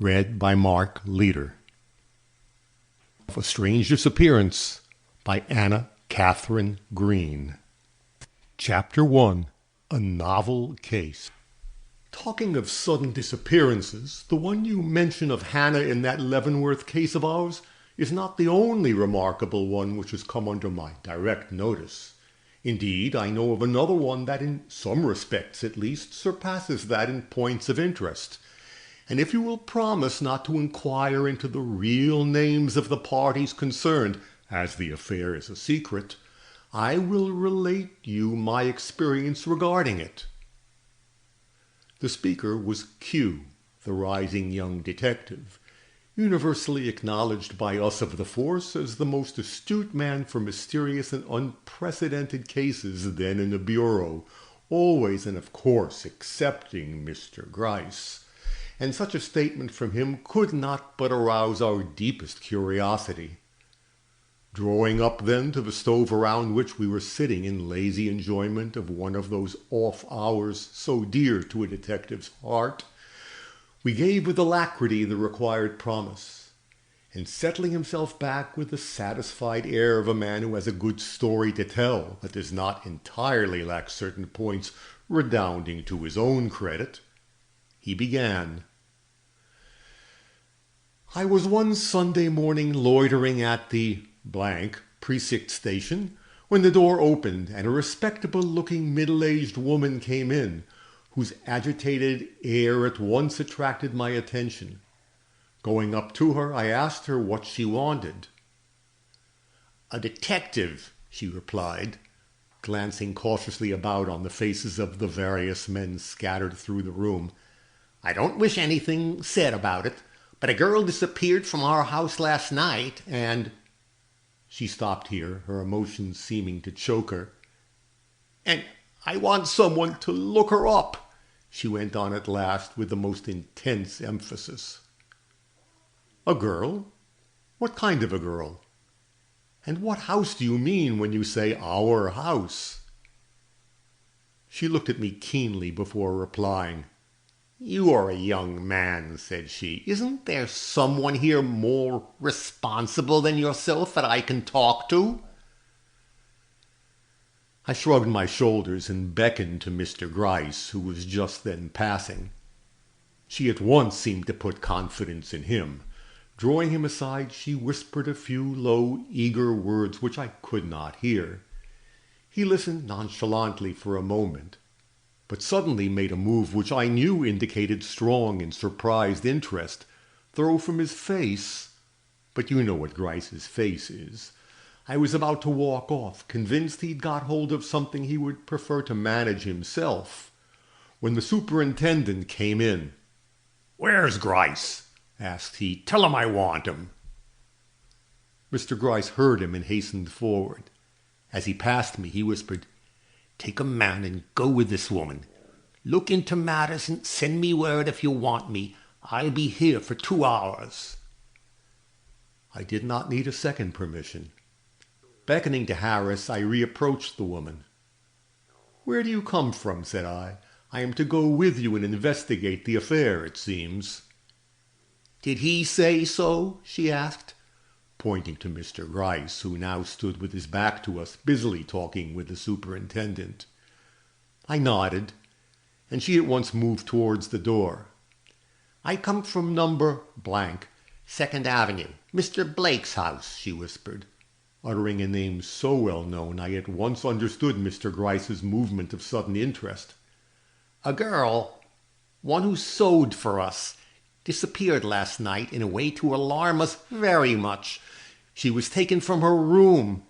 Read by Mark Leader. A Strange Disappearance by Anna Katharine Green. Chapter 1. A Novel Case. Talking of sudden disappearances, the one you mention of Hannah in that Leavenworth case of ours is not the only remarkable one which has come under my direct notice. Indeed, I know of another one that, in some respects at least, surpasses that in points of interest. And if you will promise not to inquire into the real names of the parties concerned, as the affair is a secret, I will relate you my experience regarding it. The speaker was Q, the rising young detective, universally acknowledged by us of the force as the most astute man for mysterious and unprecedented cases then in the Bureau, always and of course excepting Mr. Gryce. And such a statement from him could not but arouse our deepest curiosity. Drawing up then to the stove around which we were sitting in lazy enjoyment of one of those off hours so dear to a detective's heart, we gave with alacrity the required promise, and settling himself back with the satisfied air of a man who has a good story to tell but does not entirely lack certain points redounding to his own credit, he began. I was one Sunday morning loitering at the precinct station when the door opened and a respectable-looking middle-aged woman came in, whose agitated air at once attracted my attention. Going up to her, I asked her what she wanted. "A detective," she replied, glancing cautiously about on the faces of the various men scattered through the room. "I don't wish anything said about it, but a girl disappeared from our house last night, and—" She stopped here, her emotions seeming to choke her. "And I want someone to look her up," she went on at last with the most intense emphasis. "A girl? What kind of a girl? And what house do you mean when you say our house?" She looked at me keenly before replying. "You are a young man," said she. "Isn't there someone here more responsible than yourself that I can talk to?" I shrugged my shoulders and beckoned to Mr. Gryce, who was just then passing. She at once seemed to put confidence in him. Drawing him aside, she whispered a few low, eager words which I could not hear. He listened nonchalantly for a moment, but suddenly made a move which I knew indicated strong and surprised interest, though from his face—but you know what Gryce's face is— I was about to walk off, convinced he'd got hold of something he would prefer to manage himself, when the superintendent came in. "Where's Gryce?" asked he. "Tell him I want him." Mr. Gryce heard him and hastened forward. As he passed me, he whispered, "Take a man and go with this woman. Look into matters and send me word if you want me. I'll be here for 2 hours." I did not need a second permission. Beckoning to Harris, I reapproached the woman. "Where do you come from?" said I. "I am to go with you and investigate the affair, it seems." "Did he say so?" she asked, pointing to Mr. Gryce, who now stood with his back to us, busily talking with the superintendent. I nodded, and she at once moved towards the door. "I come from number 2nd Avenue, Mr. Blake's house," she whispered, uttering a name so well known I at once understood Mr. Gryce's movement of sudden interest. "A girl, one who sewed for us, disappeared last night in a way to alarm us very much. She was taken from her room."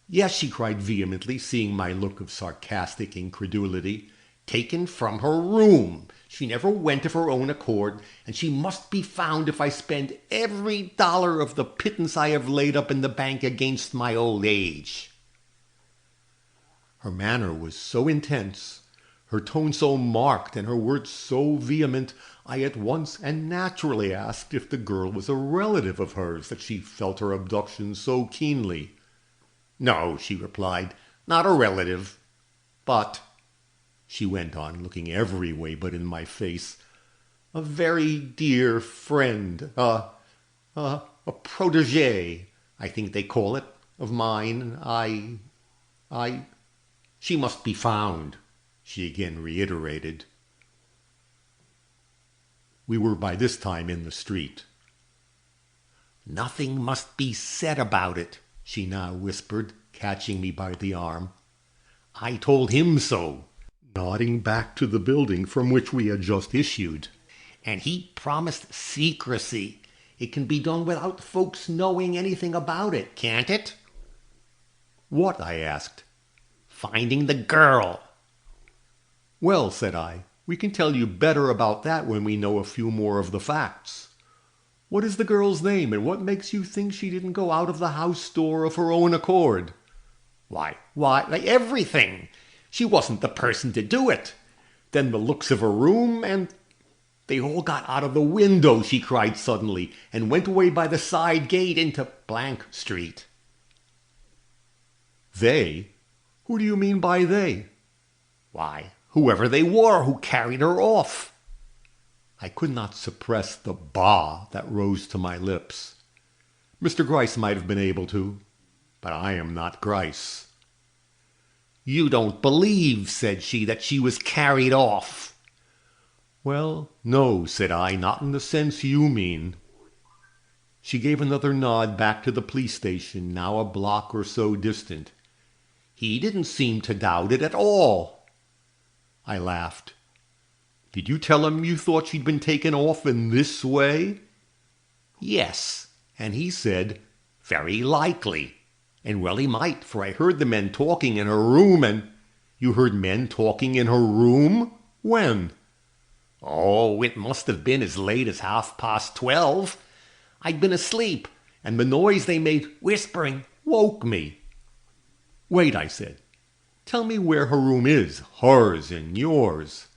"Yes," she cried vehemently, seeing my look of sarcastic incredulity. "Taken from her room. She never went of her own accord, and she must be found if I spend every dollar of the pittance I have laid up in the bank against my old age." Her manner was so intense, her tone so marked, and her words so vehement, I at once and naturally asked if the girl was a relative of hers that she felt her abduction so keenly. "No," she replied, "not a relative. But," she went on, looking every way but in my face, a very dear friend, a protégé, I think they call it, of mine. She must be found," she again reiterated. We were by this time in the street. "Nothing must be said about it," she now whispered, catching me by the arm. "I told him so," nodding back to the building from which we had just issued. "And he promised secrecy. It can be done without folks knowing anything about it, can't it?" "What?" I asked. "Finding the girl." "Well," said I, "we can tell you better about that when we know a few more of the facts. What is the girl's name, and what makes you think she didn't go out of the house door of her own accord?" Why, everything. She wasn't the person to do it. Then the looks of her room, and they all got out of the window," she cried suddenly, "and went away by the side gate into Street. "They? Who do you mean by they?" "Why, whoever they were who carried her off." I could not suppress the bah that rose to my lips. Mr. Gryce might have been able to, but I am not Gryce. "You don't believe," said she, "that she was carried off?" "Well, no," said I, "not in the sense you mean." She gave another nod back to the police station, now a block or so distant. "He didn't seem to doubt it at all." I laughed. "Did you tell him you thought she'd been taken off in this way?" "Yes, and he said, 'Very likely.' And well he might, for I heard the men talking in her room, and—" "You heard men talking in her room? When?" "Oh, it must have been as late as 12:30. I'd been asleep, and the noise they made whispering woke me." "Wait," I said. "Tell me where her room is, hers and yours."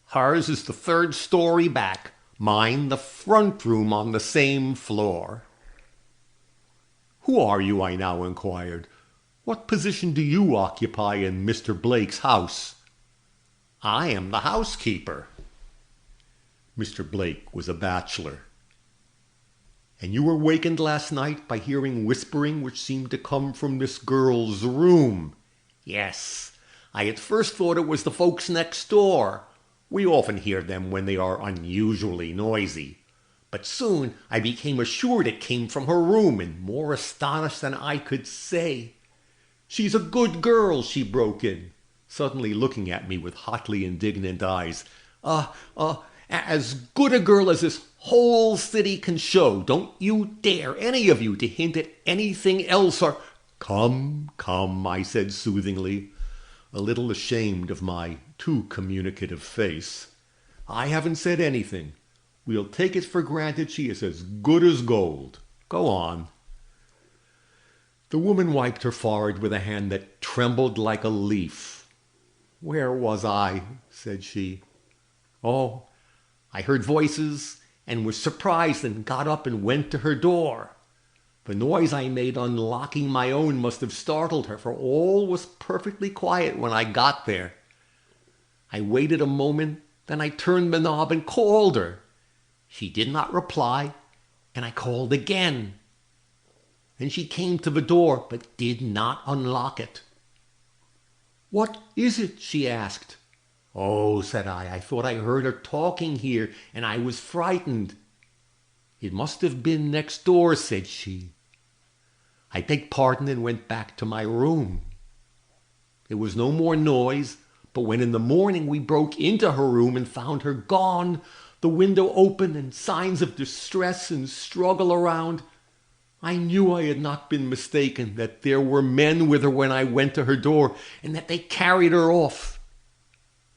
"Hers is the 3rd story back, mine the front room on the same floor." "Who are you?" I now inquired. "What position do you occupy in Mr. Blake's house?" "I am the housekeeper." Mr. Blake was a bachelor. "And you were wakened last night by hearing whispering which seemed to come from this girl's room?" "Yes. I at first thought it was the folks next door. We often hear them when they are unusually noisy. But soon I became assured it came from her room, and more astonished than I could say." "She's a good girl," she broke in, suddenly looking at me with hotly indignant eyes. As good a girl as this whole city can show. Don't you dare, any of you, to hint at anything else or—" "Come, come," I said soothingly, a little ashamed of my too communicative face. "I haven't said anything. We'll take it for granted she is as good as gold. Go on." The woman wiped her forehead with a hand that trembled like a leaf. "Where was I?" said she. "Oh, I heard voices and was surprised and got up and went to her door. The noise I made unlocking my own must have startled her, for all was perfectly quiet when I got there. I waited a moment, then I turned the knob and called her. She did not reply, and I called again. Then she came to the door, but did not unlock it. "What is it?" she asked. "Oh," said I thought I heard her talking here, and I was frightened." "It must have been next door," said she. I begged pardon and went back to my room. There was no more noise, but when in the morning we broke into her room and found her gone, the window open and signs of distress and struggle around, I knew I had not been mistaken, that there were men with her when I went to her door, and that they carried her off.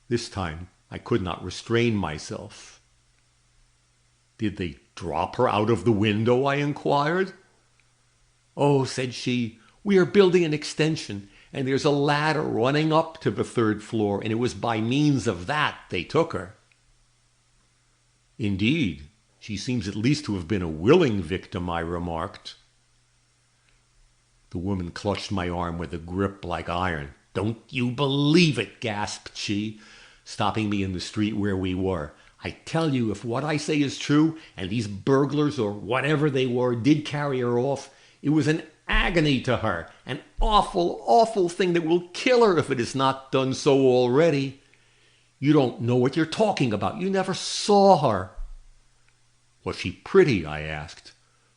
This time I could not restrain myself. "Did they drop her out of the window?" I inquired. "Oh," said she, "we are building an extension, and there's a ladder running up to the 3rd floor, and it was by means of that they took her." "Indeed, she seems at least to have been a willing victim," I remarked. The woman clutched my arm with a grip like iron. "Don't you believe it," gasped she, stopping me in the street where we were. I tell you, if what I say is true, and these burglars, or whatever they were, did carry her off, it was an agony to her, an awful, awful thing that will kill her if it is not done so already. You don't know what you're talking about. You never saw her." "Was she pretty?" I asked,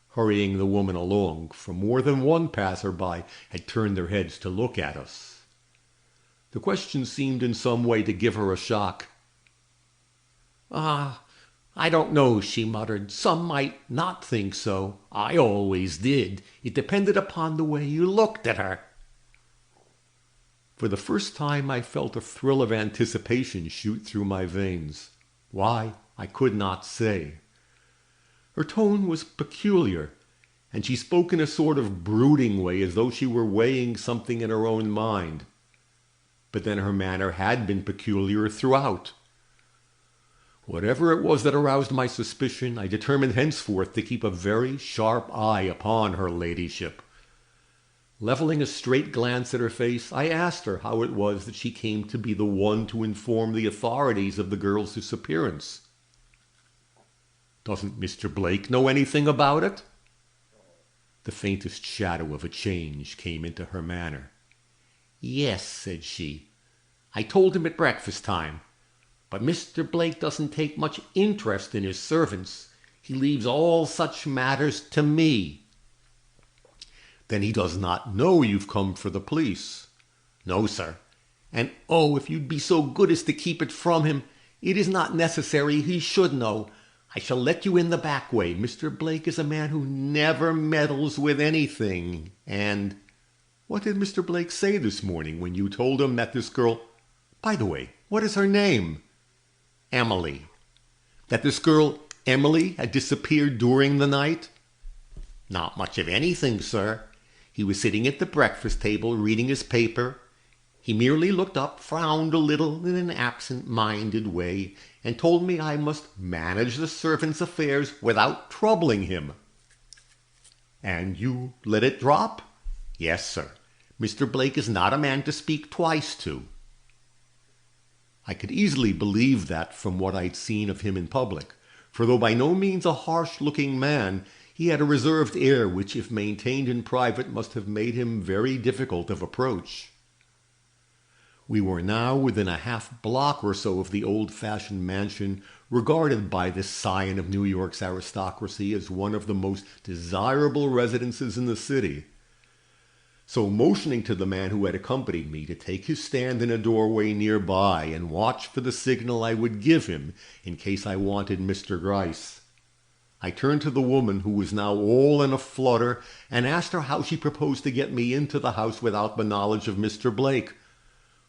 hurrying the woman along, for more than one passer-by had turned their heads to look at us. The question seemed in some way to give her a shock. "Ah, I don't know," she muttered. "Some might not think so. I always did. It depended upon the way you looked at her." For the first time I felt a thrill of anticipation shoot through my veins. Why, I could not say. Her tone was peculiar, and she spoke in a sort of brooding way, as though she were weighing something in her own mind. But then her manner had been peculiar throughout. Whatever it was that aroused my suspicion, I determined henceforth to keep a very sharp eye upon her ladyship. Leveling a straight glance at her face, I asked her how it was that she came to be the one to inform the authorities of the girl's disappearance. "Doesn't Mr. Blake know anything about it?" The faintest shadow of a change came into her manner. "Yes," said she. "I told him at breakfast time. But Mr. Blake doesn't take much interest in his servants. He leaves all such matters to me." "Then he does not know you've come for the police?" "No, sir. And oh, if you'd be so good as to keep it from him. It is not necessary he should know. I shall let you in the back way. Mr. Blake is a man who never meddles with anything. And what did Mr. Blake say this morning when you told him that this girl— By the way, what is her name?" "Emily." "That this girl, Emily, had disappeared during the night?" "Not much of anything, sir. He was sitting at the breakfast table reading his paper. He merely looked up, frowned a little in an absent-minded way, and told me I must manage the servants' affairs without troubling him." "And you let it drop?" "Yes, sir. Mr. Blake is not a man to speak twice to." I could easily believe that from what I'd seen of him in public, for though by no means a harsh-looking man, he had a reserved air which, if maintained in private, must have made him very difficult of approach. We were now within a half-block or so of the old-fashioned mansion, regarded by this scion of New York's aristocracy as one of the most desirable residences in the city. So, motioning to the man who had accompanied me to take his stand in a doorway nearby and watch for the signal I would give him in case I wanted Mr. Gryce, I turned to the woman, who was now all in a flutter, and asked her how she proposed to get me into the house without the knowledge of Mr. Blake.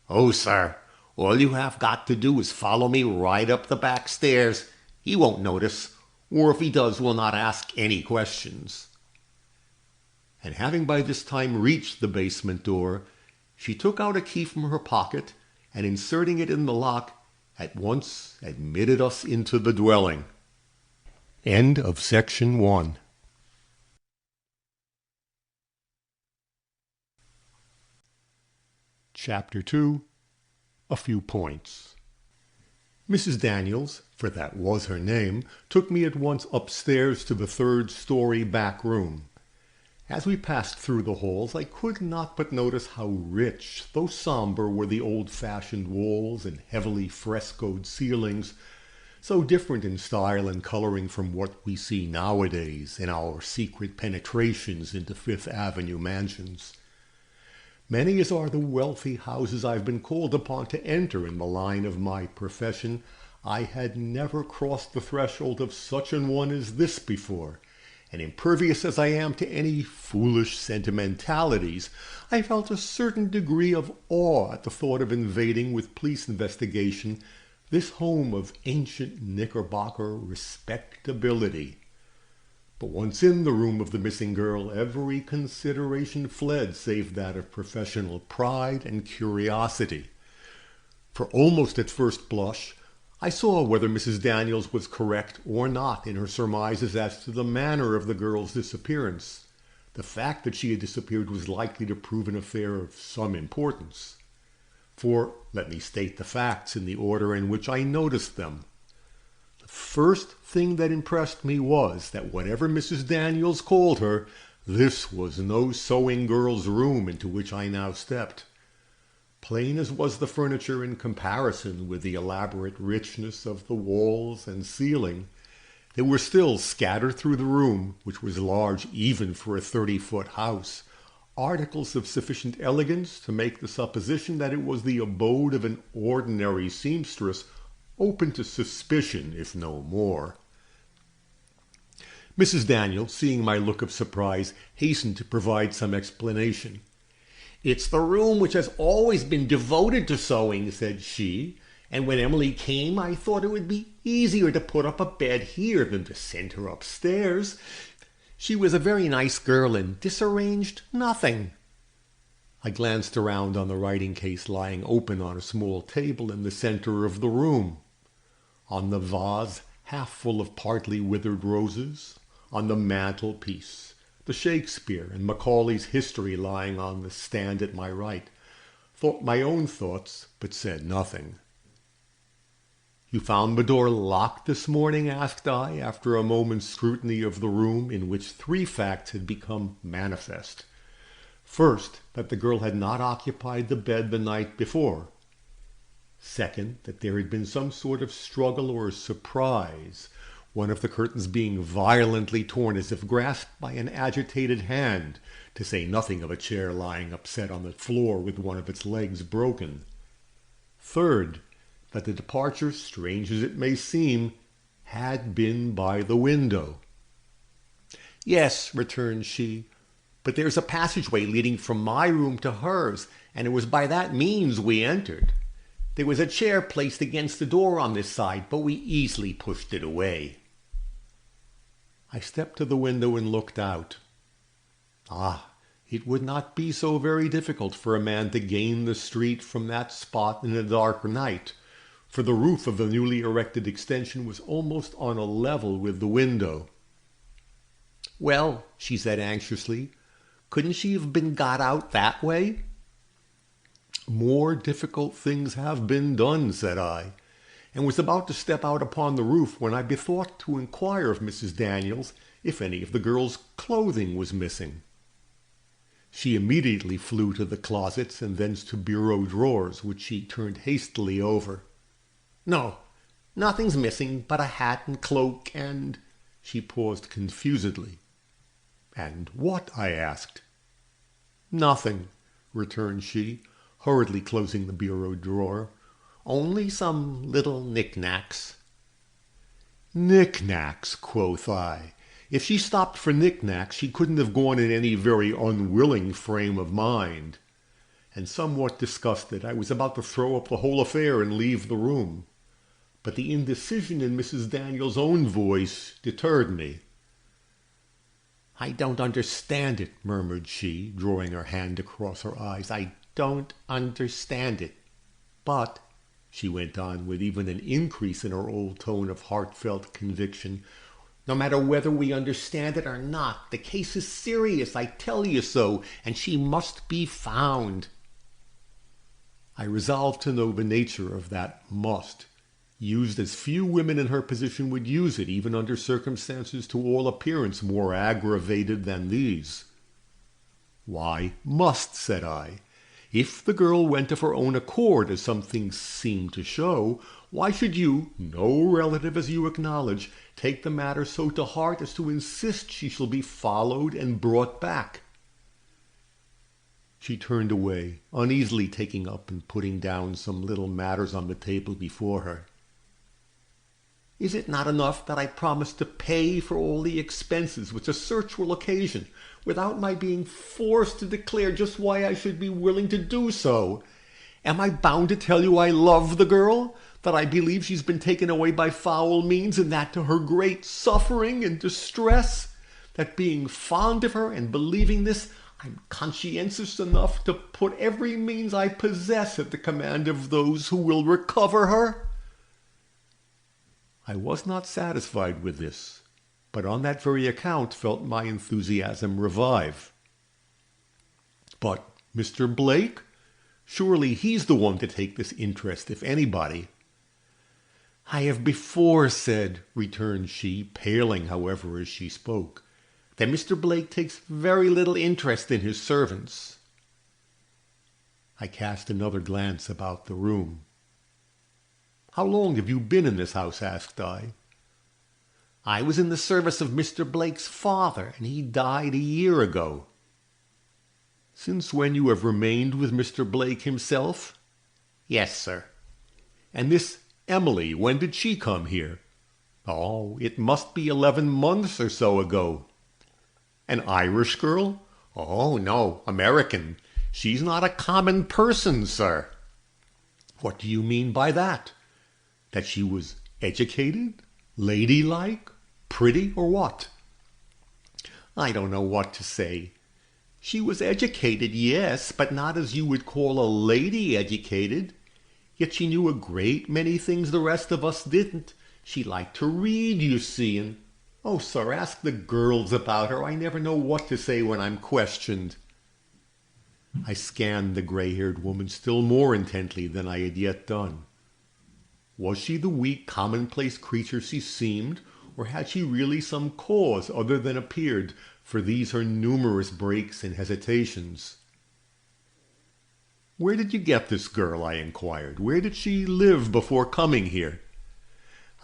"Oh, sir, all you have got to do is follow me right up the back stairs. He won't notice, or if he does, will not ask any questions." And having by this time reached the basement door, she took out a key from her pocket, and inserting it in the lock, at once admitted us into the dwelling. End of section 1. Chapter 2. A few points. Mrs. Daniels, for that was her name, took me at once upstairs to the third-story back room. As we passed through the halls, I could not but notice how rich, though sombre, were the old-fashioned walls and heavily frescoed ceilings, so different in style and coloring from what we see nowadays in our secret penetrations into Fifth Avenue mansions. Many as are the wealthy houses I've been called upon to enter in the line of my profession, I had never crossed the threshold of such an one as this before, and impervious as I am to any foolish sentimentalities, I felt a certain degree of awe at the thought of invading with police investigation this home of ancient Knickerbocker respectability. But once in the room of the missing girl, every consideration fled save that of professional pride and curiosity. For almost at first blush, I saw whether Mrs. Daniels was correct or not in her surmises as to the manner of the girl's disappearance. The fact that she had disappeared was likely to prove an affair of some importance. For, let me state the facts in the order in which I noticed them. The first thing that impressed me was that whatever Mrs. Daniels called her, this was no sewing girl's room into which I now stepped. Plain as was the furniture in comparison with the elaborate richness of the walls and ceiling, there were still scattered through the room, which was large even for a 30-foot house, articles of sufficient elegance to make the supposition that it was the abode of an ordinary seamstress, open to suspicion, if no more. Mrs. Daniels, seeing my look of surprise, hastened to provide some explanation. "It's the room which has always been devoted to sewing," said she, "and when Emily came I thought it would be easier to put up a bed here than to send her upstairs. She was a very nice girl and disarranged nothing." I glanced around on the writing case lying open on a small table in the center of the room, on the vase half full of partly withered roses, on the mantelpiece, the Shakespeare and Macaulay's History lying on the stand at my right, thought my own thoughts, but said nothing. "You found the door locked this morning?" asked I, after a moment's scrutiny of the room in which 3 facts had become manifest. First, that the girl had not occupied the bed the night before. Second, that there had been some sort of struggle or surprise, one of the curtains being violently torn as if grasped by an agitated hand, to say nothing of a chair lying upset on the floor with one of its legs broken. Third, that the departure, strange as it may seem, had been by the window. "Yes," returned she, "but there's a passageway leading from my room to hers, and it was by that means we entered. There was a chair placed against the door on this side, but we easily pushed it away." I stepped to the window and looked out. It would not be so very difficult for a man to gain the street from that spot in a dark night, for the roof of the newly erected extension was almost on a level with the window. "Well," she said anxiously, "couldn't she have been got out that way?" "More difficult things have been done," said I, and was about to step out upon the roof when I bethought to inquire of Mrs. Daniels if any of the girl's clothing was missing. She immediately flew to the closets and thence to bureau drawers, which she turned hastily over. "No, nothing's missing but a hat and cloak and—" She paused confusedly. "And what?" I asked. "Nothing," returned she, hurriedly closing the bureau drawer. "Only some little knickknacks." "Knickknacks," quoth I. If she stopped for knickknacks, she couldn't have gone in any very unwilling frame of mind. And somewhat disgusted, I was about to throw up the whole affair and leave the room. But the indecision in Mrs. Daniels' own voice deterred me. "I don't understand it," murmured she, drawing her hand across her eyes. "I don't understand it. But," she went on with even an increase in her old tone of heartfelt conviction, "no matter whether we understand it or not, the case is serious, I tell you so, and she must be found." I resolved to know the nature of that "must," used as few women in her position would use it, even under circumstances to all appearance more aggravated than these. "Why must?" said I. "If the girl went of her own accord, as some things seem to show, why should you, no relative as you acknowledge, take the matter so to heart as to insist she shall be followed and brought back?" She turned away, uneasily taking up and putting down some little matters on the table before her. "Is it not enough that I promised to pay for all the expenses which a search will occasion, without my being forced to declare just why I should be willing to do so? Am I bound to tell you I love the girl, that I believe she's been taken away by foul means, and that to her great suffering and distress, that being fond of her and believing this, I'm conscientious enough to put every means I possess at the command of those who will recover her?" I was not satisfied with this, but on that very account felt my enthusiasm revive. "But Mr. Blake? Surely he's the one to take this interest, if anybody." "I have before said," returned she, paling, however, as she spoke, "that Mr. Blake takes very little interest in his servants." I cast another glance about the room. "How long have you been in this house?" asked I. "I was in the service of Mr. Blake's father, and he died a year ago." "Since when you have remained with Mr. Blake himself?" "Yes, sir." "And this Emily, when did she come here?" "Oh, it must be 11 months or so ago." "An Irish girl?" "Oh, no, American. She's not a common person, sir." "What do you mean by that? That she was educated, ladylike, pretty, or what?" "I don't know what to say. She was educated, yes, but not as you would call a lady educated. Yet she knew a great many things the rest of us didn't. She liked to read, you see, and... Oh, sir, ask the girls about her. I never know what to say when I'm questioned." I scanned the gray-haired woman still more intently than I had yet done. Was she the weak, commonplace creature she seemed, or had she really some cause other than appeared for these her numerous breaks and hesitations? "Where did you get this girl?" I inquired. "Where did she live before coming here?"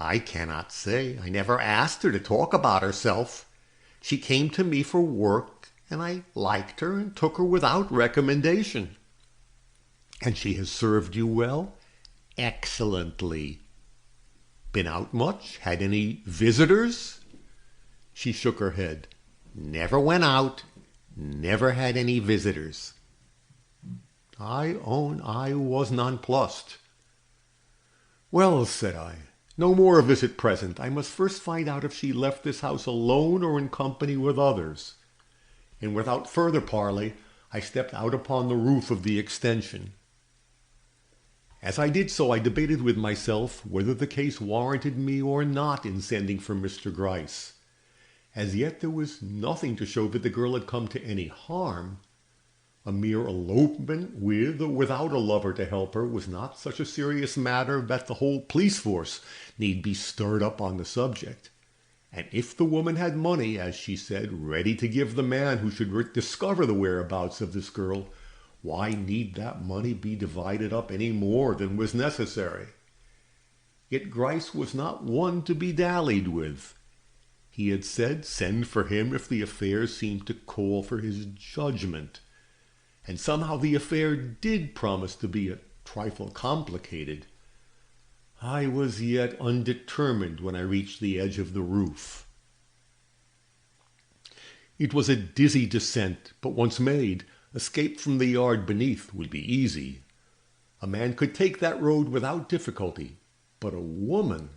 "I cannot say. I never asked her to talk about herself. She came to me for work, and I liked her and took her without recommendation." "And she has served you well?" "Excellently." "Been out much? Had any visitors?" She shook her head. "Never went out. Never had any visitors." I own I was nonplussed. "Well," said I, "no more of this at present. I must first find out if she left this house alone or in company with others." And without further parley, I stepped out upon the roof of the extension. As I did so, I debated with myself whether the case warranted me or not in sending for Mr. Gryce. As yet there was nothing to show that the girl had come to any harm. A mere elopement with or without a lover to help her was not such a serious matter that the whole police force need be stirred up on the subject. And if the woman had money, as she said, ready to give the man who should discover the whereabouts of this girl, why need that money be divided up any more than was necessary? Yet Gryce was not one to be dallied with. He had said send for him if the affair seemed to call for his judgment. And somehow the affair did promise to be a trifle complicated. I was yet undetermined when I reached the edge of the roof. It was a dizzy descent, but once made, escape from the yard beneath would be easy. A man could take that road without difficulty, but a woman...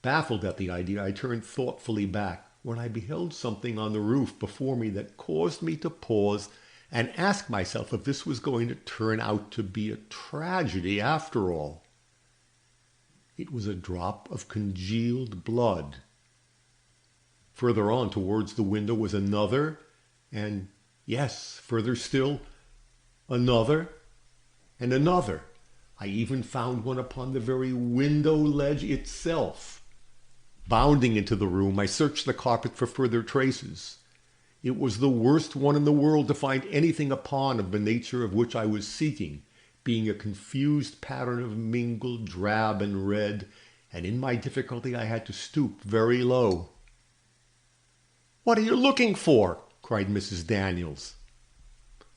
Baffled at the idea, I turned thoughtfully back when I beheld something on the roof before me that caused me to pause and ask myself if this was going to turn out to be a tragedy after all. It was a drop of congealed blood. Further on towards the window was another, and, yes, further still, another, and another. I even found one upon the very window ledge itself. Bounding into the room, I searched the carpet for further traces. It was the worst one in the world to find anything upon of the nature of which I was seeking, being a confused pattern of mingled drab and red, and in my difficulty I had to stoop very low. "What are you looking for?" cried Mrs. Daniels.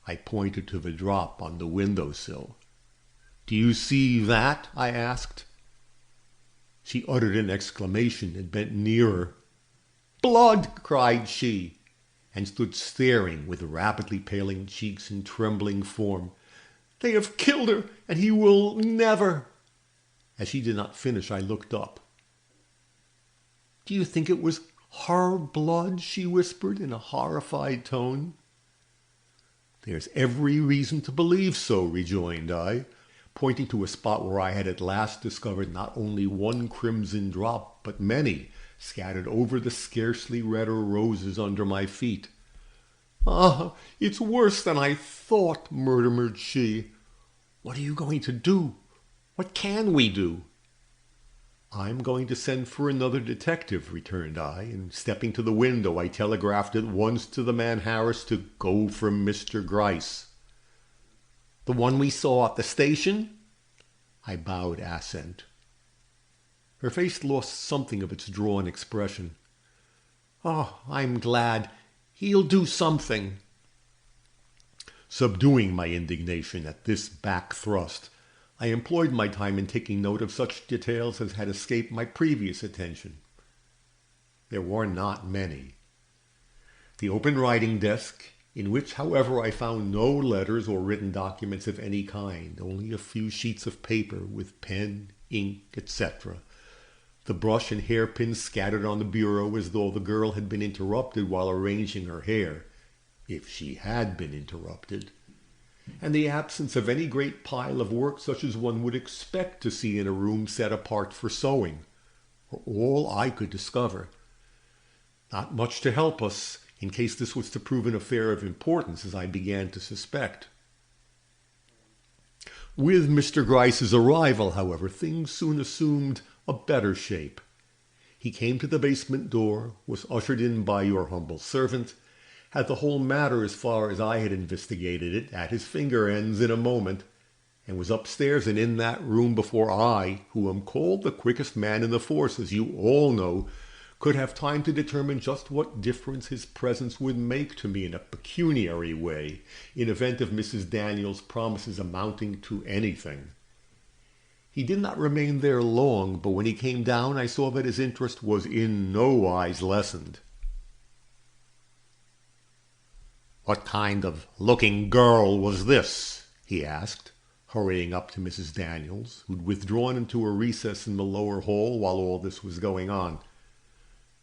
I pointed to the drop on the window-sill. "Do you see that?" I asked. She uttered an exclamation and bent nearer. "Blood!" cried she, and stood staring with rapidly paling cheeks and trembling form. "They have killed her, and he will never—" As she did not finish, I looked up. "Do you think it was her blood?" she whispered in a horrified tone. "There's every reason to believe so," rejoined I, pointing to a spot where I had at last discovered not only one crimson drop, but many, scattered over the scarcely redder roses under my feet. "Ah, it's worse than I thought," murmured she. "What are you going to do? What can we do?" "I'm going to send for another detective," returned I, and stepping to the window I telegraphed at once to the man Harris to go for Mr. Gryce. "The one we saw at the station?" I bowed assent. Her face lost something of its drawn expression. "Oh, I'm glad. He'll do something." Subduing my indignation at this back thrust, I employed my time in taking note of such details as had escaped my previous attention. There were not many. The open writing desk, in which, however, I found no letters or written documents of any kind, only a few sheets of paper with pen, ink, etc. The brush and hairpins scattered on the bureau as though the girl had been interrupted while arranging her hair, if she had been interrupted, and the absence of any great pile of work such as one would expect to see in a room set apart for sewing, were all I could discover. Not much to help us, in case this was to prove an affair of importance, as I began to suspect. With Mr. Gryce's arrival, however, things soon assumed a better shape. He came to the basement door, was ushered in by your humble servant, had the whole matter, as far as I had investigated it, at his finger ends in a moment, and was upstairs and in that room before I, who am called the quickest man in the force, as you all know, could have time to determine just what difference his presence would make to me in a pecuniary way, in event of Mrs. Daniels' promises amounting to anything. He did not remain there long, but when he came down I saw that his interest was in no wise lessened. "What kind of looking girl was this?" he asked, hurrying up to Mrs. Daniels, who'd withdrawn into a recess in the lower hall while all this was going on.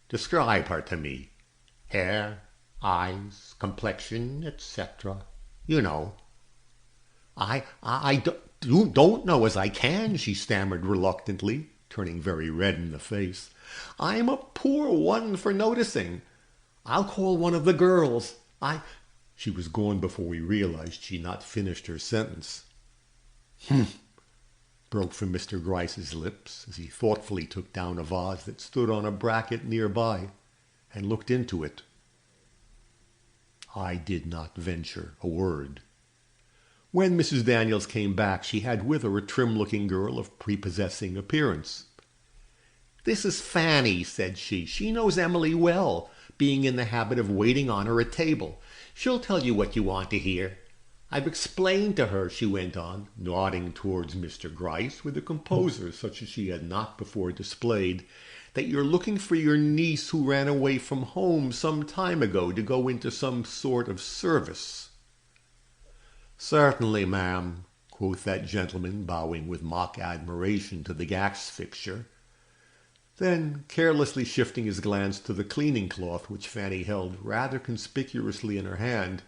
"Describe her to me. Hair, eyes, complexion, etc. You know." I don't know as I can," she stammered reluctantly, turning very red in the face. "I'm a poor one for noticing. I'll call one of the girls. She was gone before we realized she'd not finished her sentence. "Humph," broke from Mr. Gryce's lips as he thoughtfully took down a vase that stood on a bracket nearby and looked into it. I did not venture a word. When Mrs. Daniels came back, she had with her a trim-looking girl of prepossessing appearance. "This is Fanny," said she. "She knows Emily well, being in the habit of waiting on her at table. She'll tell you what you want to hear. I've explained to her," she went on, nodding towards Mr. Gryce with a composure such as she had not before displayed, "that you're looking for your niece who ran away from home some time ago to go into some sort of service." "Certainly, ma'am," quoth that gentleman, bowing with mock admiration to the gas fixture. Then, carelessly shifting his glance to the cleaning cloth which Fanny held rather conspicuously in her hand,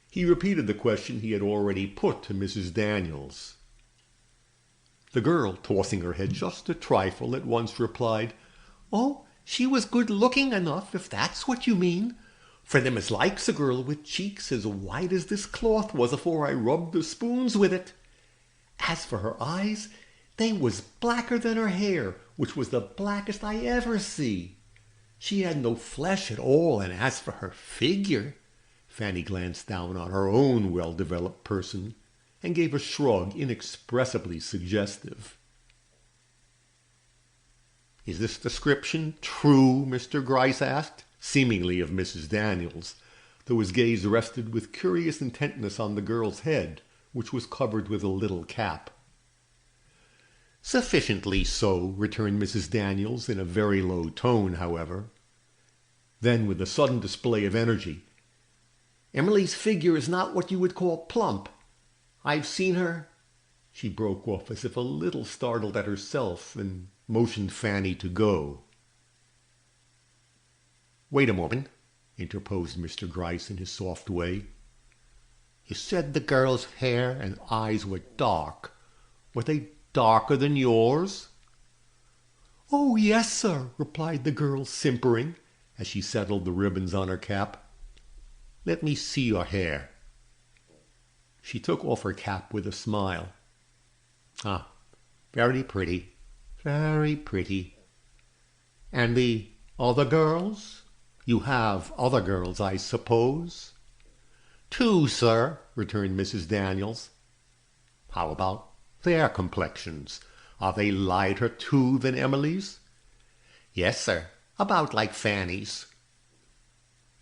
he repeated the question he had already put to Mrs. Daniels. The girl, tossing her head just a trifle, at once replied, "Oh, she was good-looking enough, if that's what you mean. For them as likes a girl with cheeks as white as this cloth was afore I rubbed the spoons with it. As for her eyes, they was blacker than her hair, which was the blackest I ever see. She had no flesh at all, and as for her figure—" Fanny glanced down on her own well-developed person and gave a shrug inexpressibly suggestive. "Is this description true?" Mr. Gryce asked, seemingly of Mrs. Daniels, though his gaze rested with curious intentness on the girl's head, which was covered with a little cap. "Sufficiently so," returned Mrs. Daniels, in a very low tone, however. Then, with a sudden display of energy, "Emily's figure is not what you would call plump. I've seen her—" She broke off as if a little startled at herself, and motioned Fanny to go. "Wait a moment," interposed Mr. Gryce in his soft way. "You said the girl's hair and eyes were dark. Were they darker than yours?" "Oh, yes, sir," replied the girl, simpering, as she settled the ribbons on her cap. "Let me see your hair." She took off her cap with a smile. "Ah, very pretty, Very pretty. And the other girls? You have other girls, I suppose? Two, sir, returned Mrs. Daniels. How about their complexions? Are they lighter, too, than Emily's? Yes, sir, about like Fanny's.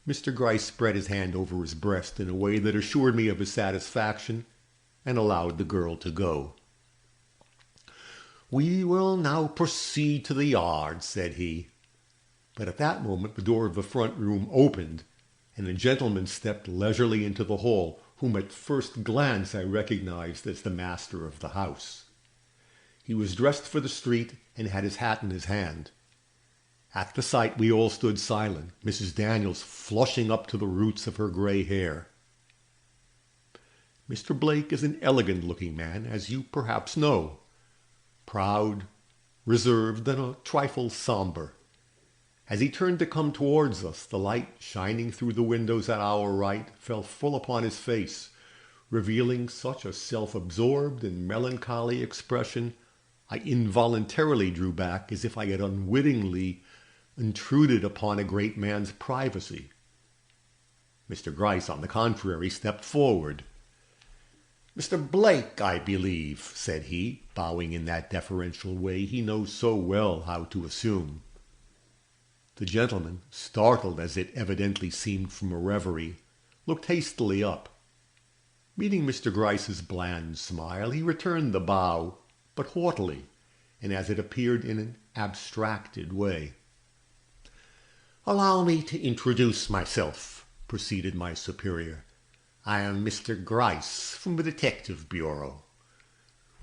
Mr. Gryce spread his hand over his breast in a way that assured me of his satisfaction, and allowed the girl to go. "We will now proceed to the yard," said he. But at that moment the door of the front room opened, and a gentleman stepped leisurely into the hall, whom at first glance I recognized as the master of the house. He was dressed for the street and had his hat in his hand. At the sight we all stood silent, Mrs. Daniels flushing up to the roots of her gray hair. Mr. Blake is an elegant-looking man, as you perhaps know. Proud, reserved, and a trifle somber. As he turned to come towards us, the light shining through the windows at our right fell full upon his face, revealing such a self-absorbed and melancholy expression, I involuntarily drew back as if I had unwittingly intruded upon a great man's privacy. Mr. Gryce, on the contrary, stepped forward. "Mr. Blake, I believe," said he, bowing in that deferential way he knows so well how to assume. The gentleman, startled as it evidently seemed from a reverie, looked hastily up. Meeting Mr. Gryce's bland smile, he returned the bow, but haughtily, and as it appeared in an abstracted way. "Allow me to introduce myself," proceeded my superior. "I am Mr. Gryce from the Detective Bureau.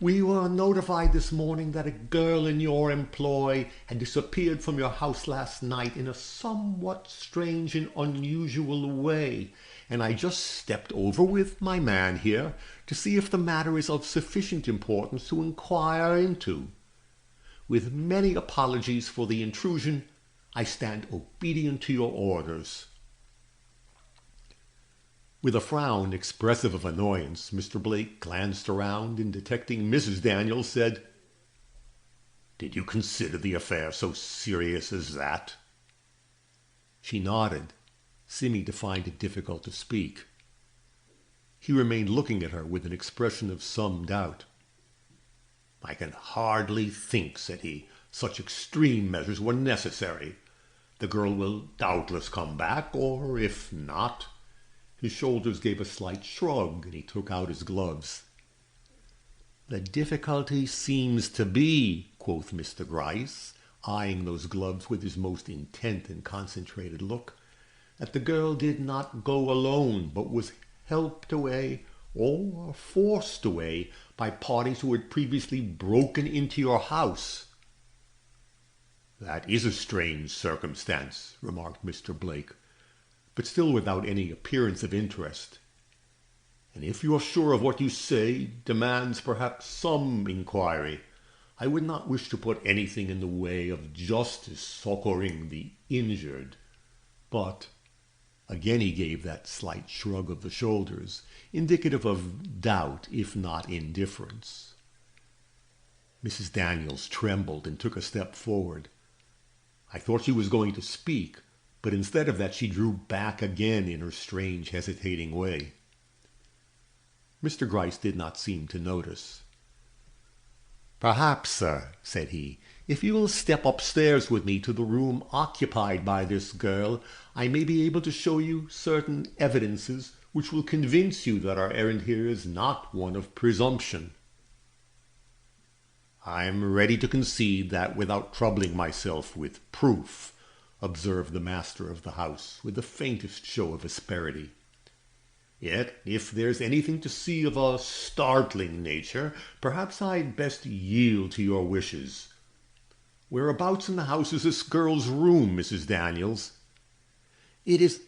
We were notified this morning that a girl in your employ had disappeared from your house last night in a somewhat strange and unusual way, and I just stepped over with my man here to see if the matter is of sufficient importance to inquire into. With many apologies for the intrusion, I stand obedient to your orders." With a frown expressive of annoyance, Mr. Blake glanced around and, detecting Mrs. Daniels, said, "Did you consider the affair so serious as that?" She nodded, seeming to find it difficult to speak. He remained looking at her with an expression of some doubt. "I can hardly think," said he, "such extreme measures were necessary. The girl will doubtless come back, or if not—" His shoulders gave a slight shrug, and he took out his gloves. "The difficulty seems to be," quoth Mr. Gryce, eyeing those gloves with his most intent and concentrated look, "that the girl did not go alone, but was helped away or forced away by parties who had previously broken into your house." "That is a strange circumstance," remarked Mr. Blake, but still without any appearance of interest. "And if you are sure of what you say demands perhaps some inquiry, I would not wish to put anything in the way of justice succoring the injured. But—" again he gave that slight shrug of the shoulders, indicative of doubt, if not indifference. Mrs. Daniels trembled and took a step forward. I thought she was going to speak, but instead of that she drew back again in her strange, hesitating way. Mr. Gryce did not seem to notice. "Perhaps, sir," said he, "if you will step upstairs with me to the room occupied by this girl, I may be able to show you certain evidences which will convince you that our errand here is not one of presumption." "I am ready to concede that without troubling myself with proof," observed the master of the house, with the faintest show of asperity. "Yet, if there's anything to see of a startling nature, perhaps I'd best yield to your wishes. Whereabouts in the house is this girl's room, Mrs. Daniels?" "It is—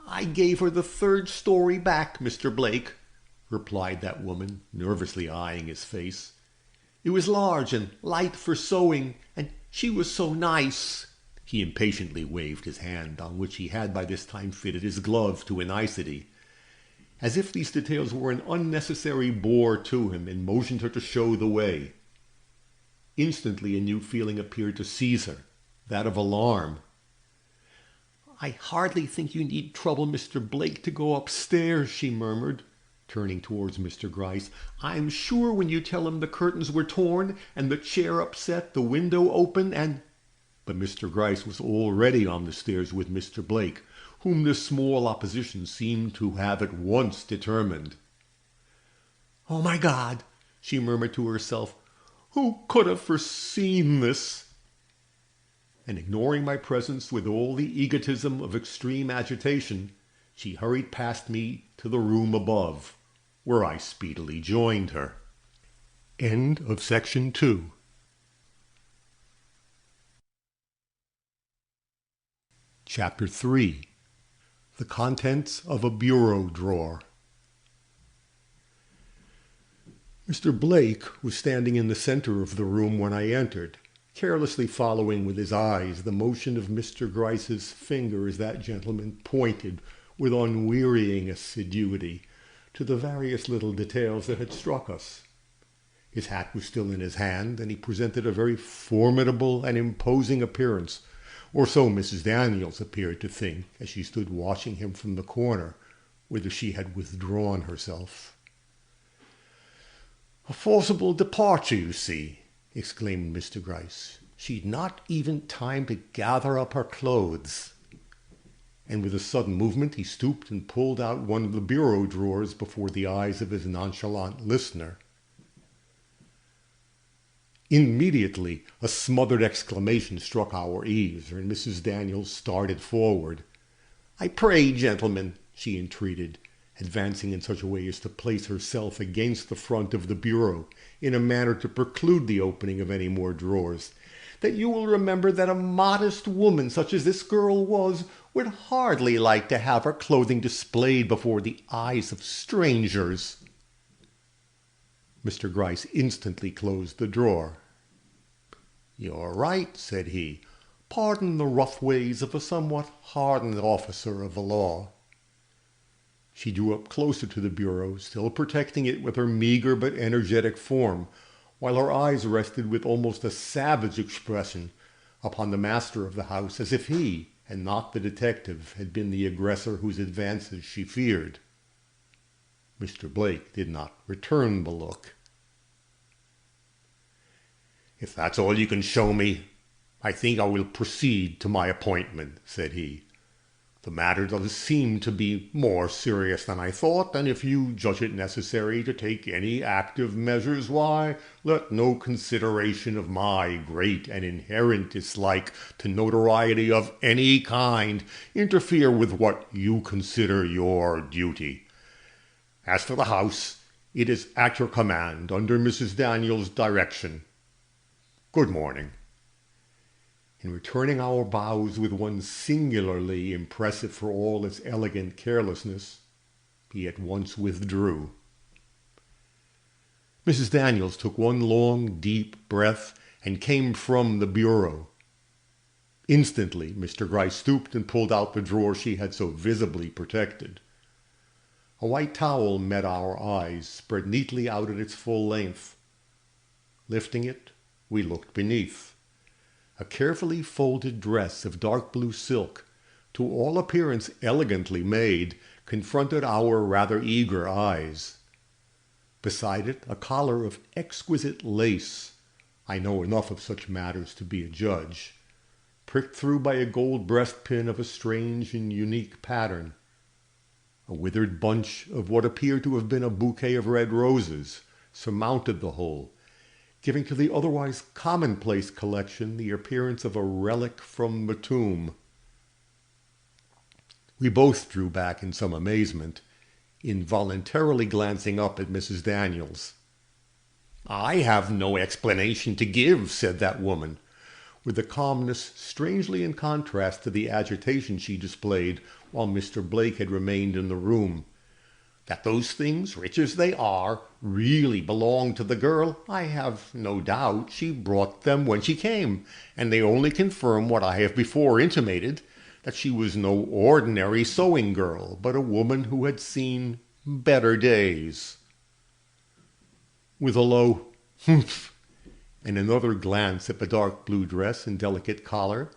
I gave her the third story back, Mr. Blake," replied that woman, nervously eyeing his face. "It was large and light for sewing, and she was so nice." He impatiently waved his hand, on which he had by this time fitted his glove to a nicety, as if these details were an unnecessary bore to him, and motioned her to show the way. Instantly a new feeling appeared to seize her, that of alarm. "I hardly think you need trouble Mr. Blake to go upstairs," she murmured, turning towards Mr. Gryce. "I'm sure when you tell him the curtains were torn and the chair upset, the window open, and—" But Mr. Gryce was already on the stairs with Mr. Blake, whom this small opposition seemed to have at once determined. "Oh, my God!" she murmured to herself. "Who could have foreseen this?" And ignoring my presence with all the egotism of extreme agitation, she hurried past me to the room above, where I speedily joined her. End of section 2. Chapter 3. The Contents of a Bureau Drawer. Mr. Blake was standing in the center of the room when I entered, carelessly following with his eyes the motion of Mr. Gryce's finger as that gentleman pointed with unwearying assiduity to the various little details that had struck us. His hat was still in his hand, and he presented a very formidable and imposing appearance, or so Mrs. Daniels appeared to think as she stood watching him from the corner, whither she had withdrawn herself. "A forcible departure, you see," exclaimed Mr. Gryce. "She'd not even time to gather up her clothes." And with a sudden movement he stooped and pulled out one of the bureau drawers before the eyes of his nonchalant listener. Immediately a smothered exclamation struck our ears, and Mrs. Daniels started forward. "I pray, gentlemen," she entreated, advancing in such a way as to place herself against the front of the bureau in a manner to preclude the opening of any more drawers, "that you will remember that a modest woman such as this girl was would hardly like to have her clothing displayed before the eyes of strangers." Mr. Gryce instantly closed the drawer. "You're right," said he. "Pardon the rough ways of a somewhat hardened officer of the law." She drew up closer to the bureau, still protecting it with her meager but energetic form, while her eyes rested with almost a savage expression upon the master of the house, as if he, and not the detective, had been the aggressor whose advances she feared. Mr. Blake did not return the look. "If that's all you can show me, I think I will proceed to my appointment," said he. "The matter does seem to be more serious than I thought, and if you judge it necessary to take any active measures, why, let no consideration of my great and inherent dislike to notoriety of any kind interfere with what you consider your duty. As for the house, it is at your command, under Mrs. Daniels' direction. Good morning." And returning our bows with one singularly impressive for all its elegant carelessness, he at once withdrew. Mrs. Daniels took one long, deep breath and came from the bureau. Instantly Mr. Gryce stooped and pulled out the drawer she had so visibly protected. A white towel met our eyes, spread neatly out at its full length. Lifting it, we looked beneath. A carefully folded dress of dark blue silk, to all appearance elegantly made, confronted our rather eager eyes. Beside it, a collar of exquisite lace, I know enough of such matters to be a judge, pricked through by a gold breastpin of a strange and unique pattern. A withered bunch of what appeared to have been a bouquet of red roses surmounted the whole, giving to the otherwise commonplace collection the appearance of a relic from the tomb. We both drew back in some amazement, involuntarily glancing up at Mrs. Daniels. "I have no explanation to give," said that woman, with a calmness strangely in contrast to the agitation she displayed while Mr. Blake had remained in the room. "That those things, rich as they are, really belong to the girl, I have no doubt. She brought them when she came, and they only confirm what I have before intimated, that she was no ordinary sewing girl, but a woman who had seen better days." With a low "humph," and another glance at the dark blue dress and delicate collar,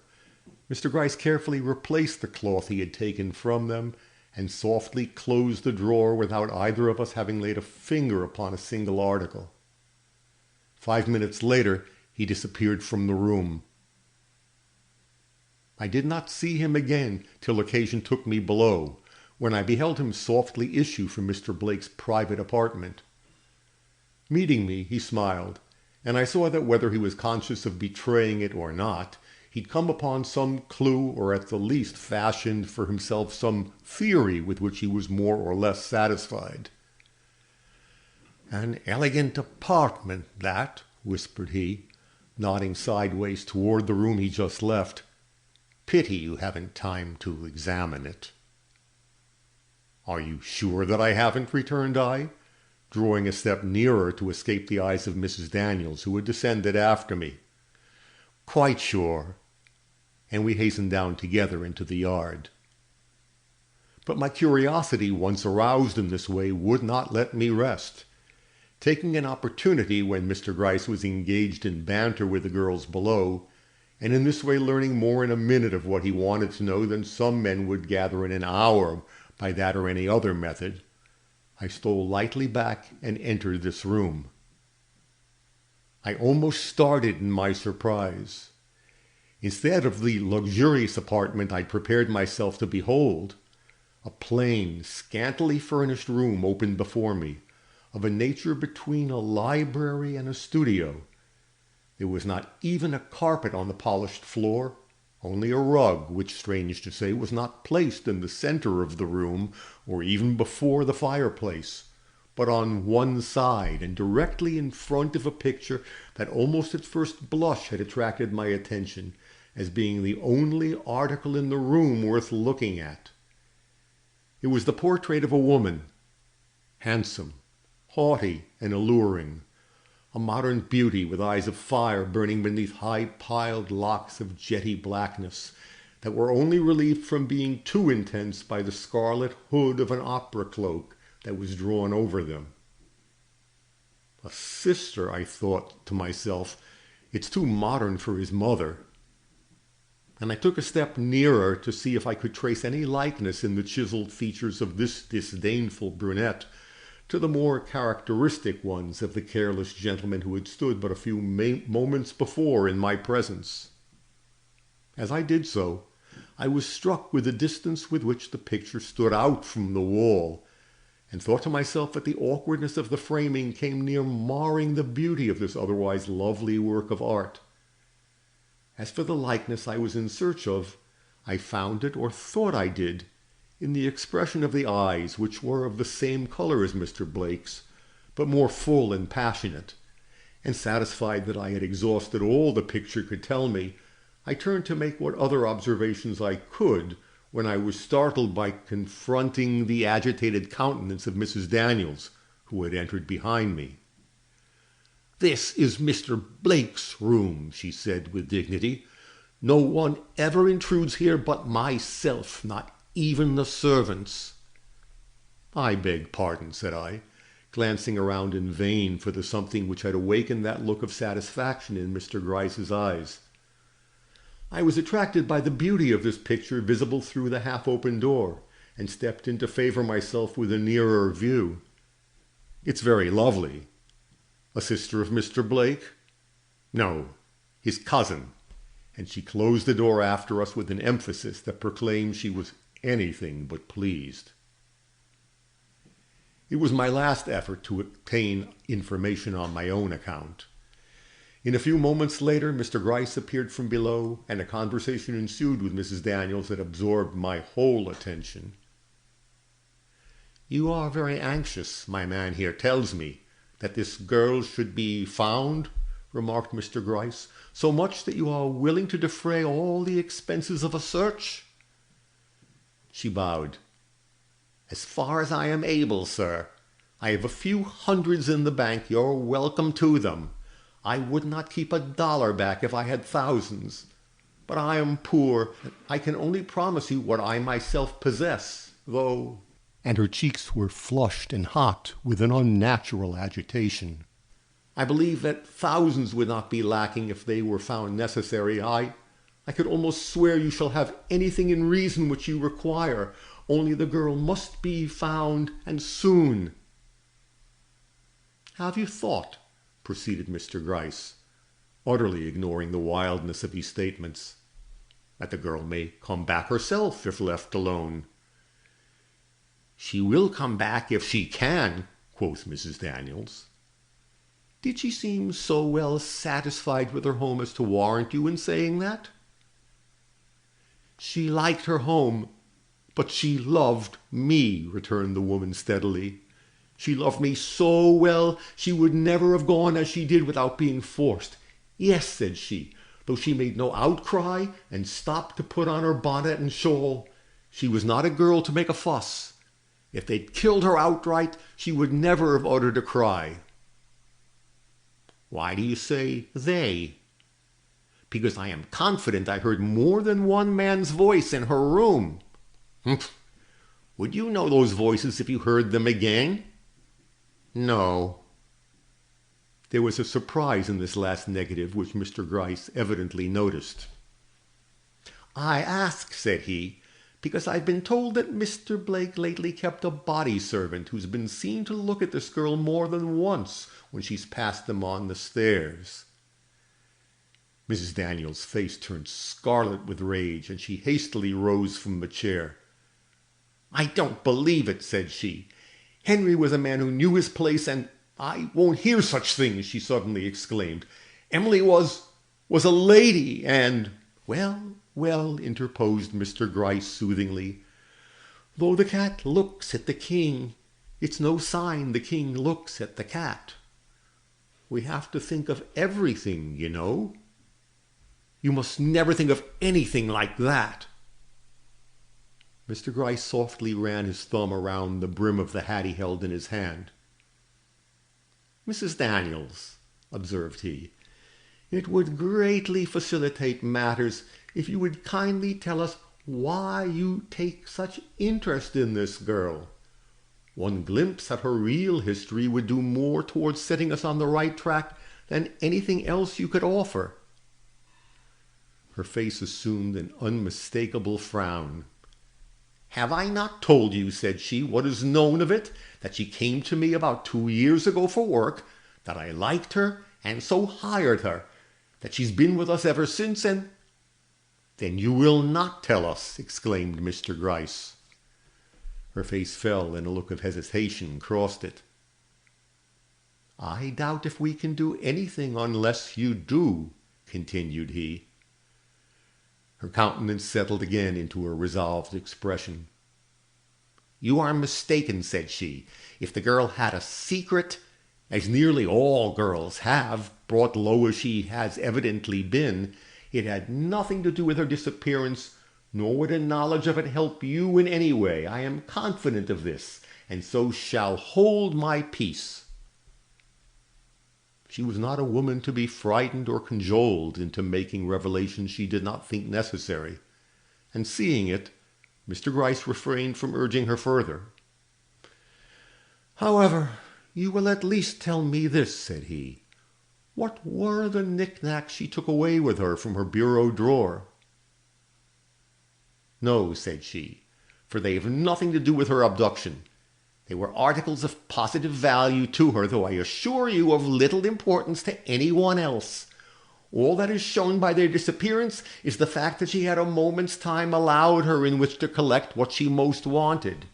Mr. Gryce carefully replaced the cloth he had taken from them and softly closed the drawer without either of us having laid a finger upon a single article. 5 minutes later, he disappeared from the room. I did not see him again till occasion took me below, when I beheld him softly issue from Mr. Blake's private apartment. Meeting me, he smiled, and I saw that whether he was conscious of betraying it or not, he'd come upon some clue, or at the least fashioned for himself some theory with which he was more or less satisfied. "An elegant apartment, that," whispered he, nodding sideways toward the room he just left. "Pity you haven't time to examine it." "Are you sure that I haven't?" returned I, drawing a step nearer to escape the eyes of Mrs. Daniels, who had descended after me. "Quite sure." And we hastened down together into the yard. But my curiosity, once aroused in this way, would not let me rest. Taking an opportunity when Mr. Gryce was engaged in banter with the girls below, and in this way learning more in a minute of what he wanted to know than some men would gather in an hour by that or any other method, I stole lightly back and entered this room. I almost started in my surprise. Instead of the luxurious apartment I'd prepared myself to behold, a plain, scantily furnished room opened before me, of a nature between a library and a studio. There was not even a carpet on the polished floor, only a rug, which, strange to say, was not placed in the center of the room or even before the fireplace, but on one side and directly in front of a picture that almost at first blush had attracted my attention as being the only article in the room worth looking at. It was the portrait of a woman, handsome, haughty, and alluring, a modern beauty with eyes of fire burning beneath high-piled locks of jetty blackness that were only relieved from being too intense by the scarlet hood of an opera cloak that was drawn over them. A sister, I thought to myself, it's too modern for his mother. And I took a step nearer to see if I could trace any likeness in the chiseled features of this disdainful brunette to the more characteristic ones of the careless gentleman who had stood but a few moments before in my presence. As I did so, I was struck with the distance with which the picture stood out from the wall, and thought to myself that the awkwardness of the framing came near marring the beauty of this otherwise lovely work of art. As for the likeness I was in search of, I found it, or thought I did, in the expression of the eyes, which were of the same color as Mr. Blake's, but more full and passionate, and satisfied that I had exhausted all the picture could tell me, I turned to make what other observations I could, when I was startled by confronting the agitated countenance of Mrs. Daniels, who had entered behind me. "This is Mr. Blake's room," she said with dignity. "No one ever intrudes here but myself, not even the servants." "I beg pardon," said I, glancing around in vain for the something which had awakened that look of satisfaction in Mr. Gryce's eyes. I was attracted by the beauty of this picture visible through the half-open door, and stepped in to favor myself with a nearer view. "It's very lovely." "A sister of Mr. Blake?" "No, his cousin." And she closed the door after us with an emphasis that proclaimed she was anything but pleased. It was my last effort to obtain information on my own account. In a few moments later, Mr. Gryce appeared from below, and a conversation ensued with Mrs. Daniels that absorbed my whole attention. "You are very anxious, my man here tells me, that this girl should be found," remarked Mr. Gryce, "so much that you are willing to defray all the expenses of a search?" She bowed. "As far as I am able, sir. I have a few hundreds in the bank. You're welcome to them. I would not keep a dollar back if I had thousands. But I am poor. I can only promise you what I myself possess, though—" And her cheeks were flushed and hot with an unnatural agitation. I believe that thousands would not be lacking if they were found necessary. I could almost swear you shall have anything in reason which you require, only the girl must be found, and soon." "Have you thought," proceeded Mr. Gryce, utterly ignoring the wildness of his statements, "that the girl may come back herself if left alone?" "She will come back if she can," quoth Mrs. Daniels. "Did she seem so well satisfied with her home as to warrant you in saying that?" "She liked her home, but she loved me," returned the woman steadily. "She loved me so well she would never have gone as she did without being forced. Yes," said she, "though she made no outcry and stopped to put on her bonnet and shawl. She was not a girl to make a fuss. If they'd killed her outright, she would never have uttered a cry." "Why do you say 'they'?" "Because I am confident I heard more than one man's voice in her room." "Humph! Would you know those voices if you heard them again?" "No." There was a surprise in this last negative which Mr. Gryce evidently noticed. "I ask," said he, "because I've been told that Mr. Blake lately kept a body servant who's been seen to look at this girl more than once when she's passed them on the stairs." Mrs. Daniels' face turned scarlet with rage, and she hastily rose from the chair. "I don't believe it," said she. "Henry was a man who knew his place, and I won't hear such things," she suddenly exclaimed. "Emily was a lady, and—" "Well, well," interposed Mr. Gryce soothingly, "though the cat looks at the king, it's no sign the king looks at the cat. We have to think of everything, you know." "You must never think of anything like that." Mr. Gryce softly ran his thumb around the brim of the hat he held in his hand. "Mrs. Daniels," observed he, "it would greatly facilitate matters if you would kindly tell us why you take such interest in this girl. One glimpse at her real history would do more towards setting us on the right track than anything else you could offer." Her face assumed an unmistakable frown. "Have I not told you," said she, "what is known of it, that she came to me about 2 years ago for work, that I liked her and so hired her, that she's been with us ever since, and—" "Then you will not tell us," exclaimed Mr. Gryce. Her face fell and a look of hesitation crossed it. "I doubt if we can do anything unless you do," continued he. Her countenance settled again into a resolved expression. "You are mistaken," said she. "If the girl had a secret, as nearly all girls have, brought low as she has evidently been, it had nothing to do with her disappearance, nor would a knowledge of it help you in any way. I am confident of this, and so shall hold my peace." She was not a woman to be frightened or cajoled into making revelations she did not think necessary, and seeing it, Mr. Gryce refrained from urging her further. "However, you will at least tell me this," said he. "What were the knickknacks she took away with her from her bureau drawer?" "No," said she, "for they have nothing to do with her abduction. They were articles of positive value to her, though I assure you of little importance to anyone else. All that is shown by their disappearance is the fact that she had a moment's time allowed her in which to collect what she most wanted."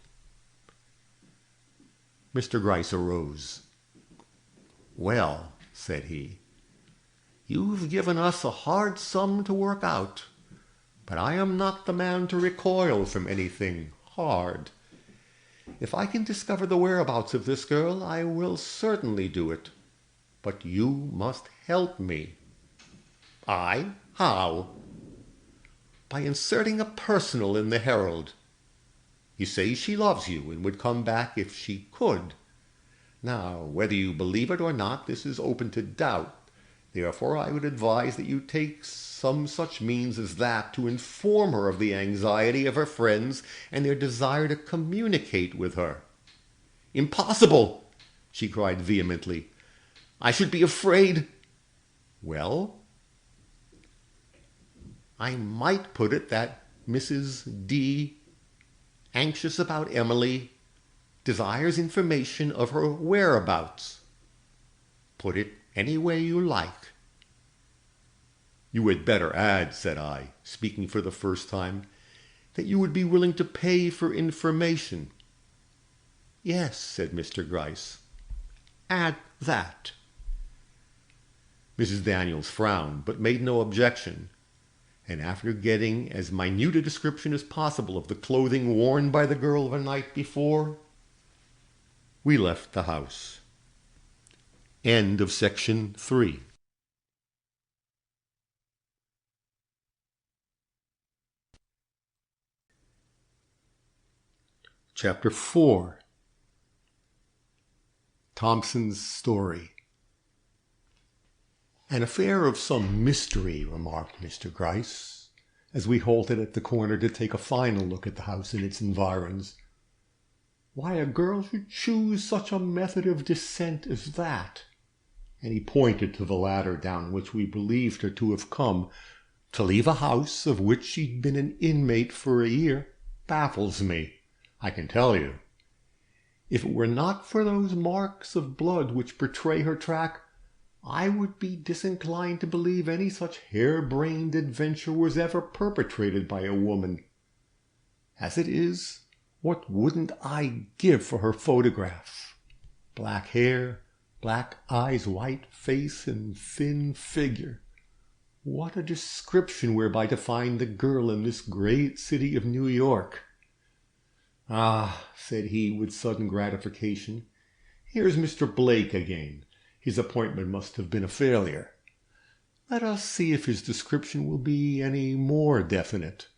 Mr. Gryce arose. "Well," said he, "you've given us a hard sum to work out, but I am not the man to recoil from anything hard. If I can discover the whereabouts of this girl, I will certainly do it. But you must help me." "I? How?" "By inserting a personal in the Herald. You say she loves you and would come back if she could. Now, whether you believe it or not, this is open to doubt. Therefore, I would advise that you take some such means as that to inform her of the anxiety of her friends and their desire to communicate with her." "Impossible!" she cried vehemently. I should be afraid. Well, I might put it that Mrs. D, anxious about Emily, desires information of her whereabouts. Put it any way you like. You had better add, said I, speaking for the first time, that you would be willing to pay for information. Yes, said Mr. Gryce. Add that. Mrs. Daniels frowned, but made no objection, and after getting as minute a description as possible of the clothing worn by the girl the night before, we left the house. End of section 3. Chapter 4. Thompson's story. An affair of some mystery, remarked Mr. Gryce, as we halted at the corner to take a final look at the house and its environs. Why a girl should choose such a method of descent as that, and he pointed to the ladder down which we believed her to have come, to leave a house of which she'd been an inmate for a year, baffles me, I can tell you. If it were not for those marks of blood which betray her track, I would be disinclined to believe any such hair-brained adventure was ever perpetrated by a woman. As it is, what wouldn't I give for her photograph? Black hair, black eyes, white face, and thin figure. What a description whereby to find the girl in this great city of New York. Ah, said he with sudden gratification, here's Mr. Blake again. His appointment must have been a failure. Let us see if his description will be any more definite.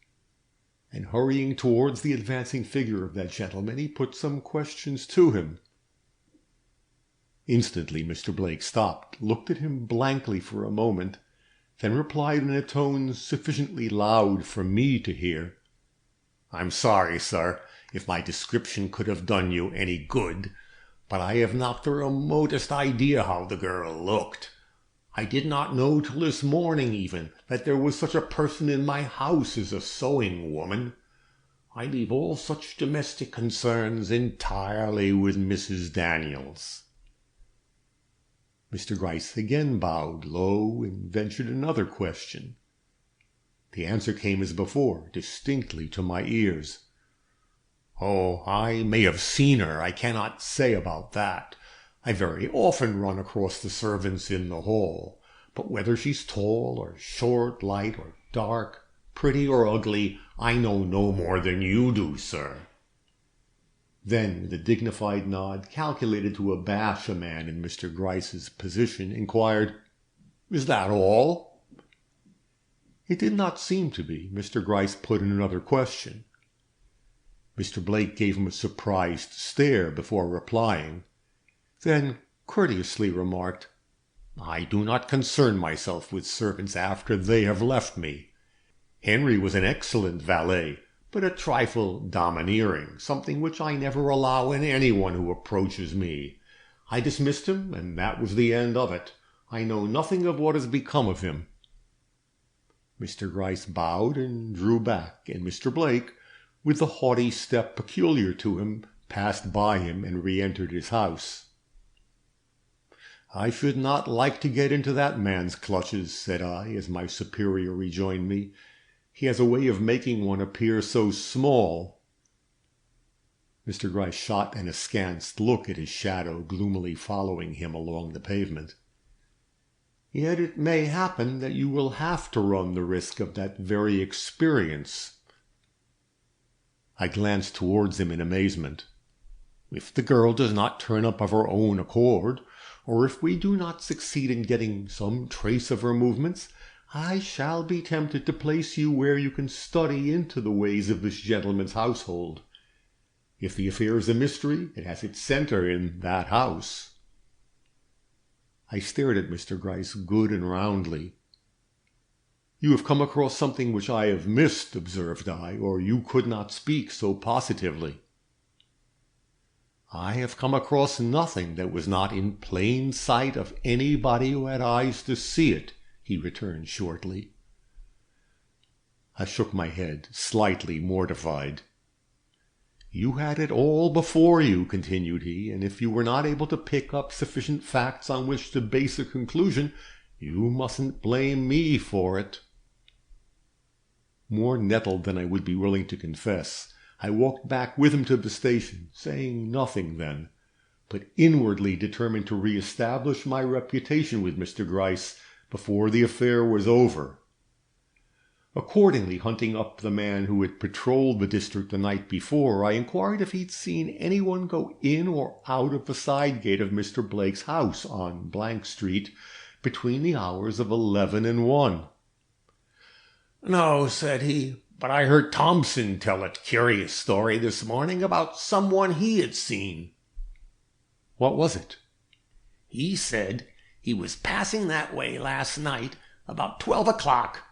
And hurrying towards the advancing figure of that gentleman, he put some questions to him. Instantly Mr. Blake stopped, looked at him blankly for a moment, then replied in a tone sufficiently loud for me to hear. I'm sorry, sir, if my description could have done you any good, but I have not the remotest idea how the girl looked. I did not know till this morning even that there was such a person in my house as a sewing woman. I leave all such domestic concerns entirely with Mrs. Daniels. Mr. Gryce again bowed low and ventured another question. The answer came as before, distinctly to my ears. Oh, I may have seen her, I cannot say about that. I very often run across the servants in the hall, but whether she's tall or short, light or dark, pretty or ugly, I know no more than you do, sir. Then, with a dignified nod, calculated to abash a man in Mr. Gryce's position, inquired, Is that all? It did not seem to be. Mr. Gryce put in another question. Mr. Blake gave him a surprised stare before replying, then courteously remarked, I do not concern myself with servants after they have left me. Henry was an excellent valet, but a trifle domineering, something which I never allow in anyone who approaches me. I dismissed him, and that was the end of it. I know nothing of what has become of him. Mr. Gryce bowed and drew back, and Mr. Blake, with the haughty step peculiar to him, passed by him and re-entered his house. I should not like to get into that man's clutches, said I, as my superior rejoined me. He has a way of making one appear so small. Mr. Gryce shot an askance look at his shadow gloomily following him along the pavement. Yet it may happen that you will have to run the risk of that very experience. I glanced towards him in amazement. If the girl does not turn up of her own accord, or if we do not succeed in getting some trace of her movements, I shall be tempted to place you where you can study into the ways of this gentleman's household. If the affair is a mystery, it has its centre in that house. I stared at Mr. Gryce good and roundly. You have come across something which I have missed, observed I, or you could not speak so positively. I have come across nothing that was not in plain sight of anybody who had eyes to see it, he returned shortly. I shook my head, slightly mortified. You had it all before you, continued he, and if you were not able to pick up sufficient facts on which to base a conclusion, you mustn't blame me for it. More nettled than I would be willing to confess, I walked back with him to the station, saying nothing then, but inwardly determined to re-establish my reputation with Mr. Gryce before the affair was over. Accordingly, hunting up the man who had patrolled the district the night before, I inquired if he'd seen anyone go in or out of the side gate of Mr. Blake's house on Street between the hours of 11 and 1. "No," said he, "but I heard Thompson tell a curious story this morning about someone he had seen." "What was it?" "He said he was passing that way last night about 12 o'clock,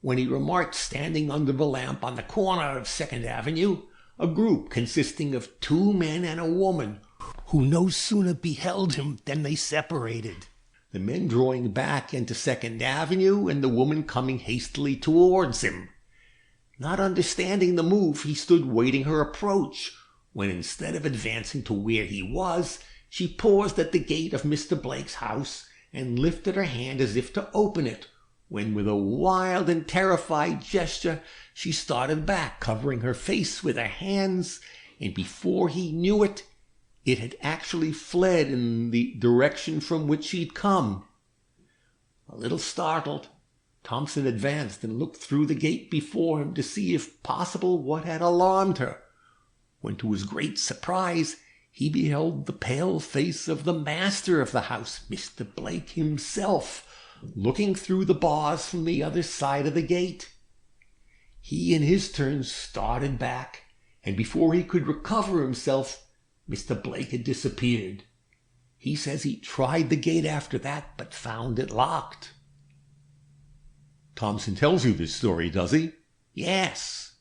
when he remarked standing under the lamp on the corner of 2nd Avenue a group consisting of 2 men and a woman, who no sooner beheld him than they separated, the men drawing back into 2nd Avenue and the woman coming hastily towards him. Not understanding the move, he stood waiting her approach, when instead of advancing to where he was, she paused at the gate of Mr. Blake's house and lifted her hand as if to open it, when with a wild and terrified gesture she started back, covering her face with her hands, and before he knew it, it had actually fled in the direction from which she'd come. A little startled, Thompson advanced and looked through the gate before him to see if possible what had alarmed her, when to his great surprise he beheld the pale face of the master of the house, Mr. Blake himself, looking through the bars from the other side of the gate. He in his turn started back, and before he could recover himself, Mr. Blake had disappeared. He says he tried the gate after that, but found it locked." "Thompson tells you this story, does he?" "Yes."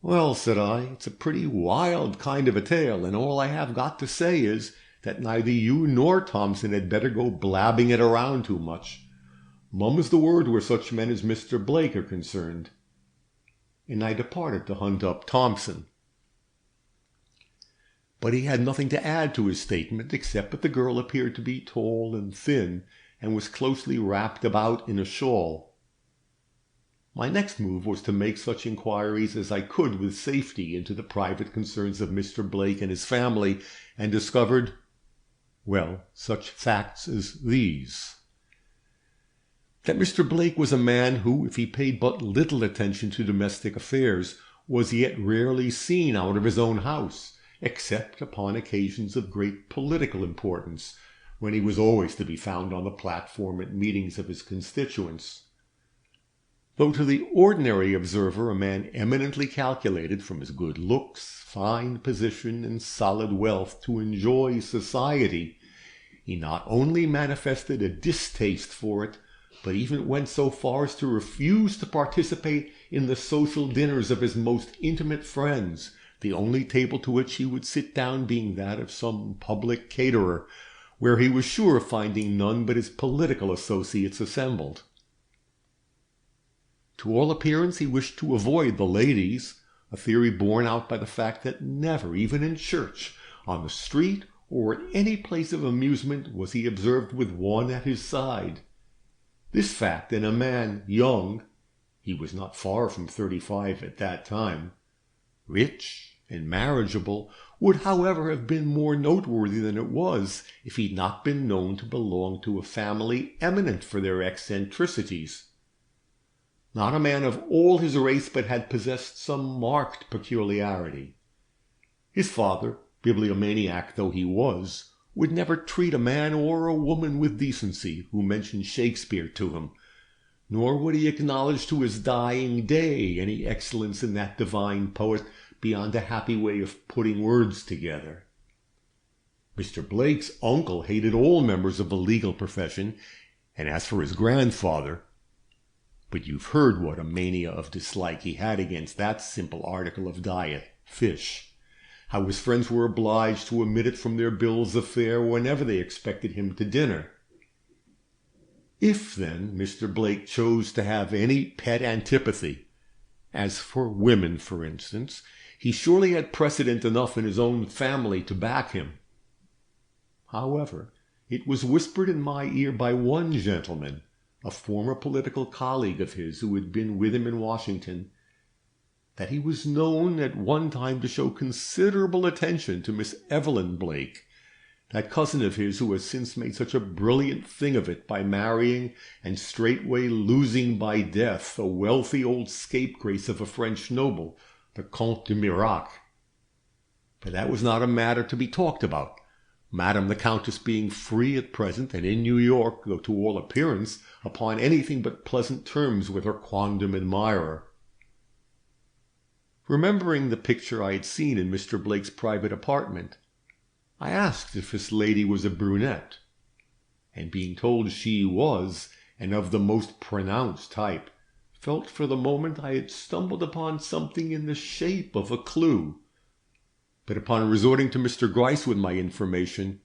"Well," said I, "it's a pretty wild kind of a tale, and all I have got to say is that neither you nor Thompson had better go blabbing it around too much. Mum's the word where such men as Mr. Blake are concerned." And I departed to hunt up Thompson. But he had nothing to add to his statement, except that the girl appeared to be tall and thin, and was closely wrapped about in a shawl. My next move was to make such inquiries as I could with safety into the private concerns of Mr. Blake and his family, and discovered, well, such facts as these: that Mr. Blake was a man who, if he paid but little attention to domestic affairs, was yet rarely seen out of his own house, except upon occasions of great political importance, when he was always to be found on the platform at meetings of his constituents. Though to the ordinary observer a man eminently calculated, from his good looks, fine position, and solid wealth, to enjoy society, he not only manifested a distaste for it, but even went so far as to refuse to participate in the social dinners of his most intimate friends, the only table to which he would sit down being that of some public caterer, where he was sure of finding none but his political associates assembled. To all appearance he wished to avoid the ladies, a theory borne out by the fact that never, even in church, on the street, or at any place of amusement, was he observed with one at his side. This fact in a man young, he was not far from 35 at that time, rich and marriageable, would however have been more noteworthy than it was if he had not been known to belong to a family eminent for their eccentricities. Not a man of all his race but had possessed some marked peculiarity. His father, bibliomaniac though he was, would never treat a man or a woman with decency who mentioned Shakespeare to him, nor would he acknowledge to his dying day any excellence in that divine poet beyond a happy way of putting words together. Mr. Blake's uncle hated all members of the legal profession, and as for his grandfather, but you've heard what a mania of dislike he had against that simple article of diet, fish. how his friends were obliged to omit it from their bills of fare whenever they expected him to dinner. If, then, Mr. Blake chose to have any pet antipathy, as for women, for instance, he surely had precedent enough in his own family to back him. However, it was whispered in my ear by one gentleman, a former political colleague of his who had been with him in Washington, that he was known at one time to show considerable attention to Miss Evelyn Blake, that cousin of his who has since made such a brilliant thing of it by marrying and straightway losing by death a wealthy old scapegrace of a French noble, the Comte de Mirac. But that was not a matter to be talked about, Madame the Countess being free at present and in New York, though to all appearance upon anything but pleasant terms with her quondam admirer. Remembering the picture I had seen in Mr. Blake's private apartment, I asked if this lady was a brunette, and being told she was, and of the most pronounced type, felt for the moment I had stumbled upon something in the shape of a clue. But upon resorting to Mr. Gryce with my information,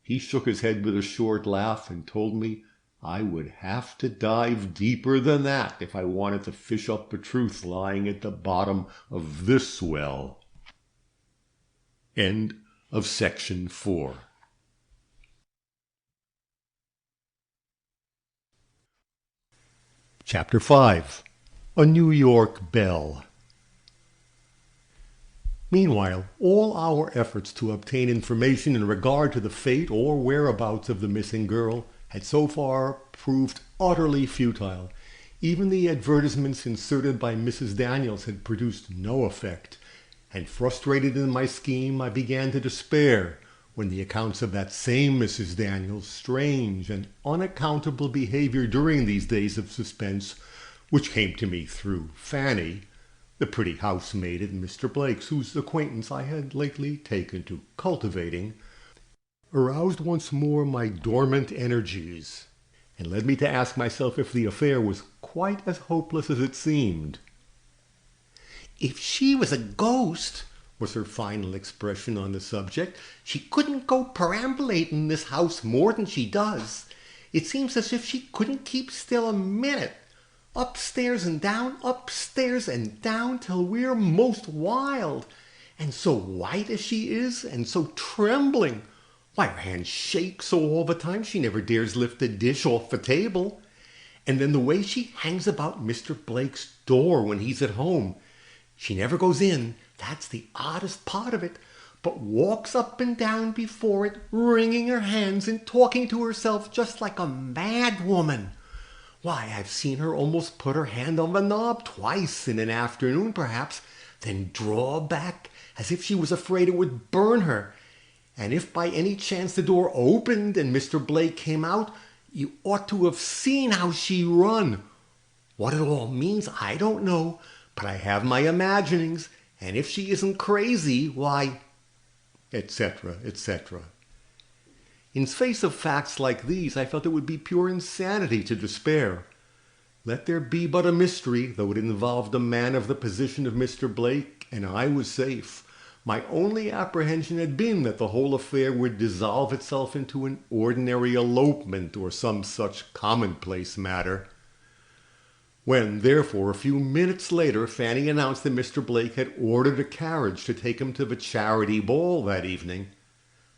he shook his head with a short laugh and told me I would have to dive deeper than that if I wanted to fish up the truth lying at the bottom of this well. End of section 4. Chapter 5. A New York Belle. Meanwhile, all our efforts to obtain information in regard to the fate or whereabouts of the missing girl had so far proved utterly futile. Even the advertisements inserted by Mrs. Daniels had produced no effect, and frustrated in my scheme, I began to despair when the accounts of that same Mrs. Daniels' strange and unaccountable behavior during these days of suspense, which came to me through Fanny, the pretty housemaid at Mr. Blake's, whose acquaintance I had lately taken to cultivating, aroused once more my dormant energies, and led me to ask myself if the affair was quite as hopeless as it seemed. "If she was a ghost," was her final expression on the subject, "she couldn't go perambulating in this house more than she does. It seems as if she couldn't keep still a minute. Upstairs and down, till we're most wild. And so white as she is, and so trembling. Why, her hands shake so all the time she never dares lift a dish off the table. And then the way she hangs about Mr. Blake's door when he's at home. She never goes in, that's the oddest part of it, but walks up and down before it, wringing her hands and talking to herself just like a mad woman. Why, I've seen her almost put her hand on the knob twice in an afternoon, perhaps, then draw back as if she was afraid it would burn her. And if by any chance the door opened and Mr. Blake came out, you ought to have seen how she run. What it all means, I don't know, but I have my imaginings, and if she isn't crazy, why," etc., etc. In face of facts like these, I felt it would be pure insanity to despair. Let there be but a mystery, though it involved a man of the position of Mr. Blake, and I was safe. My only apprehension had been that the whole affair would dissolve itself into an ordinary elopement or some such commonplace matter. When, therefore, a few minutes later, Fanny announced that Mr. Blake had ordered a carriage to take him to the charity ball that evening,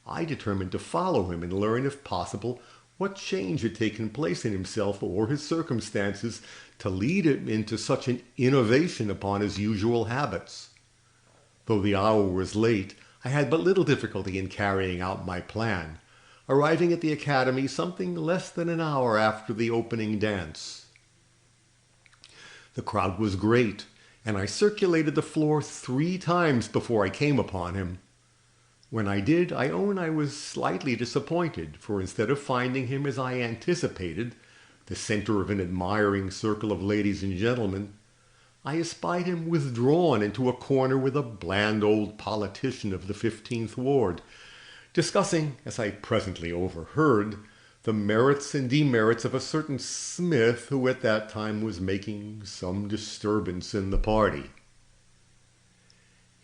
I determined to follow him and learn, if possible, what change had taken place in himself or his circumstances to lead him into such an innovation upon his usual habits. Though the hour was late, I had but little difficulty in carrying out my plan, arriving at the academy something less than an hour after the opening dance. The crowd was great, and I circulated the floor 3 times before I came upon him. When I did, I own I was slightly disappointed, for instead of finding him as I anticipated, the center of an admiring circle of ladies and gentlemen, I espied him withdrawn into a corner with a bland old politician of the 15th Ward, discussing, as I presently overheard, the merits and demerits of a certain Smith who at that time was making some disturbance in the party.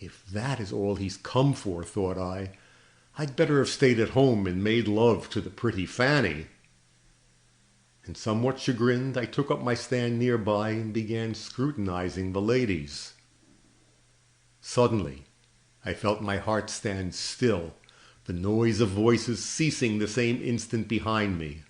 If that is all he's come for, thought I, I'd better have stayed at home and made love to the pretty Fanny. And somewhat chagrined, I took up my stand nearby and began scrutinizing the ladies. Suddenly, I felt my heart stand still, the noise of voices ceasing the same instant behind me.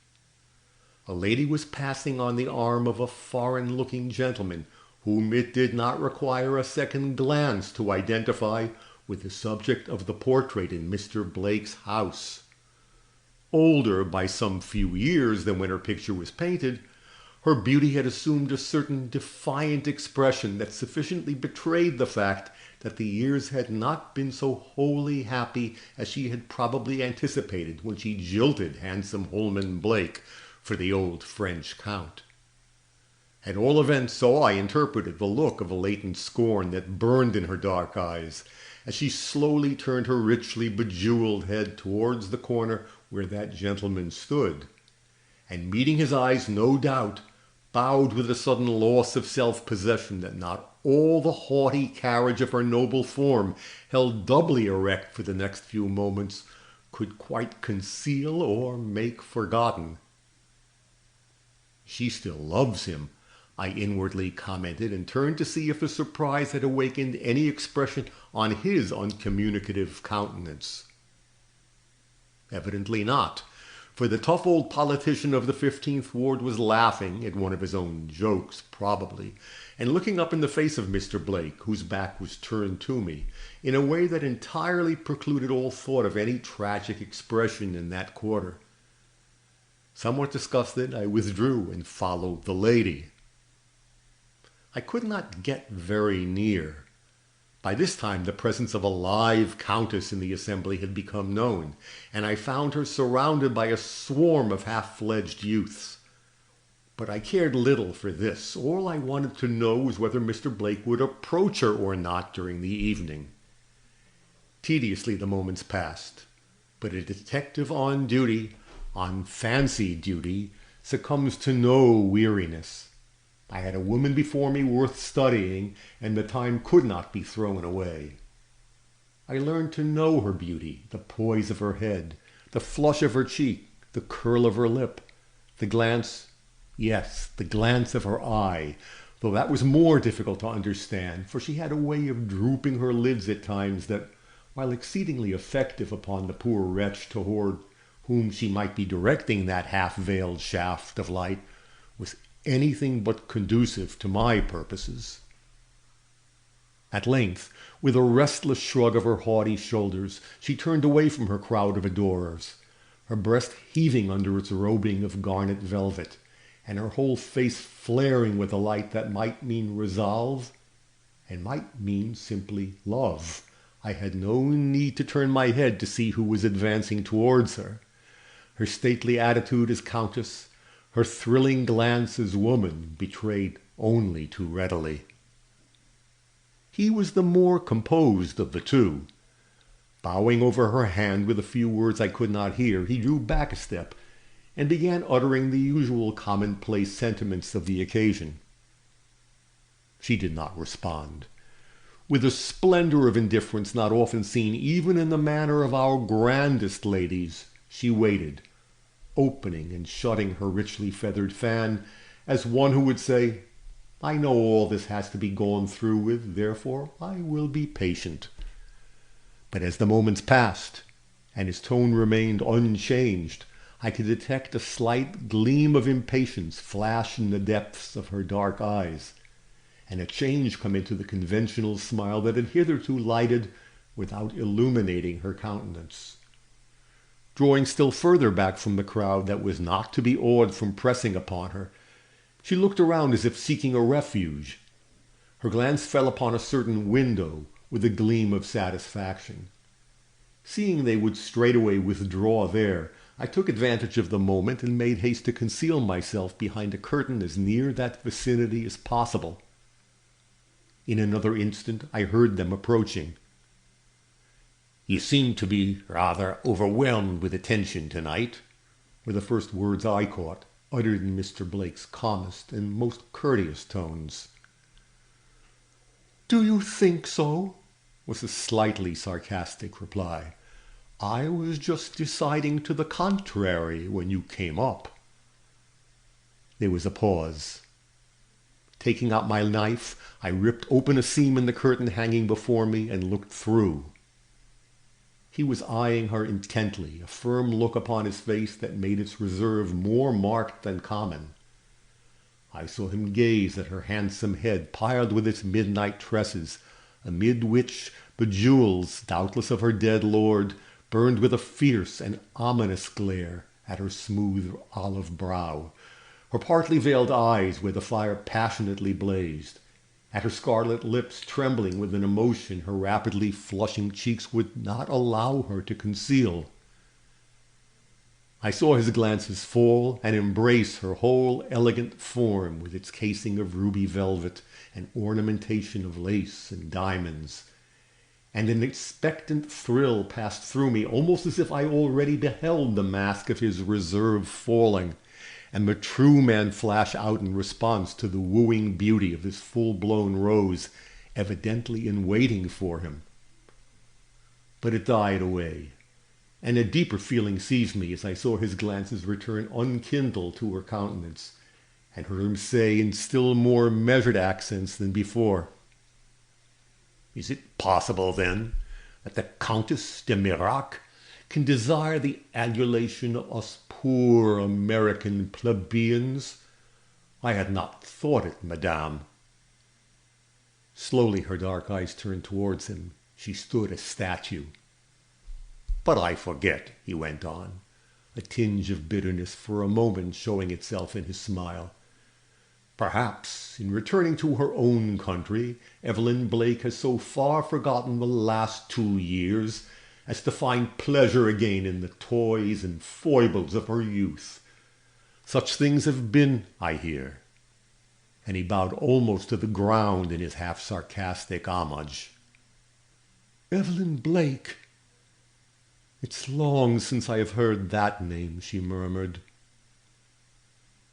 A lady was passing on the arm of a foreign-looking gentleman, whom it did not require a second glance to identify with the subject of the portrait in Mr. Blake's house. Older by some few years than when her picture was painted, her beauty had assumed a certain defiant expression that sufficiently betrayed the fact that the years had not been so wholly happy as she had probably anticipated when she jilted handsome Holman Blake for the old French count. At all events, so I interpreted the look of a latent scorn that burned in her dark eyes as she slowly turned her richly bejeweled head towards the corner where that gentleman stood, and meeting his eyes, no doubt, bowed with a sudden loss of self-possession that not all the haughty carriage of her noble form, held doubly erect for the next few moments, could quite conceal or make forgotten. "She still loves him," I inwardly commented, and turned to see if the surprise had awakened any expression on his uncommunicative countenance. Evidently not, for the tough old politician of the 15th Ward was laughing at one of his own jokes, probably, and looking up in the face of Mr. Blake, whose back was turned to me, in a way that entirely precluded all thought of any tragic expression in that quarter. Somewhat disgusted, I withdrew and followed the lady. I could not get very near. By this time the presence of a live countess in the assembly had become known, and I found her surrounded by a swarm of half-fledged youths. But I cared little for this. All I wanted to know was whether Mr. Blake would approach her or not during the evening. Tediously the moments passed, but a detective on duty, on fancy duty, succumbs to no weariness. I had a woman before me worth studying, and the time could not be thrown away. I learned to know her beauty, the poise of her head, the flush of her cheek, the curl of her lip, the glance, yes, the glance of her eye, though that was more difficult to understand, for she had a way of drooping her lids at times that, while exceedingly effective upon the poor wretch toward whom she might be directing that half-veiled shaft of light, was anything but conducive to my purposes. At length, with a restless shrug of her haughty shoulders, she turned away from her crowd of adorers, her breast heaving under its robing of garnet velvet, and her whole face flaring with a light that might mean resolve and might mean simply love. I had no need to turn my head to see who was advancing towards her. Her stately attitude as countess, her thrilling glance as woman, betrayed only too readily. He was the more composed of the two. Bowing over her hand with a few words I could not hear, he drew back a step and began uttering the usual commonplace sentiments of the occasion. She did not respond. With a splendor of indifference not often seen even in the manner of our grandest ladies, she waited, opening and shutting her richly feathered fan, as one who would say, "I know all this has to be gone through with, therefore I will be patient." But as the moments passed, and his tone remained unchanged, I could detect a slight gleam of impatience flash in the depths of her dark eyes, and a change come into the conventional smile that had hitherto lighted without illuminating her countenance. Drawing still further back from the crowd that was not to be awed from pressing upon her, she looked around as if seeking a refuge. Her glance fell upon a certain window with a gleam of satisfaction. Seeing they would straightway withdraw there, I took advantage of the moment and made haste to conceal myself behind a curtain as near that vicinity as possible. In another instant I heard them approaching. "You seem to be rather overwhelmed with attention tonight," were the first words I caught, uttered in Mr. Blake's calmest and most courteous tones. "Do you think so?" was a slightly sarcastic reply. "I was just deciding to the contrary when you came up." There was a pause. Taking out my knife, I ripped open a seam in the curtain hanging before me and looked through. He was eyeing her intently, a firm look upon his face that made its reserve more marked than common. I saw him gaze at her handsome head piled with its midnight tresses, amid which the jewels, doubtless of her dead lord, burned with a fierce and ominous glare at her smooth olive brow, her partly veiled eyes where the fire passionately blazed, at her scarlet lips trembling with an emotion her rapidly flushing cheeks would not allow her to conceal. I saw his glances fall and embrace her whole elegant form with its casing of ruby velvet and ornamentation of lace and diamonds, and an expectant thrill passed through me, almost as if I already beheld the mask of his reserve falling, and the true man flash out in response to the wooing beauty of this full-blown rose, evidently in waiting for him. But it died away, and a deeper feeling seized me as I saw his glances return unkindled to her countenance, and heard him say in still more measured accents than before, "Is it possible, then, that the Countess de Mirac can desire the adulation of us poor American plebeians? I had not thought it, madame." Slowly her dark eyes turned towards him. She stood a statue. "But I forget," he went on, a tinge of bitterness for a moment showing itself in his smile. "Perhaps, in returning to her own country, Evelyn Blake has so far forgotten the last 2 years as to find pleasure again in the toys and foibles of her youth. Such things have been, I hear." And he bowed almost to the ground in his half-sarcastic homage. "Evelyn Blake! It's long since I have heard that name," she murmured.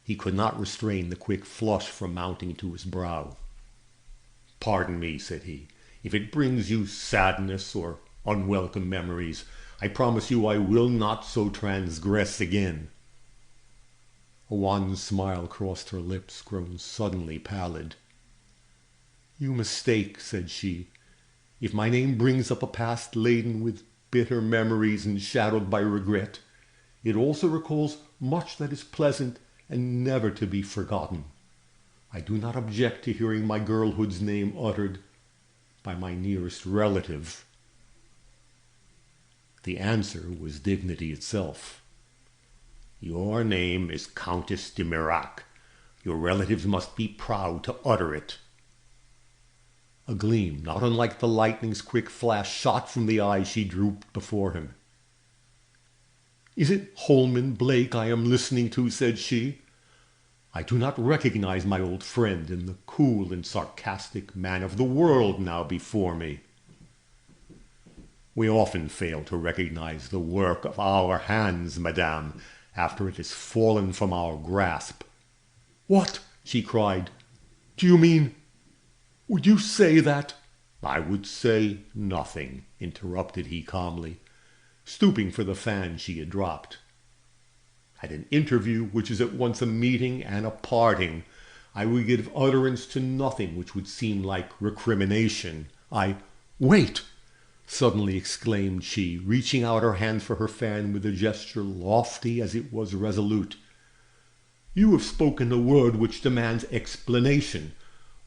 He could not restrain the quick flush from mounting to his brow. "Pardon me," said he, "if it brings you sadness or unwelcome memories. I promise you I will not so transgress again." A wan smile crossed her lips, grown suddenly pallid. "You mistake," said she. "If my name brings up a past laden with bitter memories and shadowed by regret, it also recalls much that is pleasant and never to be forgotten. I do not object to hearing my girlhood's name uttered by my nearest relative." The answer was dignity itself. "Your name is Countess de Mirac. Your relatives must be proud to utter it." A gleam, not unlike the lightning's quick flash, shot from the eyes she drooped before him. "Is it Holman Blake I am listening to?" said she. "I do not recognize my old friend in the cool and sarcastic man of the world now before me." "We often fail to recognize the work of our hands, madame, after it has fallen from our grasp." "What?" she cried. "Do you mean... would you say that—" "I would say nothing," interrupted he calmly, stooping for the fan she had dropped. "At an interview which is at once a meeting and a parting, I would give utterance to nothing which would seem like recrimination. Wait!" suddenly exclaimed she, reaching out her hand for her fan with a gesture lofty as it was resolute. "You have spoken a word which demands explanation.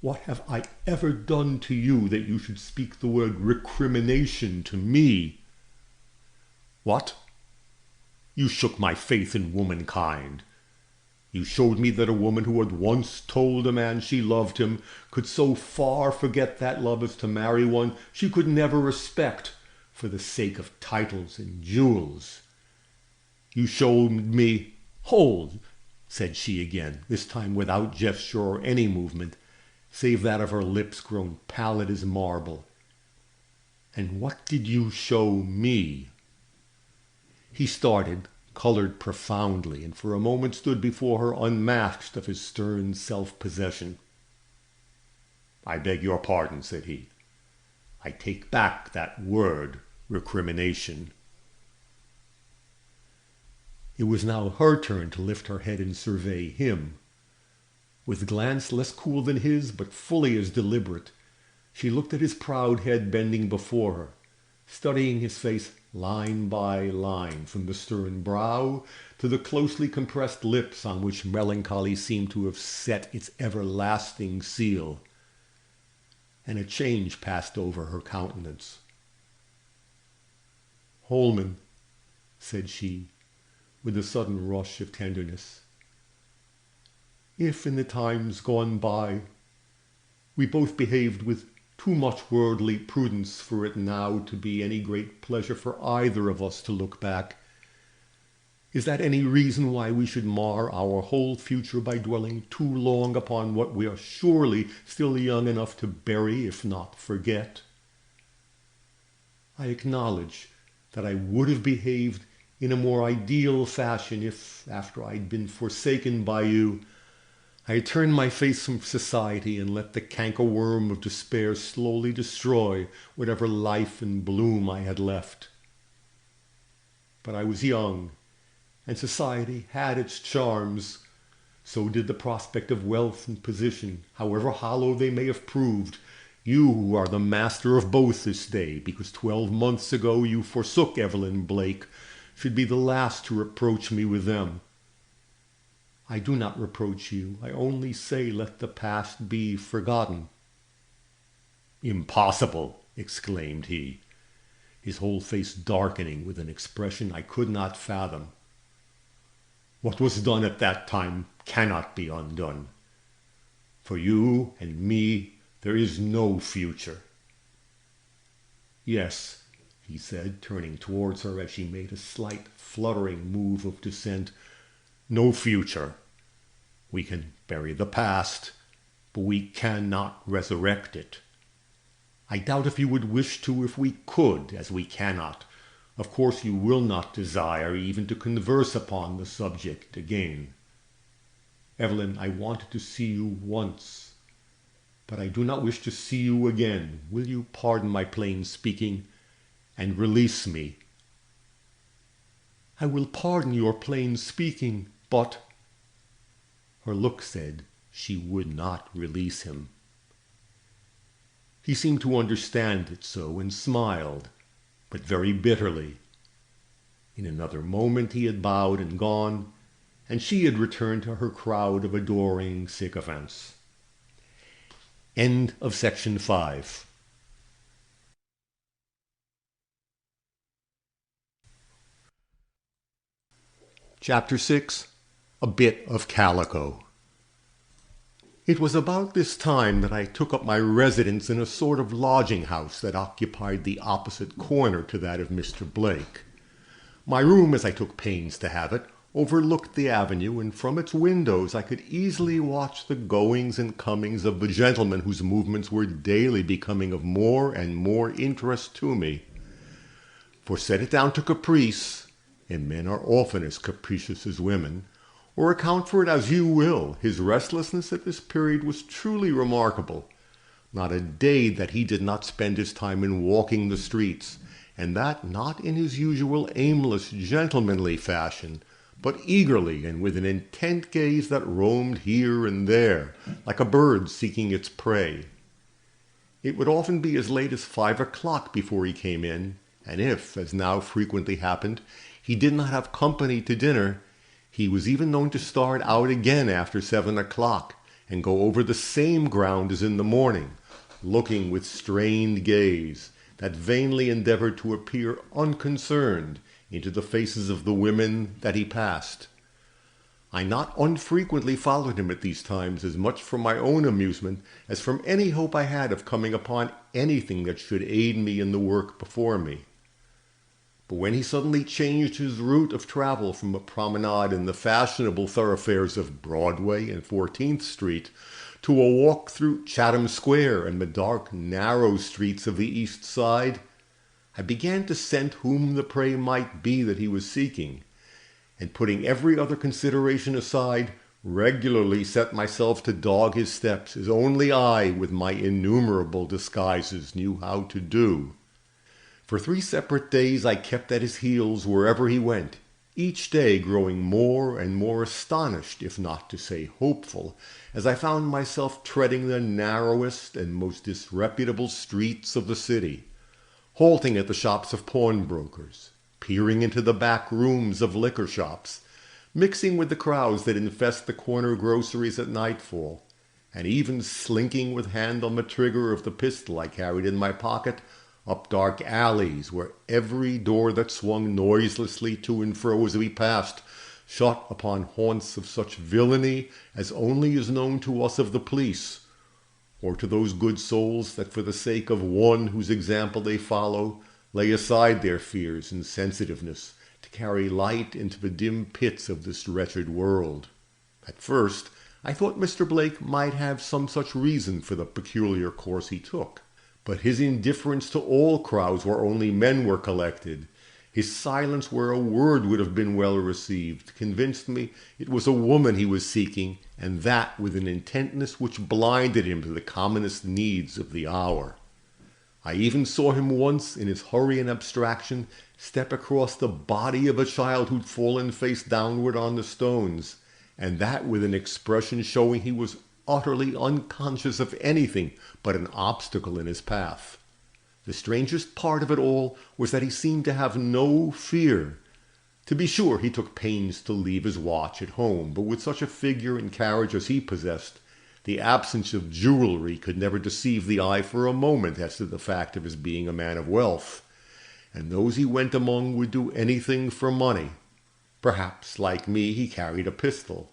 What have I ever done to you that you should speak the word recrimination to me?" "What? You shook my faith in womankind. You showed me that a woman who had once told a man she loved him could so far forget that love as to marry one she could never respect for the sake of titles and jewels. You showed me—" "Hold!" said she again, this time without gesture or any movement, save that of her lips grown pallid as marble. "And what did you show me?" He started, colored profoundly, and for a moment stood before her unmasked of his stern self-possession. "I beg your pardon," said he. I take back that word, recrimination. It was now her turn to lift her head and survey him. With glance less cool than his, but fully as deliberate, she looked at his proud head bending before her, studying his face line by line, from the stern brow to the closely compressed lips on which melancholy seemed to have set its everlasting seal. And a change passed over her countenance. "Holman," said she, with a sudden rush of tenderness, "if in the times gone by we both behaved with too much worldly prudence for it now to be any great pleasure for either of us to look back, is that any reason why we should mar our whole future by dwelling too long upon what we are surely still young enough to bury, if not forget? I acknowledge that I would have behaved in a more ideal fashion if, after I'd been forsaken by you, I had turned my face from society and let the cankerworm of despair slowly destroy whatever life and bloom I had left. But I was young, and society had its charms. So did the prospect of wealth and position, however hollow they may have proved. You who are the master of both this day, because 12 months ago you forsook Evelyn Blake, should be the last to reproach me with them. I do not reproach you. I only say let the past be forgotten." "Impossible!" exclaimed he, his whole face darkening with an expression I could not fathom. "What was done at that time cannot be undone. For you and me there is no future." "Yes," he said, turning towards her as she made a slight fluttering move of dissent, "no future. We can bury the past, but we cannot resurrect it. I doubt if you would wish to if we could, as we cannot. Of course you will not desire even to converse upon the subject again. Evelyn, I wanted to see you once, but I do not wish to see you again. Will you pardon my plain speaking and release me?" "I will pardon your plain speaking, but—" Her look said she would not release him. He seemed to understand it so, and smiled, but very bitterly. In another moment he had bowed and gone, and she had returned to her crowd of adoring sycophants. End of section 5. Chapter 6. A Bit of Calico. It was about this time that I took up my residence in a sort of lodging house that occupied the opposite corner to that of Mr. Blake. My room, as I took pains to have it, overlooked the avenue, and from its windows I could easily watch the goings and comings of the gentlemen whose movements were daily becoming of more and more interest to me. For set it down to caprice, and men are often as capricious as women, or account for it as you will, his restlessness at this period was truly remarkable. Not a day that he did not spend his time in walking the streets, and that not in his usual aimless, gentlemanly fashion, but eagerly and with an intent gaze that roamed here and there, like a bird seeking its prey. It would often be as late as 5 o'clock before he came in, and if, as now frequently happened, he did not have company to dinner, he was even known to start out again after 7 o'clock, and go over the same ground as in the morning, looking with strained gaze, that vainly endeavored to appear unconcerned, into the faces of the women that he passed. I not unfrequently followed him at these times, as much from my own amusement as from any hope I had of coming upon anything that should aid me in the work before me. But when he suddenly changed his route of travel from a promenade in the fashionable thoroughfares of Broadway and 14th Street to a walk through Chatham Square and the dark, narrow streets of the East Side, I began to scent whom the prey might be that he was seeking, and putting every other consideration aside, regularly set myself to dog his steps, as only I, with my innumerable disguises, knew how to do. For 3 separate days I kept at his heels wherever he went, each day growing more and more astonished, if not to say hopeful, as I found myself treading the narrowest and most disreputable streets of the city, halting at the shops of pawnbrokers, peering into the back rooms of liquor shops, mixing with the crowds that infest the corner groceries at nightfall, and even slinking with hand on the trigger of the pistol I carried in my pocket up dark alleys where every door that swung noiselessly to and fro as we passed shut upon haunts of such villainy as only is known to us of the police, or to those good souls that for the sake of one whose example they follow lay aside their fears and sensitiveness to carry light into the dim pits of this wretched world. At first, I thought Mr. Blake might have some such reason for the peculiar course he took, but his indifference to all crowds where only men were collected, his silence where a word would have been well received, convinced me it was a woman he was seeking, and that with an intentness which blinded him to the commonest needs of the hour. I even saw him once, in his hurry and abstraction, step across the body of a child who'd fallen face downward on the stones, and that with an expression showing he was utterly unconscious of anything but an obstacle in his path. The strangest part of it all was that he seemed to have no fear. To be sure, he took pains to leave his watch at home, but with such a figure and carriage as he possessed, the absence of jewelry could never deceive the eye for a moment as to the fact of his being a man of wealth, and those he went among would do anything for money. Perhaps, like me, he carried a pistol.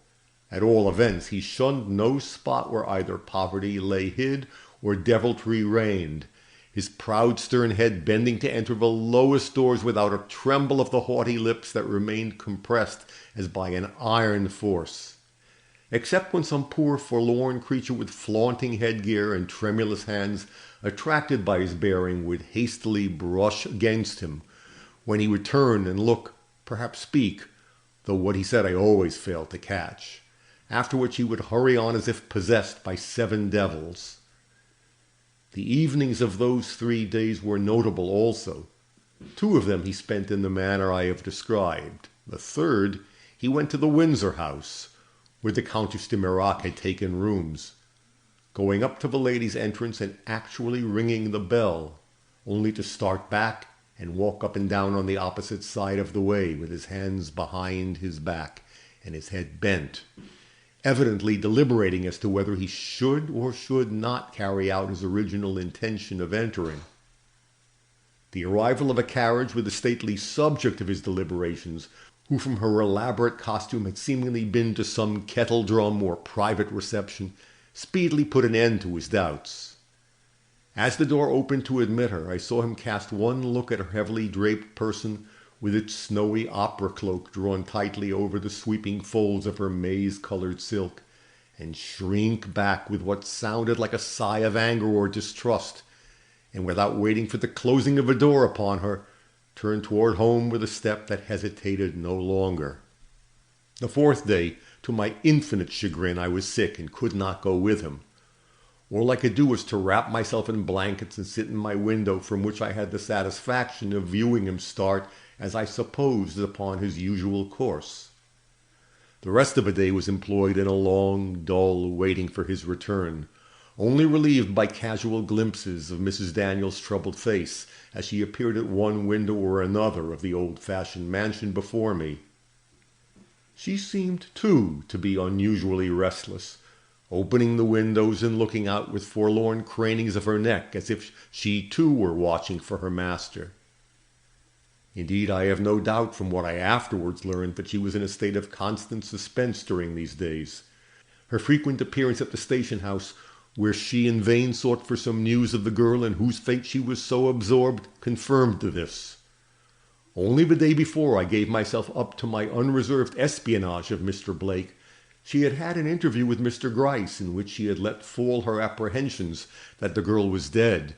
At all events, he shunned no spot where either poverty lay hid or deviltry reigned, his proud stern head bending to enter the lowest doors without a tremble of the haughty lips that remained compressed as by an iron force. Except when some poor forlorn creature with flaunting headgear and tremulous hands, attracted by his bearing, would hastily brush against him, when he would turn and look, perhaps speak, though what he said I always failed to catch, after which he would hurry on as if possessed by 7 devils. The evenings of those 3 days were notable also. 2 of them he spent in the manner I have described. The 3rd he went to the Windsor House, where the Countess de Mirac had taken rooms, going up to the ladies' entrance and actually ringing the bell, only to start back and walk up and down on the opposite side of the way with his hands behind his back and his head bent, evidently deliberating as to whether he should or should not carry out his original intention of entering. The arrival of a carriage with the stately subject of his deliberations, who from her elaborate costume had seemingly been to some kettle-drum or private reception, speedily put an end to his doubts. As the door opened to admit her, I saw him cast one look at her heavily draped person, with its snowy opera cloak drawn tightly over the sweeping folds of her maize-colored silk, and shrink back with what sounded like a sigh of anger or distrust, and without waiting for the closing of a door upon her, turned toward home with a step that hesitated no longer. The 4th day, to my infinite chagrin, I was sick and could not go with him. All I could do was to wrap myself in blankets and sit in my window, from which I had the satisfaction of viewing him start, as I supposed, upon his usual course. The rest of the day was employed in a long, dull waiting for his return, only relieved by casual glimpses of Mrs. Daniel's troubled face as she appeared at one window or another of the old-fashioned mansion before me. She seemed, too, to be unusually restless, opening the windows and looking out with forlorn cranings of her neck as if she, too, were watching for her master. Indeed, I have no doubt from what I afterwards learned that she was in a state of constant suspense during these days. Her frequent appearance at the station house, where she in vain sought for some news of the girl in whose fate she was so absorbed, confirmed this. Only the day before I gave myself up to my unreserved espionage of Mr. Blake, she had had an interview with Mr. Gryce, in which she had let fall her apprehensions that the girl was dead,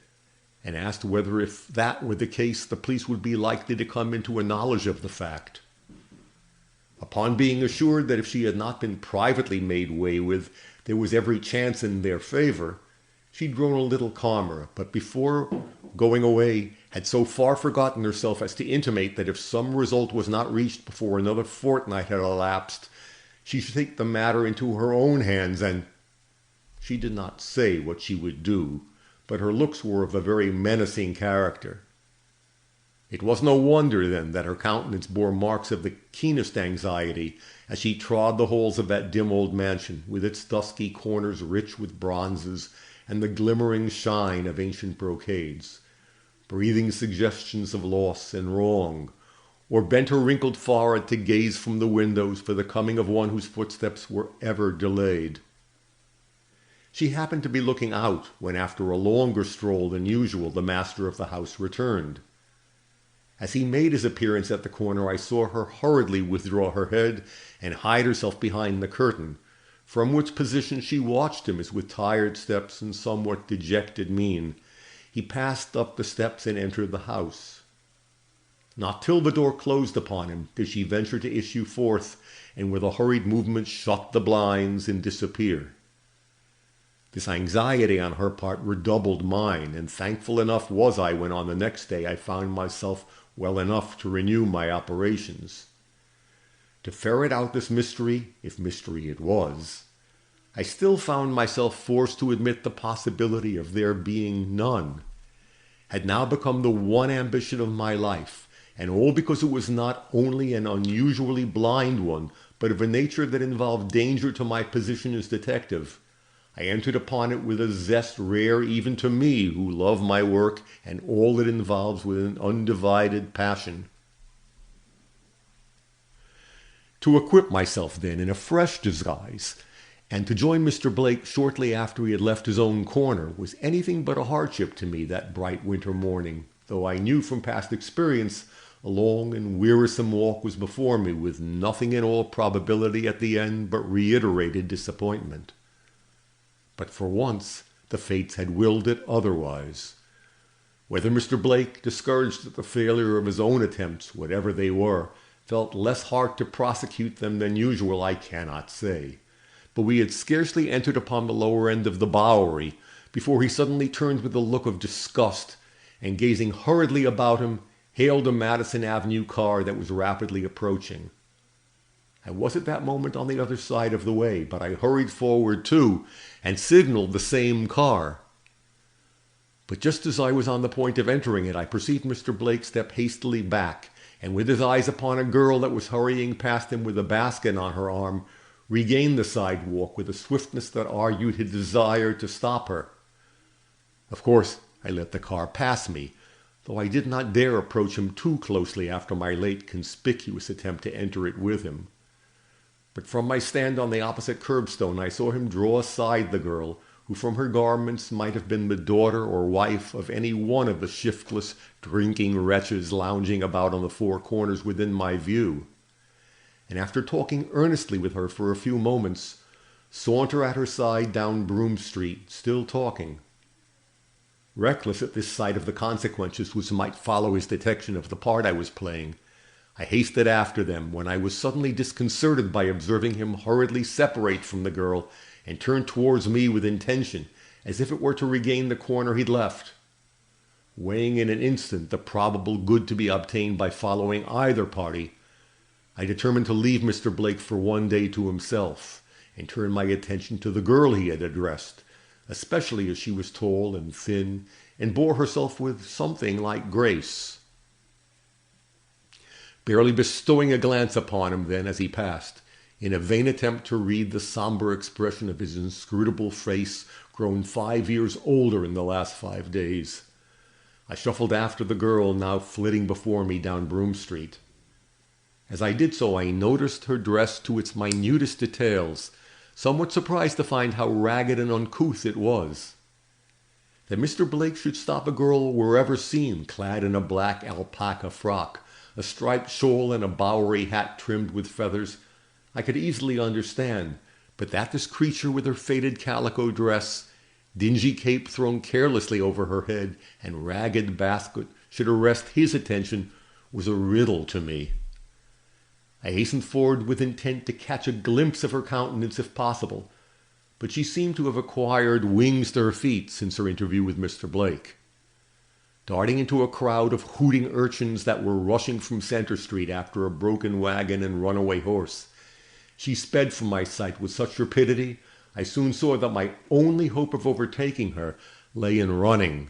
and asked whether, if that were the case, the police would be likely to come into a knowledge of the fact. A Upon being assured that if she had not been privately made way with, there was every chance in their favor, she'd grown a little calmer, but before going away had so far forgotten herself as to intimate that if some result was not reached before another fortnight had elapsed, she should take the matter into her own hands, and she did not say what she would do, but her looks were of a very menacing character. It was no wonder, then, that her countenance bore marks of the keenest anxiety as she trod the halls of that dim old mansion, with its dusky corners rich with bronzes and the glimmering shine of ancient brocades, breathing suggestions of loss and wrong, or bent her wrinkled forehead to gaze from the windows for the coming of one whose footsteps were ever delayed. She happened to be looking out when, after a longer stroll than usual, the master of the house returned. As he made his appearance at the corner, I saw her hurriedly withdraw her head and hide herself behind the curtain, from which position she watched him as with tired steps and somewhat dejected mien he passed up the steps and entered the house. Not till the door closed upon him did she venture to issue forth, and with a hurried movement shut the blinds and disappear. This anxiety on her part redoubled mine, and thankful enough was I when on the next day I found myself well enough to renew my operations. To ferret out this mystery, if mystery it was, I still found myself forced to admit the possibility of there being none, had now become the one ambition of my life, and all because it was not only an unusually blind one, but of a nature that involved danger to my position as detective. I entered upon it with a zest rare even to me, who love my work and all it involves with an undivided passion. To equip myself, then, in a fresh disguise, and to join Mr. Blake shortly after he had left his own corner, was anything but a hardship to me that bright winter morning, though I knew from past experience a long and wearisome walk was before me, with nothing in all probability at the end but reiterated disappointment. But for once the fates had willed it otherwise. Whether Mr. Blake, discouraged at the failure of his own attempts, whatever they were, felt less heart to prosecute them than usual, I cannot say. But we had scarcely entered upon the lower end of the Bowery before he suddenly turned with a look of disgust, and gazing hurriedly about him, hailed a Madison Avenue car that was rapidly approaching. I was at that moment on the other side of the way, but I hurried forward too, and signaled the same car. But just as I was on the point of entering it, I perceived Mr. Blake step hastily back, and with his eyes upon a girl that was hurrying past him with a basket on her arm, regain the sidewalk with a swiftness that argued his desire to stop her. Of course, I let the car pass me, though I did not dare approach him too closely after my late conspicuous attempt to enter it with him. But from my stand on the opposite curbstone I saw him draw aside the girl, who from her garments might have been the daughter or wife of any one of the shiftless, drinking wretches lounging about on the four corners within my view, and after talking earnestly with her for a few moments, saunter at her side down Broome Street, still talking. Reckless at this sight of the consequences which might follow his detection of the part I was playing, I hasted after them, when I was suddenly disconcerted by observing him hurriedly separate from the girl and turn towards me with intention, as if it were to regain the corner he'd left. Weighing in an instant the probable good to be obtained by following either party, I determined to leave Mr. Blake for one day to himself, and turn my attention to the girl he had addressed, especially as she was tall and thin, and bore herself with something like grace. Barely bestowing a glance upon him then as he passed, in a vain attempt to read the somber expression of his inscrutable face, grown 5 years older in the last 5 days, I shuffled after the girl now flitting before me down Broome Street. As I did so, I noticed her dress to its minutest details, somewhat surprised to find how ragged and uncouth it was. That Mr. Blake should stop a girl wherever seen, clad in a black alpaca frock, a striped shawl, and a Bowery hat trimmed with feathers, I could easily understand, but that this creature with her faded calico dress, dingy cape thrown carelessly over her head, and ragged basket should arrest his attention was a riddle to me. I hastened forward with intent to catch a glimpse of her countenance if possible, but she seemed to have acquired wings to her feet since her interview with Mr. Blake. Darting into a crowd of hooting urchins that were rushing from Center Street after a broken wagon and runaway horse, she sped from my sight with such rapidity, I soon saw that my only hope of overtaking her lay in running.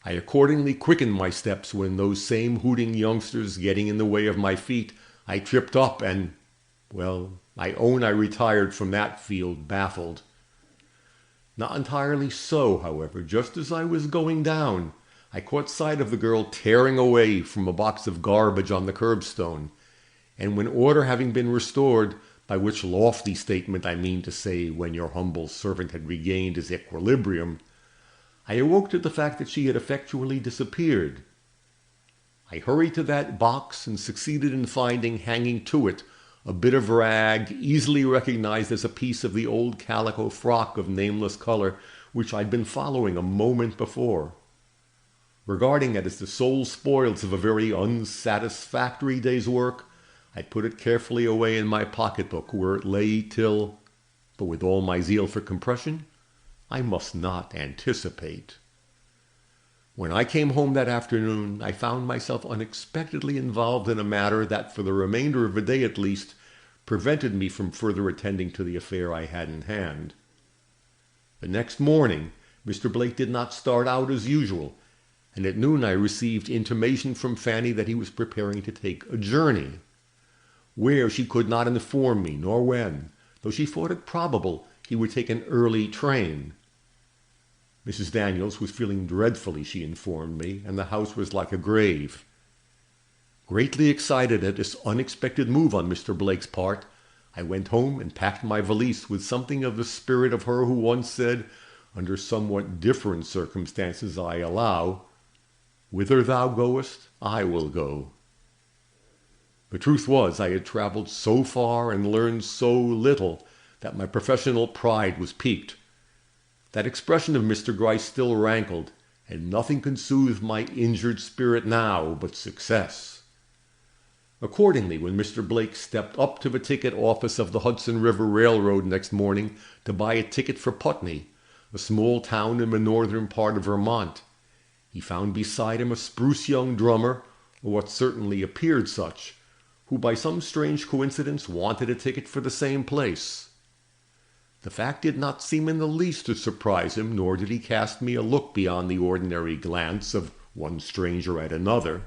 I accordingly quickened my steps when those same hooting youngsters getting in the way of my feet, I tripped up and, well, I own I retired from that field baffled. Not entirely so, however. Just as I was going down, I caught sight of the girl tearing away from a box of garbage on the curbstone, and when order having been restored, by which lofty statement I mean to say when your humble servant had regained his equilibrium, I awoke to the fact that she had effectually disappeared. I hurried to that box and succeeded in finding hanging to it a bit of rag easily recognized as a piece of the old calico frock of nameless color which I'd been following a moment before. Regarding it as the sole spoils of a very unsatisfactory day's work, I put it carefully away in my pocketbook where it lay till, but with all my zeal for compression, I must not anticipate. When I came home that afternoon, I found myself unexpectedly involved in a matter that, for the remainder of the day at least, prevented me from further attending to the affair I had in hand. The next morning, Mr. Blake did not start out as usual, and at noon I received intimation from Fanny that he was preparing to take a journey. Where, she could not inform me, nor when, though she thought it probable he would take an early train. Mrs. Daniels was feeling dreadfully, she informed me, and the house was like a grave. Greatly excited at this unexpected move on Mr. Blake's part, I went home and packed my valise with something of the spirit of her who once said, under somewhat different circumstances I allow, "Whither thou goest, I will go." The truth was, I had traveled so far and learned so little that my professional pride was piqued. That expression of Mr. Gryce still rankled, and nothing could soothe my injured spirit now but success. Accordingly, when Mr. Blake stepped up to the ticket office of the Hudson River Railroad next morning to buy a ticket for Putney, a small town in the northern part of Vermont, he found beside him a spruce young drummer, or what certainly appeared such, who by some strange coincidence wanted a ticket for the same place. The fact did not seem in the least to surprise him, nor did he cast me a look beyond the ordinary glance of one stranger at another.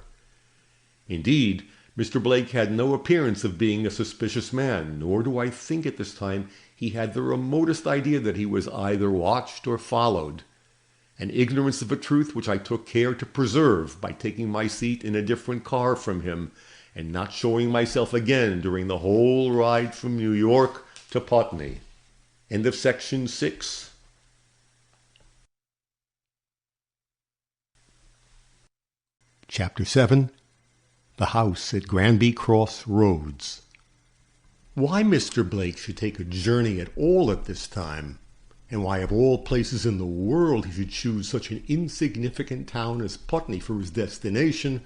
Indeed, Mr. Blake had no appearance of being a suspicious man, nor do I think at this time he had the remotest idea that he was either watched or followed, an ignorance of a truth which I took care to preserve by taking my seat in a different car from him, and not showing myself again during the whole ride from New York to Putney. End of section 6. Chapter 7. The House at Granby Cross Roads. Why Mr. Blake should take a journey at all at this time, and why of all places in the world he should choose such an insignificant town as Putney for his destination,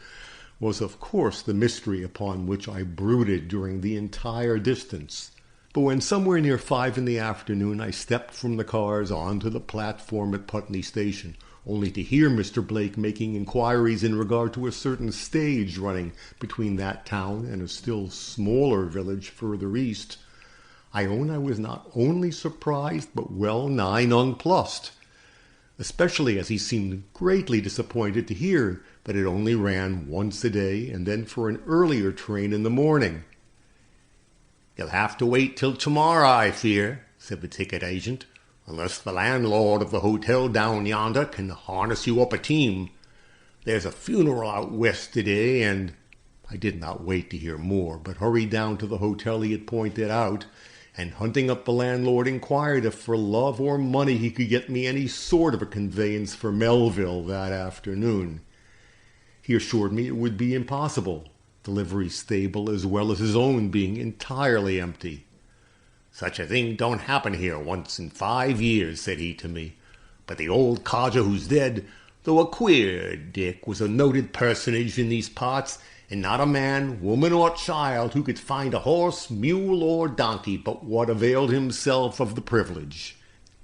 was of course the mystery upon which I brooded during the entire distance. But when somewhere near 5 in the afternoon I stepped from the cars onto the platform at Putney Station, only to hear Mr. Blake making inquiries in regard to a certain stage running between that town and a still smaller village further east, I own I was not only surprised but well nigh nonplussed, especially as he seemed greatly disappointed to hear that it only ran once a day and then for an earlier train in the morning. "You'll have to wait till tomorrow, I fear," said the ticket agent, "unless the landlord of the hotel down yonder can harness you up a team. There's a funeral out west today, and—" I did not wait to hear more, but hurried down to the hotel he had pointed out, and hunting up the landlord inquired if for love or money he could get me any sort of a conveyance for Melville that afternoon. He assured me it would be impossible, the livery stable as well as his own being entirely empty. "Such a thing don't happen here once in 5 years," said he to me. "But the old codger who's dead, though a queer dick, was a noted personage in these parts, and not a man, woman, or child who could find a horse, mule, or donkey but what availed himself of the privilege.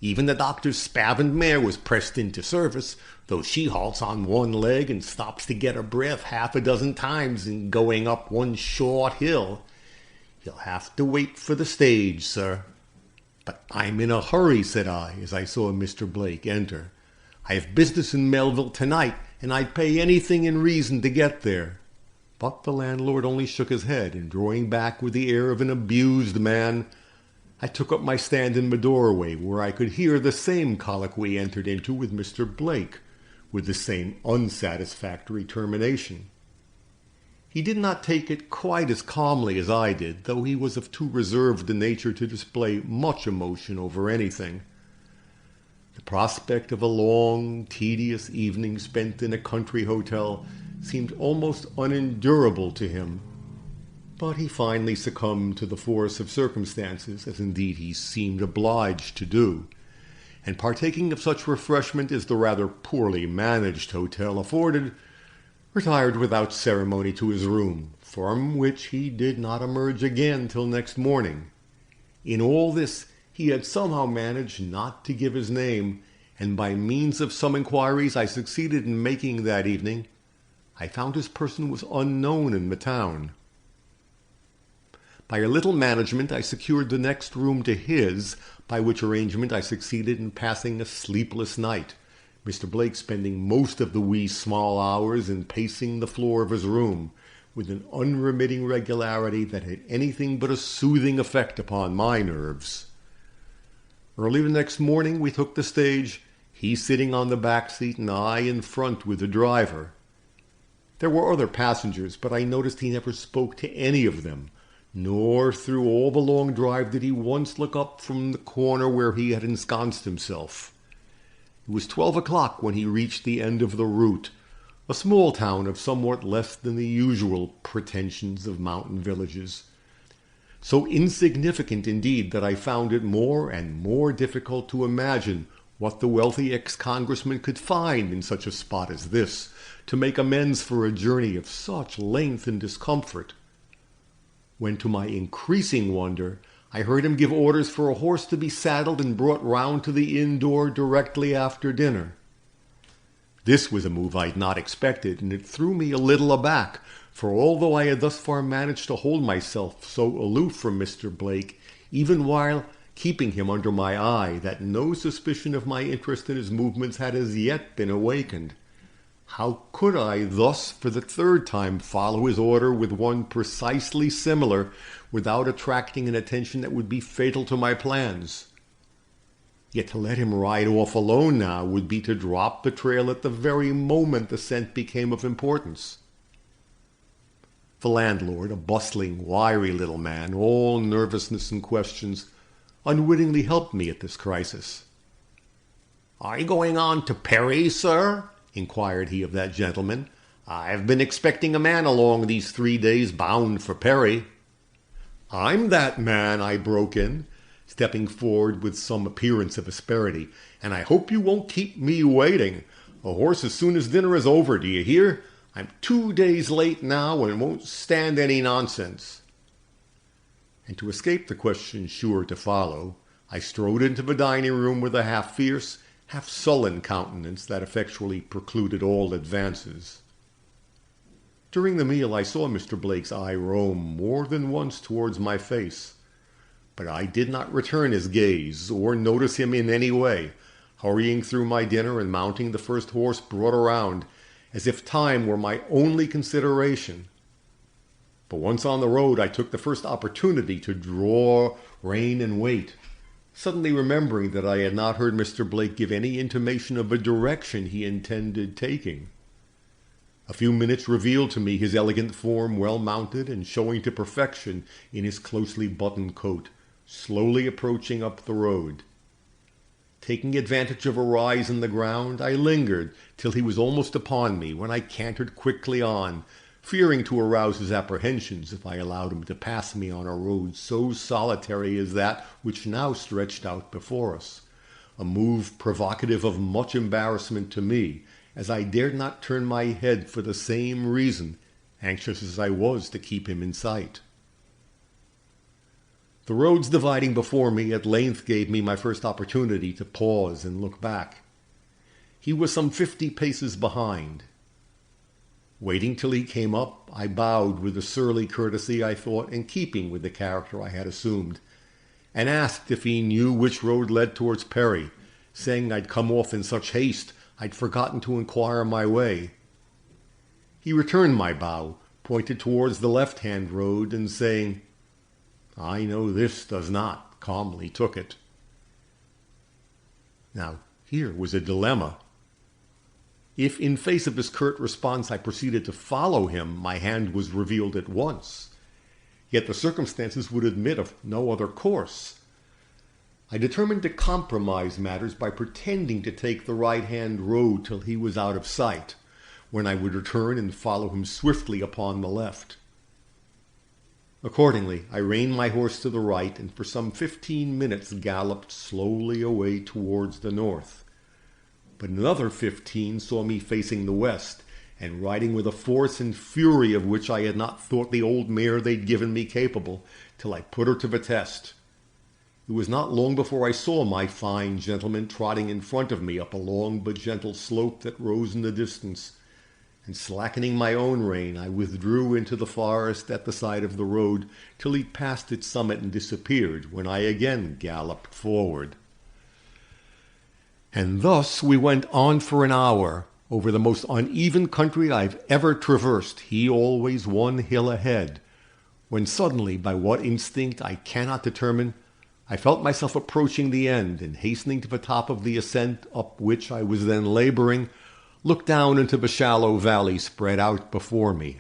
Even the doctor's spavined mare was pressed into service, though she halts on one leg and stops to get her breath half a dozen times in going up one short hill. You'll have to wait for the stage, sir. But I'm in a hurry, said I, as I saw Mr. Blake enter. I have business in Melville tonight, and I'd pay anything in reason to get there. But the landlord only shook his head, and drawing back with the air of an abused man, I took up my stand in the doorway, where I could hear the same colloquy entered into with Mr. Blake, with the same unsatisfactory termination. He did not take it quite as calmly as I did, though he was of too reserved a nature to display much emotion over anything. The prospect of a long, tedious evening spent in a country hotel seemed almost unendurable to him, but he finally succumbed to the force of circumstances, as indeed he seemed obliged to do, and partaking of such refreshment as the rather poorly managed hotel afforded, retired without ceremony to his room, from which he did not emerge again till next morning. In all this he had somehow managed not to give his name, and by means of some inquiries I succeeded in making that evening, I found his person was unknown in the town. By a little management I secured the next room to his, by which arrangement I succeeded in passing a sleepless night, Mr. Blake spending most of the wee small hours in pacing the floor of his room, with an unremitting regularity that had anything but a soothing effect upon my nerves. Early the next morning we took the stage, he sitting on the back seat and I in front with the driver. There were other passengers, but I noticed he never spoke to any of them, nor through all the long drive did he once look up from the corner where he had ensconced himself. It was 12 o'clock when he reached the end of the route, a small town of somewhat less than the usual pretensions of mountain villages. So insignificant indeed that I found it more and more difficult to imagine what the wealthy ex-congressman could find in such a spot as this, to make amends for a journey of such length and discomfort, when to my increasing wonder I heard him give orders for a horse to be saddled and brought round to the inn door directly after dinner. This was a move I had not expected, and it threw me a little aback, for although I had thus far managed to hold myself so aloof from Mr. Blake, even while keeping him under my eye, that no suspicion of my interest in his movements had as yet been awakened. How could I thus for the third time follow his order with one precisely similar, without attracting an attention that would be fatal to my plans? Yet to let him ride off alone now would be to drop the trail at the very moment the scent became of importance. The landlord, a bustling, wiry little man, all nervousness and questions, unwittingly helped me at this crisis. "Are you going on to Perry, sir?" inquired he of that gentleman. "I've been expecting a man along these 3 days bound for Perry." "I'm that man," I broke in, stepping forward with some appearance of asperity, "and I hope you won't keep me waiting. A horse as soon as dinner is over, do you hear? I'm 2 days late now and won't stand any nonsense." And to escape the question sure to follow, I strode into the dining room with a half-fierce, half-sullen countenance that effectually precluded all advances. During the meal I saw Mr. Blake's eye roam more than once towards my face, but I did not return his gaze or notice him in any way, hurrying through my dinner and mounting the first horse brought around, as if time were my only consideration. But once on the road I took the first opportunity to draw rein and wait, suddenly remembering that I had not heard Mr. Blake give any intimation of a direction he intended taking. A few minutes revealed to me his elegant form well mounted and showing to perfection in his closely buttoned coat, slowly approaching up the road. Taking advantage of a rise in the ground, I lingered till he was almost upon me, when I cantered quickly on, fearing to arouse his apprehensions if I allowed him to pass me on a road so solitary as that which now stretched out before us, a move provocative of much embarrassment to me, as I dared not turn my head for the same reason, anxious as I was to keep him in sight. The roads dividing before me at length gave me my first opportunity to pause and look back. He was some 50 paces behind. Waiting till he came up, I bowed with a surly courtesy I thought in keeping with the character I had assumed, and asked if he knew which road led towards Perry, saying I'd come off in such haste I'd forgotten to inquire my way. He returned my bow, pointed towards the left-hand road, and saying, "I know this does not," calmly took it. Now, here was a dilemma. If in face of his curt response I proceeded to follow him, my hand was revealed at once. Yet the circumstances would admit of no other course. I determined to compromise matters by pretending to take the right-hand road till he was out of sight, when I would return and follow him swiftly upon the left. Accordingly, I reined my horse to the right, and for some 15 minutes galloped slowly away towards the north. But another 15 saw me facing the west, and riding with a force and fury of which I had not thought the old mare they'd given me capable, till I put her to the test. It was not long before I saw my fine gentleman trotting in front of me up a long but gentle slope that rose in the distance, and slackening my own rein, I withdrew into the forest at the side of the road till he passed its summit and disappeared, when I again galloped forward. And thus we went on for an hour, over the most uneven country I've ever traversed, he always one hill ahead, when suddenly, by what instinct I cannot determine, I felt myself approaching the end, and hastening to the top of the ascent up which I was then laboring, looked down into the shallow valley spread out before me.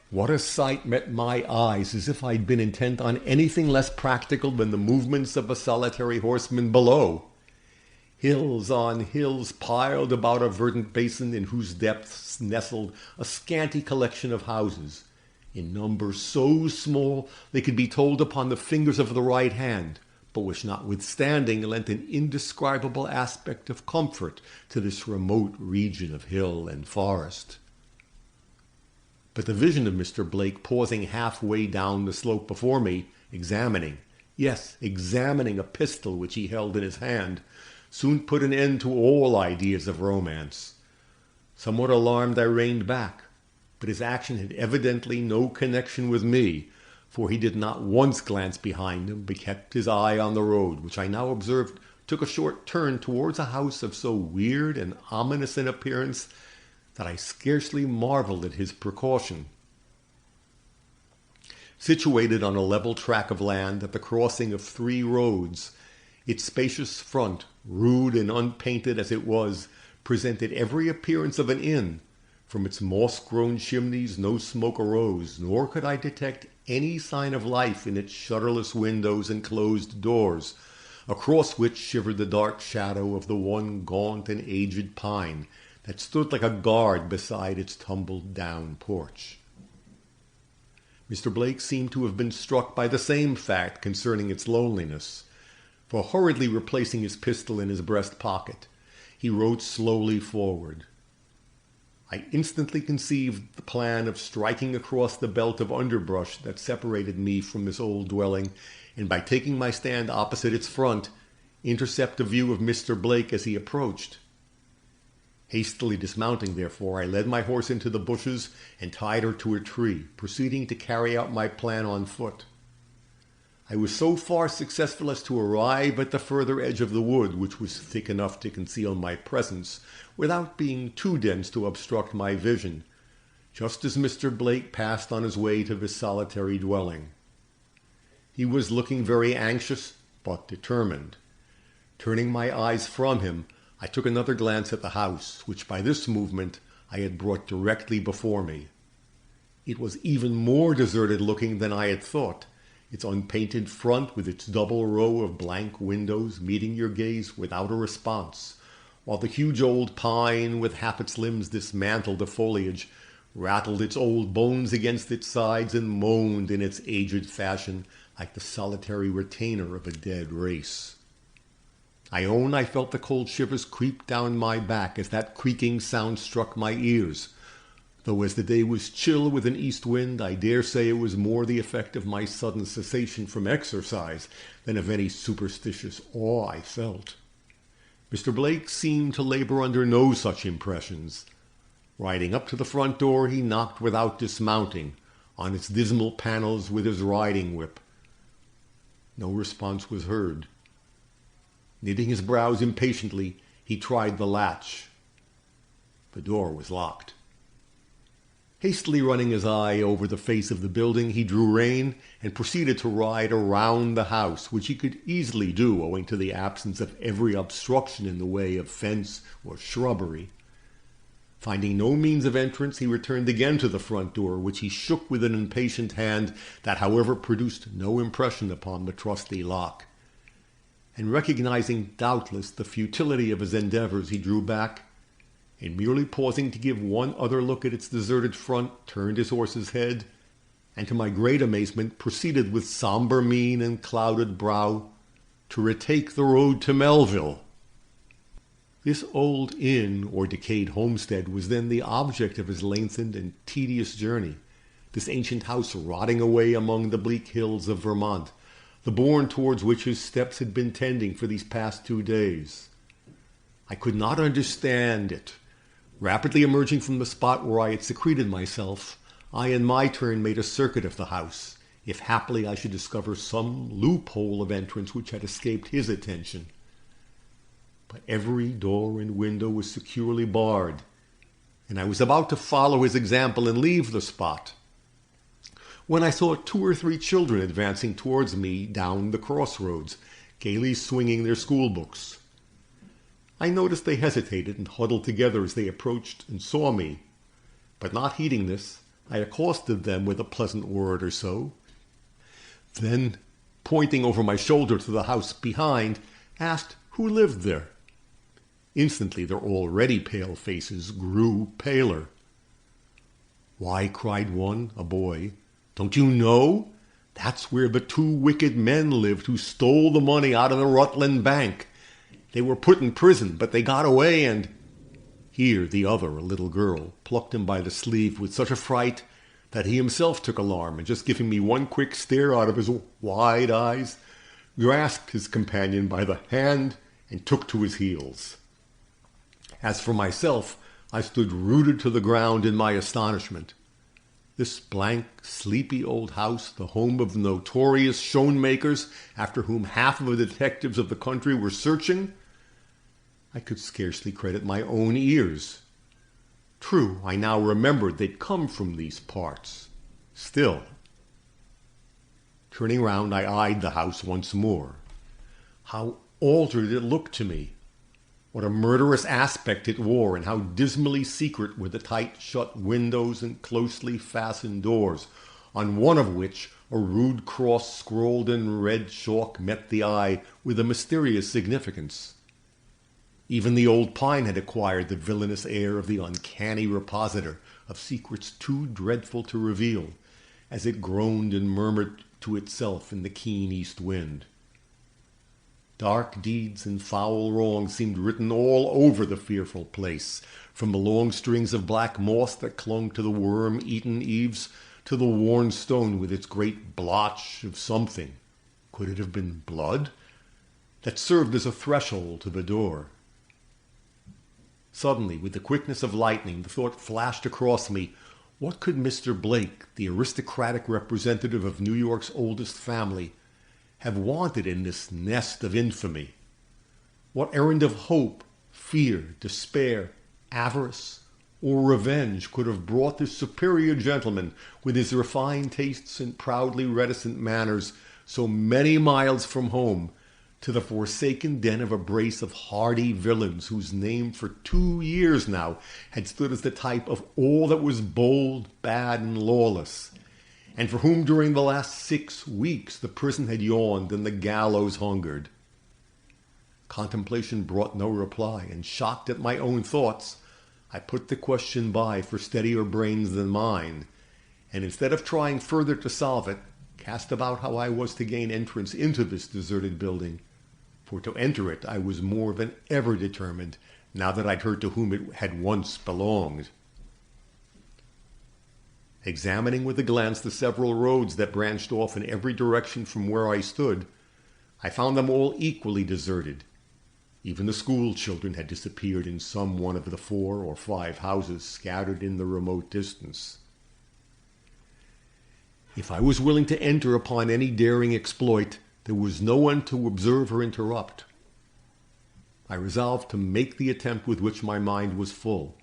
What a sight met my eyes, as if I'd been intent on anything less practical than the movements of a solitary horseman below. Hills on hills piled about a verdant basin in whose depths nestled a scanty collection of houses, in number so small they could be told upon the fingers of the right hand, but which notwithstanding lent an indescribable aspect of comfort to this remote region of hill and forest. But the vision of Mr. Blake pausing halfway down the slope before me, examining a pistol which he held in his hand, soon put an end to all ideas of romance. Somewhat alarmed, I reined back, but his action had evidently no connection with me, for he did not once glance behind him, but kept his eye on the road, which I now observed took a short turn towards a house of so weird and ominous an appearance that I scarcely marveled at his precaution. Situated on a level tract of land at the crossing of 3 roads, its spacious front, rude and unpainted as it was, presented every appearance of an inn. From its moss-grown chimneys no smoke arose, nor could I detect any sign of life in its shutterless windows and closed doors, across which shivered the dark shadow of the one gaunt and aged pine that stood like a guard beside its tumbled-down porch. Mr. Blake seemed to have been struck by the same fact concerning its loneliness, for hurriedly replacing his pistol in his breast pocket, he rode slowly forward. I instantly conceived the plan of striking across the belt of underbrush that separated me from this old dwelling, and by taking my stand opposite its front, intercept a view of Mr. Blake as he approached. Hastily dismounting, therefore, I led my horse into the bushes and tied her to a tree, proceeding to carry out my plan on foot. I was so far successful as to arrive at the further edge of the wood, which was thick enough to conceal my presence, without being too dense to obstruct my vision, just as Mr. Blake passed on his way to his solitary dwelling. He was looking very anxious, but determined. Turning my eyes from him, I took another glance at the house, which by this movement I had brought directly before me. It was even more deserted looking than I had thought, its unpainted front with its double row of blank windows meeting your gaze without a response, while the huge old pine, with half its limbs dismantled of foliage, rattled its old bones against its sides and moaned in its aged fashion like the solitary retainer of a dead race. I own I felt the cold shivers creep down my back as that creaking sound struck my ears, though as the day was chill with an east wind, I dare say it was more the effect of my sudden cessation from exercise than of any superstitious awe I felt. Mr. Blake seemed to labor under no such impressions. Riding up to the front door, he knocked without dismounting on its dismal panels with his riding whip. No response was heard. Knitting his brows impatiently, he tried the latch. The door was locked. Hastily running his eye over the face of the building, he drew rein and proceeded to ride around the house, which he could easily do owing to the absence of every obstruction in the way of fence or shrubbery. Finding no means of entrance, he returned again to the front door, which he shook with an impatient hand that, however, produced no impression upon the trusty lock. And recognizing, doubtless, the futility of his endeavors, he drew back, and merely pausing to give one other look at its deserted front, turned his horse's head, and to my great amazement proceeded with sombre mien and clouded brow to retake the road to Melville. This old inn or decayed homestead was then the object of his lengthened and tedious journey, this ancient house rotting away among the bleak hills of Vermont, the bourne towards which his steps had been tending for these past 2 days. I could not understand it. Rapidly emerging from the spot where I had secreted myself, I in my turn made a circuit of the house, if haply I should discover some loophole of entrance which had escaped his attention. But every door and window was securely barred, and I was about to follow his example and leave the spot, when I saw 2 or 3 children advancing towards me down the crossroads, gaily swinging their school books. I noticed they hesitated and huddled together as they approached and saw me, but not heeding this, I accosted them with a pleasant word or so. Then, pointing over my shoulder to the house behind, asked who lived there. Instantly their already pale faces grew paler. "Why," cried one, a boy, "don't you know? That's where the 2 wicked men lived who stole the money out of the Rutland Bank. They were put in prison, but they got away and—" Here the other, a little girl, plucked him by the sleeve with such a fright that he himself took alarm, and just giving me one quick stare out of his wide eyes, grasped his companion by the hand and took to his heels. As for myself, I stood rooted to the ground in my astonishment. This blank, sleepy old house, the home of the notorious Schoenmakers, after whom half of the detectives of the country were searching? I could scarcely credit my own ears. True, I now remembered they'd come from these parts. Still. Turning round, I eyed the house once more. How altered it looked to me! What a murderous aspect it wore, and how dismally secret were the tight-shut windows and closely fastened doors, on one of which a rude cross scrawled in red chalk met the eye with a mysterious significance. Even the old pine had acquired the villainous air of the uncanny repositor of secrets too dreadful to reveal, as it groaned and murmured to itself in the keen east wind. Dark deeds and foul wrongs seemed written all over the fearful place, from the long strings of black moss that clung to the worm-eaten eaves to the worn stone with its great blotch of something, could it have been blood, that served as a threshold to the door. Suddenly, with the quickness of lightning, the thought flashed across me, what could Mr. Blake, the aristocratic representative of New York's oldest family, have wanted in this nest of infamy? What errand of hope, fear, despair, avarice, or revenge could have brought this superior gentleman, with his refined tastes and proudly reticent manners, so many miles from home, to the forsaken den of a brace of hardy villains whose name for 2 years now had stood as the type of all that was bold, bad, and lawless, and for whom during the last 6 weeks the prison had yawned and the gallows hungered? Contemplation brought no reply, and shocked at my own thoughts, I put the question by for steadier brains than mine, and instead of trying further to solve it, cast about how I was to gain entrance into this deserted building. For to enter it I was more than ever determined, now that I'd heard to whom it had once belonged. Examining with a glance the several roads that branched off in every direction from where I stood, I found them all equally deserted. Even the school children had disappeared in some one of the 4 or 5 houses scattered in the remote distance. If I was willing to enter upon any daring exploit, there was no one to observe or interrupt. I resolved to make the attempt with which my mind was full.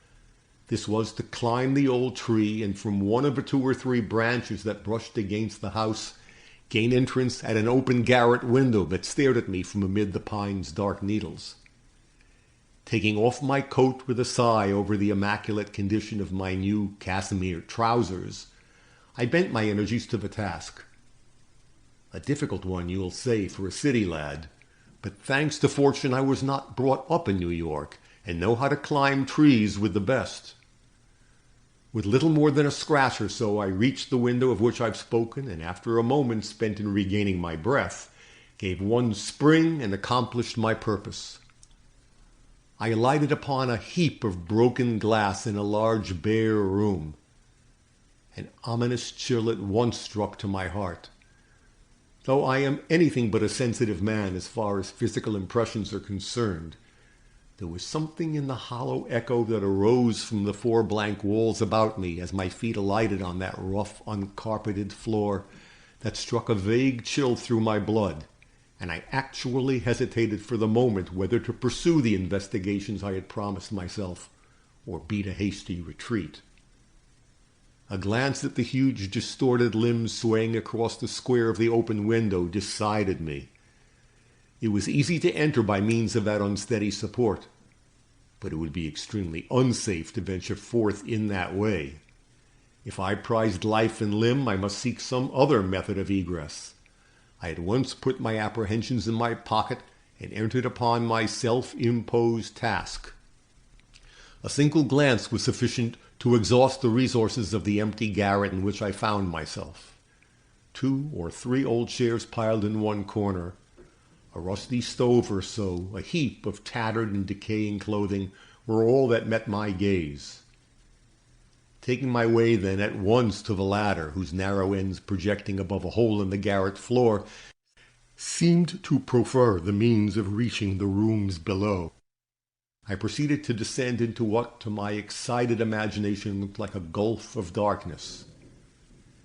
This was to climb the old tree, and from one of the 2 or 3 branches that brushed against the house, gain entrance at an open garret window that stared at me from amid the pine's dark needles. Taking off my coat with a sigh over the immaculate condition of my new casimere trousers, I bent my energies to the task. A difficult one, you'll say, for a city lad, but thanks to fortune I was not brought up in New York, and know how to climb trees with the best. With little more than a scratch or so, I reached the window of which I've spoken, and after a moment spent in regaining my breath, gave one spring and accomplished my purpose. I alighted upon a heap of broken glass in a large bare room. An ominous chill at once struck to my heart. Though I am anything but a sensitive man as far as physical impressions are concerned, there was something in the hollow echo that arose from the 4 blank walls about me as my feet alighted on that rough, uncarpeted floor that struck a vague chill through my blood, and I actually hesitated for the moment whether to pursue the investigations I had promised myself or beat a hasty retreat. A glance at the huge distorted limbs swaying across the square of the open window decided me. It was easy to enter by means of that unsteady support, but it would be extremely unsafe to venture forth in that way. If I prized life and limb, I must seek some other method of egress. I at once put my apprehensions in my pocket and entered upon my self-imposed task. A single glance was sufficient to exhaust the resources of the empty garret in which I found myself. 2 or 3 old chairs piled in one corner, a rusty stove or so, a heap of tattered and decaying clothing were all that met my gaze. Taking my way then at once to the ladder, whose narrow ends projecting above a hole in the garret floor seemed to proffer the means of reaching the rooms below, I proceeded to descend into what to my excited imagination looked like a gulf of darkness.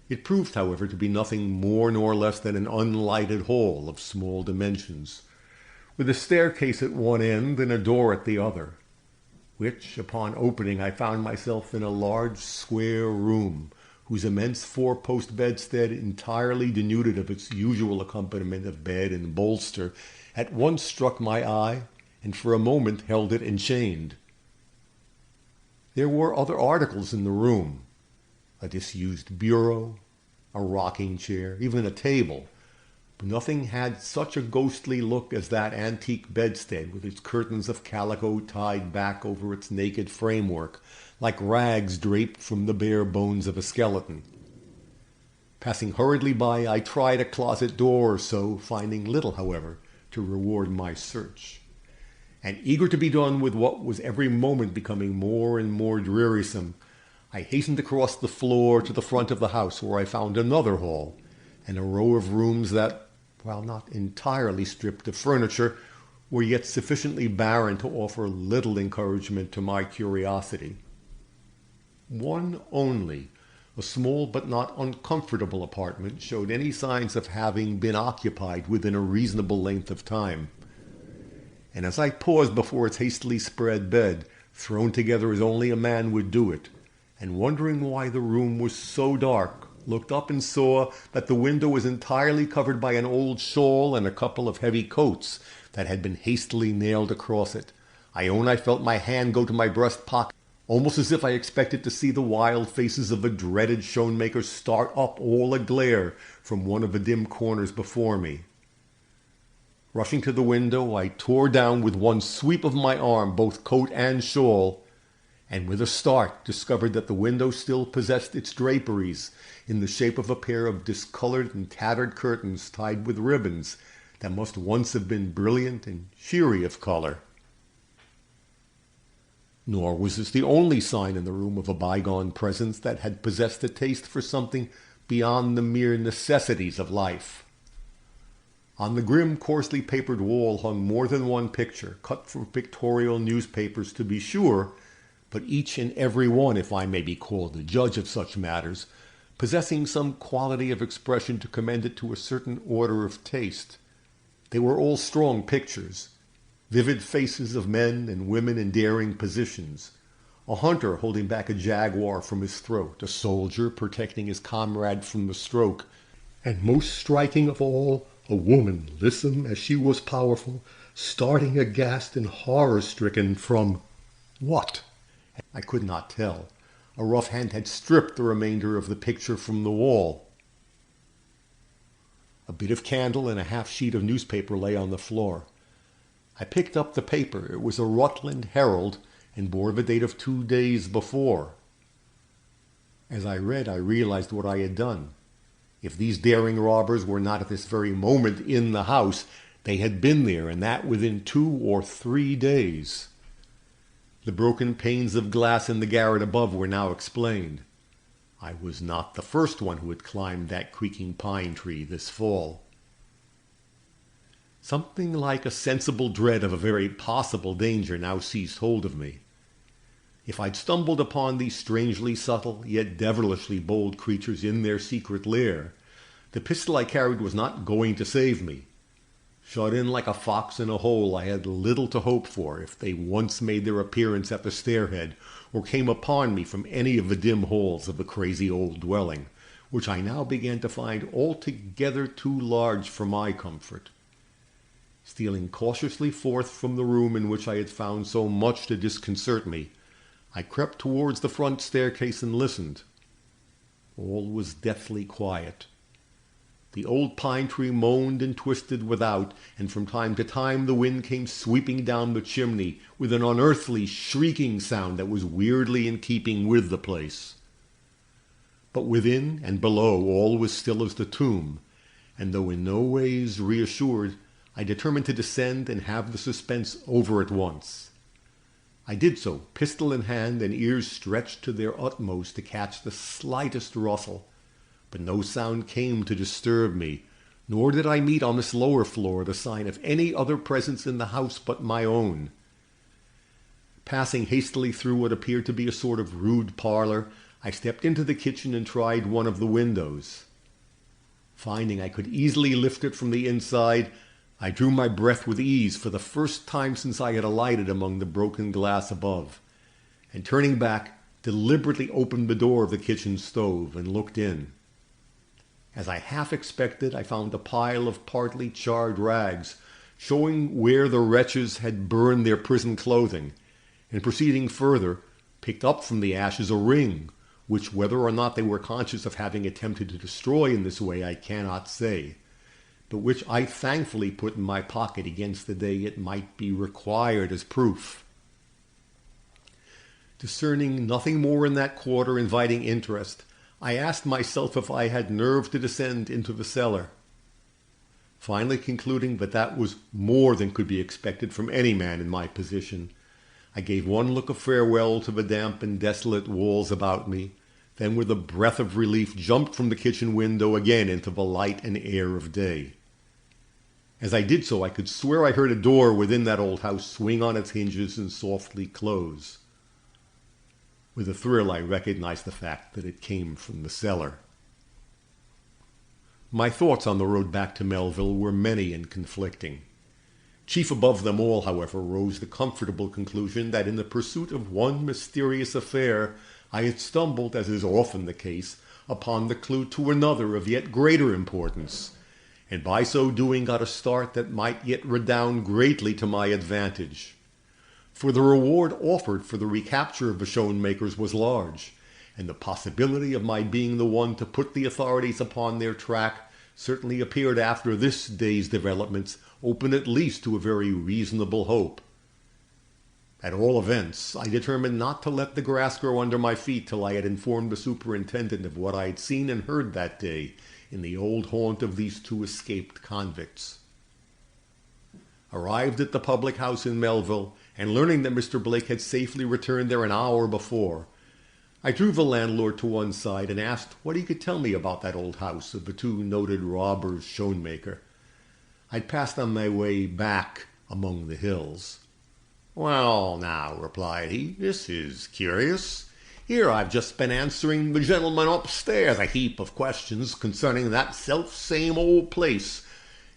It proved, however, to be nothing more nor less than an unlighted hall of small dimensions, with a staircase at one end and a door at the other, which, upon opening, I found myself in a large square room, whose immense 4-post bedstead, entirely denuded of its usual accompaniment of bed and bolster, at once struck my eye, and for a moment held it enchained. There were other articles in the room, a disused bureau, a rocking chair, even a table, but nothing had such a ghostly look as that antique bedstead with its curtains of calico tied back over its naked framework, like rags draped from the bare bones of a skeleton. Passing hurriedly by, I tried a closet door or so, finding little, however, to reward my search. And eager to be done with what was every moment becoming more and more drearisome, I hastened across the floor to the front of the house, where I found another hall, and a row of rooms that, while not entirely stripped of furniture, were yet sufficiently barren to offer little encouragement to my curiosity. One only, a small but not uncomfortable apartment, showed any signs of having been occupied within a reasonable length of time. And as I paused before its hastily spread bed, thrown together as only a man would do it, and wondering why the room was so dark, looked up and saw that the window was entirely covered by an old shawl and a couple of heavy coats that had been hastily nailed across it. I own I felt my hand go to my breast pocket, almost as if I expected to see the wild faces of the dreaded shoemaker start up all aglare from one of the dim corners before me. Rushing to the window, I tore down with one sweep of my arm both coat and shawl, and with a start discovered that the window still possessed its draperies in the shape of a pair of discolored and tattered curtains tied with ribbons that must once have been brilliant and cheery of color. Nor was this the only sign in the room of a bygone presence that had possessed a taste for something beyond the mere necessities of life. On the grim, coarsely papered wall hung more than one picture, cut from pictorial newspapers to be sure, but each and every one, if I may be called the judge of such matters, possessing some quality of expression to commend it to a certain order of taste. They were all strong pictures, vivid faces of men and women in daring positions, a hunter holding back a jaguar from his throat, a soldier protecting his comrade from the stroke, and most striking of all, a woman, lissom as she was powerful, starting aghast and horror-stricken from what? I could not tell. A rough hand had stripped the remainder of the picture from the wall. A bit of candle and a half-sheet of newspaper lay on the floor. I picked up the paper. It was a Rutland Herald and bore the date of 2 days before. As I read, I realized what I had done. If these daring robbers were not at this very moment in the house, they had been there, and that within 2 or 3 days. The broken panes of glass in the garret above were now explained. I was not the first one who had climbed that creaking pine tree this fall. Something like a sensible dread of a very possible danger now seized hold of me. If I'd stumbled upon these strangely subtle, yet devilishly bold creatures in their secret lair, the pistol I carried was not going to save me. Shut in like a fox in a hole, I had little to hope for if they once made their appearance at the stairhead, or came upon me from any of the dim halls of the crazy old dwelling, which I now began to find altogether too large for my comfort. Stealing cautiously forth from the room in which I had found so much to disconcert me, I crept towards the front staircase and listened. All was deathly quiet. The old pine tree moaned and twisted without, and from time to time the wind came sweeping down the chimney with an unearthly shrieking sound that was weirdly in keeping with the place. But within and below all was still as the tomb, and though in no ways reassured, I determined to descend and have the suspense over at once. I did so, pistol in hand and ears stretched to their utmost to catch the slightest rustle, but no sound came to disturb me, nor did I meet on this lower floor the sign of any other presence in the house but my own. Passing hastily through what appeared to be a sort of rude parlor, I stepped into the kitchen and tried one of the windows. Finding I could easily lift it from the inside, I drew my breath with ease for the first time since I had alighted among the broken glass above, and turning back, deliberately opened the door of the kitchen stove and looked in. As I half expected, I found a pile of partly charred rags, showing where the wretches had burned their prison clothing, and proceeding further, picked up from the ashes a ring, which whether or not they were conscious of having attempted to destroy in this way I cannot say, but which I thankfully put in my pocket against the day it might be required as proof. Discerning nothing more in that quarter inviting interest, I asked myself if I had nerve to descend into the cellar. Finally concluding that that was more than could be expected from any man in my position, I gave one look of farewell to the damp and desolate walls about me, then with a breath of relief jumped from the kitchen window again into the light and air of day. As I did so, I could swear I heard a door within that old house swing on its hinges and softly close. With a thrill, I recognized the fact that it came from the cellar. My thoughts on the road back to Melville were many and conflicting. Chief above them all, however, rose the comfortable conclusion that in the pursuit of one mysterious affair I had stumbled, as is often the case, upon the clue to another of yet greater importance, and by so doing got a start that might yet redound greatly to my advantage. For the reward offered for the recapture of the Schoenmakers was large, and the possibility of my being the one to put the authorities upon their track certainly appeared after this day's developments open at least to a very reasonable hope. At all events, I determined not to let the grass grow under my feet till I had informed the superintendent of what I had seen and heard that day in the old haunt of these two escaped convicts. Arrived at the public house in Melville, and learning that Mr. Blake had safely returned there an hour before. I drew the landlord to one side and asked what he could tell me about that old house of the two noted robbers Schoenmaker. I'd passed on my way back among the hills. "Well, now," replied he, "this is curious. Here I've just been answering the gentleman upstairs a heap of questions concerning that self-same old place,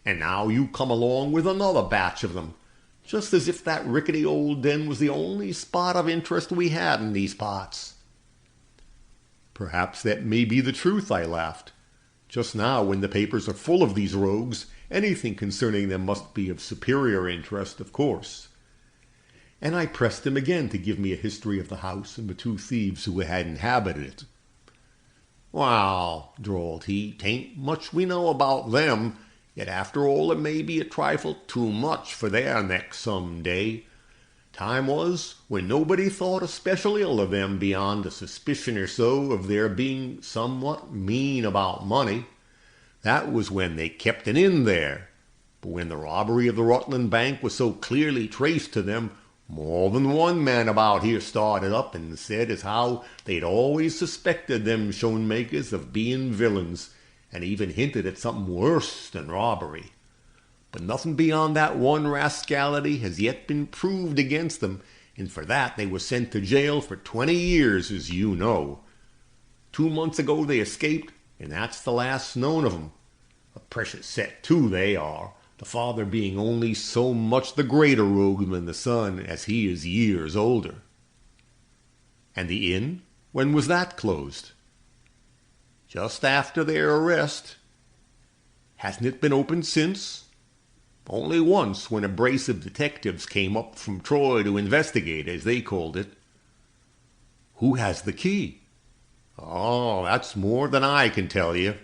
and now you come along with another batch of them, just as if that rickety old den was the only spot of interest we had in these parts." "Perhaps that may be the truth," I laughed. "Just now, when the papers are full of these rogues, anything concerning them must be of superior interest, of course." And I pressed him again to give me a history of the house and the two thieves who had inhabited it. "Well," drawled he, "'tain't much we know about them, yet after all it may be a trifle too much for their necks some day. Time was when nobody thought a special ill of them beyond a suspicion or so of their being somewhat mean about money. That was when they kept an inn there. But when the robbery of the Rutland Bank was so clearly traced to them, more than one man about here started up and said as how they'd always suspected them Schoenmakers of being villains, and even hinted at something worse than robbery. But nothing beyond that one rascality has yet been proved against them, and for that they were sent to jail for 20 years, as you know. 2 months ago they escaped, and that's the last known of 'em. A precious set, too, they are, the father being only so much the greater rogue than the son, as he is years older." "And the inn? When was that closed?" "Just after their arrest." "Hasn't it been opened since?" "Only once, when a brace of detectives came up from Troy to investigate, as they called it." "Who has the key?" "Oh, that's more than I can tell you."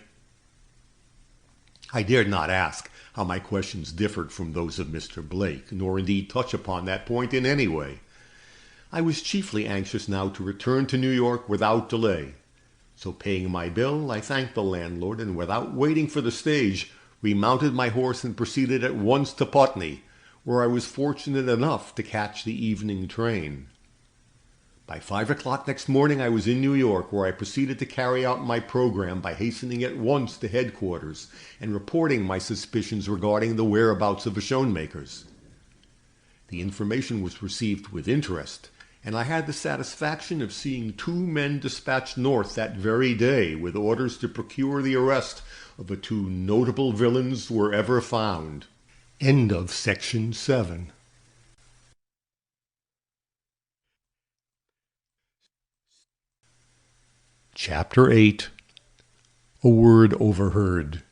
I dared not ask how my questions differed from those of Mr. Blake, nor indeed touch upon that point in any way. I was chiefly anxious now to return to New York without delay. So paying my bill, I thanked the landlord, and without waiting for the stage, remounted my horse and proceeded at once to Putney, where I was fortunate enough to catch the evening train. By 5 o'clock next morning I was in New York, where I proceeded to carry out my program by hastening at once to headquarters and reporting my suspicions regarding the whereabouts of the Schoenmakers. The information was received with interest, and I had the satisfaction of seeing 2 men dispatched north that very day with orders to procure the arrest of the 2 notable villains wherever found. End of Section 7. Chapter 8. A Word Overheard.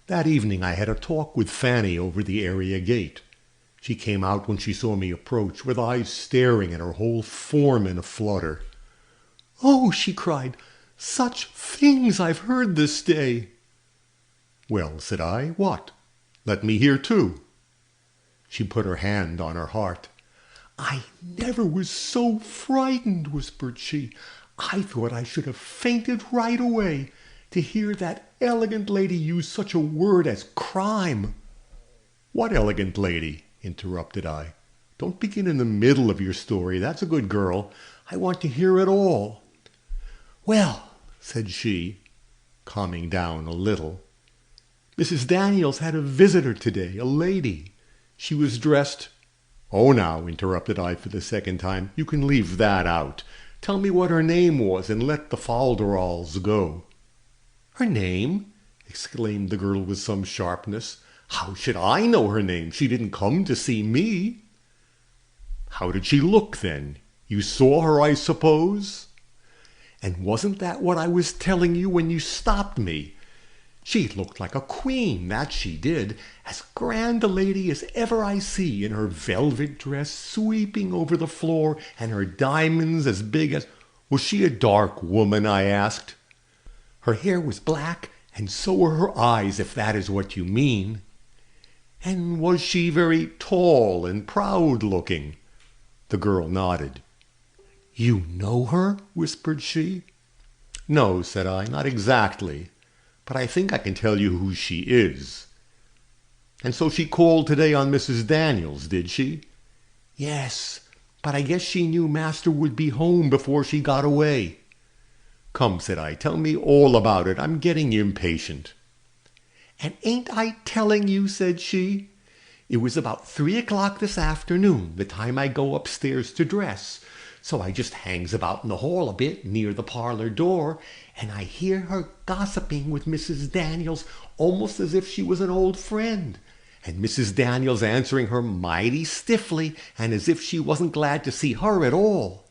That evening I had a talk with Fanny over the area gate. She came out when she saw me approach, with eyes staring and her whole form in a flutter. "Oh," she cried, "such things I've heard this day." "Well," said I, "what? Let me hear too." She put her hand on her heart. "I never was so frightened," whispered she. "I thought I should have fainted right away to hear that elegant lady use such a word as crime." "What elegant lady?" interrupted I. "Don't begin in the middle of your story, that's a good girl. I want to hear it all." "Well," said she, calming down a little, "Mrs. Daniels had a visitor today, a lady. She was dressed—" "Oh, now," interrupted I for the second time, "you can leave that out. Tell me what her name was, and let the falderals go." "Her name?" exclaimed the girl with some sharpness. "How should I know her name? She didn't come to see me." "How did she look, then? You saw her, I suppose?" "And wasn't that what I was telling you when you stopped me? She looked like a queen, that she did, as grand a lady as ever I see, in her velvet dress sweeping over the floor, and her diamonds as big as—" "Was she a dark woman?" I asked. "Her hair was black, and so were her eyes, if that is what you mean." "And was she very tall and proud-looking?" The girl nodded. "You know her?" whispered she. "No," said I, "not exactly. But I think I can tell you who she is." "And so she called today on Mrs. Daniels, did she?" "Yes, but I guess she knew master would be home before she got away." "Come," said I, "tell me all about it. I'm getting impatient." "And ain't I telling you?" said she. "It was about 3 o'clock this afternoon, the time I go upstairs to dress. So I just hangs about in the hall a bit near the parlor door, and I hear her gossiping with Mrs. Daniels almost as if she was an old friend, and Mrs. Daniels answering her mighty stiffly and as if she wasn't glad to see her at all.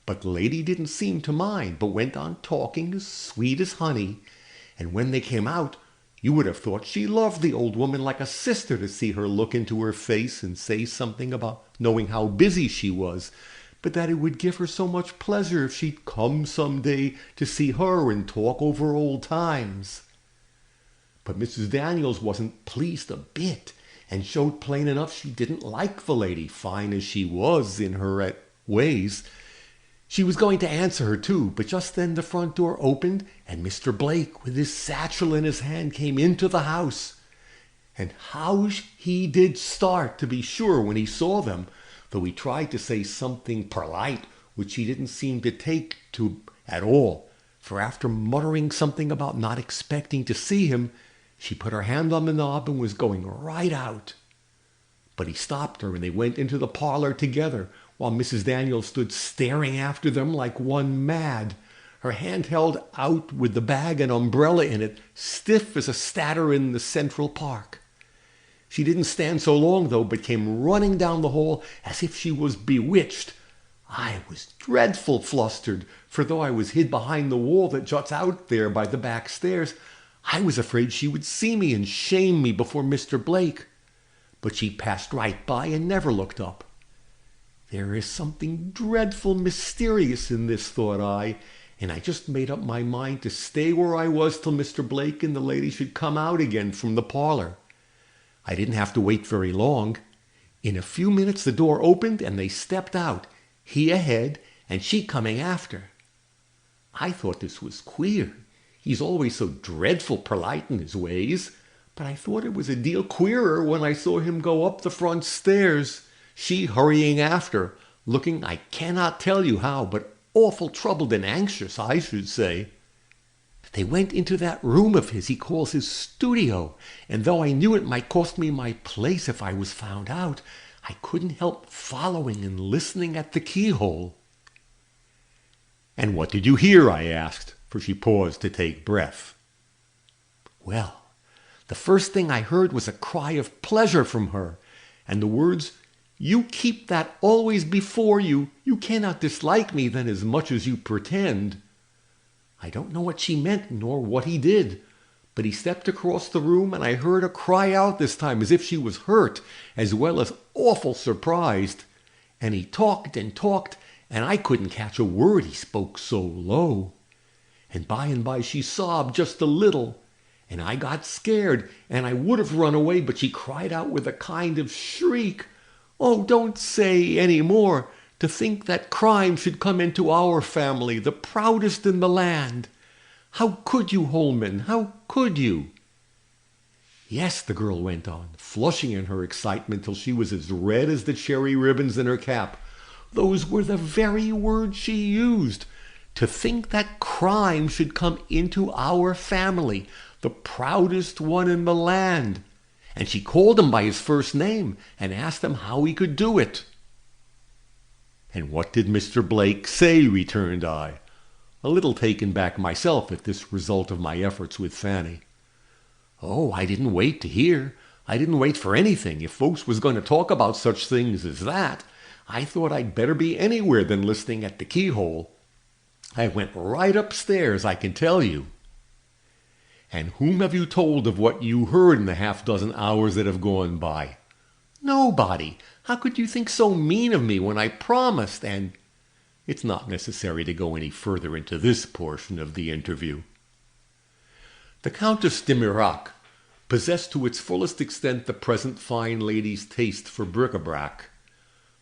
But the lady didn't seem to mind, but went on talking as sweet as honey, and when they came out, you would have thought she loved the old woman like a sister to see her look into her face and say something about knowing how busy she was, but that it would give her so much pleasure if she'd come some day to see her and talk over old times. But Mrs. Daniels wasn't pleased a bit, and showed plain enough she didn't like the lady, fine as she was in her ways. She was going to answer her too, but just then the front door opened, and Mr. Blake, with his satchel in his hand, came into the house. And how he did start, to be sure, when he saw them, though he tried to say something polite, which he didn't seem to take to at all, for after muttering something about not expecting to see him, she put her hand on the knob and was going right out. But he stopped her, and they went into the parlor together, while Mrs. Daniels stood staring after them like one mad, her hand held out with the bag and umbrella in it, stiff as a statter in the Central Park. She didn't stand so long, though, but came running down the hall as if she was bewitched. I was dreadful flustered, for though I was hid behind the wall that juts out there by the back stairs, I was afraid she would see me and shame me before Mr. Blake. But she passed right by and never looked up. There is something dreadful mysterious in this, thought I, and I just made up my mind to stay where I was till Mr. Blake and the lady should come out again from the parlor. I didn't have to wait very long. In a few minutes the door opened and they stepped out, he ahead and she coming after. I thought this was queer. He's always so dreadful polite in his ways, but I thought it was a deal queerer when I saw him go up the front stairs, she hurrying after, looking I cannot tell you how, but awful troubled and anxious, I should say. They went into that room of his he calls his studio, and though I knew it might cost me my place if I was found out, I couldn't help following and listening at the keyhole. "And what did you hear?" I asked, for she paused to take breath. Well, the first thing I heard was a cry of pleasure from her, and the words, "You keep that always before you. You cannot dislike me then as much as you pretend." I don't know what she meant nor what he did, but he stepped across the room and I heard her cry out this time as if she was hurt as well as awful surprised. And he talked and talked, and I couldn't catch a word, he spoke so low. And by she sobbed just a little, and I got scared, and I would have run away, but she cried out with a kind of shriek, "Oh, don't say any more. To think that crime should come into our family, the proudest in the land. How could you, Holman? How could you?" "Yes," the girl went on, flushing in her excitement till she was as red as the cherry ribbons in her cap. "Those were the very words she used. To think that crime should come into our family, the proudest one in the land. And she called him by his first name and asked him how he could do it." "And what did Mr. Blake say?" returned I, a little taken back myself at this result of my efforts with Fanny. "Oh, I didn't wait to hear. I didn't wait for anything. If folks was going to talk about such things as that, I thought I'd better be anywhere than listening at the keyhole. I went right upstairs, I can tell you." "And whom have you told of what you heard in the half-dozen hours that have gone by?" "Nobody. How could you think so mean of me when I promised, and—" It's not necessary to go any further into this portion of the interview. The Countess de Mirac possessed to its fullest extent the present fine lady's taste for bric-a-brac.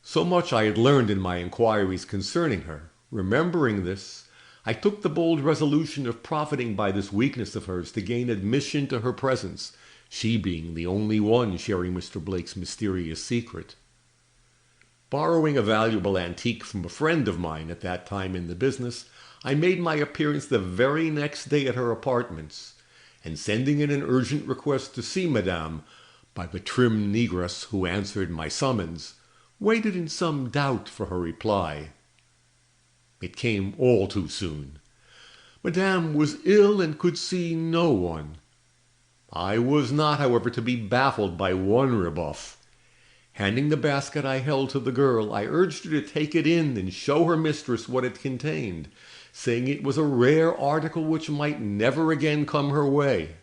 So much I had learned in my inquiries concerning her. Remembering this, I took the bold resolution of profiting by this weakness of hers to gain admission to her presence, she being the only one sharing Mr. Blake's mysterious secret. Borrowing a valuable antique from a friend of mine at that time in the business, I made my appearance the very next day at her apartments, and sending in an urgent request to see Madame by the trim negress who answered my summons, waited in some doubt for her reply. It came all too soon. Madame was ill and could see no one. I was not, however, to be baffled by one rebuff. Handing the basket I held to the girl, I urged her to take it in and show her mistress what it contained, saying it was a rare article which might never again come her way.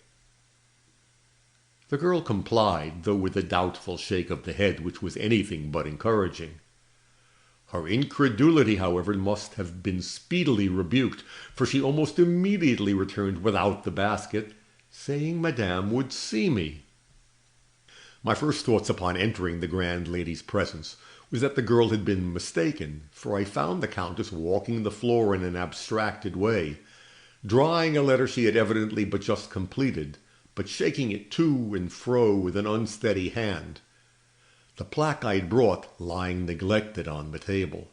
The girl complied, though with a doubtful shake of the head which was anything but encouraging. Her incredulity, however, must have been speedily rebuked, for she almost immediately returned without the basket, saying Madame would see me. My first thoughts upon entering the grand lady's presence was that the girl had been mistaken, for I found the Countess walking the floor in an abstracted way, drawing a letter she had evidently but just completed, but shaking it to and fro with an unsteady hand, the plaque I had brought lying neglected on the table.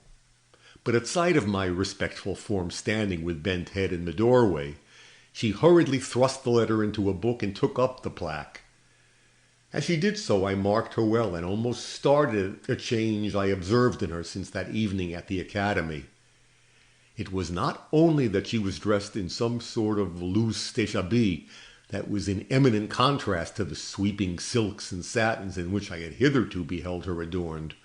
But at sight of my respectful form standing with bent head in the doorway, she hurriedly thrust the letter into a book and took up the plaque. As she did so, I marked her well and almost started a change I observed in her since that evening at the academy. It was not only that she was dressed in some sort of loose déshabille that was in eminent contrast to the sweeping silks and satins in which I had hitherto beheld her adorned,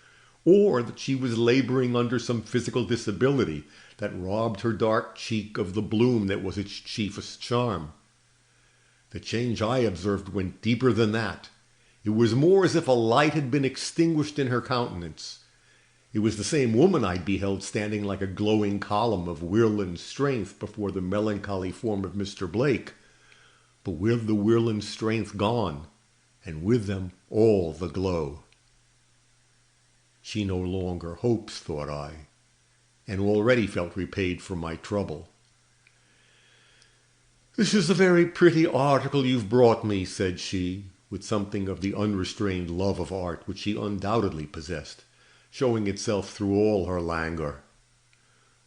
or that she was laboring under some physical disability that robbed her dark cheek of the bloom that was its chiefest charm. The change I observed went deeper than that. It was more as if a light had been extinguished in her countenance. It was the same woman I beheld standing like a glowing column of will and strength before the melancholy form of Mr. Blake, but with the will and strength gone, and with them all the glow. She no longer hopes, thought I, and already felt repaid for my trouble. "This is a very pretty article you've brought me," said she, with something of the unrestrained love of art which she undoubtedly possessed, showing itself through all her languor.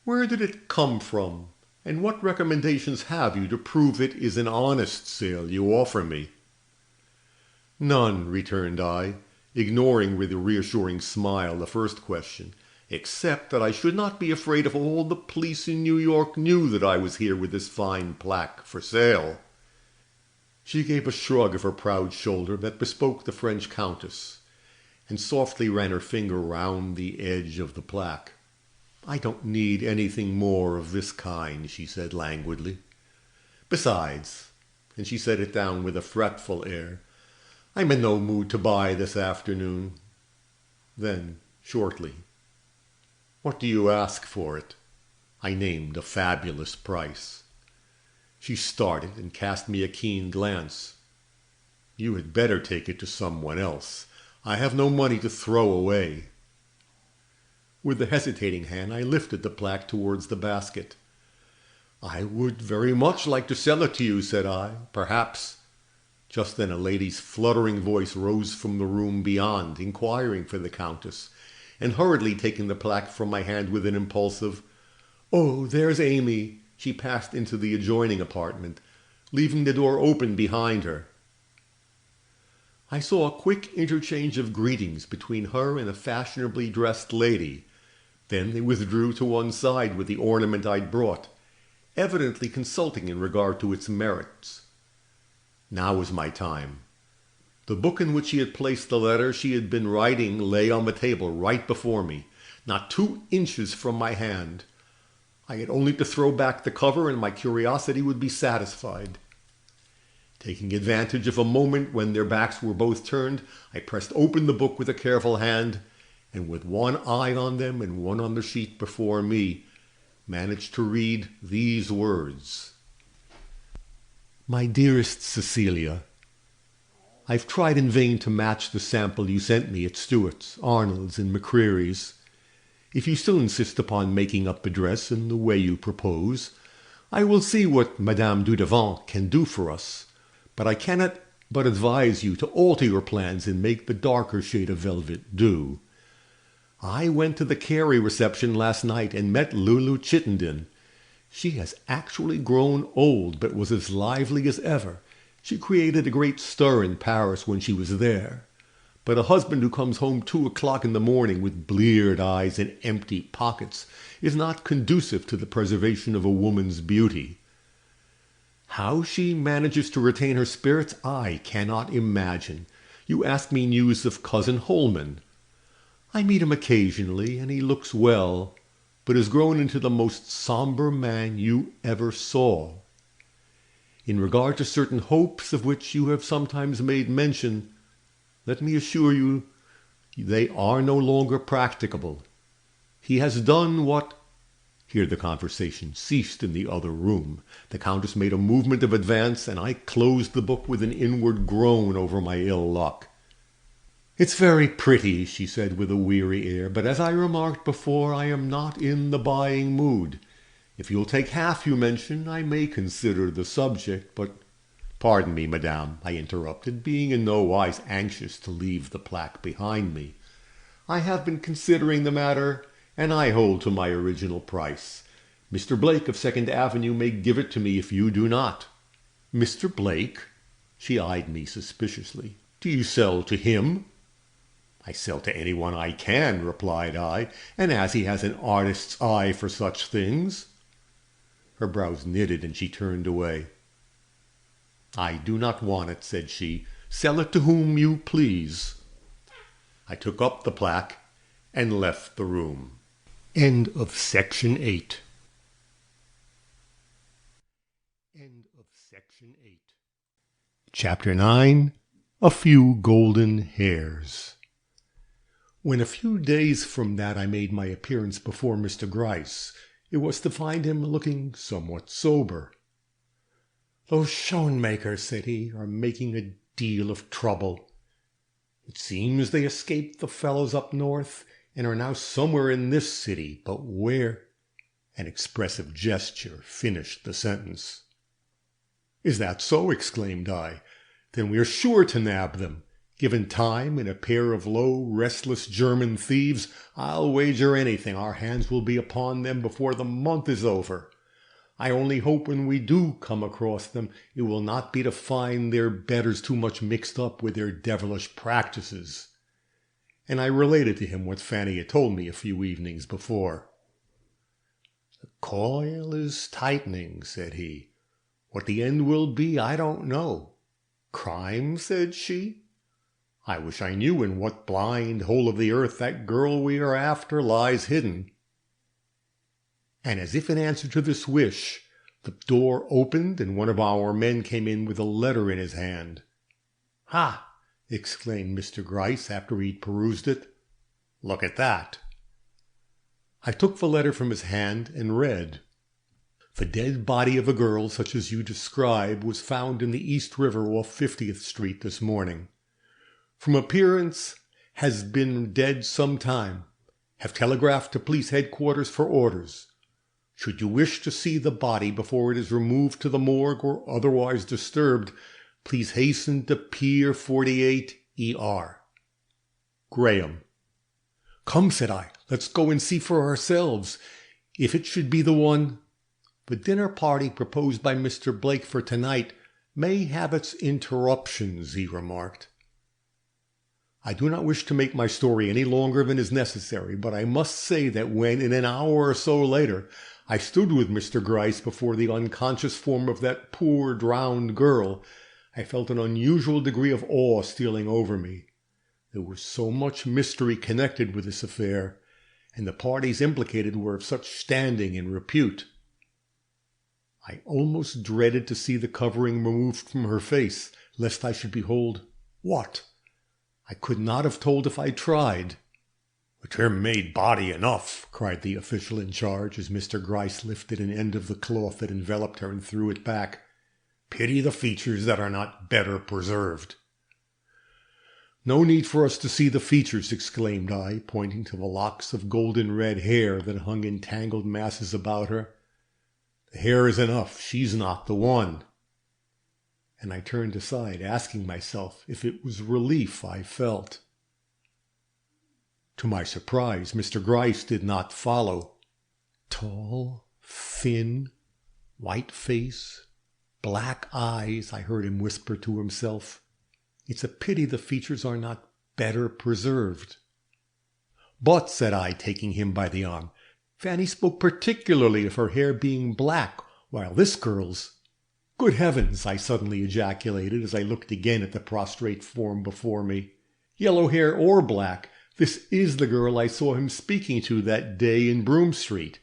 "Where did it come from, and what recommendations have you to prove it is an honest sale you offer me?" "None," returned I, ignoring with a reassuring smile the first question, "except that I should not be afraid if all the police in New York knew that I was here with this fine plaque for sale." She gave a shrug of her proud shoulder that bespoke the French countess, and softly ran her finger round the edge of the plaque. "I don't need anything more of this kind," she said languidly. "Besides," and she set it down with a fretful air, "I'm in no mood to buy this afternoon." Then, shortly, "What do you ask for it?" I named a fabulous price. She started and cast me a keen glance. "You had better take it to someone else. I have no money to throw away." With a hesitating hand I lifted the plaque towards the basket. "I would very much like to sell it to you," said I. "Perhaps—" Just then a lady's fluttering voice rose from the room beyond, inquiring for the Countess, and hurriedly taking the plaque from my hand with an impulsive, "Oh, there's Amy," she passed into the adjoining apartment, leaving the door open behind her. I saw a quick interchange of greetings between her and a fashionably dressed lady. Then they withdrew to one side with the ornament I'd brought, evidently consulting in regard to its merits. Now was my time. The book in which she had placed the letter she had been writing lay on the table right before me, not 2 inches from my hand. I had only to throw back the cover and my curiosity would be satisfied. Taking advantage of a moment when their backs were both turned, I pressed open the book with a careful hand, and with one eye on them and one on the sheet before me, managed to read these words. "My dearest Cecilia, I've tried in vain to match the sample you sent me at Stewart's, Arnold's, and McCreary's. If you still insist upon making up the dress in the way you propose, I will see what Madame Dudevant can do for us, but I cannot but advise you to alter your plans and make the darker shade of velvet do. I went to the Carey reception last night and met Lulu Chittenden. She has actually grown old, but was as lively as ever. She created a great stir in Paris when she was there. But a husband who comes home 2 o'clock in the morning with bleared eyes and empty pockets is not conducive to the preservation of a woman's beauty. How she manages to retain her spirits, I cannot imagine. You ask me news of Cousin Holman. I meet him occasionally, and he looks well, but has grown into the most sombre man you ever saw. In regard to certain hopes of which you have sometimes made mention, let me assure you they are no longer practicable. He has done what—" Here the conversation ceased in the other room. The Countess made a movement of advance, and I closed the book with an inward groan over my ill luck. "It's very pretty," she said with a weary air, "but as I remarked before, I am not in the buying mood. If you'll take half you mention, I may consider the subject, but—" "Pardon me, madame," I interrupted, being in no wise anxious to leave the plaque behind me. "I have been considering the matter, and I hold to my original price. Mr. Blake of 2nd Avenue may give it to me if you do not." "Mr. Blake?" She eyed me suspiciously. "Do you sell to him?" "I sell to anyone I can," replied I, "and as he has an artist's eye for such things—" Her brows knitted, and she turned away. "I do not want it," said she. "Sell it to whom you please." I took up the plaque and left the room. End of Section 8. Chapter 9. A Few Golden Hairs. When a few days from that I made my appearance before Mr. Gryce, it was to find him looking somewhat sober. "Those Schoenmakers," said he, "are making a deal of trouble. It seems they escaped the fellows up north and are now somewhere in this city, but where—" An expressive gesture finished the sentence. "Is that so?" exclaimed I. "Then we are sure to nab them. Given time and a pair of low, restless German thieves, I'll wager anything our hands will be upon them before the month is over. I only hope when we do come across them, it will not be to find their betters too much mixed up with their devilish practices." And I related to him what Fanny had told me a few evenings before. "The coil is tightening," said he. "What the end will be, I don't know." "Crime?" said she. "I wish I knew in what blind hole of the earth that girl we are after lies hidden." And as if in answer to this wish, the door opened and one of our men came in with a letter in his hand. "Ha!" exclaimed Mr. Gryce after he'd perused it. "Look at that." I took the letter from his hand and read: "The dead body of a girl such as you describe was found in the East River off 50th Street this morning. From appearance has been dead some time. Have telegraphed to police headquarters for orders. Should you wish to see the body before it is removed to the morgue or otherwise disturbed, please hasten to Pier 48 ER. Graham." "Come," said I, "let's go and see for ourselves. If it should be the one—" "The dinner party proposed by Mr. Blake for tonight may have its interruptions," he remarked. I do not wish to make my story any longer than is necessary, but I must say that when, in an hour or so later, I stood with Mr. Gryce before the unconscious form of that poor drowned girl, I felt an unusual degree of awe stealing over me. There was so much mystery connected with this affair, and the parties implicated were of such standing and repute. I almost dreaded to see the covering removed from her face, lest I should behold—what? I could not have told if I tried. "A trim-made body enough," cried the official in charge, as Mr. Gryce lifted an end of the cloth that enveloped her and threw it back. "Pity the features that are not better preserved." "No need for us to see the features," exclaimed I, pointing to the locks of golden-red hair that hung in tangled masses about her. "The hair is enough. She's not the one." And I turned aside, asking myself if it was relief I felt. To my surprise, Mr. Gryce did not follow. Tall, thin, white face, black eyes, I heard him whisper to himself. It's a pity the features are not better preserved. But, said I, taking him by the arm, Fanny spoke particularly of her hair being black, while this girl's— Good heavens, I suddenly ejaculated as I looked again at the prostrate form before me. Yellow hair or black, this is the girl I saw him speaking to that day in Broome Street.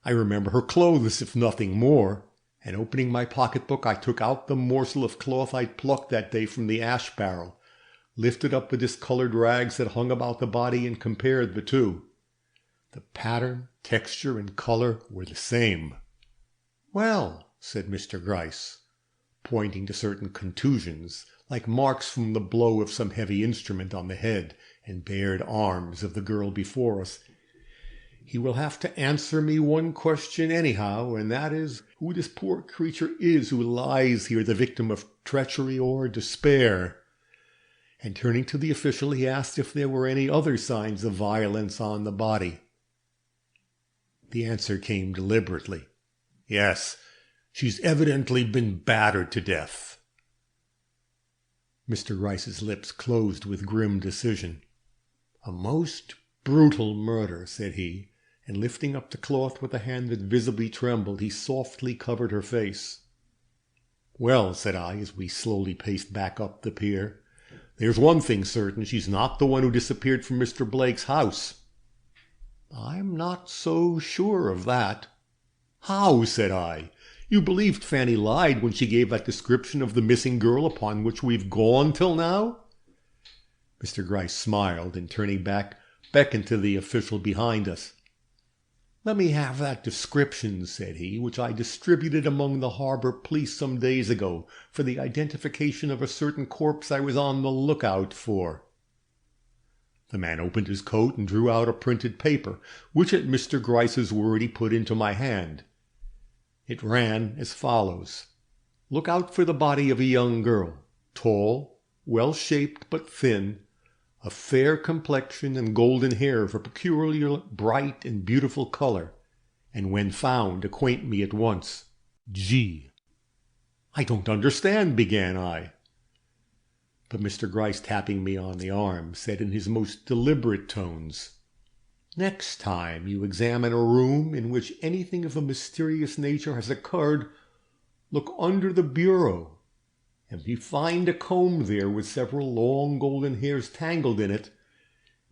I remember her clothes, if nothing more. And opening my pocketbook, I took out the morsel of cloth I'd plucked that day from the ash barrel, lifted up the discolored rags that hung about the body, and compared the two. The pattern, texture, and color were the same. Well, said Mr. Gryce, pointing to certain contusions, like marks from the blow of some heavy instrument on the head and bared arms of the girl before us, he will have to answer me one question anyhow, and that is, who this poor creature is who lies here the victim of treachery or despair. And turning to the official, he asked if there were any other signs of violence on the body. The answer came deliberately. Yes, she's evidently been battered to death. Mr. Gryce's lips closed with grim decision. A most brutal murder, said he, and lifting up the cloth with a hand that visibly trembled, he softly covered her face. Well, said I, as we slowly paced back up the pier, there's one thing certain, she's not the one who disappeared from Mr. Blake's house. I'm not so sure of that. How, said I? You believed Fanny lied when she gave that description of the missing girl upon which we've gone till now? Mr. Gryce smiled, and turning back, beckoned to the official behind us. Let me have that description, said he, which I distributed among the harbor police some days ago for the identification of a certain corpse I was on the lookout for. The man opened his coat and drew out a printed paper, which at Mr. Gryce's word he put into my hand. It ran as follows. Look out for the body of a young girl, tall, well-shaped but thin, a fair complexion and golden hair of a peculiar bright and beautiful color, and when found, acquaint me at once. G. I don't understand, began I. But Mr. Gryce, tapping me on the arm, said in his most deliberate tones, Next time you examine a room in which anything of a mysterious nature has occurred, look under the bureau, and if you find a comb there with several long golden hairs tangled in it,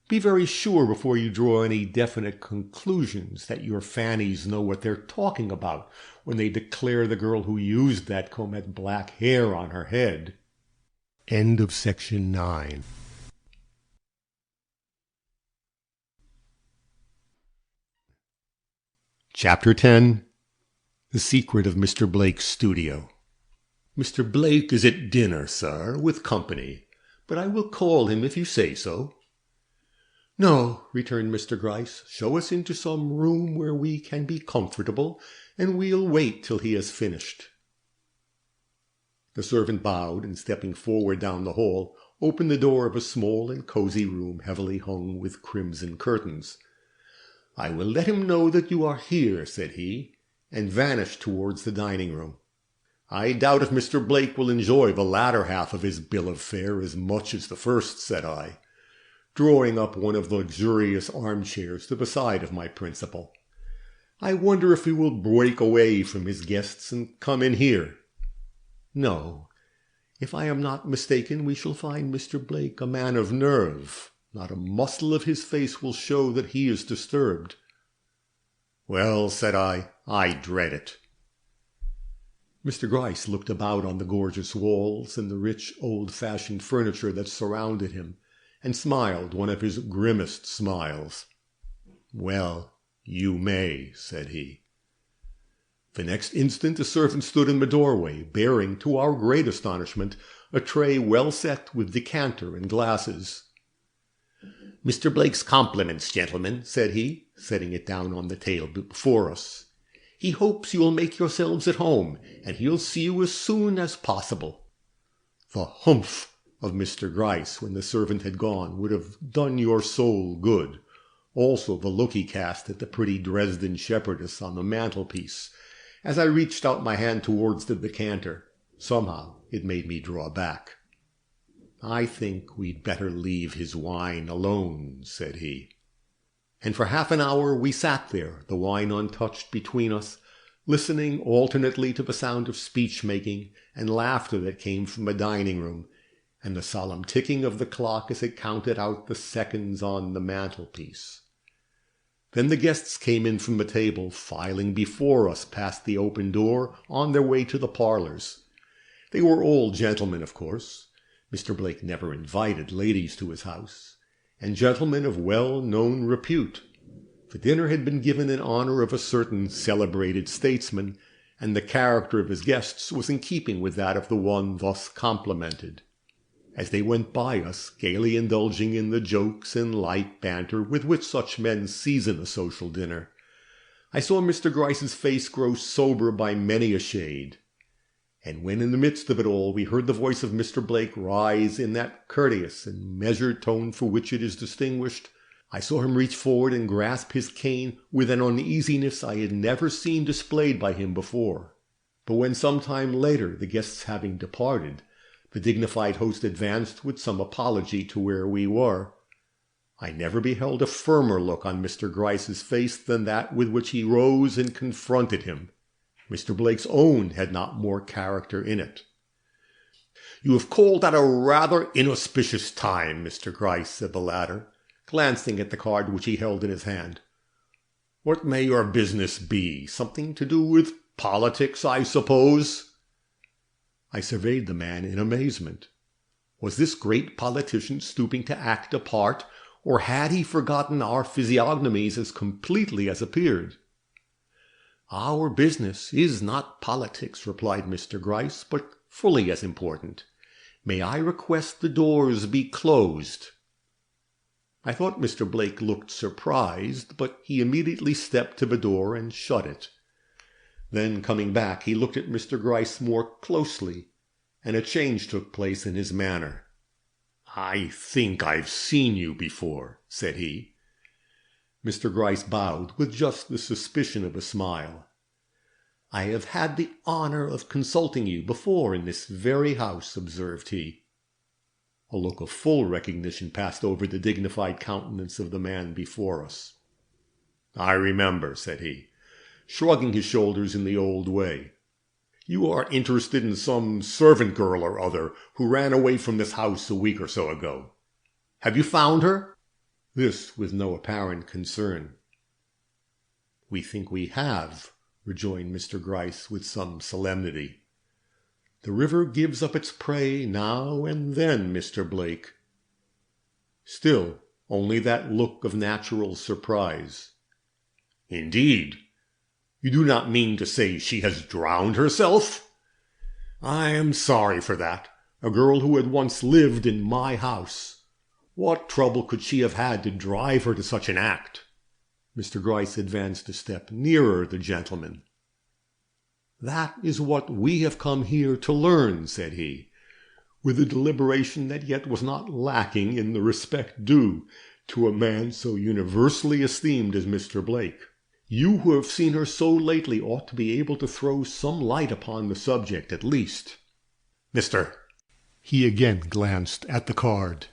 be very sure before you draw any definite conclusions that your Fannies know what they're talking about when they declare the girl who used that comb had black hair on her head. End of section 9. Chapter 10. The Secret of Mr. Blake's Studio. Mr. Blake is at dinner, sir, with company, but I will call him if you say so. No, returned Mr. Gryce, show us into some room where we can be comfortable, and we'll wait till he has finished. The servant bowed, and stepping forward down the hall, opened the door of a small and cozy room heavily hung with crimson curtains. I will let him know that you are here, said he, and vanished towards the dining-room. I doubt if Mr. Blake will enjoy the latter half of his bill of fare as much as the first, said I, drawing up one of the luxurious armchairs to the side of my principal. I wonder if he will break away from his guests and come in here. No, if I am not mistaken, we shall find Mr. Blake a man of nerve. Not a muscle of his face will show that he is disturbed. Well, said I dread it. Mr. Gryce looked about on the gorgeous walls and the rich old-fashioned furniture that surrounded him, and smiled one of his grimmest smiles. Well, you may, said he. The next instant a servant stood in the doorway, bearing, to our great astonishment, a tray well set with decanter and glasses. Mr. Blake's compliments, gentlemen, said he, setting it down on the table before us. He hopes you will make yourselves at home, and he'll see you as soon as possible. The humph of Mr. Gryce, when the servant had gone, would have done your soul good, also the look he cast at the pretty Dresden shepherdess on the mantelpiece. As I reached out my hand towards the decanter, somehow it made me draw back. "I think we'd better leave his wine alone," said he. And for half an hour we sat there, the wine untouched between us, listening alternately to the sound of speech-making and laughter that came from the dining-room, and the solemn ticking of the clock as it counted out the seconds on the mantelpiece. Then the guests came in from the table, filing before us past the open door on their way to the parlours. They were all gentlemen, of course. Mr. Blake never invited ladies to his house, and gentlemen of well-known repute. The dinner had been given in honor of a certain celebrated statesman, and the character of his guests was in keeping with that of the one thus complimented. As they went by us, gaily indulging in the jokes and light banter with which such men season a social dinner, I saw Mr. Gryce's face grow sober by many a shade. And when in the midst of it all we heard the voice of Mr. Blake rise in that courteous and measured tone for which it is distinguished, I saw him reach forward and grasp his cane with an uneasiness I had never seen displayed by him before. But when some time later, the guests having departed, the dignified host advanced with some apology to where we were, I never beheld a firmer look on Mr. Gryce's face than that with which he rose and confronted him. Mr. Blake's own had not more character in it. "You have called at a rather inauspicious time, Mr. Gryce," said the latter, glancing at the card which he held in his hand. "What may your business be? Something to do with politics, I suppose?" I surveyed the man in amazement. Was this great politician stooping to act a part, or had he forgotten our physiognomies as completely as appeared? "Our business is not politics," replied Mr. Gryce, "but fully as important. May I request the doors be closed?" I thought Mr. Blake looked surprised, but he immediately stepped to the door and shut it. Then, coming back, he looked at Mr. Gryce more closely, and a change took place in his manner. "I think I've seen you before," said he. Mr. Gryce bowed with just the suspicion of a smile. "I have had the honor of consulting you before in this very house," observed he. A look of full recognition passed over the dignified countenance of the man before us. "I remember," said he, shrugging his shoulders in the old way. "You are interested in some servant girl or other who ran away from this house a week or so ago. Have you found her?" This with no apparent concern. "We think we have," rejoined Mr. Gryce with some solemnity. "The river gives up its prey now and then, Mr. Blake." Still, only that look of natural surprise. "Indeed? You do not mean to say she has drowned herself? I am sorry for that. A girl who had once lived in my house. What trouble could she have had to drive her to such an act?" Mr. Gryce advanced a step nearer the gentleman. "That is what we have come here to learn," said he, with a deliberation that yet was not lacking in the respect due to a man so universally esteemed as Mr. Blake. "You who have seen her so lately ought to be able to throw some light upon the subject at least. Mr. He again glanced at the card.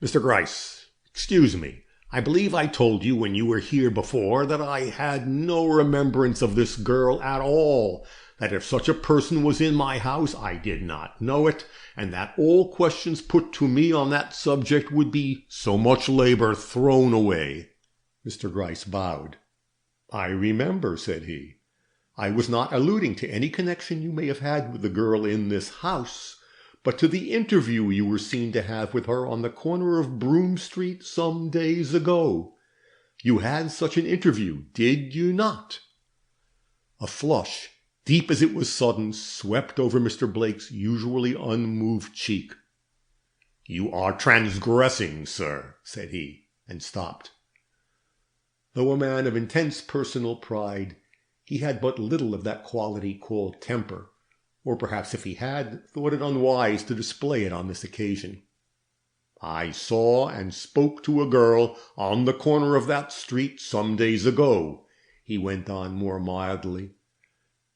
"Mr. Gryce, excuse me. I believe I told you when you were here before that I had no remembrance of this girl at all, that if such a person was in my house I did not know it, and that all questions put to me on that subject would be so much labor thrown away." Mr. Gryce bowed. "I remember," said he. "I was not alluding to any connection you may have had with the girl in this house, but to the interview you were seen to have with her on the corner of Broome Street some days ago. You had such an interview, did you not?" A flush, deep as it was sudden, swept over Mr. Blake's usually unmoved cheek. "You are transgressing, sir," said he, and stopped. Though a man of intense personal pride, he had but little of that quality called temper, or perhaps if he had, thought it unwise to display it on this occasion. I saw and spoke to a girl on the corner of that street some days ago," he went on more mildly.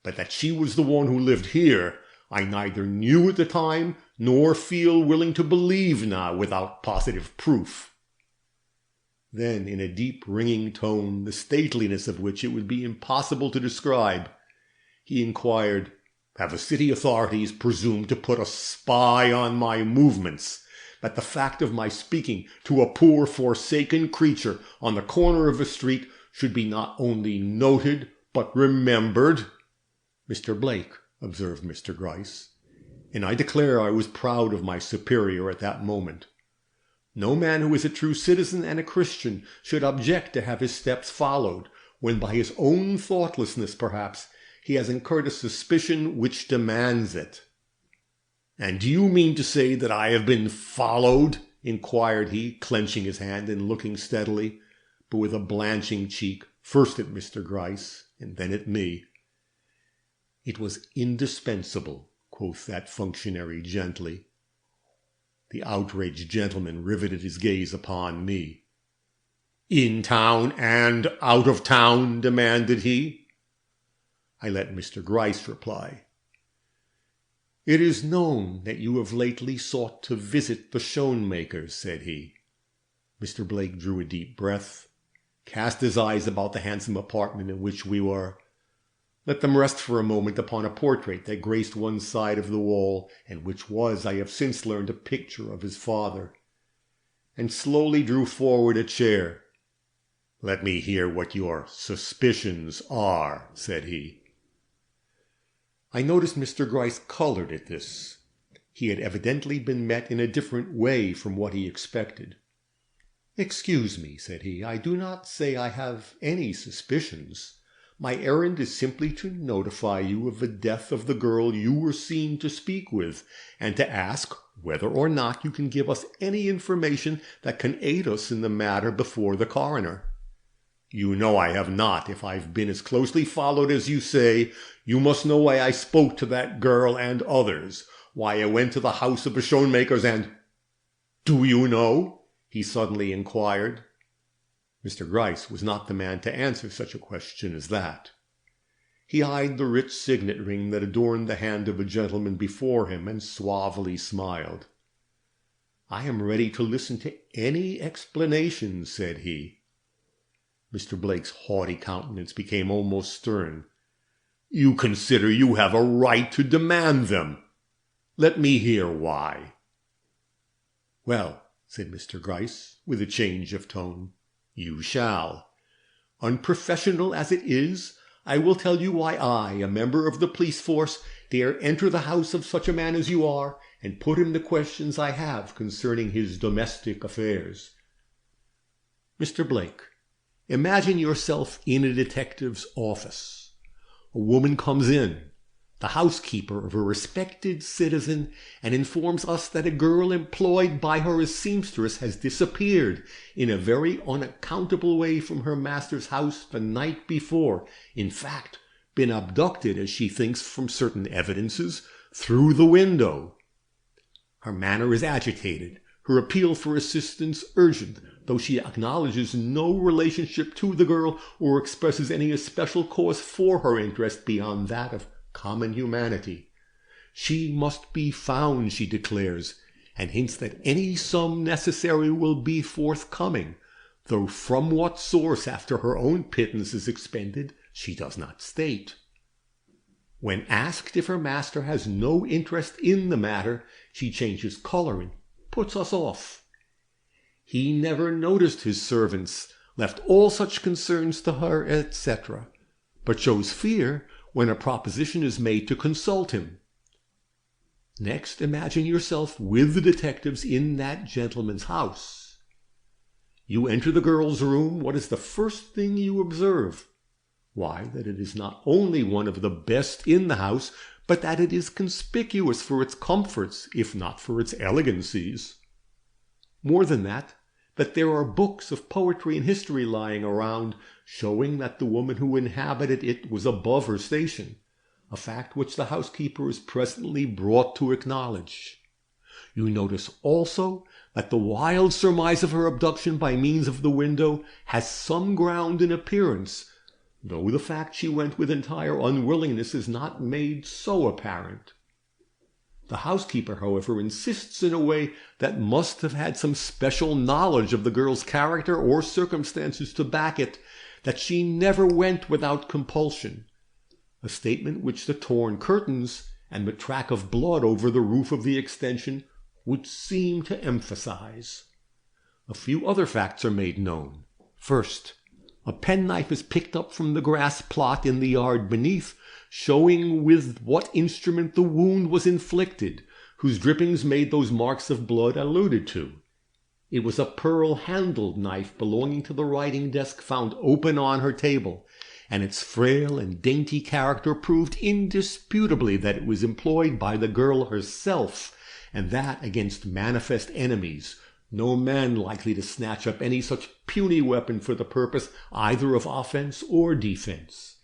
"But that she was the one who lived here, I neither knew at the time nor feel willing to believe now without positive proof." Then, in a deep, ringing tone, the stateliness of which it would be impossible to describe, he inquired, "Have the city authorities presumed to put a spy on my movements, that the fact of my speaking to a poor forsaken creature on the corner of a street should be not only noted, but remembered?" "Mr. Blake," observed Mr. Gryce, and I declare I was proud of my superior at that moment. No man who is a true citizen and a Christian should object to have his steps followed, when by his own thoughtlessness, perhaps, he has incurred a suspicion which demands it. "And do you mean to say that I have been followed?" inquired he, clenching his hand and looking steadily, but with a blanching cheek, first at Mr. Gryce and then at me. "It was indispensable," quoth that functionary gently. The outraged gentleman riveted his gaze upon me. "In town and out of town?" demanded he. I let Mr. Gryce reply. "It is known that you have lately sought to visit the Schoenmakers," said he. Mr. Blake drew a deep breath, cast his eyes about the handsome apartment in which we were, let them rest for a moment upon a portrait that graced one side of the wall, and which was, I have since learned, a picture of his father, and slowly drew forward a chair. "Let me hear what your suspicions are," said he. I noticed Mr. Gryce colored at this. He had evidently been met in a different way from what he expected. "Excuse me," said he, "I do not say I have any suspicions. My errand is simply to notify you of the death of the girl you were seen to speak with, and to ask whether or not you can give us any information that can aid us in the matter before the coroner. You know I have not. If I've been as closely followed as you say, you must know why I spoke to that girl and others, why I went to the house of the Schoenmakers, and— Do you know?" he suddenly inquired. Mr. Gryce was not the man to answer such a question as that. He eyed the rich signet ring that adorned the hand of a gentleman before him, and suavely smiled. "I am ready to listen to any explanation," said he. Mr. Blake's haughty countenance became almost stern. "You consider you have a right to demand them. Let me hear why." "Well," said Mr. Gryce, with a change of tone, "you shall. Unprofessional as it is, I will tell you why I, a member of the police force, dare enter the house of such a man as you are, and put him the questions I have concerning his domestic affairs. Mr. Blake, imagine yourself in a detective's office. A woman comes in, the housekeeper of a respected citizen, and informs us that a girl employed by her as seamstress has disappeared in a very unaccountable way from her master's house the night before, in fact, been abducted, as she thinks from certain evidences, through the window. Her manner is agitated, her appeal for assistance urgent, though she acknowledges no relationship to the girl or expresses any especial cause for her interest beyond that of common humanity. She must be found, she declares, and hints that any sum necessary will be forthcoming, though from what source after her own pittance is expended she does not state. When asked if her master has no interest in the matter, she changes color and puts us off. He never noticed his servants, left all such concerns to her, etc., but shows fear when a proposition is made to consult him. Next, imagine yourself with the detectives in that gentleman's house. You enter the girl's room. What is the first thing you observe? Why, that it is not only one of the best in the house, but that it is conspicuous for its comforts, if not for its elegancies. More than that there are books of poetry and history lying around, showing that the woman who inhabited it was above her station, a fact which the housekeeper is presently brought to acknowledge. You notice also that the wild surmise of her abduction by means of the window has some ground in appearance, though the fact she went with entire unwillingness is not made so apparent. The housekeeper, however, insists in a way that must have had some special knowledge of the girl's character or circumstances to back it, that she never went without compulsion, a statement which the torn curtains and the track of blood over the roof of the extension would seem to emphasize. A few other facts are made known. First, a penknife is picked up from the grass plot in the yard beneath, showing with what instrument the wound was inflicted, whose drippings made those marks of blood alluded to. It was a pearl-handled knife belonging to the writing desk found open on her table, and its frail and dainty character proved indisputably that it was employed by the girl herself, and that against manifest enemies, no man likely to snatch up any such puny weapon for the purpose either of offense or defense.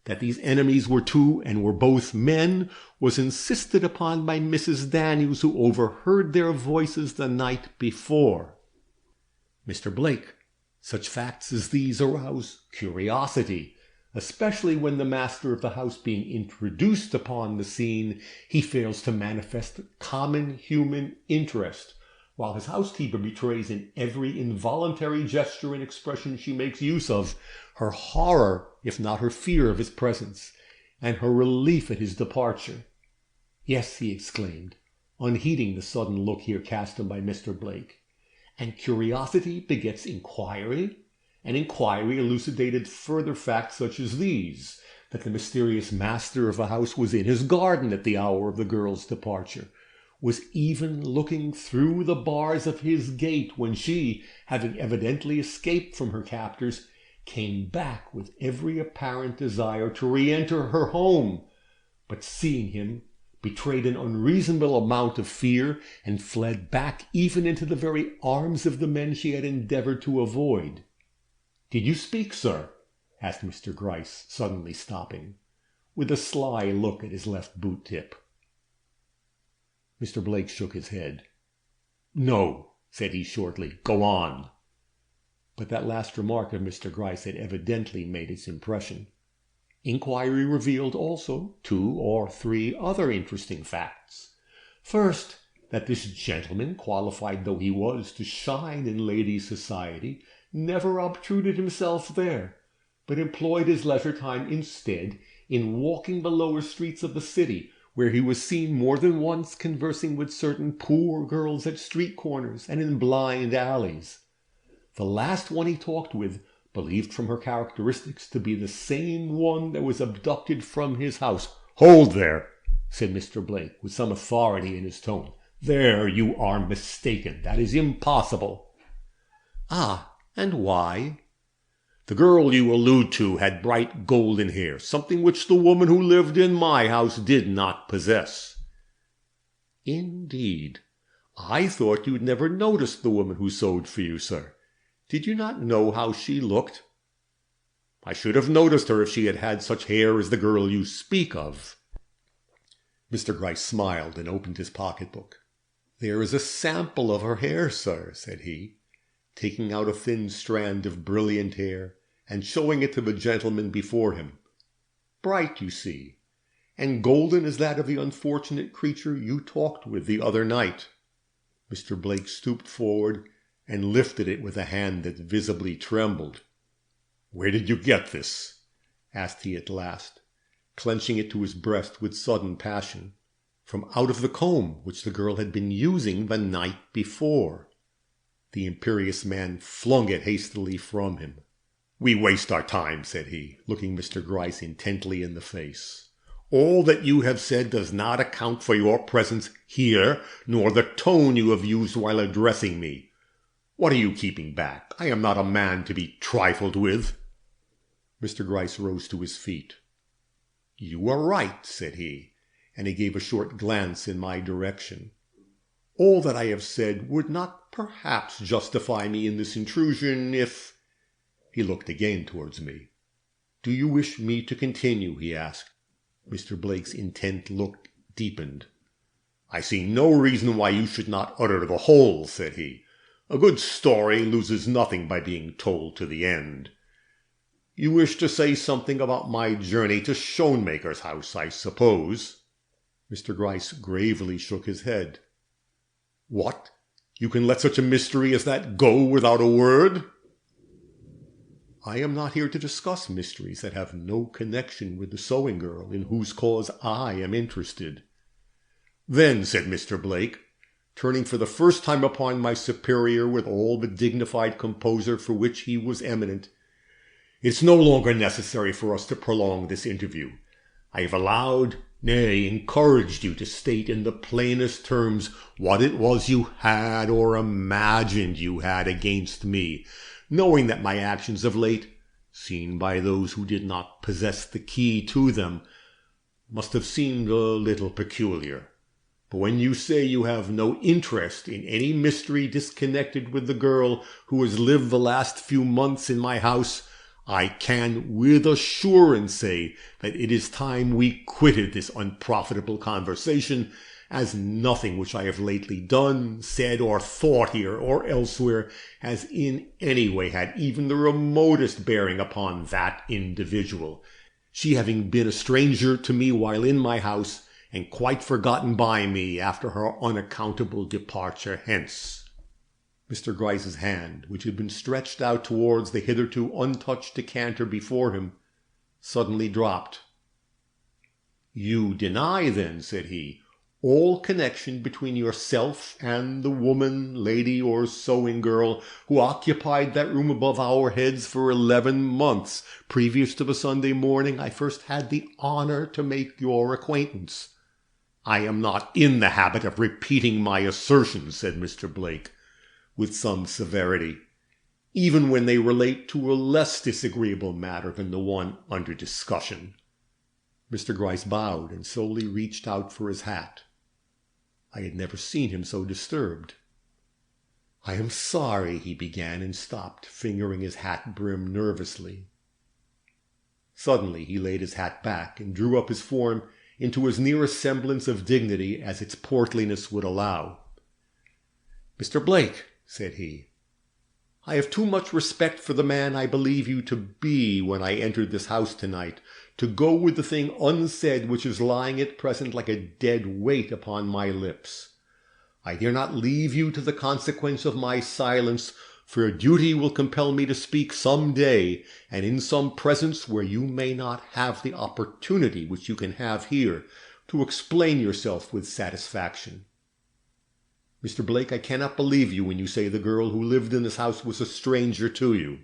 That these enemies were two and were both men was insisted upon by Mrs. Daniels, who overheard their voices the night before. Mr. Blake, such facts as these arouse curiosity, especially when the master of the house being introduced upon the scene, he fails to manifest common human interest, while his housekeeper betrays in every involuntary gesture and expression she makes use of her horror, if not her fear, of his presence, and her relief at his departure. "Yes," he exclaimed, unheeding the sudden look here cast on by Mr. Blake, "and curiosity begets inquiry, and inquiry elucidated further facts such as these, that the mysterious master of the house was in his garden at the hour of the girl's departure, was even looking through the bars of his gate when she, having evidently escaped from her captors, came back with every apparent desire to re-enter her home, but seeing him, betrayed an unreasonable amount of fear, and fled back even into the very arms of the men she had endeavored to avoid." "Did you speak, sir?" asked Mr. Gryce, suddenly stopping, with a sly look at his left boot tip. Mr. Blake shook his head. "No," said he shortly. "Go on." But that last remark of Mr. Gryce had evidently made its impression. Inquiry revealed also 2 or 3 other interesting facts. First, that this gentleman, qualified though he was to shine in ladies' society, never obtruded himself there, but employed his leisure time instead in walking the lower streets of the city, where he was seen more than once conversing with certain poor girls at street corners and in blind alleys. The last one he talked with, believed from her characteristics to be the same one that was abducted from his house. "Hold there," said Mr. Blake, with some authority in his tone. "There you are mistaken. That is impossible." "Ah, and why?" "The girl you allude to had bright golden hair, something which the woman who lived in my house did not possess." "Indeed. I thought you'd never noticed the woman who sewed for you, sir. Did you not know how she looked?" "I should have noticed her if she had had such hair as the girl you speak of." Mr. Gryce smiled and opened his pocketbook. "There is a sample of her hair, sir," said he, taking out a thin strand of brilliant hair and showing it to the gentleman before him. "Bright, you see, and golden as that of the unfortunate creature you talked with the other night." Mr. Blake stooped forward and lifted it with a hand that visibly trembled. "Where did you get this?" asked he at last, clenching it to his breast with sudden passion. "From out of the comb which the girl had been using the night before." The imperious man flung it hastily from him. "We waste our time," said he, looking Mr. Gryce intently in the face. "All that you have said does not account for your presence here, nor the tone you have used while addressing me. What are you keeping back? I am not a man to be trifled with." Mr. Gryce rose to his feet. "You are right," said he, and he gave a short glance in my direction. "All that I have said would not perhaps justify me in this intrusion if—" He looked again towards me. "Do you wish me to continue?" he asked. Mr. Blake's intent look deepened. "I see no reason why you should not utter the whole," said he. "A good story loses nothing by being told to the end. You wish to say something about my journey to Schoenmaker's house, I suppose?" Mr. Gryce gravely shook his head. "What? You can let such a mystery as that go without a word?" "I am not here to discuss mysteries that have no connection with the sewing girl in whose cause I am interested." "Then," said Mr. Blake, turning for the first time upon my superior with all the dignified composure for which he was eminent, "it's no longer necessary for us to prolong this interview. I have allowed, nay, encouraged you to state in the plainest terms what it was you had or imagined you had against me, knowing that my actions of late, seen by those who did not possess the key to them, must have seemed a little peculiar. But when you say you have no interest in any mystery disconnected with the girl who has lived the last few months in my house, I can with assurance say that it is time we quitted this unprofitable conversation, as nothing which I have lately done, said, or thought here or elsewhere has in any way had even the remotest bearing upon that individual, she having been a stranger to me while in my house, and quite forgotten by me after her unaccountable departure hence." Mr. Gryce's hand, which had been stretched out towards the hitherto untouched decanter before him, suddenly dropped. "You deny, then," said he, "all connection between yourself and the woman, lady, or sewing girl who occupied that room above our heads for 11 months, previous to the Sunday morning I first had the honor to make your acquaintance?" "I am not in the habit of repeating my assertions," said Mr. Blake, with some severity, "even when they relate to a less disagreeable matter than the one under discussion." Mr. Gryce bowed and slowly reached out for his hat. I had never seen him so disturbed. "I am sorry," he began, and stopped, fingering his hat brim nervously. Suddenly he laid his hat back and drew up his form into as near a semblance of dignity as its portliness would allow. "Mr. Blake," said he, "I have too much respect for the man I believe you to be when I entered this house tonight, to go with the thing unsaid which is lying at present like a dead weight upon my lips. I dare not leave you to the consequence of my silence, for duty will compel me to speak some day, and in some presence where you may not have the opportunity which you can have here to explain yourself with satisfaction. Mr. Blake, I cannot believe you when you say the girl who lived in this house was a stranger to you."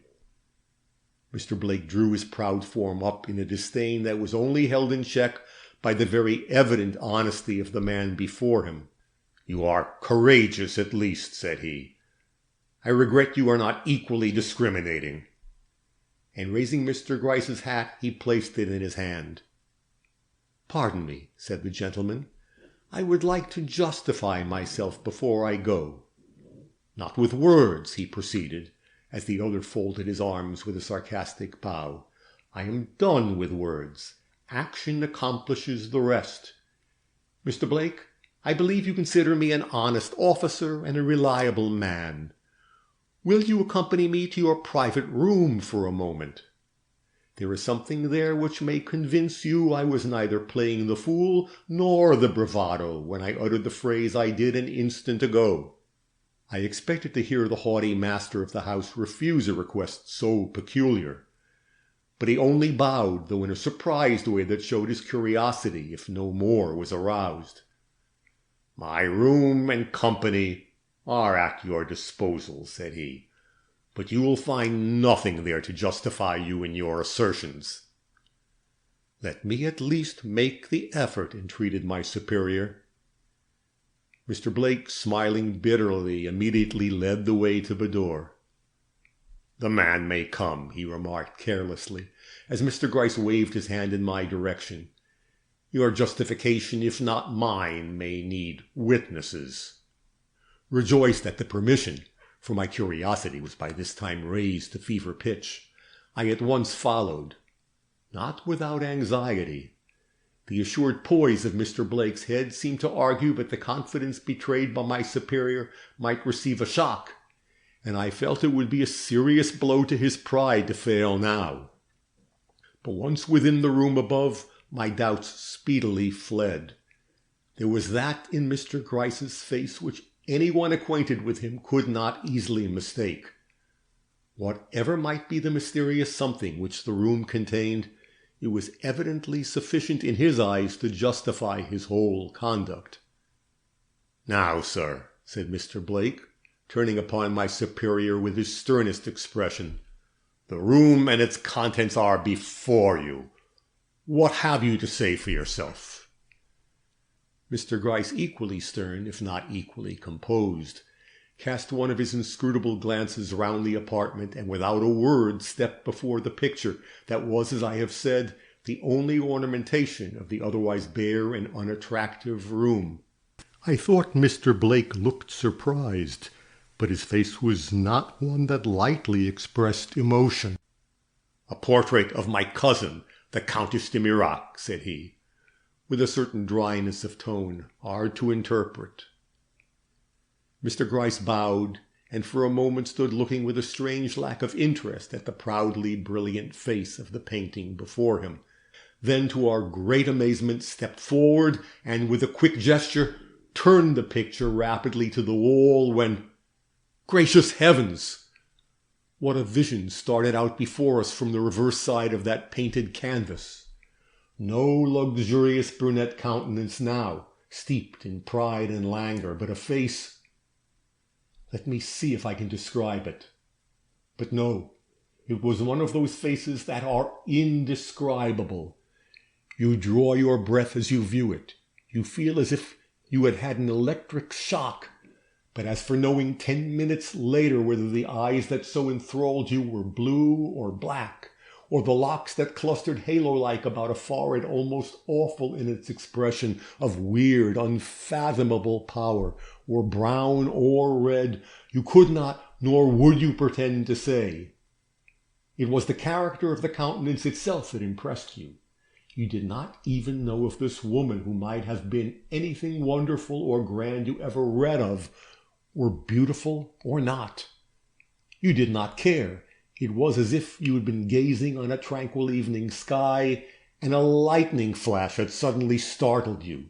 Mr. Blake drew his proud form up in a disdain that was only held in check by the very evident honesty of the man before him. "You are courageous, at least," said he. "I regret you are not equally discriminating." And raising Mr. Gryce's hat, he placed it in his hand. "Pardon me," said the gentleman. "I would like to justify myself before I go." "Not with words," he proceeded, as the other folded his arms with a sarcastic bow. "I am done with words. Action accomplishes the rest. Mr. Blake, I believe you consider me an honest officer and a reliable man. Will you accompany me to your private room for a moment? There is something there which may convince you I was neither playing the fool nor the bravado when I uttered the phrase I did an instant ago." I expected to hear the haughty master of the house refuse a request so peculiar, but he only bowed, though in a surprised way that showed his curiosity, if no more, was aroused. "My room and company are at your disposal," said he, "but you will find nothing there to justify you in your assertions." "Let me at least make the effort," entreated my superior. Mr. Blake, smiling bitterly, immediately led the way to the door. "The man may come," he remarked carelessly, as Mr. Gryce waved his hand in my direction. "Your justification, if not mine, may need witnesses." Rejoiced at the permission, for my curiosity was by this time raised to fever pitch, I at once followed, not without anxiety. The assured poise of Mr. Blake's head seemed to argue that the confidence betrayed by my superior might receive a shock, and I felt it would be a serious blow to his pride to fail now. But once within the room above, my doubts speedily fled. There was that in Mr. Gryce's face which anyone acquainted with him could not easily mistake. Whatever might be the mysterious something which the room contained, it was evidently sufficient in his eyes to justify his whole conduct. "Now, sir," said Mr. Blake, turning upon my superior with his sternest expression, "the room and its contents are before you. What have you to say for yourself?" Mr. Gryce, equally stern, if not equally composed, cast one of his inscrutable glances round the apartment, and without a word stepped before the picture that was, as I have said, the only ornamentation of the otherwise bare and unattractive room. I thought Mr. Blake looked surprised, but his face was not one that lightly expressed emotion. "A portrait of my cousin, the Countess de Mirac," said he, with a certain dryness of tone, hard to interpret. Mr. Gryce bowed, and for a moment stood looking with a strange lack of interest at the proudly brilliant face of the painting before him. Then, to our great amazement, stepped forward, and with a quick gesture turned the picture rapidly to the wall, when, gracious heavens! What a vision started out before us from the reverse side of that painted canvas! No luxurious brunette countenance now, steeped in pride and languor, but a face— let me see if I can describe it. But no, it was one of those faces that are indescribable. You draw your breath as you view it. You feel as if you had had an electric shock. But as for knowing 10 minutes later whether the eyes that so enthralled you were blue or black, or the locks that clustered halo-like about a forehead almost awful in its expression of weird, unfathomable power, or brown or red, you could not nor would you pretend to say. It was the character of the countenance itself that impressed you. You did not even know if this woman, who might have been anything wonderful or grand you ever read of, were beautiful or not. You did not care. It was as if you had been gazing on a tranquil evening sky, and a lightning flash had suddenly startled you.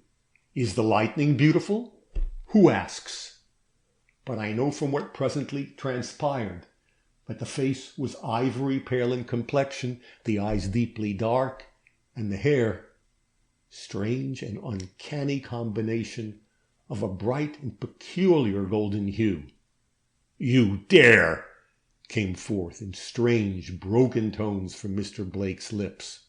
Is the lightning beautiful? Who asks? But I know from what presently transpired that the face was ivory pale in complexion, the eyes deeply dark, and the hair, strange and uncanny combination, of a bright and peculiar golden hue. "You dare!" came forth in strange, broken tones from Mr. Blake's lips.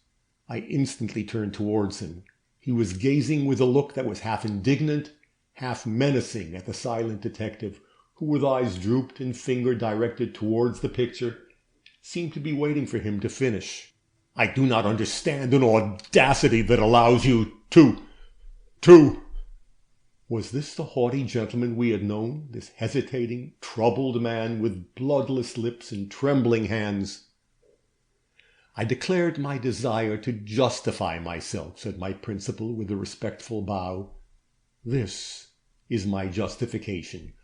I instantly turned towards him. He was gazing with a look that was half indignant, half menacing at the silent detective, who, with eyes drooped and finger directed towards the picture, seemed to be waiting for him to finish. "I do not understand an audacity that allows you to... Was this the haughty gentleman we had known, this hesitating, troubled man with bloodless lips and trembling hands? "I declared my desire to justify myself," said my principal with a respectful bow. "This is my justification.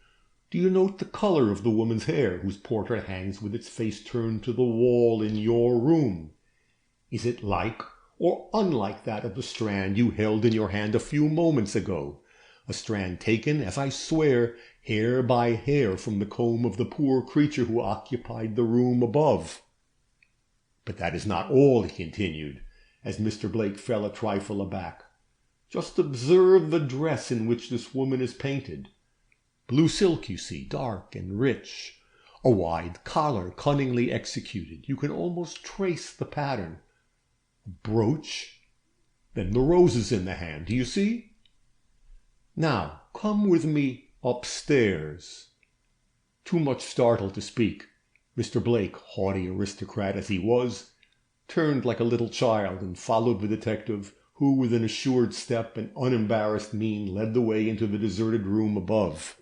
Do you note the color of the woman's hair whose portrait hangs with its face turned to the wall in your room? Is it like or unlike that of the strand you held in your hand a few moments ago? A strand taken, as I swear, hair by hair from the comb of the poor creature who occupied the room above. But that is not all," he continued, as Mr. Blake fell a trifle aback. "Just observe the dress in which this woman is painted. Blue silk, you see, dark and rich. A wide collar, cunningly executed. You can almost trace the pattern. A brooch. Then the roses in the hand. Do you see? Now, come with me upstairs." Too much startled to speak, Mr. Blake, haughty aristocrat as he was, turned like a little child and followed the detective, who with an assured step and unembarrassed mien led the way into the deserted room above.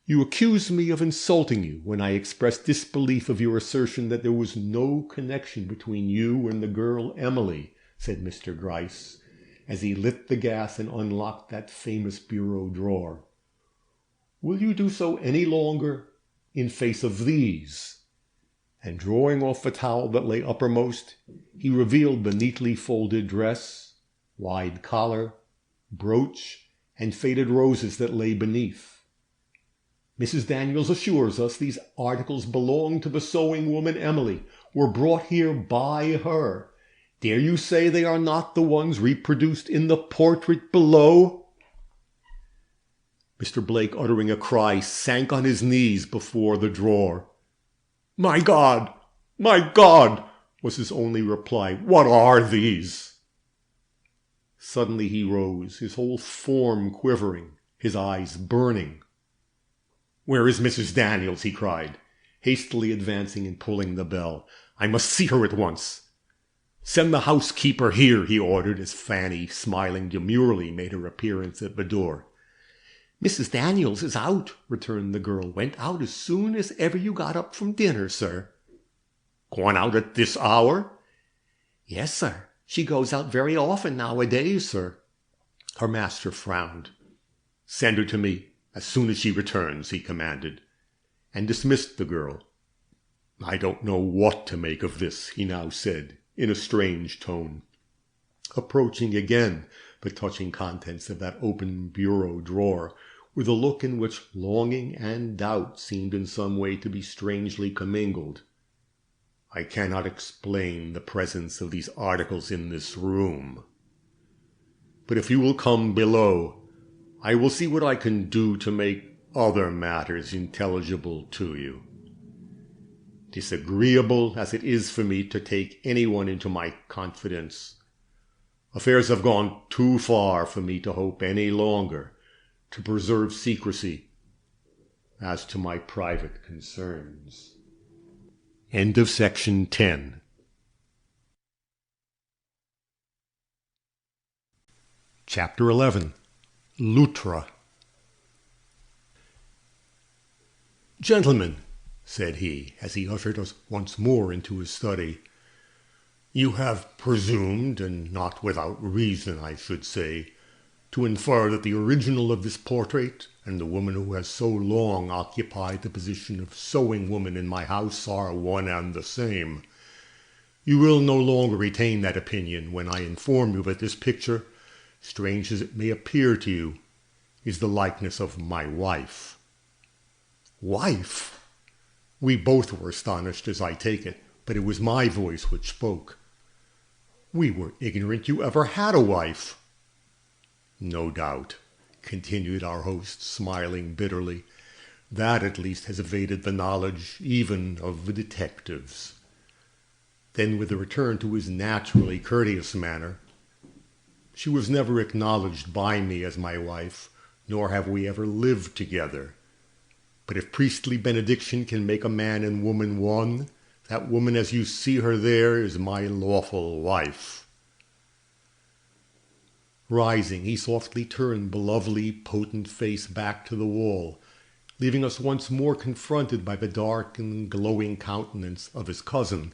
"You accuse me of insulting you when I expressed disbelief of your assertion that there was no connection between you and the girl Emily," said Mr. Gryce, as he lit the gas and unlocked that famous bureau drawer. "Will you do so any longer in face of these?" And drawing off the towel that lay uppermost, he revealed the neatly folded dress, wide collar, brooch, and faded roses that lay beneath. "Mrs. Daniels assures us these articles belong to the sewing woman Emily, were brought here by her. Dare you say they are not the ones reproduced in the portrait below?" Mr. Blake, uttering a cry, sank on his knees before the drawer. "My God! My God!" was his only reply. "What are these?" Suddenly he rose, his whole form quivering, his eyes burning. "Where is Mrs. Daniels?" he cried, hastily advancing and pulling the bell. "I must see her at once." "Send the housekeeper here," he ordered, as Fanny, smiling demurely, made her appearance at the door. "Mrs. Daniels is out," returned the girl. "Went out as soon as ever you got up from dinner, sir." "Gone out at this hour?" "Yes, sir. She goes out very often nowadays, sir." Her master frowned. "Send her to me as soon as she returns," he commanded, and dismissed the girl. "I don't know what to make of this," he now said, in a strange tone, approaching again the touching contents of that open bureau drawer, with a look in which longing and doubt seemed in some way to be strangely commingled. "I cannot explain the presence of these articles in this room. But if you will come below, I will see what I can do to make other matters intelligible to you. Disagreeable as it is for me to take anyone into my confidence, affairs have gone too far for me to hope any longer to preserve secrecy as to my private concerns." End of section 10. Chapter 11. LUTTRA. "Gentlemen," said he, as he ushered us once more into his study, "you have presumed, and not without reason, I should say, to infer that the original of this portrait and the woman who has so long occupied the position of sewing woman in my house are one and the same. You will no longer retain that opinion when I inform you that this picture, strange as it may appear to you, is the likeness of my wife." "Wife?" We both were astonished, as I take it, but it was my voice which spoke. "We were ignorant you ever had a wife." "No doubt," continued our host, smiling bitterly, "that at least has evaded the knowledge even of the detectives." Then, with a return to his naturally courteous manner, "She was never acknowledged by me as my wife, nor have we ever lived together. But if priestly benediction can make a man and woman one, that woman as you see her there is my lawful wife." Rising, he softly turned the lovely, potent face back to the wall, leaving us once more confronted by the dark and glowing countenance of his cousin.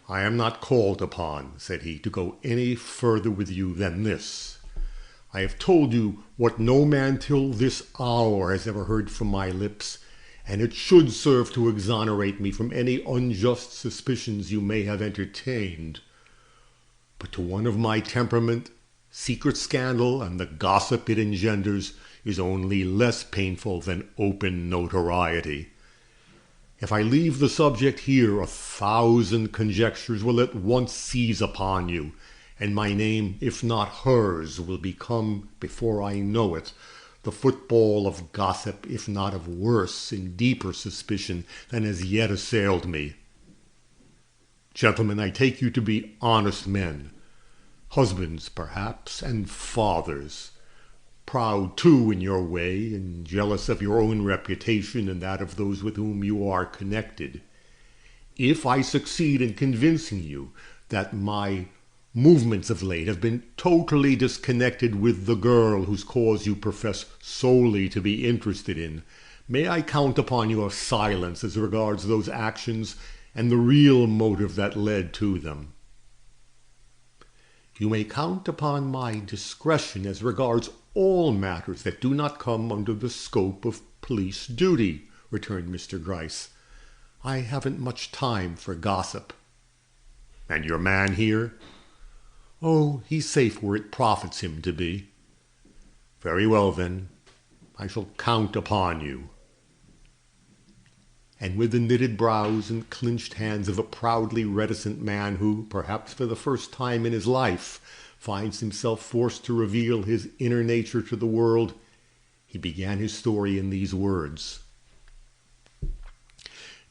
"I am not called upon," said he, "to go any further with you than this. I have told you what no man till this hour has ever heard from my lips, and it should serve to exonerate me from any unjust suspicions you may have entertained. But to one of my temperament, secret scandal and the gossip it engenders is only less painful than open notoriety. If I leave the subject here, 1,000 conjectures will at once seize upon you, and my name, if not hers, will become, before I know it, the football of gossip, if not of worse and deeper suspicion than has yet assailed me. Gentlemen, I take you to be honest men, husbands perhaps, and fathers, proud too in your way, and jealous of your own reputation and that of those with whom you are connected. If I succeed in convincing you that my movements of late have been totally disconnected with the girl whose cause you profess solely to be interested in, may I count upon your silence as regards those actions and the real motive that led to them? You may count upon my discretion as regards all matters that do not come under the scope of police duty, returned Mr. Gryce. I haven't much time for gossip. And your man here? Oh, he's safe where it profits him to be. Very well, then. I shall count upon you. And with the knitted brows and clinched hands of a proudly reticent man who, perhaps for the first time in his life, finds himself forced to reveal his inner nature to the world, he began his story in these words.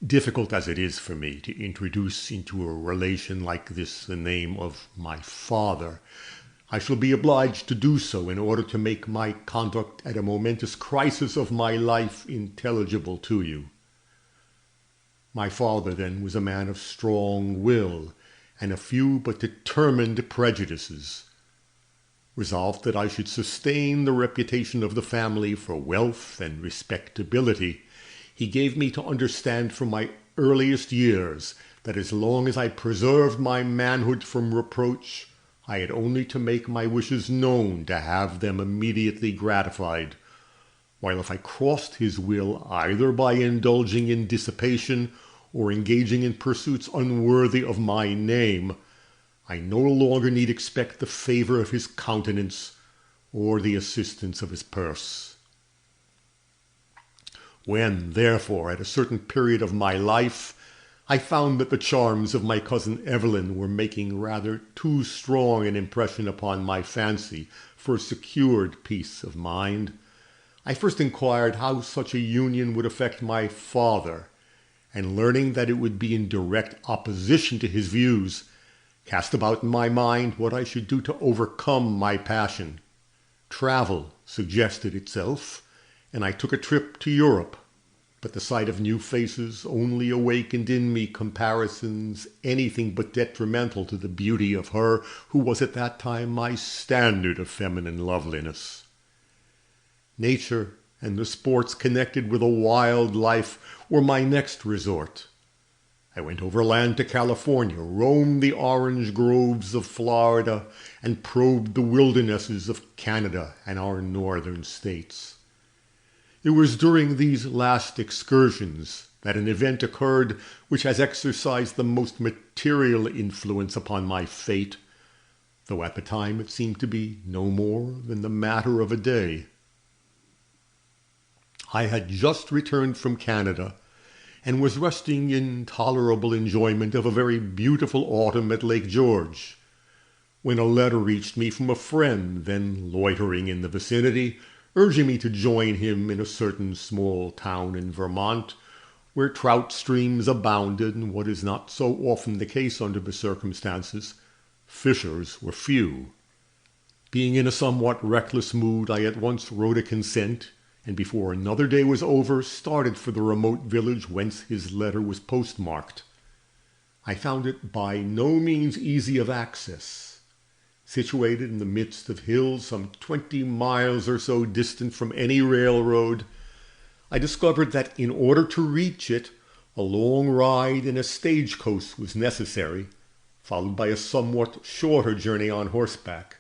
Difficult as it is for me to introduce into a relation like this the name of my father, I shall be obliged to do so in order to make my conduct at a momentous crisis of my life intelligible to you. My father, then, was a man of strong will and a few but determined prejudices. Resolved that I should sustain the reputation of the family for wealth and respectability, he gave me to understand from my earliest years that as long as I preserved my manhood from reproach, I had only to make my wishes known to have them immediately gratified, while if I crossed his will either by indulging in dissipation or engaging in pursuits unworthy of my name, I no longer need expect the favor of his countenance or the assistance of his purse. When, therefore, at a certain period of my life, I found that the charms of my cousin Evelyn were making rather too strong an impression upon my fancy for a secured peace of mind, I first inquired how such a union would affect my father, and learning that it would be in direct opposition to his views, cast about in my mind what I should do to overcome my passion. Travel suggested itself, and I took a trip to Europe, but the sight of new faces only awakened in me comparisons anything but detrimental to the beauty of her who was at that time my standard of feminine loveliness. Nature and the sports connected with a wild life were my next resort. I went overland to California, roamed the orange groves of Florida, and probed the wildernesses of Canada and our northern states. It was during these last excursions that an event occurred which has exercised the most material influence upon my fate, though at the time it seemed to be no more than the matter of a day. I had just returned from Canada, and was resting in tolerable enjoyment of a very beautiful autumn at Lake George, when a letter reached me from a friend then loitering in the vicinity, urging me to join him in a certain small town in Vermont, where trout streams abounded, and what is not so often the case under the circumstances, fishers were few. Being in a somewhat reckless mood, I at once wrote a consent, and before another day was over, started for the remote village whence his letter was postmarked. I found it by no means easy of access. Situated in the midst of hills some 20 miles or so distant from any railroad, I discovered that in order to reach it, a long ride in a stagecoach was necessary, followed by a somewhat shorter journey on horseback.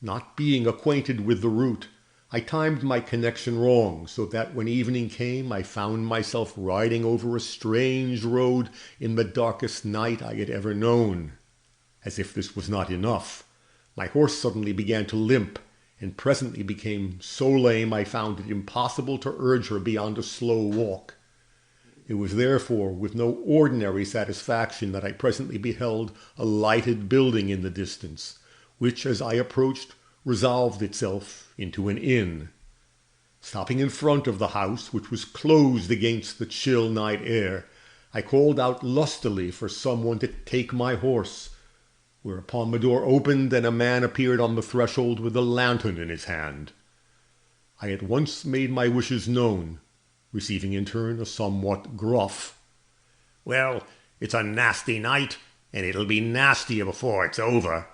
Not being acquainted with the route, I timed my connection wrong, so that when evening came I found myself riding over a strange road in the darkest night I had ever known. As if this was not enough, my horse suddenly began to limp, and presently became so lame I found it impossible to urge her beyond a slow walk. It was therefore with no ordinary satisfaction that I presently beheld a lighted building in the distance, which, as I approached, resolved itself into an inn. Stopping in front of the house, which was closed against the chill night air, I called out lustily for someone to take my horse, whereupon the door opened and a man appeared on the threshold with a lantern in his hand. I at once made my wishes known, receiving in turn a somewhat gruff, "Well, it's a nasty night, and it'll be nastier before it's over,"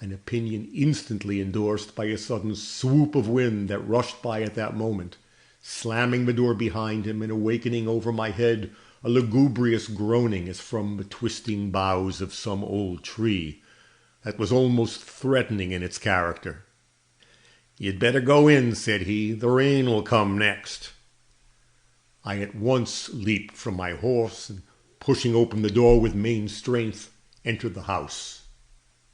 an opinion instantly endorsed by a sudden swoop of wind that rushed by at that moment, slamming the door behind him and awakening over my head a lugubrious groaning as from the twisting boughs of some old tree, that was almost threatening in its character. "You'd better go in," said he. "The rain will come next." I at once leaped from my horse and, pushing open the door with main strength, entered the house.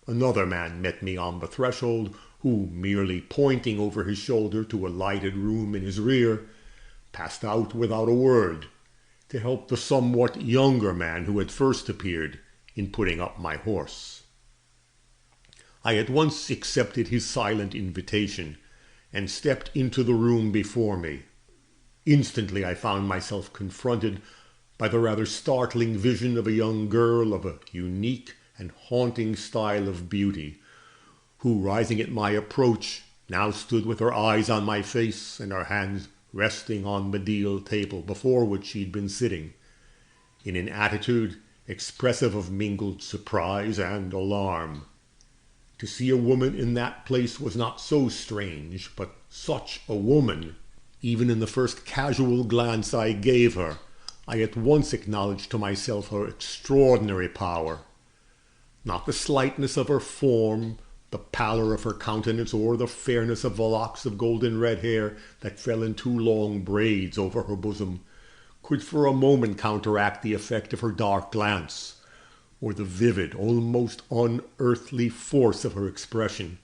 Another man met me on the threshold, who, merely pointing over his shoulder to a lighted room in his rear, passed out without a word to help the somewhat younger man who had first appeared in putting up my horse. I at once accepted his silent invitation and stepped into the room before me. Instantly I found myself confronted by the rather startling vision of a young girl of a unique and haunting style of beauty, who, rising at my approach, now stood with her eyes on my face and her hands resting on the deal table before which she had been sitting, in an attitude expressive of mingled surprise and alarm. To see a woman in that place was not so strange, but such a woman, even in the first casual glance I gave her, I at once acknowledged to myself her extraordinary power. Not the slightness of her form, the pallor of her countenance, or the fairness of the locks of golden red hair that fell in 2 long braids over her bosom could for a moment counteract the effect of her dark glance, or the vivid, almost unearthly force of her expression.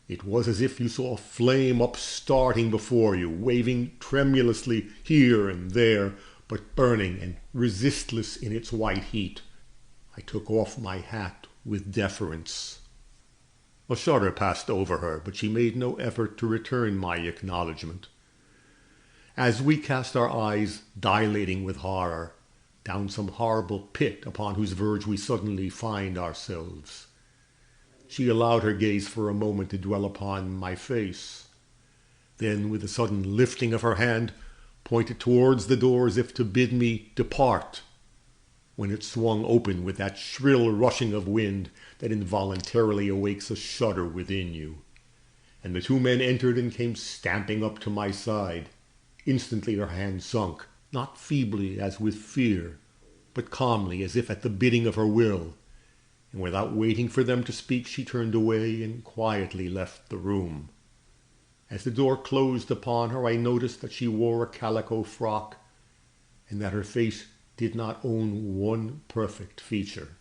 It was as if you saw a flame upstarting before you, waving tremulously here and there, but burning and resistless in its white heat. I took off my hat with deference. A shudder passed over her, but she made no effort to return my acknowledgment. As we cast our eyes, dilating with horror, down some horrible pit upon whose verge we suddenly find ourselves, she allowed her gaze for a moment to dwell upon my face. Then, with a sudden lifting of her hand, pointed towards the door as if to bid me depart, when it swung open with that shrill rushing of wind that involuntarily awakes a shudder within you, and the 2 men entered and came stamping up to my side. Instantly her hand sunk, not feebly as with fear, but calmly as if at the bidding of her will, and without waiting for them to speak she turned away and quietly left the room. As the door closed upon her, I noticed that she wore a calico frock, and that her face did not own one perfect feature.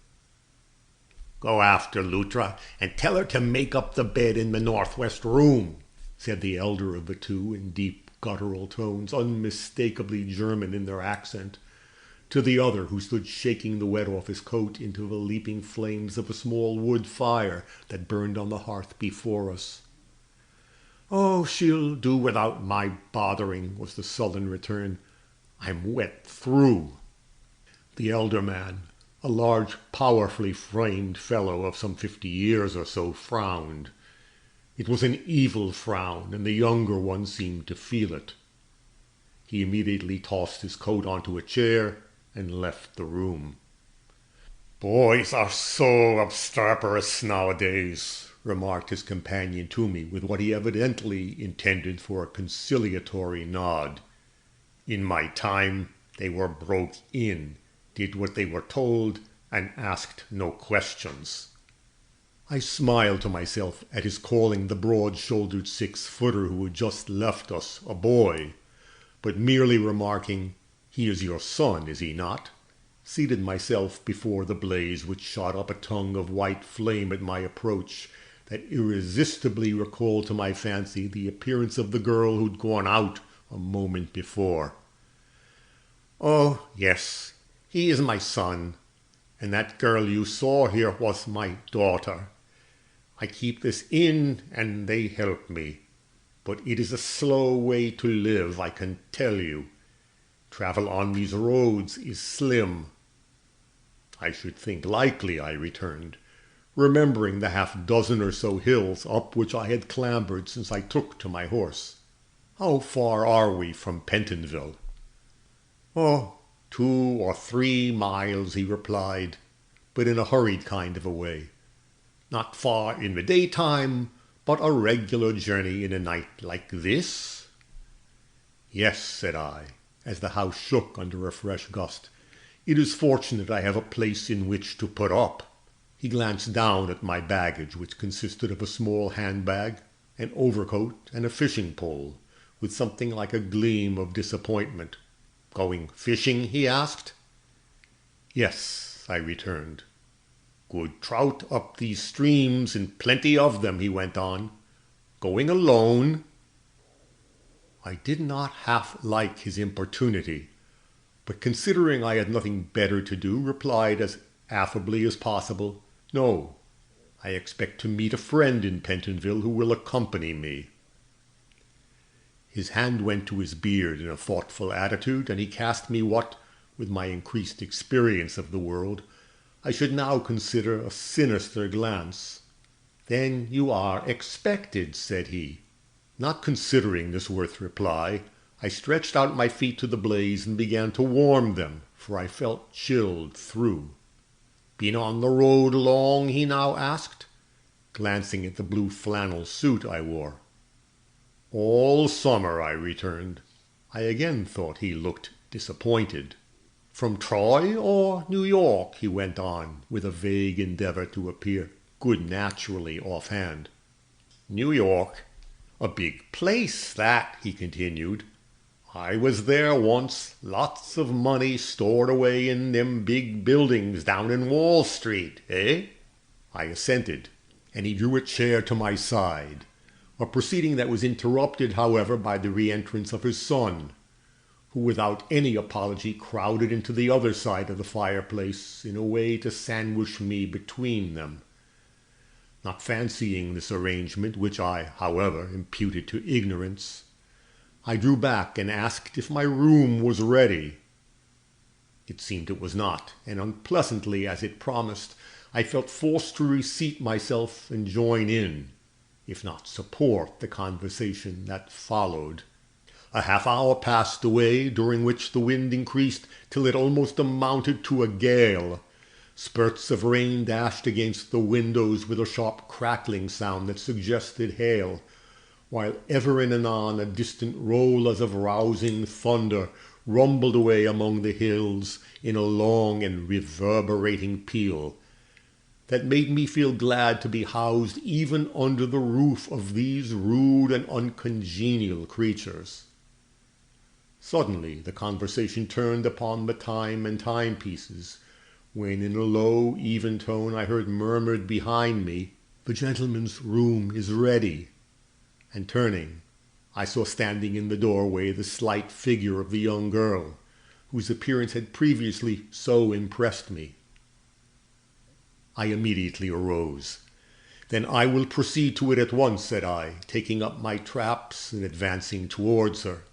"Go after Luttra, and tell her to make up the bed in the northwest room," said the elder of the 2 in deep guttural tones, unmistakably German in their accent, to the other, who stood shaking the wet off his coat into the leaping flames of a small wood fire that burned on the hearth before us. "Oh, she'll do without my bothering," was the sullen return. "I'm wet through." The elder man, a large, powerfully framed fellow of some 50 years or so, frowned. It was an evil frown, and the younger one seemed to feel it. He immediately tossed his coat onto a chair and left the room. "Boys are so obstreperous nowadays," remarked his companion to me with what he evidently intended for a conciliatory nod. "In my time they were broke in, did what they were told, and asked no questions." I smiled to myself at his calling the broad-shouldered 6-footer who had just left us a boy, but merely remarking, "He is your son, is he not?" seated myself before the blaze, which shot up a tongue of white flame at my approach that irresistibly recalled to my fancy the appearance of the girl who'd gone out a moment before. "Oh, yes, he is my son, and that girl you saw here was my daughter. I keep this inn, and they help me, but it is a slow way to live, I can tell you. Travel on these roads is slim." "I should think likely," I returned, remembering the 6 or so hills up which I had clambered since I took to my horse. "How far are we from Pentonville?" "Oh, 2 or 3 miles," he replied, but in a hurried kind of a way. "Not far in the daytime, but a regular journey in a night like this?" "Yes," said I, as the house shook under a fresh gust. "It is fortunate I have a place in which to put up." He glanced down at my baggage, which consisted of a small handbag, an overcoat, and a fishing pole, with something like a gleam of disappointment. "Going fishing?" he asked. "Yes," I returned. "Good trout up these streams, and plenty of them," he went on. "Going alone?" I did not half like his importunity, but considering I had nothing better to do, replied as affably as possible, "No, I expect to meet a friend in Pentonville who will accompany me." His hand went to his beard in a thoughtful attitude, and he cast me what, with my increased experience of the world, I should now consider a sinister glance. "Then you are expected," said he. Not considering this worth reply, I stretched out my feet to the blaze and began to warm them, for I felt chilled through. "Been on the road long?" he now asked, glancing at the blue flannel suit I wore. "All summer," I returned. I again thought he looked disappointed. "From Troy or New York?" he went on, with a vague endeavor to appear good-naturally offhand. "New York. A big place, that," he continued. "I was there once. Lots of money stored away in them big buildings down in Wall Street, eh?" I assented, and he drew a chair to my side, a proceeding that was interrupted, however, by the re-entrance of his son, who without any apology crowded into the other side of the fireplace in a way to sandwich me between them. Not fancying this arrangement, which I, however, imputed to ignorance, I drew back and asked if my room was ready. It seemed it was not, and unpleasantly as it promised, I felt forced to reseat myself and join in, if not support, the conversation that followed. A half-hour passed away, during which the wind increased till it almost amounted to a gale. Spurts of rain dashed against the windows with a sharp crackling sound that suggested hail, while ever and anon a distant roll as of rousing thunder rumbled away among the hills in a long and reverberating peal that made me feel glad to be housed even under the roof of these rude and uncongenial creatures. Suddenly the conversation turned upon the time and timepieces, when in a low, even tone I heard murmured behind me, "The gentleman's room is ready," and turning, I saw standing in the doorway the slight figure of the young girl, whose appearance had previously so impressed me. I immediately arose. "Then I will proceed to it at once," said I, taking up my traps and advancing towards her.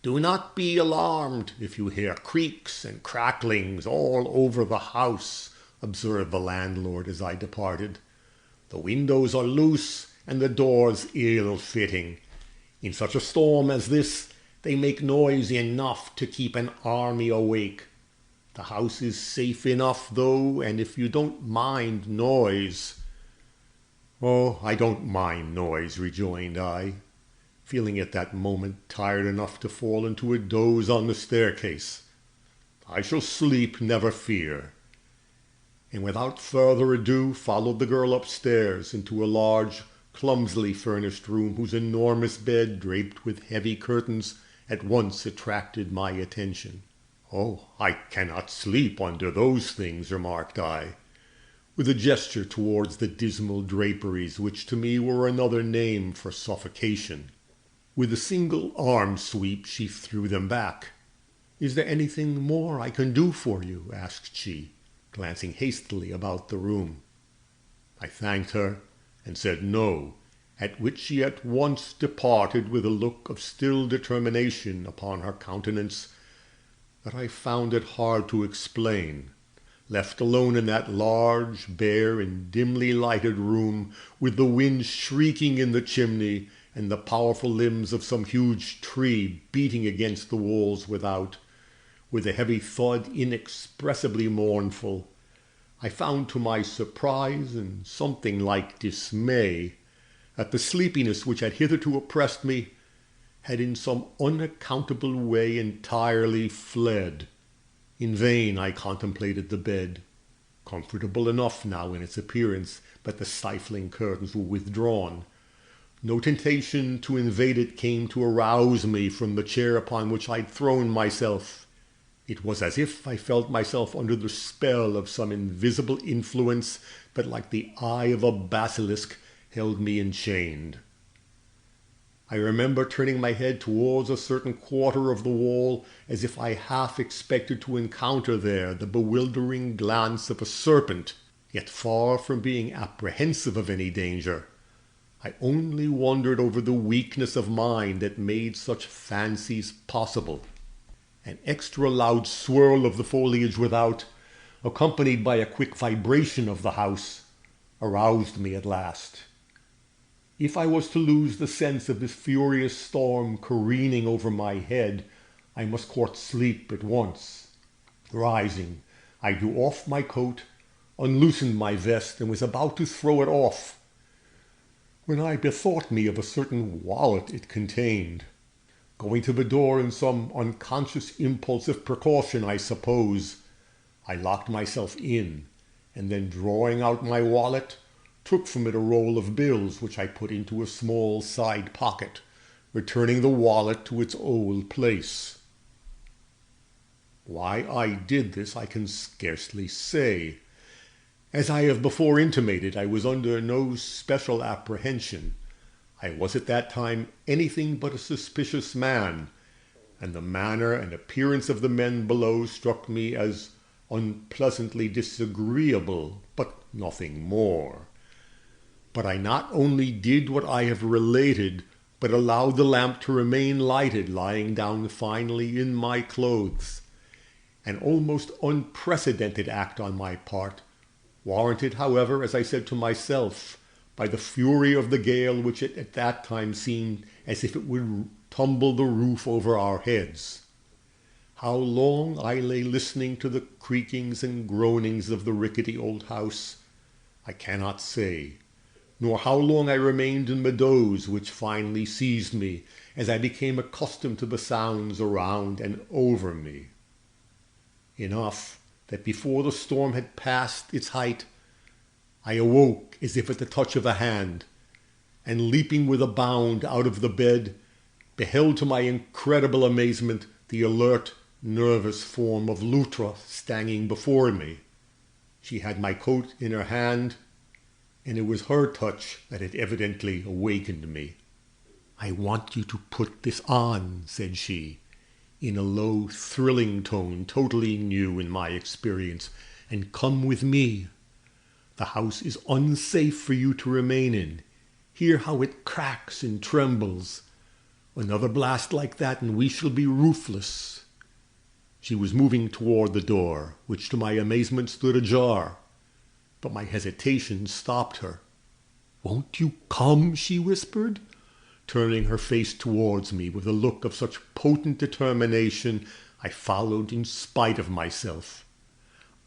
"Do not be alarmed if you hear creaks and cracklings all over the house," observed the landlord as I departed. "The windows are loose and the doors ill-fitting. In such a storm as this, they make noise enough to keep an army awake. The house is safe enough, though, and if you don't mind noise—" "Oh, I don't mind noise," rejoined I, feeling at that moment tired enough to fall into a doze on the staircase. "I shall sleep, never fear," and without further ado followed the girl upstairs into a large, clumsily furnished room whose enormous bed, draped with heavy curtains, at once attracted my attention. "Oh, I cannot sleep under those things," remarked I, with a gesture towards the dismal draperies, which to me were another name for suffocation. With a single arm sweep she threw them back. "Is there anything more I can do for you?" asked she, glancing hastily about the room. I thanked her and said no, at which she at once departed with a look of still determination upon her countenance that I found it hard to explain. Left alone in that large, bare, and dimly lighted room, with the wind shrieking in the chimney, and the powerful limbs of some huge tree beating against the walls without, with a heavy thud inexpressibly mournful, I found to my surprise and something like dismay that the sleepiness which had hitherto oppressed me had in some unaccountable way entirely fled. In vain I contemplated the bed. comfortable enough now in its appearance that the stifling curtains were withdrawn. No temptation to invade it came to arouse me from the chair upon which I'd thrown myself. It was as if I felt myself under the spell of some invisible influence that, like the eye of a basilisk, held me enchained. I remember turning my head towards a certain quarter of the wall, as if I half expected to encounter there the bewildering glance of a serpent, yet far from being apprehensive of any danger. I only wondered over the weakness of mind that made such fancies possible. An extra loud swirl of the foliage without, accompanied by a quick vibration of the house, aroused me at last. If I was to lose the sense of this furious storm careening over my head, I must court sleep at once. Rising, I drew off my coat, unloosened my vest, and was about to throw it off, when I bethought me of a certain wallet it contained. Going to the door in some unconscious impulse of precaution, I suppose, I locked myself in, and then drawing out my wallet, took from it a roll of bills which I put into a small side pocket, returning the wallet to its old place. Why I did this I can scarcely say. As I have before intimated, I was under no special apprehension. I was at that time anything but a suspicious man, and the manner and appearance of the men below struck me as unpleasantly disagreeable, but nothing more. But I not only did what I have related, but allowed the lamp to remain lighted, lying down finally in my clothes. An almost unprecedented act on my part, warranted, however, as I said to myself, by the fury of the gale which at that time seemed as if it would tumble the roof over our heads. How long I lay listening to the creakings and groanings of the rickety old house, I cannot say, nor how long I remained in the doze which finally seized me as I became accustomed to the sounds around and over me. Enough that before the storm had passed its height, I awoke as if at the touch of a hand, and leaping with a bound out of the bed, beheld to my incredible amazement the alert, nervous form of LUTTRA standing before me. She had my coat in her hand, and it was her touch that had evidently awakened me. "I want you to put this on," said she, in a low, thrilling tone totally new in my experience, "and come with me. The house is unsafe for you to remain in. Hear how it cracks and trembles. Another blast like that and we shall be roofless." She was moving toward the door, which to my amazement stood ajar, but my hesitation stopped her. "Won't you come?" she whispered, turning her face towards me with a look of such potent determination I followed in spite of myself.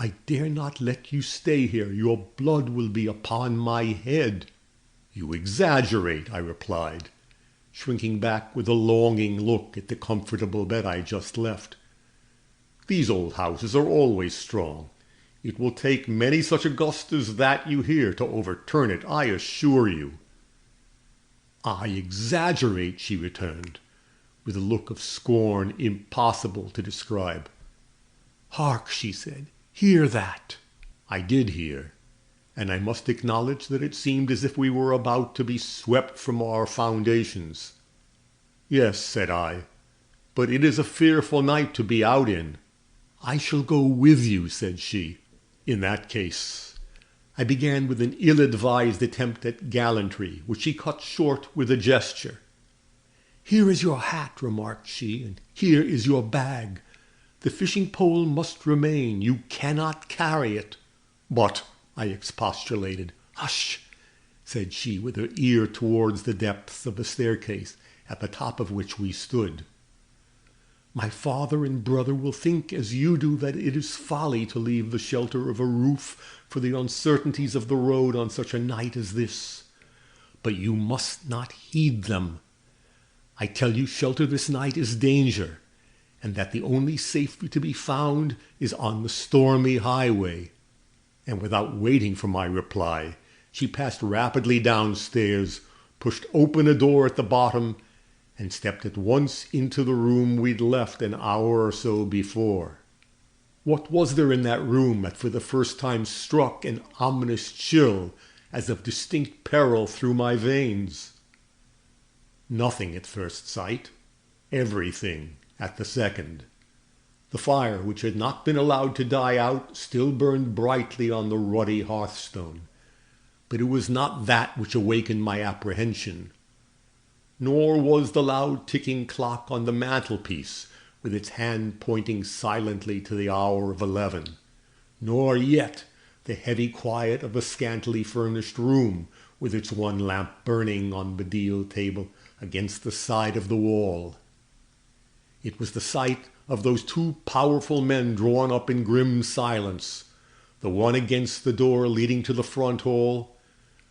"I dare not let you stay here. Your blood will be upon my head." "You exaggerate," I replied, shrinking back with a longing look at the comfortable bed I just left. "These old houses are always strong. It will take many such a gust as that you hear to overturn it, I assure you." "I exaggerate," she returned, with a look of scorn impossible to describe. "Hark," she said, "hear that." I did hear, and I must acknowledge that it seemed as if we were about to be swept from our foundations. "Yes," said I, "but it is a fearful night to be out in." "I shall go with you," said she. "In that case—" I began with an ill-advised attempt at gallantry, which she cut short with a gesture. "Here is your hat," remarked she, "and here is your bag. The fishing pole must remain. You cannot carry it." "But—" I expostulated. "Hush!" said she, with her ear towards the depths of the staircase, at the top of which we stood. "My father and brother will think as you do that it is folly to leave the shelter of a roof for the uncertainties of the road on such a night as this. But you must not heed them. I tell you shelter this night is danger, and that the only safety to be found is on the stormy highway. and without waiting for my reply, she passed rapidly downstairs, pushed open a door at the bottom, and stepped at once into the room we'd left an hour or so before. What was there in that room that for the first time struck an ominous chill as of distinct peril through my veins? Nothing at first sight. Everything at the second. The fire, which had not been allowed to die out, still burned brightly on the ruddy hearthstone. But it was not that which awakened my apprehension. Nor was the loud ticking clock on the mantelpiece, with its hand pointing silently to the hour of 11. Nor yet the heavy quiet of a scantily furnished room, with its one lamp burning on the deal table against the side of the wall. It was the sight of those two powerful men drawn up in grim silence, the one against the door leading to the front hall,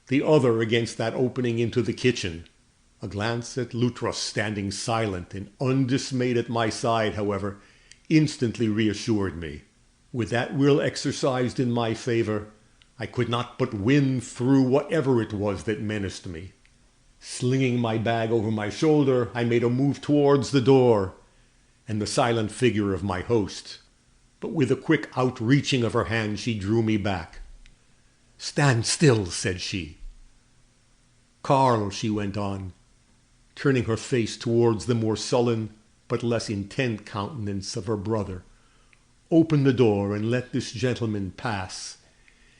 the other against that opening into the kitchen. A glance at LUTTRA standing silent and undismayed at my side, however, instantly reassured me. With that will exercised in my favor, I could not but win through whatever it was that menaced me. Slinging my bag over my shoulder, I made a move towards the door and the silent figure of my host. But with a quick outreaching of her hand, she drew me back. "Stand still," said she. "Karl," she went on, turning her face towards the more sullen but less intent countenance of her brother, "open the door and let this gentleman pass.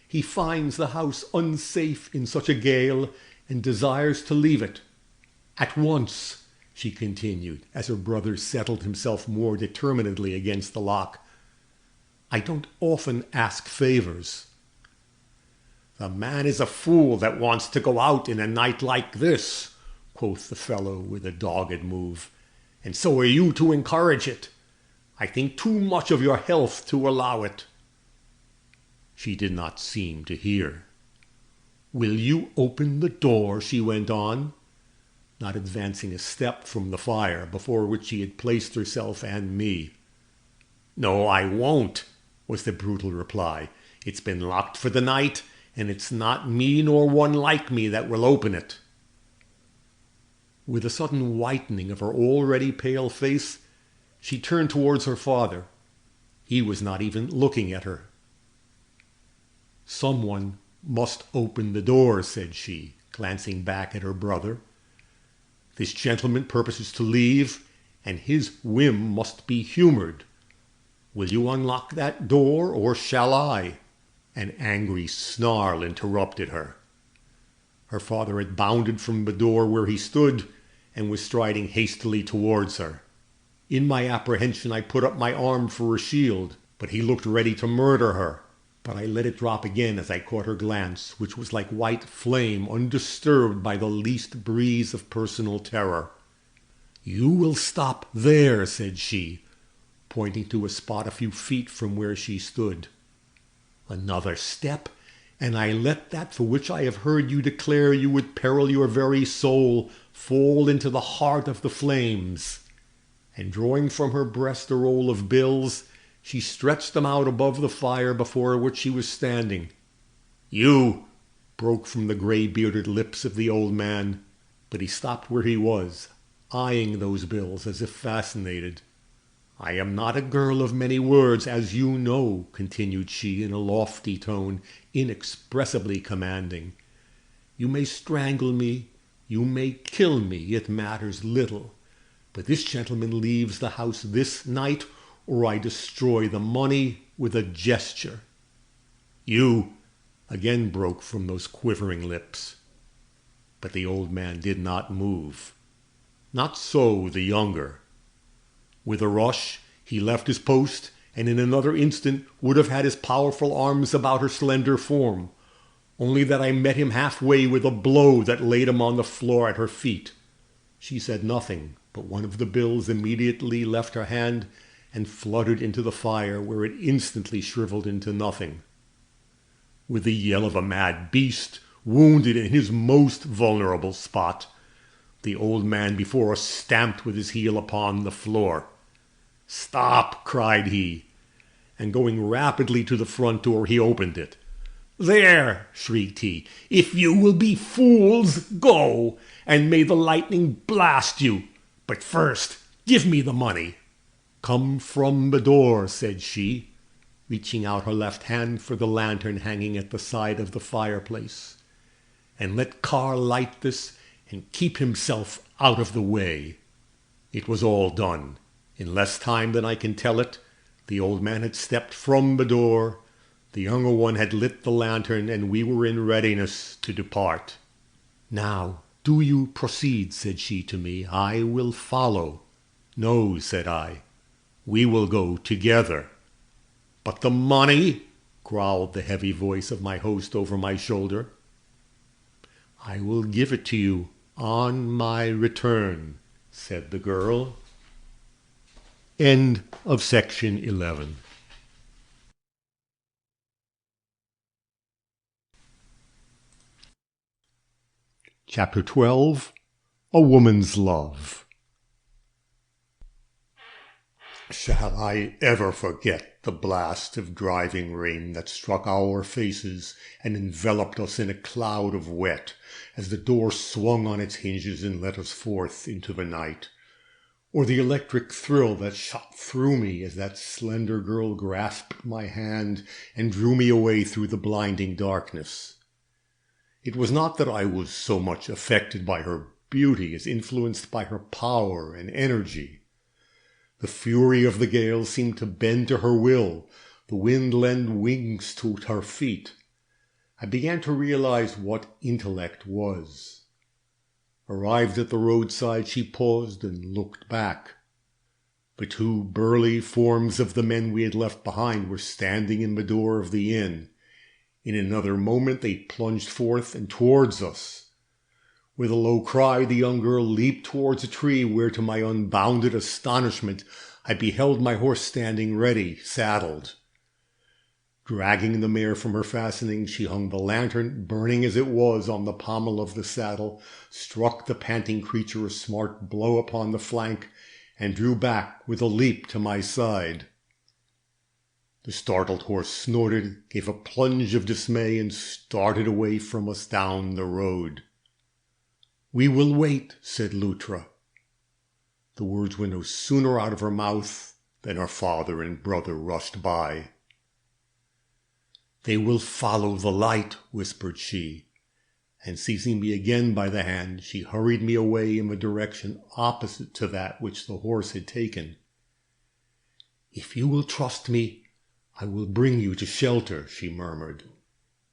He finds the house unsafe in such a gale and desires to leave it. At once," she continued, as her brother settled himself more determinedly against the lock. "I don't often ask favors." "The man is a fool that wants to go out in a night like this," quoth the fellow with a dogged move, "and so are you to encourage it. I think too much of your health to allow it." She did not seem to hear. "Will you open the door?" she went on, not advancing a step from the fire before which she had placed herself and me. "No, I won't," was the brutal reply. "It's been locked for the night, and it's not me nor one like me that will open it." With a sudden whitening of her already pale face, she turned towards her father. He was not even looking at her. "Someone must open the door," said she, glancing back at her brother. "This gentleman purposes to leave, and his whim must be humored. Will you unlock that door, or shall I?" An angry snarl interrupted her. Her father had bounded from the door where he stood, and was striding hastily towards her. In my apprehension I put up my arm for a shield, but he looked ready to murder her. But I let it drop again as I caught her glance, which was like white flame undisturbed by the least breeze of personal terror. "You will stop there," said she, pointing to a spot a few feet from where she stood. "Another step, and I let that for which I have heard you declare you would peril your very soul fall into the heart of the flames." And drawing from her breast a roll of bills, she stretched them out above the fire before which she was standing. "You!" broke from the gray-bearded lips of the old man, but he stopped where he was, eyeing those bills as if fascinated. "I am not a girl of many words, as you know," continued she in a lofty tone, inexpressibly commanding. "You may strangle me, you may kill me, it matters little. But this gentleman leaves the house this night, or I destroy the money with a gesture." "You!" again broke from those quivering lips. But the old man did not move. Not so the younger. With a rush he left his post, and in another instant would have had his powerful arms about her slender form, only that I met him halfway with a blow that laid him on the floor at her feet. She said nothing, but one of the bills immediately left her hand and fluttered into the fire, where it instantly shriveled into nothing. With the yell of a mad beast, wounded in his most vulnerable spot, the old man before us stamped with his heel upon the floor. "Stop!" cried he, and going rapidly to the front door, he opened it. "There!" shrieked he. "If you will be fools, go, and may the lightning blast you. But first give me the money." "Come from the door," said she, reaching out her left hand for the lantern hanging at the side of the fireplace, "and let Carl light this and keep himself out of the way." It was all done. In less time than I can tell it, the old man had stepped from the door, the younger one had lit the lantern, and we were in readiness to depart. "Now do you proceed," said she to me. "I will follow." "No," said I. "We will go together." "But the money?" growled the heavy voice of my host over my shoulder. "I will give it to you on my return," said the girl. End of section 11. Chapter 12. A Woman's Love. Shall I ever forget the blast of driving rain that struck our faces and enveloped us in a cloud of wet as the door swung on its hinges and let us forth into the night? Or the electric thrill that shot through me as that slender girl grasped my hand and drew me away through the blinding darkness? It was not that I was so much affected by her beauty as influenced by her power and energy. The fury of the gale seemed to bend to her will, the wind lent wings to her feet. I began to realize what intellect was. Arrived at the roadside, she paused and looked back. The two burly forms of the men we had left behind were standing in the door of the inn. In another moment they plunged forth and towards us. With a low cry, the young girl leaped towards a tree where, to my unbounded astonishment, I beheld my horse standing ready, saddled. Dragging the mare from her fastenings, she hung the lantern, burning as it was, on the pommel of the saddle, struck the panting creature a smart blow upon the flank, and drew back with a leap to my side. The startled horse snorted, gave a plunge of dismay, and started away from us down the road. "We will wait," said Luttra. The words were no sooner out of her mouth than her father and brother rushed by. "They will follow the light," whispered she, and seizing me again by the hand, she hurried me away in the direction opposite to that which the horse had taken. "If you will trust me, I will bring you to shelter," she murmured,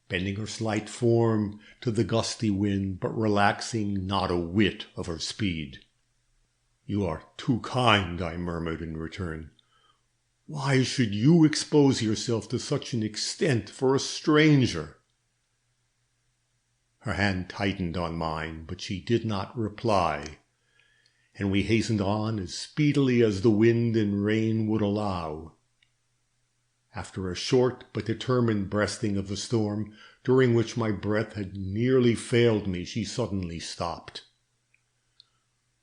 bending her slight form to the gusty wind, but relaxing not a whit of her speed. "You are too kind," I murmured in return. "Why should you expose yourself to such an extent for a stranger?" Her hand tightened on mine, but she did not reply, and we hastened on as speedily as the wind and rain would allow. After a short but determined breasting of the storm, during which my breath had nearly failed me, she suddenly stopped.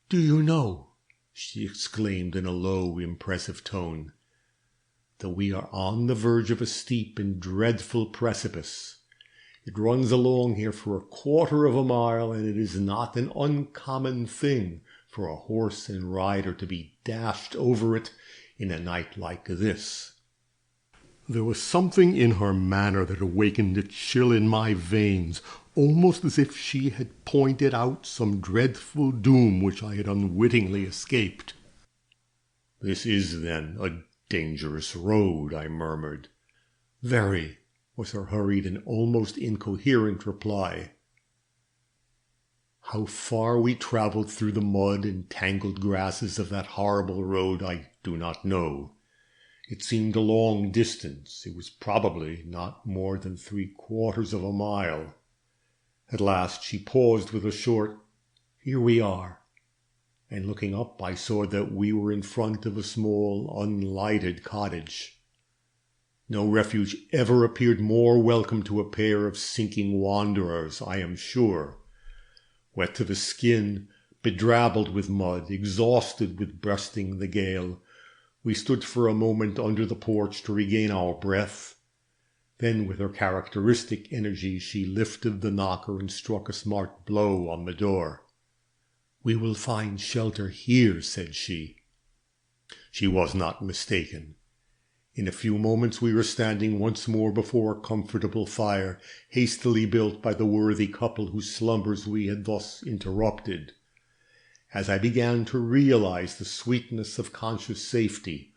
"Do you know," she exclaimed in a low, impressive tone, "that we are on the verge of a steep and dreadful precipice? It runs along here for 1/4 of a mile, and it is not an uncommon thing for a horse and rider to be dashed over it in a night like this." There was something in her manner that awakened a chill in my veins, almost as if she had pointed out some dreadful doom which I had unwittingly escaped. "This is, then, a dangerous road," I murmured. "Very," was her hurried and almost incoherent reply. How far we traveled through the mud and tangled grasses of that horrible road I do not know. It seemed a long distance. It was probably not more than 3/4 of a mile. At last she paused with a short, "Here we are," and looking up I saw that we were in front of a small unlighted cottage. No refuge ever appeared more welcome to a pair of sinking wanderers, I am sure. Wet to the skin, bedrabbled with mud, exhausted with breasting the gale, we stood for a moment under the porch to regain our breath. Then with her characteristic energy she lifted the knocker and struck a smart blow on the door. "We will find shelter here," said she. She was not mistaken. In a few moments we were standing once more before a comfortable fire, hastily built by the worthy couple whose slumbers we had thus interrupted. As I began to realize the sweetness of conscious safety,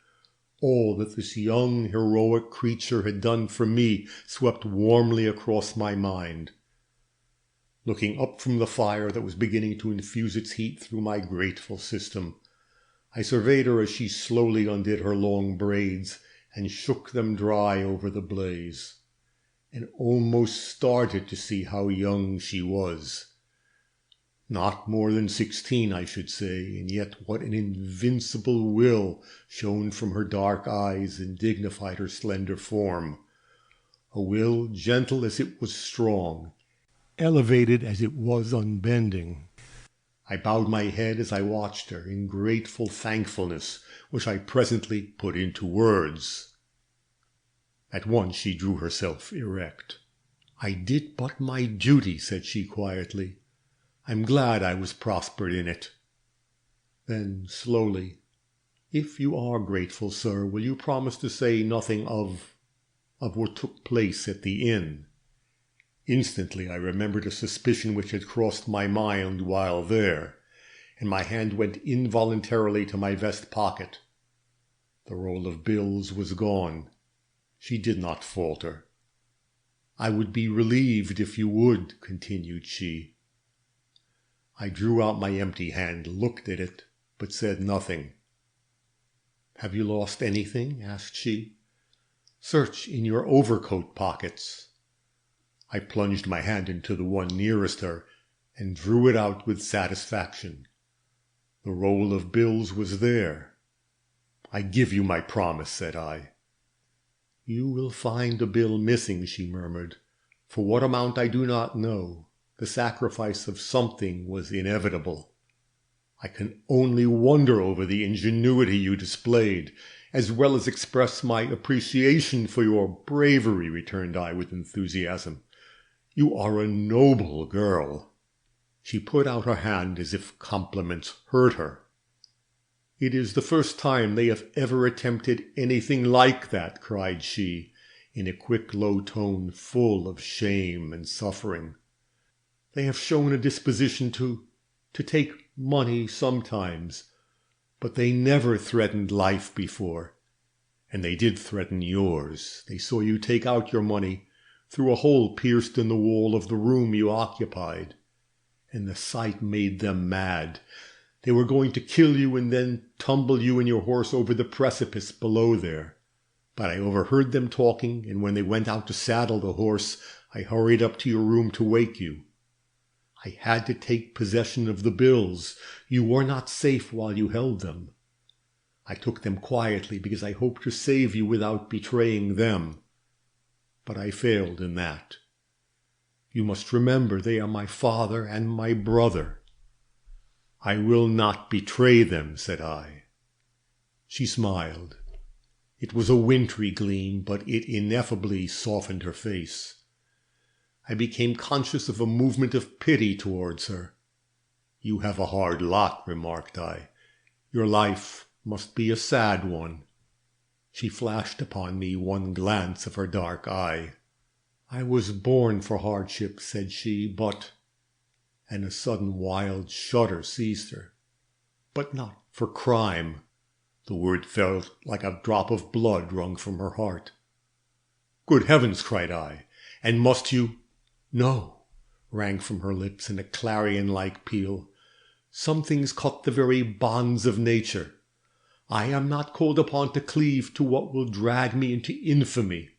all that this young, heroic creature had done for me swept warmly across my mind. Looking up from the fire that was beginning to infuse its heat through my grateful system, I surveyed her as she slowly undid her long braids and shook them dry over the blaze, and almost started to see how young she was. Not more than 16, I should say, and yet what an invincible will shone from her dark eyes and dignified her slender form. A will gentle as it was strong, elevated as it was unbending. I bowed my head as I watched her in grateful thankfulness, which I presently put into words. At once she drew herself erect. "I did but my duty," said she quietly. "I'm glad I was prospered in it." Then slowly, "If you are grateful, sir, will you promise to say nothing of what took place at the inn?" Instantly I remembered a suspicion which had crossed my mind while there, and my hand went involuntarily to my vest pocket. The roll of bills was gone. She did not falter. "I would be relieved if you would," continued she. I drew out my empty hand, looked at it, but said nothing. "Have you lost anything?" asked she. "Search in your overcoat pockets." I plunged my hand into the one nearest her, and drew it out with satisfaction. The roll of bills was there. "I give you my promise," said I. "You will find a bill missing," she murmured. "For what amount I do not know. The sacrifice of something was inevitable." "I can only wonder over the ingenuity you displayed, as well as express my appreciation for your bravery," returned I with enthusiasm. "You are a noble girl." She put out her hand as if compliments hurt her. "It is the first time they have ever attempted anything like that," cried she, in a quick, low tone full of shame and suffering. "They have shown a disposition to take money sometimes, but they never threatened life before. And they did threaten yours. They saw you take out your money through a hole pierced in the wall of the room you occupied, and the sight made them mad. They were going to kill you and then tumble you and your horse over the precipice below there. But I overheard them talking, and when they went out to saddle the horse, I hurried up to your room to wake you. I had to take possession of the bills. You were not safe while you held them. I took them quietly because I hoped to save you without betraying them. But I failed in that. You must remember they are my father and my brother." "I will not betray them," said I. She smiled. It was a wintry gleam, but it ineffably softened her face. I became conscious of a movement of pity towards her. "You have a hard lot," remarked I. "Your life must be a sad one." She flashed upon me one glance of her dark eye. "I was born for hardship," said she, "but—" and a sudden wild shudder seized her. "But not for crime." The word felt like a drop of blood wrung from her heart. "Good heavens!" cried I. "And must you—" "No," rang from her lips in a clarion-like peal. "Some things cut the very bonds of nature. I am not called upon to cleave to what will drag me into infamy."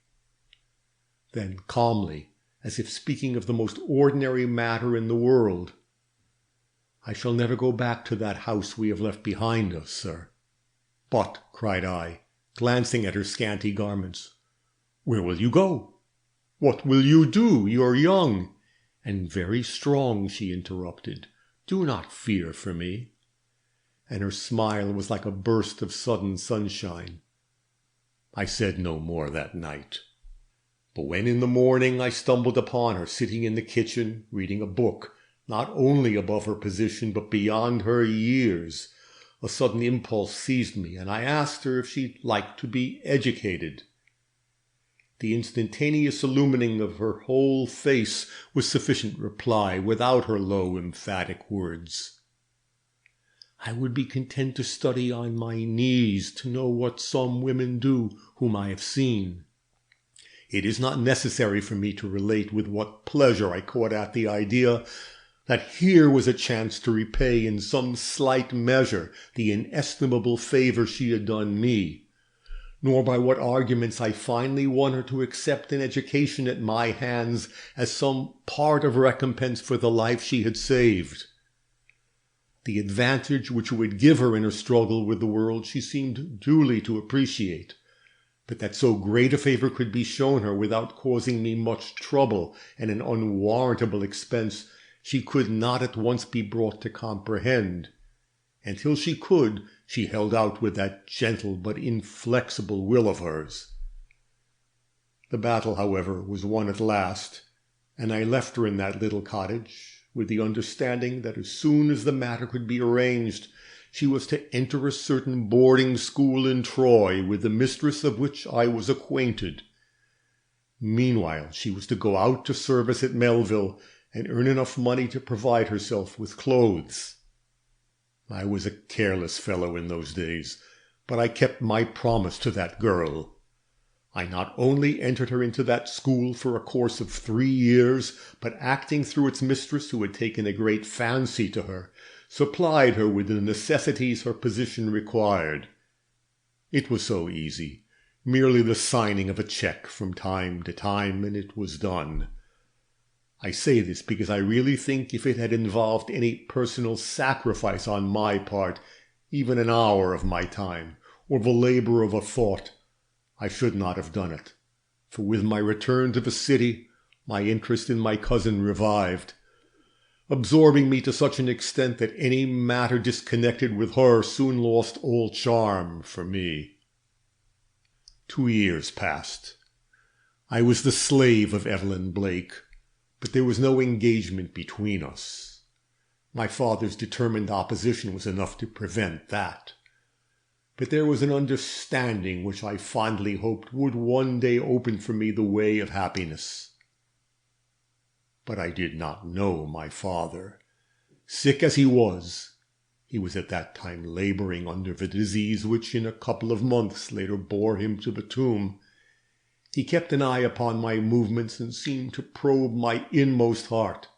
Then calmly, as if speaking of the most ordinary matter in the world, "I shall never go back to that house we have left behind us, sir." "But," cried I, glancing at her scanty garments, "where will you go? What will you do? You are young." "And very strong," she interrupted. "Do not fear for me." And her smile was like a burst of sudden sunshine. I said no more that night. But when in the morning I stumbled upon her sitting in the kitchen, reading a book, not only above her position, but beyond her years, a sudden impulse seized me, and I asked her if she'd like to be educated. The instantaneous illumining of her whole face was sufficient reply, without her low, emphatic words. I would be content to study on my knees, to know what some women do whom I have seen. It is not necessary for me to relate with what pleasure I caught at the idea that here was a chance to repay in some slight measure the inestimable favor she had done me, nor by what arguments I finally won her to accept an education at my hands as some part of recompense for the life she had saved. The advantage which it would give her in her struggle with the world she seemed duly to appreciate, but that so great a favor could be shown her without causing me much trouble and an unwarrantable expense she could not at once be brought to comprehend. Until she could, she held out with that gentle but inflexible will of hers. The battle, however, was won at last, and I left her in that little cottage, with the understanding that as soon as the matter could be arranged, she was to enter a certain boarding school in Troy, with the mistress of which I was acquainted. Meanwhile, she was to go out to service at Melville, and earn enough money to provide herself with clothes. I was a careless fellow in those days, but I kept my promise to that girl. I not only entered her into that school for a course of 3 years, but acting through its mistress, who had taken a great fancy to her, supplied her with the necessities her position required. It was so easy, merely the signing of a check from time to time, and it was done. I say this because I really think if it had involved any personal sacrifice on my part, even an hour of my time, or the labor of a thought, I should not have done it, for with my return to the city, my interest in my cousin revived, absorbing me to such an extent that any matter disconnected with her soon lost all charm for me. 2 years passed. I was the slave of Evelyn Blake, but there was no engagement between us. My father's determined opposition was enough to prevent that. But there was an understanding which I fondly hoped would one day open for me the way of happiness. But I did not know my father. Sick as he was at that time laboring under the disease which in a couple of months later bore him to the tomb. He kept an eye upon my movements and seemed to probe my inmost heart.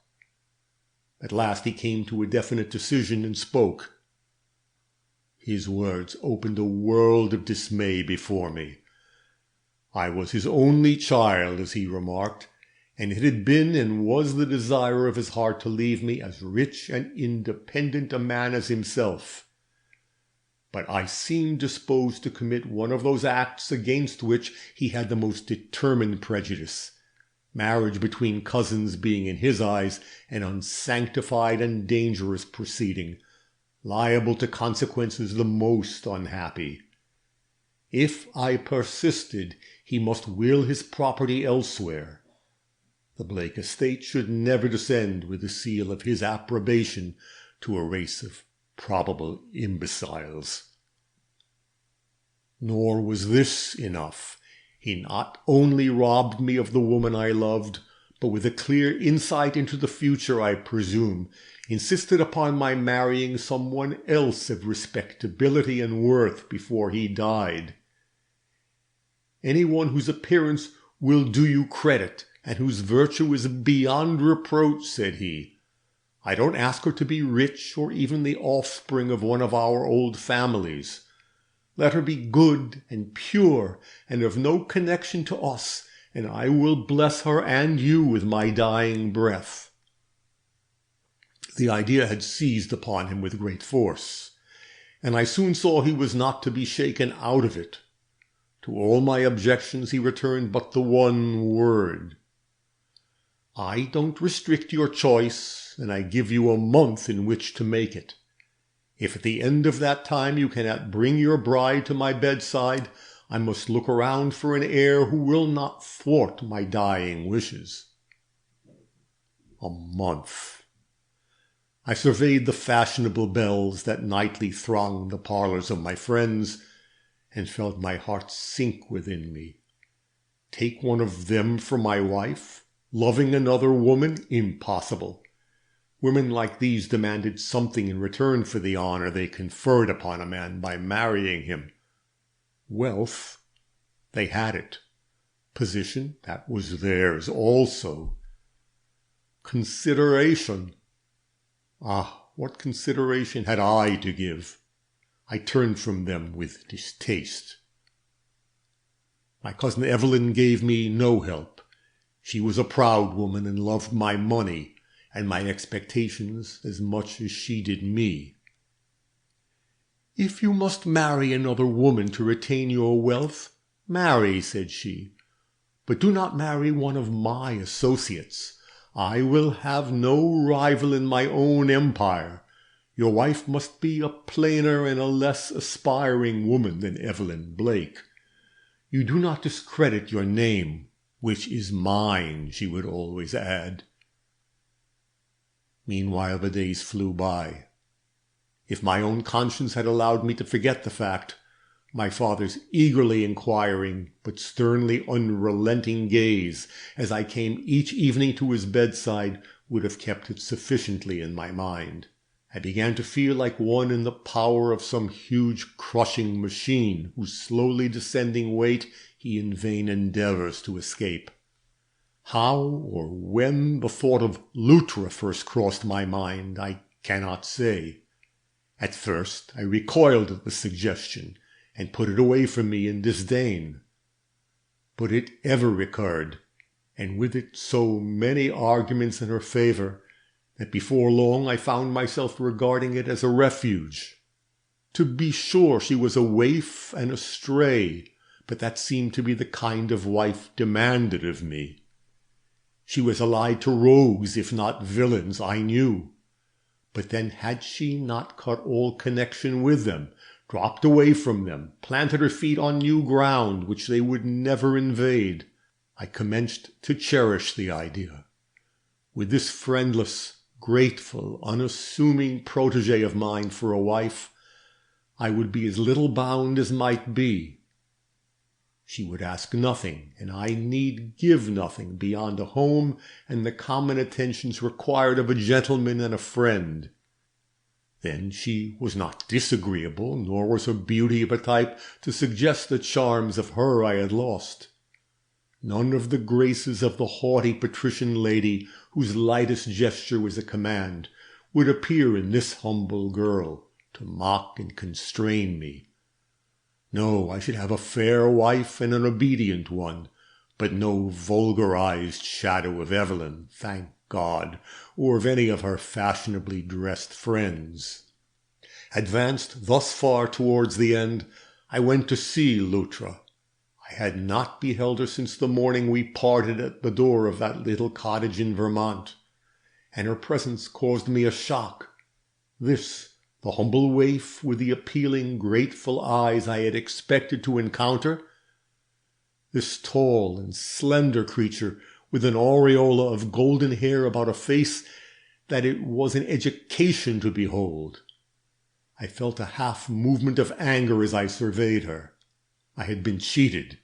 At last he came to a definite decision and spoke. His words opened a world of dismay before me. I was his only child, as he remarked, and it had been and was the desire of his heart to leave me as rich and independent a man as himself. But I seemed disposed to commit one of those acts against which he had the most determined prejudice, marriage between cousins being in his eyes an unsanctified and dangerous proceeding, liable to consequences the most unhappy. If I persisted, he must will his property elsewhere. The Blake estate should never descend with the seal of his approbation to a race of probable imbeciles. Nor was this enough. He not only robbed me of the woman I loved, but with a clear insight into the future, I presume, insisted upon my marrying someone else of respectability and worth before he died. Anyone whose appearance will do you credit, and whose virtue is beyond reproach, said he. I don't ask her to be rich, or even the offspring of one of our old families. Let her be good and pure, and of no connection to us, and I will bless her and you with my dying breath. The idea had seized upon him with great force, and I soon saw he was not to be shaken out of it. To all my objections he returned but the one word. I don't restrict your choice, and I give you a month in which to make it. If at the end of that time you cannot bring your bride to my bedside, I must look around for an heir who will not thwart my dying wishes. A month. I surveyed the fashionable belles that nightly thronged the parlors of my friends, and felt my heart sink within me. Take one of them for my wife, loving another woman? Impossible. Women like these demanded something in return for the honor they conferred upon a man by marrying him. Wealth, they had it. Position, that was theirs also. Consideration. Ah, what consideration had I to give? I turned from them with distaste. My cousin Evelyn gave me no help. She was a proud woman and loved my money and my expectations as much as she did me. "If you must marry another woman to retain your wealth, marry," said she, "but do not marry one of my associates. I will have no rival in my own empire. Your wife must be a plainer and a less aspiring woman than Evelyn Blake. You do not discredit your name, which is mine," she would always add. Meanwhile the days flew by. If my own conscience had allowed me to forget the fact, my father's eagerly inquiring but sternly unrelenting gaze as I came each evening to his bedside would have kept it sufficiently in my mind. I began to feel like one in the power of some huge crushing machine whose slowly descending weight he in vain endeavors to escape. How or when the thought of LUTTRA first crossed my mind, I cannot say. At first I recoiled at the suggestion and put it away from me in disdain. But it ever recurred, and with it so many arguments in her favor, that before long I found myself regarding it as a refuge. To be sure, she was a waif and a stray, but that seemed to be the kind of wife demanded of me. She was allied to rogues, if not villains, I knew. But then had she not cut all connection with them, dropped away from them, planted her feet on new ground which they would never invade? I commenced to cherish the idea. With this friendless, grateful, unassuming protégé of mine for a wife, I would be as little bound as might be. She would ask nothing, and I need give nothing beyond a home and the common attentions required of a gentleman and a friend. Then she was not disagreeable, nor was her beauty of a type to suggest the charms of her I had lost. None of the graces of the haughty patrician lady, whose lightest gesture was a command, would appear in this humble girl, to mock and constrain me. No, I should have a fair wife and an obedient one, but no vulgarized shadow of Evelyn, thank God, or of any of her fashionably dressed friends. Advanced thus far towards the end, I went to see LUTTRA. I had not beheld her since the morning we parted at the door of that little cottage in Vermont, and her presence caused me a shock. This, the humble waif with the appealing, grateful eyes I had expected to encounter? This tall and slender creature with an aureola of golden hair about a face that it was an education to behold. I felt a half movement of anger as I surveyed her. I had been cheated.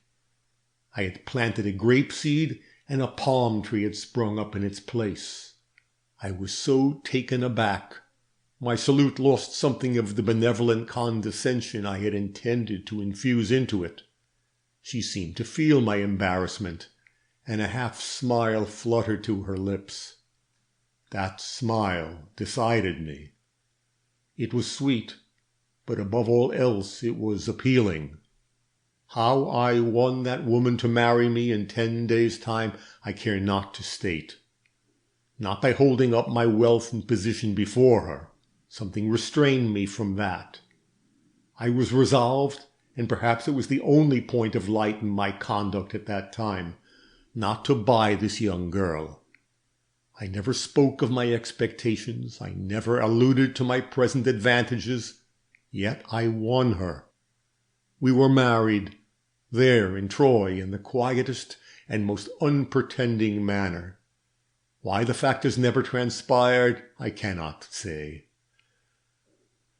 I had planted a grape seed, and a palm tree had sprung up in its place. I was so taken aback. My salute lost something of the benevolent condescension I had intended to infuse into it. She seemed to feel my embarrassment, and a half-smile fluttered to her lips. That smile decided me. It was sweet, but above all else it was appealing. How I won that woman to marry me in 10 days' time I care not to state. Not by holding up my wealth and position before her. Something restrained me from that. I was resolved, and perhaps it was the only point of light in my conduct at that time, not to buy this young girl. I never spoke of my expectations. I never alluded to my present advantages. Yet I won her. We were married, there in Troy in the quietest and most unpretending manner. Why the fact has never transpired, I cannot say.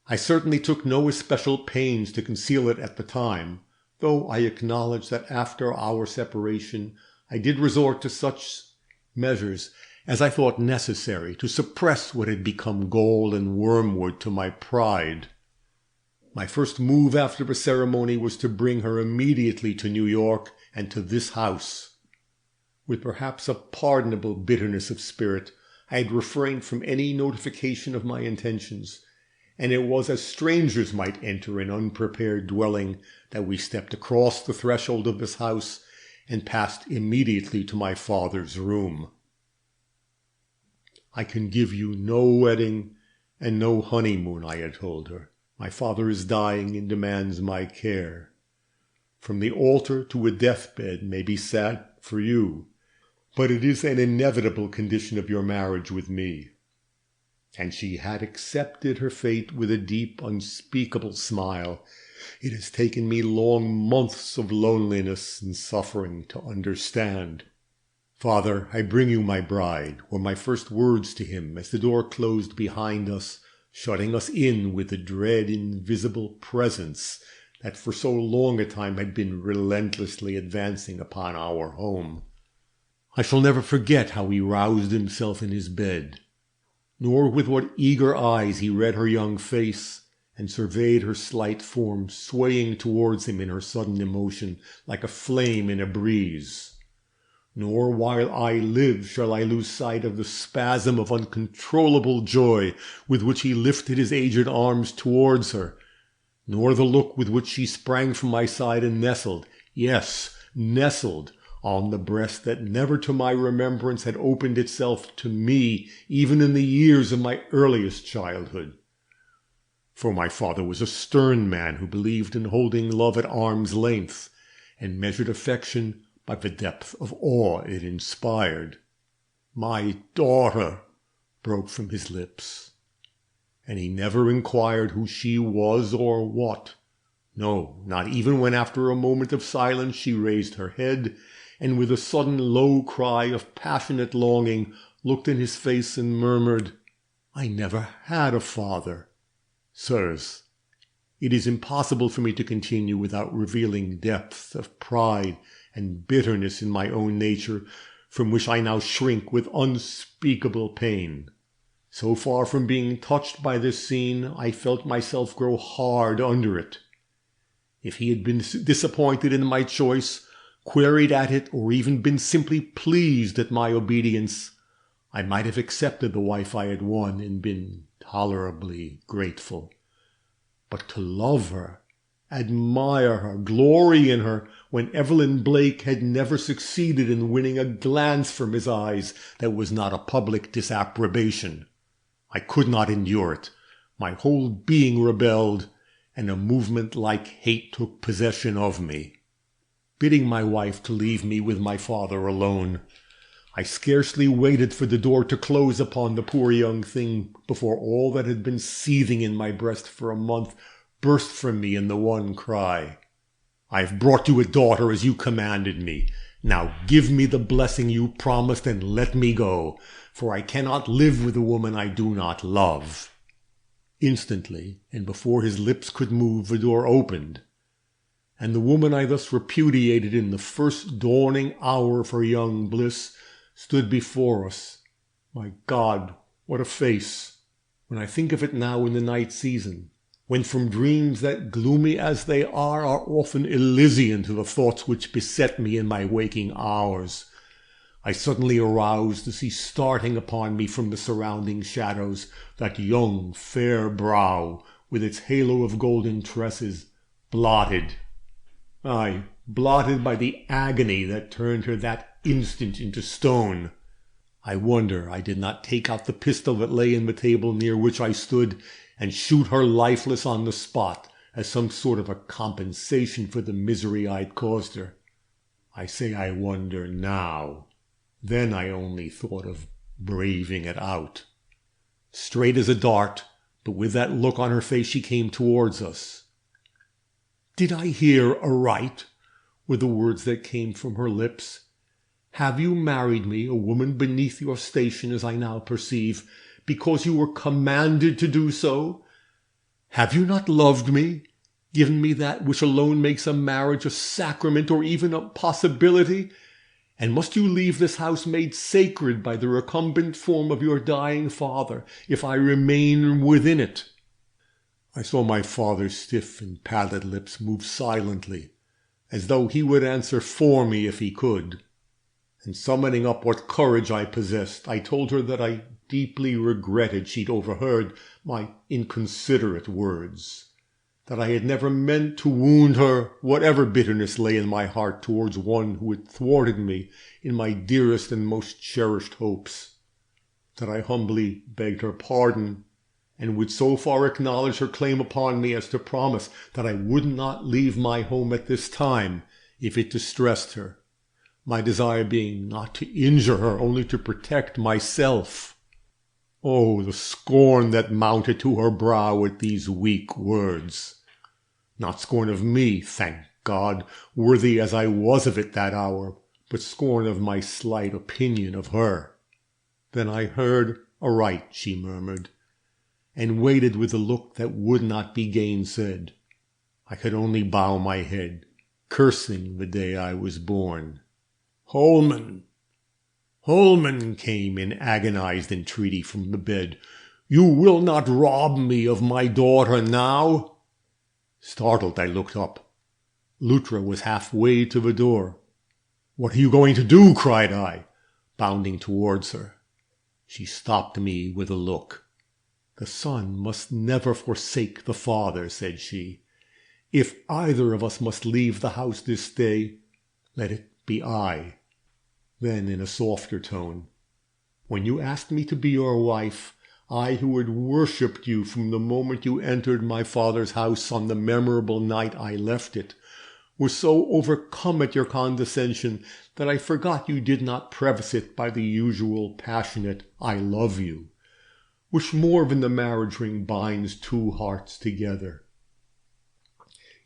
I certainly took no especial pains to conceal it at the time, though I acknowledge that after our separation I did resort to such measures as I thought necessary to suppress what had become gall and wormwood to my pride. My first move after the ceremony was to bring her immediately to New York and to this house. With perhaps a pardonable bitterness of spirit, I had refrained from any notification of my intentions, and it was as strangers might enter an unprepared dwelling that we stepped across the threshold of this house and passed immediately to my father's room. I can give you no wedding and no honeymoon, I had told her. My father is dying and demands my care. From the altar to a deathbed may be sat for you, but it is an inevitable condition of your marriage with me. And she had accepted her fate with a deep, unspeakable smile. It has taken me long months of loneliness and suffering to understand. Father, I bring you my bride, were my first words to him as the door closed behind us, shutting us in with the dread invisible presence that for so long a time had been relentlessly advancing upon our home. I shall never forget how he roused himself in his bed, nor with what eager eyes he read her young face and surveyed her slight form swaying towards him in her sudden emotion like a flame in a breeze. Nor while I live shall I lose sight of the spasm of uncontrollable joy with which he lifted his aged arms towards her, nor the look with which she sprang from my side and nestled, yes, nestled, on the breast that never to my remembrance had opened itself to me even in the years of my earliest childhood. For my father was a stern man who believed in holding love at arm's length, and measured affection by the depth of awe it inspired. "My daughter," broke from his lips, and he never inquired who she was or what. No, not even when after a moment of silence she raised her head, and with a sudden low cry of passionate longing looked in his face and murmured, "I never had a father." Sirs, it is impossible for me to continue without revealing depths of pride and bitterness in my own nature, from which I now shrink with unspeakable pain. So far from being touched by this scene, I felt myself grow hard under it. If he had been disappointed in my choice, queried at it, or even been simply pleased at my obedience, I might have accepted the wife I had won and been tolerably grateful. But to love her, admire her, glory in her, when Evelyn Blake had never succeeded in winning a glance from his eyes that was not a public disapprobation. I could not endure it. My whole being rebelled, and a movement like hate took possession of me. Bidding my wife to leave me with my father alone, I scarcely waited for the door to close upon the poor young thing before all that had been seething in my breast for a month burst from me in the one cry, "I have brought you a daughter as you commanded me. Now give me the blessing you promised and let me go, for I cannot live with a woman I do not love." Instantly, and before his lips could move, the door opened, and the woman I thus repudiated in the first dawning hour of her young bliss stood before us. My God, what a face! When I think of it now in the night season, when from dreams that, gloomy as they are often Elysian to the thoughts which beset me in my waking hours, I suddenly arouse to see starting upon me from the surrounding shadows that young, fair brow, with its halo of golden tresses, blotted by the agony that turned her that instant into stone. I wonder I did not take out the pistol that lay in the table near which I stood, and shoot her lifeless on the spot, as some sort of a compensation for the misery I'd caused her. I say I wonder now. Then I only thought of braving it out. Straight as a dart, but with that look on her face, she came towards us. Did I hear aright? were the words that came from her lips. "Have you married me, a woman beneath your station as I now perceive, because you were commanded to do so? Have you not loved me, given me that which alone makes a marriage a sacrament or even a possibility? And must you leave this house made sacred by the recumbent form of your dying father, if I remain within it?" I saw my father's stiff and pallid lips move silently, as though he would answer for me if he could. And summoning up what courage I possessed, I told her that I deeply regretted she'd overheard my inconsiderate words, that I had never meant to wound her, whatever bitterness lay in my heart towards one who had thwarted me in my dearest and most cherished hopes, that I humbly begged her pardon, and would so far acknowledge her claim upon me as to promise that I would not leave my home at this time if it distressed her, my desire being not to injure her, only to protect myself. Oh, the scorn that mounted to her brow at these weak words! Not scorn of me, thank God, worthy as I was of it that hour, but scorn of my slight opinion of her. Then I heard aright, she murmured, and waited with a look that would not be gainsaid. I could only bow my head, cursing the day I was born. "Holman! Holman!" came in agonized entreaty from the bed. "You will not rob me of my daughter now?" Startled, I looked up. Luttra was halfway to the door. "What are you going to do?" cried I, bounding towards her. She stopped me with a look. "The son must never forsake the father," said she. "If either of us must leave the house this day, let it be I." Then in a softer tone, "When you asked me to be your wife, I who had worshipped you from the moment you entered my father's house on the memorable night I left it, was so overcome at your condescension that I forgot you did not preface it by the usual passionate 'I love you,' which more than the marriage ring binds two hearts together.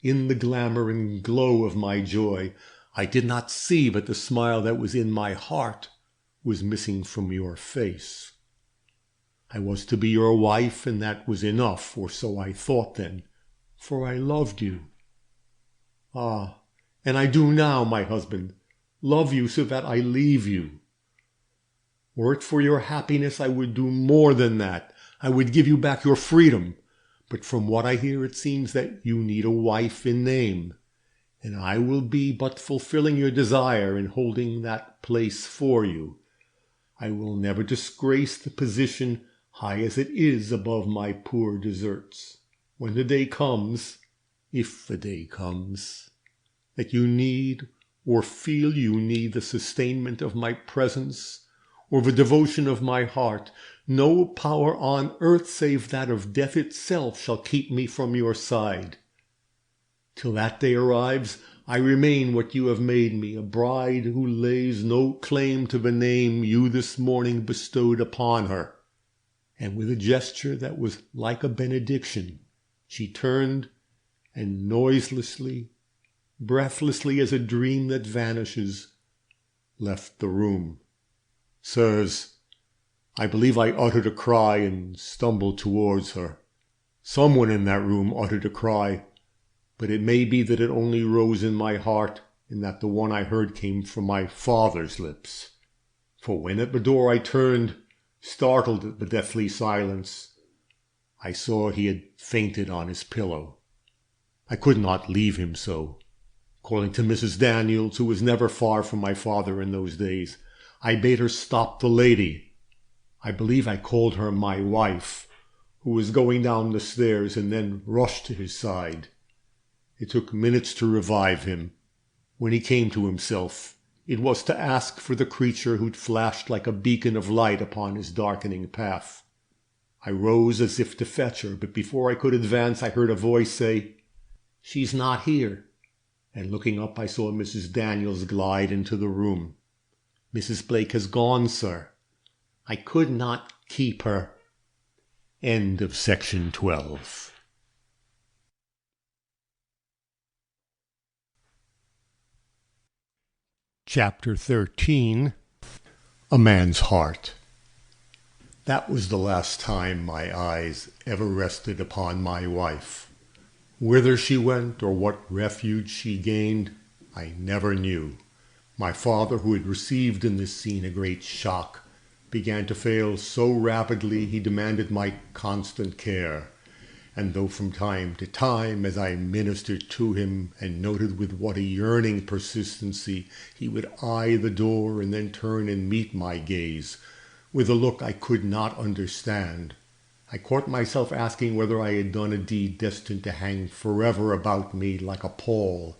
In the glamour and glow of my joy, I did not see that the smile that was in my heart was missing from your face. I was to be your wife, and that was enough, or so I thought then, for I loved you. Ah, and I do now, my husband, love you so that I leave you. Were it for your happiness, I would do more than that. I would give you back your freedom. But from what I hear, it seems that you need a wife in name, and I will be but fulfilling your desire in holding that place for you. I will never disgrace the position, high as it is above my poor deserts. When the day comes, if the day comes, that you need or feel you need the sustainment of my presence or the devotion of my heart, no power on earth save that of death itself shall keep me from your side. Till that day arrives, I remain what you have made me, a bride who lays no claim to the name you this morning bestowed upon her." And with a gesture that was like a benediction, she turned and noiselessly, breathlessly as a dream that vanishes, left the room. Sirs, I believe I uttered a cry and stumbled towards her. Someone in that room uttered a cry, but it may be that it only rose in my heart, and that the one I heard came from my father's lips. For when at the door I turned, startled at the deathly silence, I saw he had fainted on his pillow. I could not leave him so. Calling to Mrs. Daniels, who was never far from my father in those days, I bade her stop the lady. I believe I called her my wife, who was going down the stairs, and then rushed to his side. It took minutes to revive him. When he came to himself, it was to ask for the creature who'd flashed like a beacon of light upon his darkening path. I rose as if to fetch her, but before I could advance, I heard a voice say, "She's not here." And looking up, I saw Mrs. Daniels glide into the room. "Mrs. Blake has gone, sir. I could not keep her." End of section 12. Chapter 13. A Man's Heart. That was the last time my eyes ever rested upon my wife. Whither she went or what refuge she gained, I never knew. My father, who had received in this scene a great shock, began to fail so rapidly he demanded my constant care. And though from time to time, as I ministered to him and noted with what a yearning persistency he would eye the door and then turn and meet my gaze, with a look I could not understand, I caught myself asking whether I had done a deed destined to hang forever about me like a pall.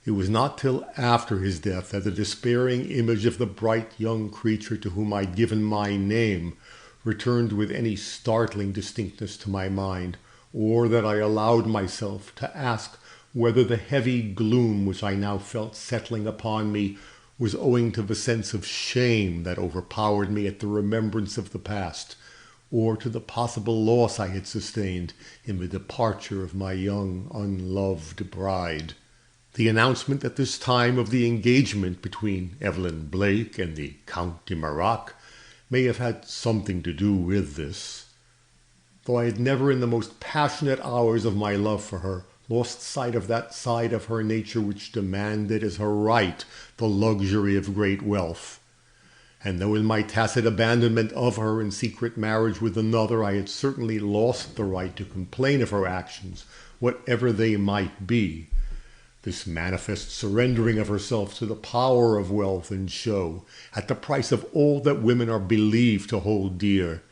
It was not till after his death that the despairing image of the bright young creature to whom I'd given my name returned with any startling distinctness to my mind, or that I allowed myself to ask whether the heavy gloom which I now felt settling upon me was owing to the sense of shame that overpowered me at the remembrance of the past, or to the possible loss I had sustained in the departure of my young, unloved bride. The announcement at this time of the engagement between Evelyn Blake and the Count de Mirac may have had something to do with this. Though I had never in the most passionate hours of my love for her lost sight of that side of her nature which demanded as her right the luxury of great wealth. And though in my tacit abandonment of her in secret marriage with another I had certainly lost the right to complain of her actions, whatever they might be, this manifest surrendering of herself to the power of wealth and show, at the price of all that women are believed to hold dear,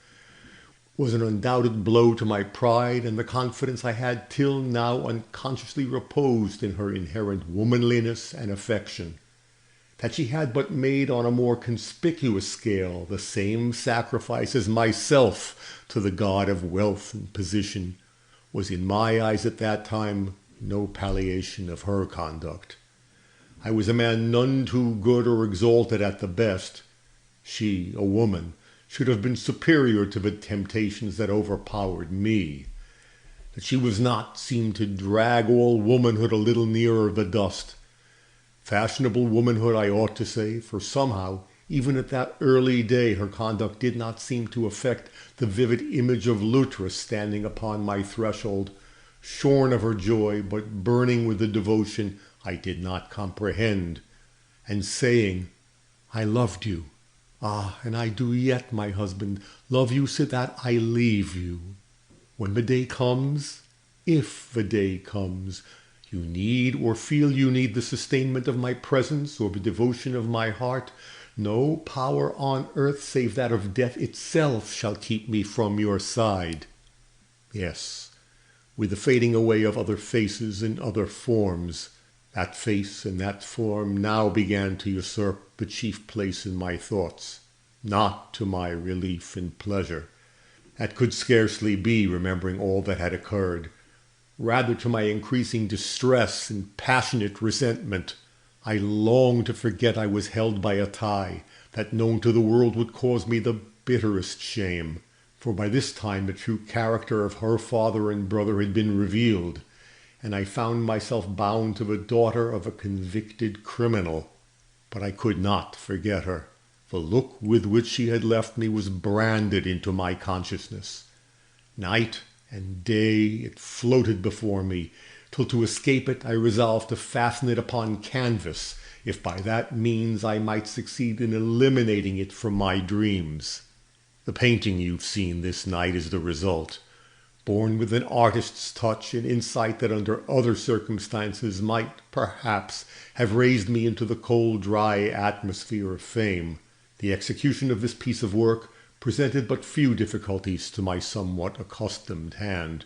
was an undoubted blow to my pride and the confidence I had till now unconsciously reposed in her inherent womanliness and affection. That she had but made on a more conspicuous scale the same sacrifice as myself to the god of wealth and position was in my eyes at that time no palliation of her conduct. I was a man none too good or exalted at the best. She, a woman, should have been superior to the temptations that overpowered me. That she was not seemed to drag all womanhood a little nearer the dust. Fashionable womanhood, I ought to say, for somehow, even at that early day, her conduct did not seem to affect the vivid image of LUTTRA standing upon my threshold, shorn of her joy, but burning with a devotion I did not comprehend, and saying, "I loved you. Ah, and I do yet, my husband, love you so that I leave you. When the day comes, if the day comes, you need or feel you need the sustainment of my presence or the devotion of my heart, no power on earth save that of death itself shall keep me from your side." Yes, with the fading away of other faces and other forms, that face and that form now began to usurp the chief place in my thoughts, not to my relief and pleasure. That could scarcely be, remembering all that had occurred. Rather to my increasing distress and passionate resentment. I longed to forget I was held by a tie that known to the world would cause me the bitterest shame. For by this time the true character of her father and brother had been revealed, and I found myself bound to the daughter of a convicted criminal. But I could not forget her. The look with which she had left me was branded into my consciousness. Night and day it floated before me, till to escape it I resolved to fasten it upon canvas, if by that means I might succeed in eliminating it from my dreams. The painting you've seen this night is the result, born with an artist's touch and insight that under other circumstances might, perhaps, have raised me into the cold, dry atmosphere of fame. The execution of this piece of work presented but few difficulties to my somewhat accustomed hand.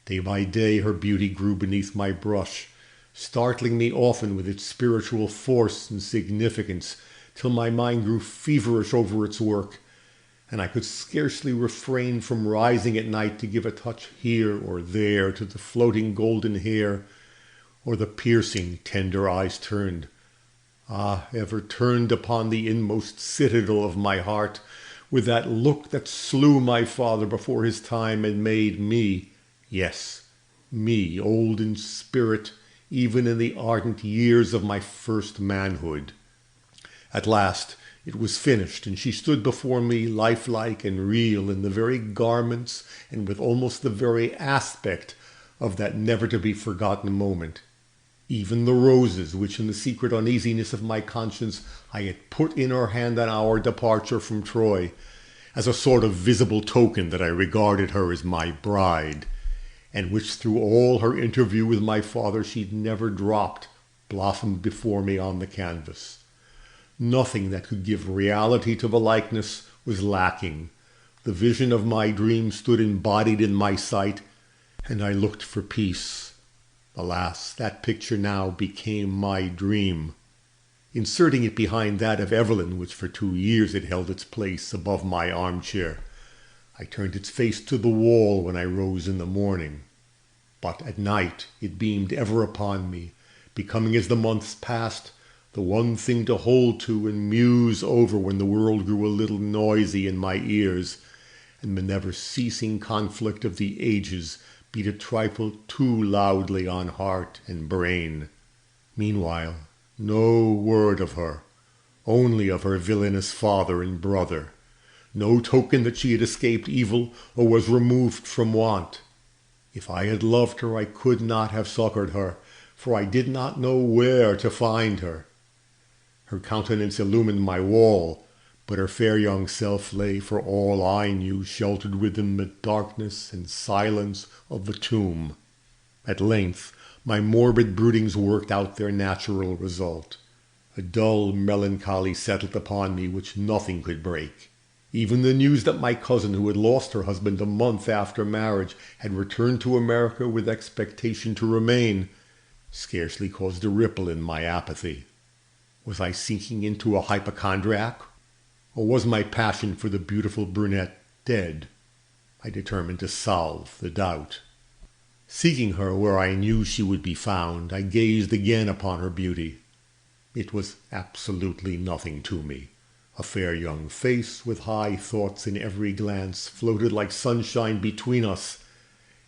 Day by day her beauty grew beneath my brush, startling me often with its spiritual force and significance, till my mind grew feverish over its work, and I could scarcely refrain from rising at night to give a touch here or there to the floating golden hair, or the piercing tender eyes turned, ever turned upon the inmost citadel of my heart, with that look that slew my father before his time and made me, yes, me, old in spirit, even in the ardent years of my first manhood. At last it was finished, and she stood before me lifelike and real in the very garments and with almost the very aspect of that never-to-be-forgotten moment. Even the roses, which in the secret uneasiness of my conscience I had put in her hand on our departure from Troy, as a sort of visible token that I regarded her as my bride, and which through all her interview with my father she'd never dropped, blossomed before me on the canvas. Nothing that could give reality to the likeness was lacking. The vision of my dream stood embodied in my sight, and I looked for peace. Alas, that picture now became my dream. Inserting it behind that of Evelyn, which for 2 years had held its place above my armchair, I turned its face to the wall when I rose in the morning. But at night it beamed ever upon me, becoming as the months passed the one thing to hold to and muse over when the world grew a little noisy in my ears, and the never-ceasing conflict of the ages beat a trifle too loudly on heart and brain. Meanwhile, no word of her, only of her villainous father and brother. No token that she had escaped evil or was removed from want. If I had loved her, I could not have succored her, for I did not know where to find her. Her countenance illumined my wall, but her fair young self lay, for all I knew, sheltered within the darkness and silence of the tomb. At length my morbid broodings worked out their natural result. A dull melancholy settled upon me which nothing could break. Even the news that my cousin, who had lost her husband a month after marriage, had returned to America with expectation to remain, scarcely caused a ripple in my apathy. Was I sinking into a hypochondriac, or was my passion for the beautiful brunette dead? I determined to solve the doubt. Seeking her where I knew she would be found, I gazed again upon her beauty. It was absolutely nothing to me. A fair young face with high thoughts in every glance floated like sunshine between us,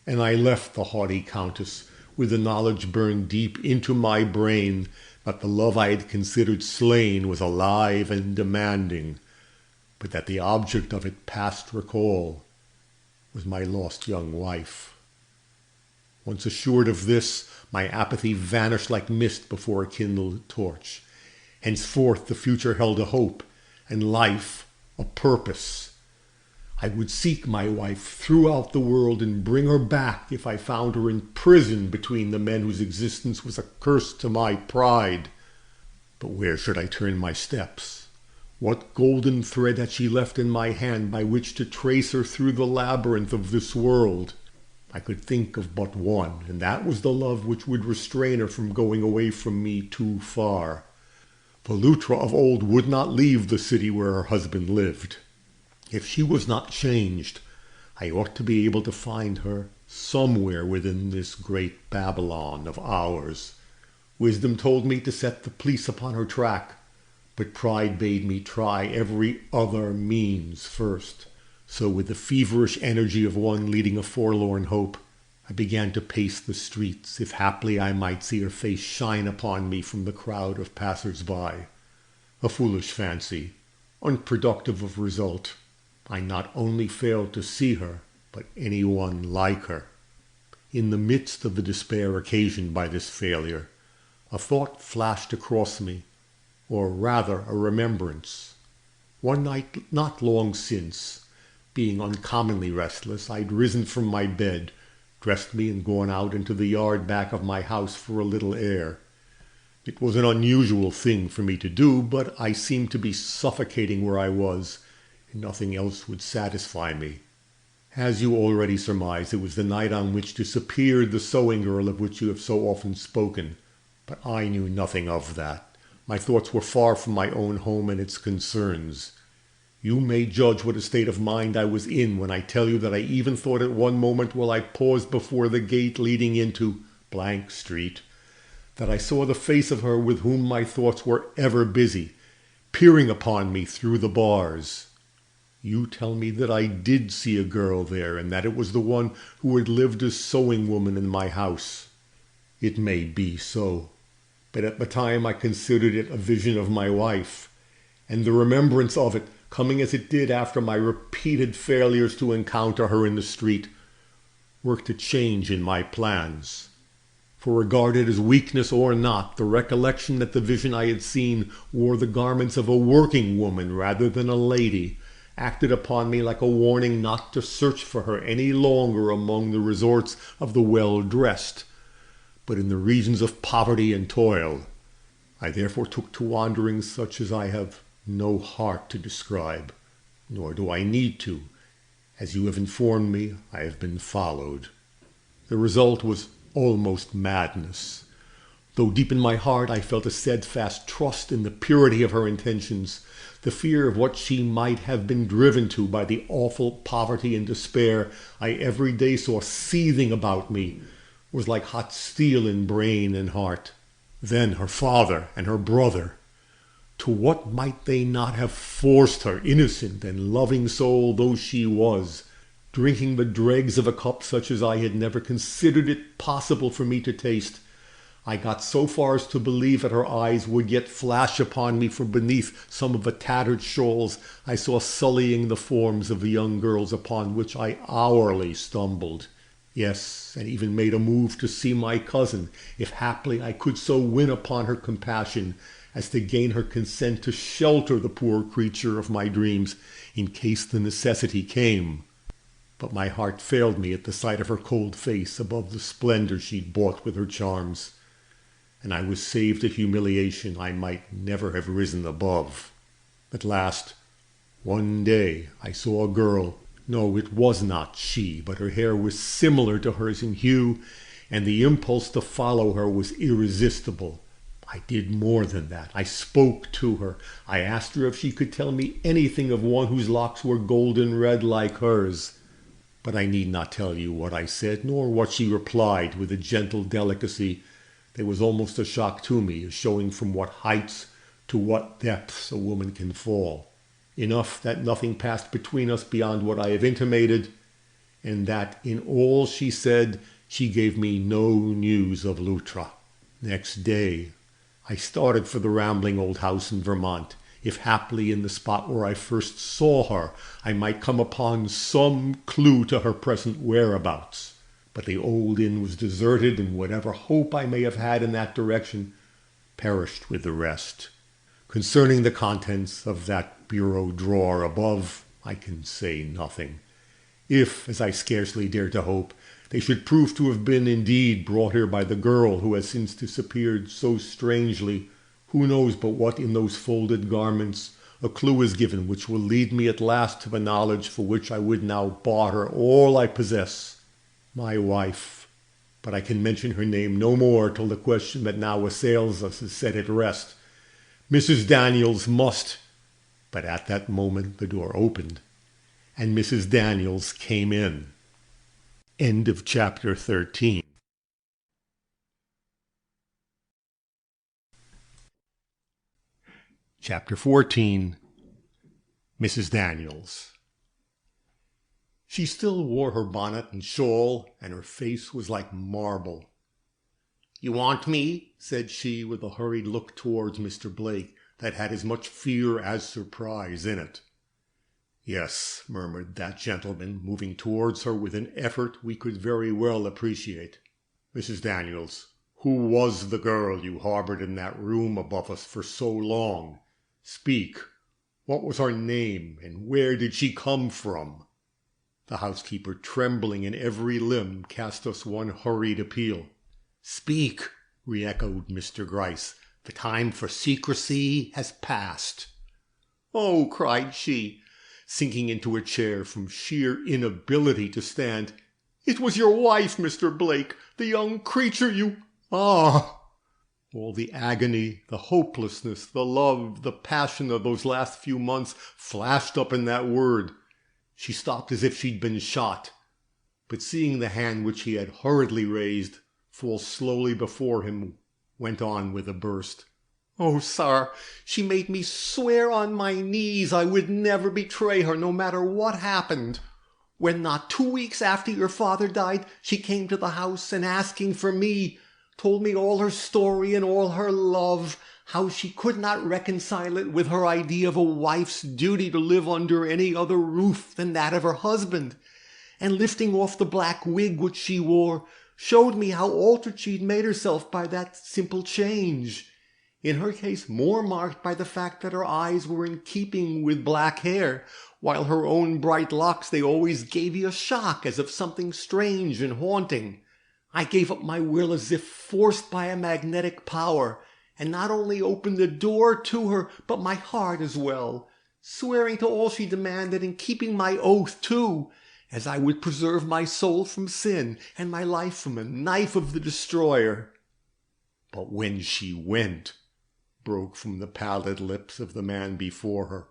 and I left the haughty countess with the knowledge burned deep into my brain that the love I had considered slain was alive and demanding, but that the object of it past recall was my lost young wife. Once assured of this, my apathy vanished like mist before a kindled torch. Henceforth the future held a hope, and life a purpose. I would seek my wife throughout the world and bring her back if I found her in prison between the men whose existence was a curse to my pride. But where should I turn my steps? What golden thread had she left in my hand by which to trace her through the labyrinth of this world? I could think of but one, and that was the love which would restrain her from going away from me too far. For LUTTRA of old would not leave the city where her husband lived. If she was not changed, I ought to be able to find her somewhere within this great Babylon of ours. Wisdom told me to set the police upon her track, but pride bade me try every other means first. So with the feverish energy of one leading a forlorn hope, I began to pace the streets, if haply I might see her face shine upon me from the crowd of passers-by. A foolish fancy, unproductive of result. I not only failed to see her, but anyone like her. In the midst of the despair occasioned by this failure, a thought flashed across me, or rather a remembrance. One night not long since, being uncommonly restless, I had risen from my bed, dressed me and gone out into the yard back of my house for a little air. It was an unusual thing for me to do, but I seemed to be suffocating where I was, and nothing else would satisfy me. As you already surmise, it was the night on which disappeared the sewing girl of which you have so often spoken, but I knew nothing of that. My thoughts were far from my own home and its concerns. You may judge what a state of mind I was in when I tell you that I even thought at one moment while I paused before the gate leading into Street, that I saw the face of her with whom my thoughts were ever busy, peering upon me through the bars. You tell me that I did see a girl there, and that it was the one who had lived as sewing woman in my house. It may be so, but at the time I considered it a vision of my wife, and the remembrance of it, coming as it did after my repeated failures to encounter her in the street, worked a change in my plans. For regarded as weakness or not, the recollection that the vision I had seen wore the garments of a working woman rather than a lady acted upon me like a warning not to search for her any longer among the resorts of the well-dressed, but in the regions of poverty and toil. I therefore took to wanderings such as I have no heart to describe, nor do I need to. As you have informed me, I have been followed. The result was almost madness. Though deep in my heart I felt a steadfast trust in the purity of her intentions, the fear of what she might have been driven to by the awful poverty and despair I every day saw seething about me was like hot steel in brain and heart. Then her father and her brother. To what might they not have forced her, innocent and loving soul though she was, drinking the dregs of a cup such as I had never considered it possible for me to taste? I got so far as to believe that her eyes would yet flash upon me from beneath some of the tattered shawls I saw sullying the forms of the young girls upon which I hourly stumbled. Yes, and even made a move to see my cousin, if haply I could so win upon her compassion as to gain her consent to shelter the poor creature of my dreams in case the necessity came. But my heart failed me at the sight of her cold face above the splendor she'd bought with her charms, and I was saved a humiliation I might never have risen above. At last, one day, I saw a girl. No, it was not she, but her hair was similar to hers in hue, and the impulse to follow her was irresistible. I did more than that. I spoke to her. I asked her if she could tell me anything of one whose locks were golden red like hers. But I need not tell you what I said, nor what she replied with a gentle delicacy that was almost a shock to me, as showing from what heights to what depths a woman can fall. Enough that nothing passed between us beyond what I have intimated, and that in all she said she gave me no news of Luttra. Next day I started for the rambling old house in Vermont, if haply in the spot where I first saw her I might come upon some clue to her present whereabouts. But the old inn was deserted, and whatever hope I may have had in that direction perished with the rest. Concerning the contents of that bureau drawer above, I can say nothing. If, as I scarcely dare to hope, they should prove to have been indeed brought here by the girl who has since disappeared so strangely, who knows but what in those folded garments a clue is given which will lead me at last to the knowledge for which I would now barter all I possess, my wife. But I can mention her name no more till the question that now assails us is set at rest. Mrs. Daniels must. But at that moment the door opened, and Mrs. Daniels came in. End of chapter 13. Chapter 14. Mrs. Daniels. She still wore her bonnet and shawl, and her face was like marble. "You want me?" said she, with a hurried look towards Mr. Blake that had as much fear as surprise in it. "Yes," murmured that gentleman, moving towards her with an effort we could very well appreciate. "Mrs. Daniels, who was the girl you harbored in that room above us for so long? Speak. What was her name, and where did she come from?" The housekeeper, trembling in every limb, cast us one hurried appeal. "Speak," re-echoed Mr. Gryce. "The time for secrecy has passed." "Oh," cried she, sinking into a chair from sheer inability to stand, "it was your wife, Mr. Blake, the young creature you— Ah!" All the agony, the hopelessness, the love, the passion of those last few months flashed up in that word. She stopped as if she'd been shot, but seeing the hand which he had hurriedly raised fall slowly before him, went on with a burst. "Oh, sir, she made me swear on my knees I would never betray her, no matter what happened. When not 2 weeks after your father died, she came to the house and asking for me, told me all her story and all her love. how she could not reconcile it with her idea of a wife's duty to live under any other roof than that of her husband, and lifting off the black wig which she wore, showed me how altered she'd made herself by that simple change. In her case more marked by the fact that her eyes were in keeping with black hair, while her own bright locks, they always gave you a shock as of something strange and haunting. I gave up my will as if forced by a magnetic power, and not only opened the door to her, but my heart as well, swearing to all she demanded and keeping my oath too, as I would preserve my soul from sin and my life from a knife of the destroyer. But when she went, broke from the pallid lips of the man before her,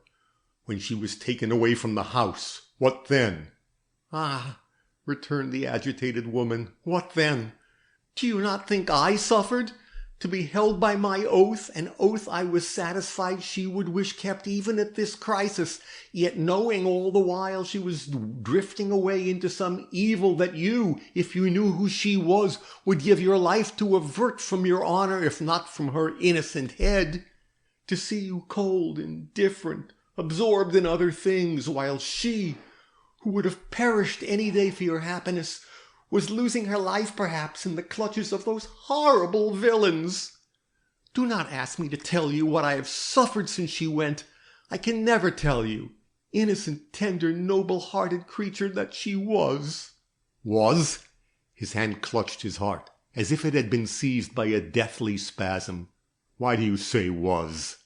when she was taken away from the house, what then? Ah, returned the agitated woman, what then? Do you not think I suffered? To be held by my oath, an oath I was satisfied she would wish kept even at this crisis, yet knowing all the while she was drifting away into some evil that you, if you knew who she was, would give your life to avert from your honor, if not from her innocent head. To see you cold, indifferent, absorbed in other things, while she, who would have perished any day for your happiness, was losing her life perhaps in the clutches of those horrible villains. Do not ask me to tell you what I have suffered since she went. I can never tell you. Innocent, tender, noble-hearted creature that she was. Was? His hand clutched his heart, as if it had been seized by a deathly spasm. Why do you say was?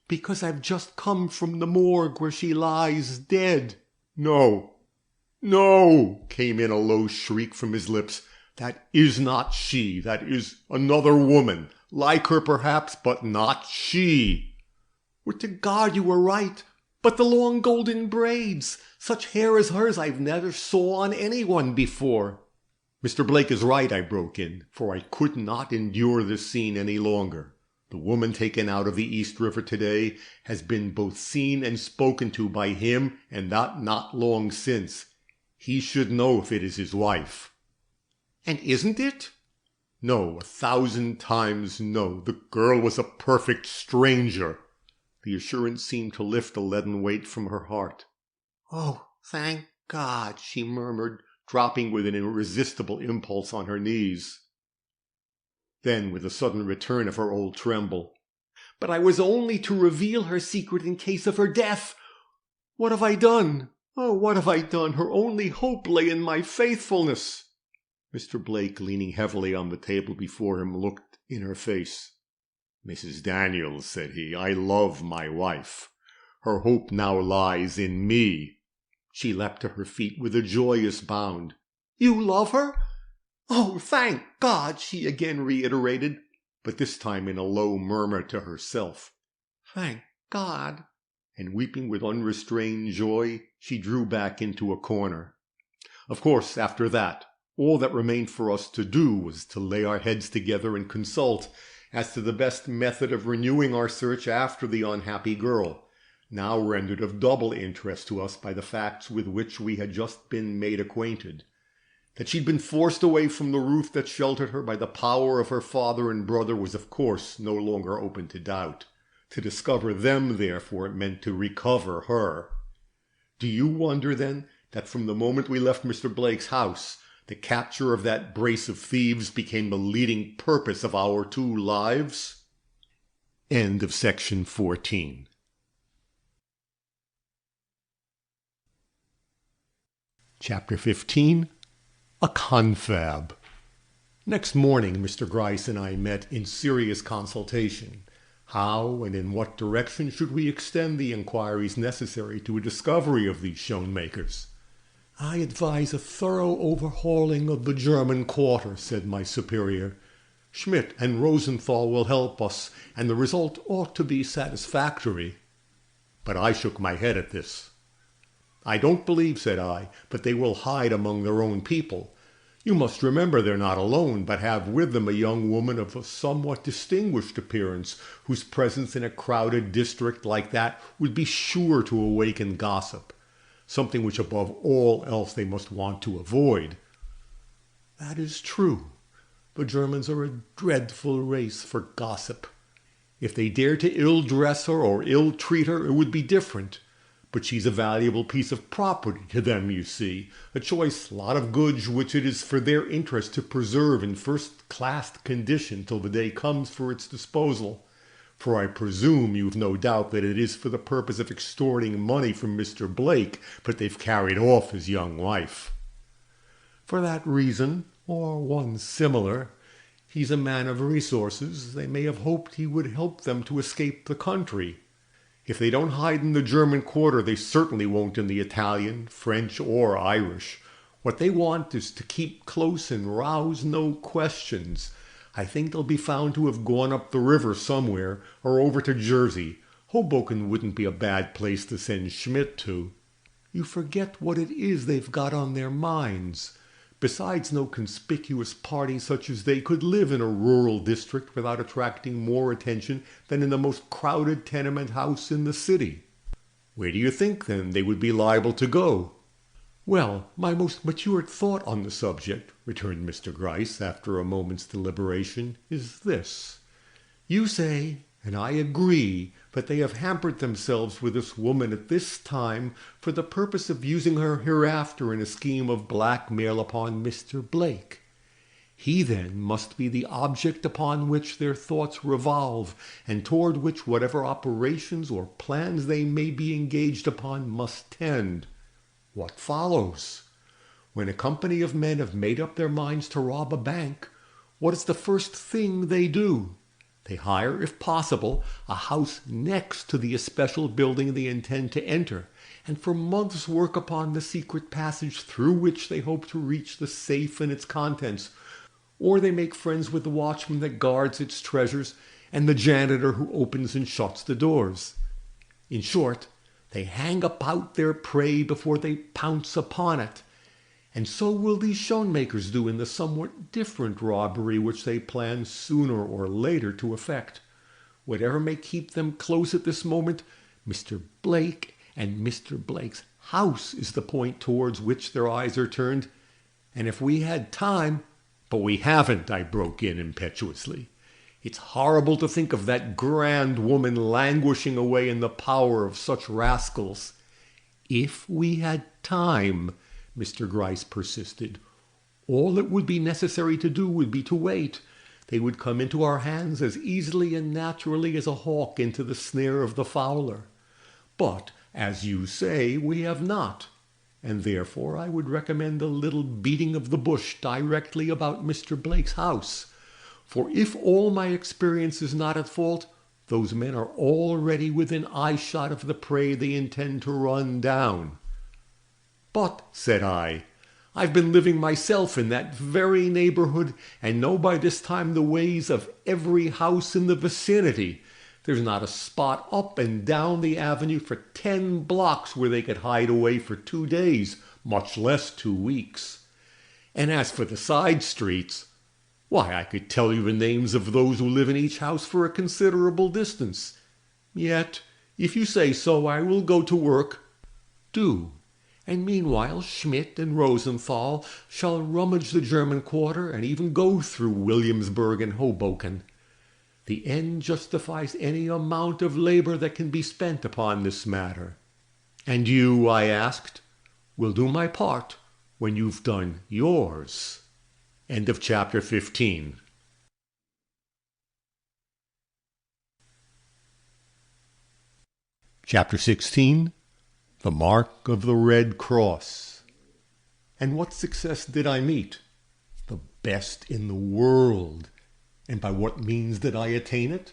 Because I've just come from the morgue where she lies dead. No, no, came in a low shriek from his lips. That is not she. That is another woman. Like her perhaps, but not she. Would to God you were right. But the long golden braids, such hair as hers I've never saw on anyone before. Mr. Blake is right, I broke in, for I could not endure this scene any longer. The woman taken out of the East River today has been both seen and spoken to by him, and that not long since. He should know if it is his wife. And isn't it? No, 1,000 times no. The girl was a perfect stranger. The assurance seemed to lift a leaden weight from her heart. Oh, thank God, she murmured, dropping with an irresistible impulse on her knees. Then, with a sudden return of her old tremble, but I was only to reveal her secret in case of her death. What have I done? Oh, what have I done? Her only hope lay in my faithfulness. Mr. Blake, leaning heavily on the table before him, looked in her face. Mrs. Daniels, said he, I love my wife. Her hope now lies in me. She leapt to her feet with a joyous bound. You love her? Oh, thank God, she again reiterated, but this time in a low murmur to herself. Thank God. And weeping with unrestrained joy, she drew back into a corner. Of course, after that, all that remained for us to do was to lay our heads together and consult as to the best method of renewing our search after the unhappy girl, now rendered of double interest to us by the facts with which we had just been made acquainted. That she'd been forced away from the roof that sheltered her by the power of her father and brother was of course no longer open to doubt. To discover them, therefore, it meant to recover her. Do you wonder, then, that from the moment we left Mr. Blake's house, the capture of that brace of thieves became the leading purpose of our 2 lives? End of section 14. Chapter 15. A Confab. Next morning, Mr. Gryce and I met in serious consultation. How and in what direction should we extend the inquiries necessary to a discovery of these shown-makers? I advise a thorough overhauling of the German quarter, said my superior. Schmidt and Rosenthal will help us, and the result ought to be satisfactory. But I shook my head at this. I don't believe, said I, but they will hide among their own people. You must remember they're not alone, but have with them a young woman of a somewhat distinguished appearance, whose presence in a crowded district like that would be sure to awaken gossip, something which above all else they must want to avoid. That is true. The Germans are a dreadful race for gossip. If they dared to ill-dress her or ill-treat her, it would be different. But she's a valuable piece of property to them, you see, a choice lot of goods which it is for their interest to preserve in first-class condition till the day comes for its disposal. For I presume you've no doubt that it is for the purpose of extorting money from Mr. Blake that they've carried off his young wife. For that reason, or one similar, he's a man of resources. They may have hoped he would help them to escape the country. If they don't hide in the German quarter, they certainly won't in the Italian, French, or Irish. What they want is to keep close and rouse no questions. I think they'll be found to have gone up the river somewhere, or over to Jersey. Hoboken wouldn't be a bad place to send Schmidt to. You forget what it is they've got on their minds. Besides, no conspicuous party such as they could live in a rural district without attracting more attention than in the most crowded tenement house in the city. Where do you think, then, they would be liable to go? Well, my most matured thought on the subject, returned Mr. Gryce, after a moment's deliberation, is this. You say, and I agree, that they have hampered themselves with this woman at this time for the purpose of using her hereafter in a scheme of blackmail upon Mr. Blake. He, then, must be the object upon which their thoughts revolve, and toward which whatever operations or plans they may be engaged upon must tend. What follows? When a company of men have made up their minds to rob a bank, what is the first thing they do? They hire, if possible, a house next to the especial building they intend to enter, and for months work upon the secret passage through which they hope to reach the safe and its contents, or they make friends with the watchman that guards its treasures and the janitor who opens and shuts the doors. In short, they hang about their prey before they pounce upon it. And so will these Schoenmakers do in the somewhat different robbery which they plan sooner or later to effect. Whatever may keep them close at this moment, Mr. Blake and Mr. Blake's house is the point towards which their eyes are turned. And if we had time— But we haven't, I broke in impetuously. It's horrible to think of that grand woman languishing away in the power of such rascals. If we had time, Mr. Gryce persisted, all it would be necessary to do would be to wait. They would come into our hands as easily and naturally as a hawk into the snare of the fowler. But, as you say, we have not, and therefore I would recommend a little beating of the bush directly about Mr. Blake's house. For if all my experience is not at fault, those men are already within eye-shot of the prey they intend to run down. But, said I, I've been living myself in that very neighborhood, and know by this time the ways of every house in the vicinity. There's not a spot up and down the avenue for 10 blocks where they could hide away for 2 days, much less 2 weeks. And as for the side streets, why, I could tell you the names of those who live in each house for a considerable distance. Yet, if you say so, I will go to work. Do. And meanwhile Schmidt and Rosenthal shall rummage the German quarter and even go through Williamsburg and Hoboken. The end justifies any amount of labor that can be spent upon this matter. And you, I asked, will do my part when you've done yours. End of chapter 15. Chapter 16. The Mark of the Red Cross. And what success did I meet? The best in the world. And by what means did I attain it?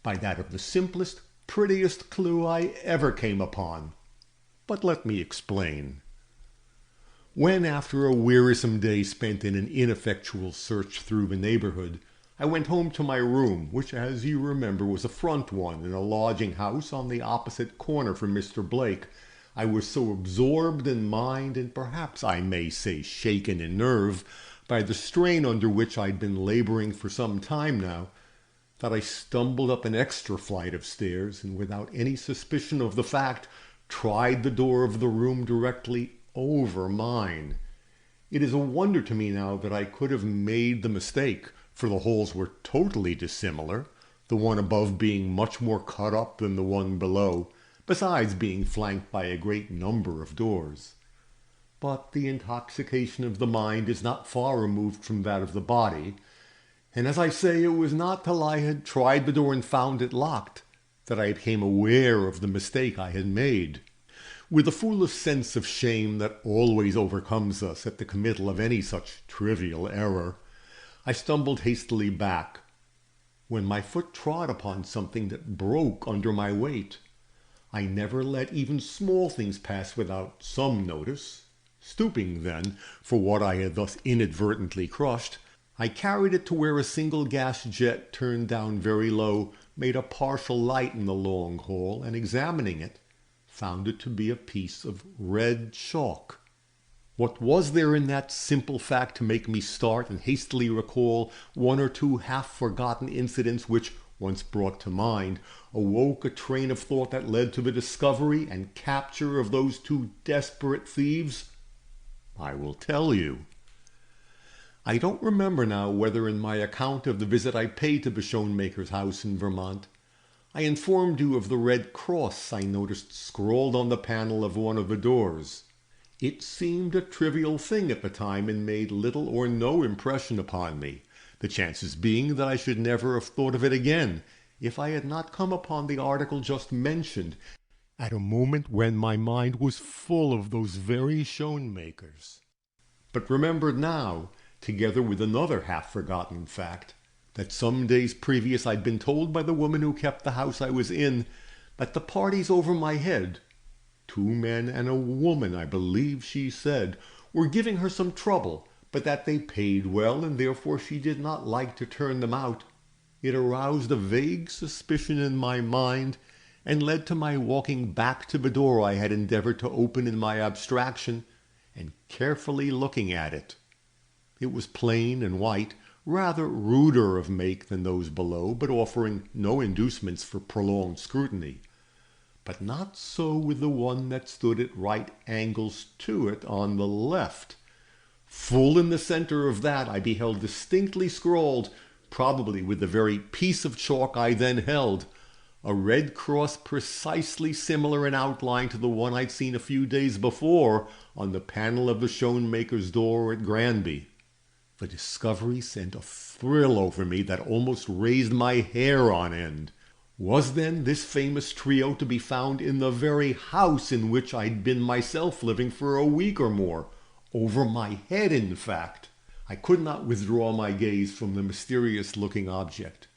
By that of the simplest, prettiest clue I ever came upon. But let me explain. When, after a wearisome day spent in an ineffectual search through the neighborhood, I went home to my room, which, as you remember, was a front one in a lodging house on the opposite corner from Mr. Blake, I was so absorbed in mind, and perhaps I may say shaken in nerve, by the strain under which I'd been laboring for some time now, that I stumbled up an extra flight of stairs, and without any suspicion of the fact, tried the door of the room directly over mine. It is a wonder to me now that I could have made the mistake, for the holes were totally dissimilar, the one above being much more cut up than the one below, besides being flanked by a great number of doors. But the intoxication of the mind is not far removed from that of the body, and as I say, it was not till I had tried the door and found it locked that I became aware of the mistake I had made. With the foolish sense of shame that always overcomes us at the committal of any such trivial error, I stumbled hastily back, when my foot trod upon something that broke under my weight. I never let even small things pass without some notice. Stooping, then, for what I had thus inadvertently crushed, I carried it to where a single gas jet turned down very low made a partial light in the long hall, and examining it, found it to be a piece of red chalk. What was there in that simple fact to make me start and hastily recall one or two half-forgotten incidents which, once brought to mind, awoke a train of thought that led to the discovery and capture of those two desperate thieves? I will tell you. I don't remember now whether in my account of the visit I paid to the Schoenmaker's house in Vermont, I informed you of the red cross I noticed scrawled on the panel of one of the doors. It seemed a trivial thing at the time and made little or no impression upon me, the chances being that I should never have thought of it again if I had not come upon the article just mentioned at a moment when my mind was full of those very Schoenmakers. But remembered now, together with another half-forgotten fact, that some days previous I'd been told by the woman who kept the house I was in that the parties over my head, 2 men and a woman, I believe she said, were giving her some trouble, but that they paid well, and therefore she did not like to turn them out. It aroused a vague suspicion in my mind, and led to my walking back to the door I had endeavored to open in my abstraction, and carefully looking at it. It was plain and white, rather ruder of make than those below, but offering no inducements for prolonged scrutiny. But not so with the one that stood at right angles to it on the left. Full in the center of that I beheld distinctly scrawled, probably with the very piece of chalk I then held, a red cross precisely similar in outline to the one I'd seen a few days before on the panel of the Schoenmaker's door at Granby. The discovery sent a thrill over me that almost raised my hair on end. Was then this famous trio to be found in the very house in which I'd been myself living for a week or more? Over my head, in fact. I could not withdraw my gaze from the mysterious-looking object.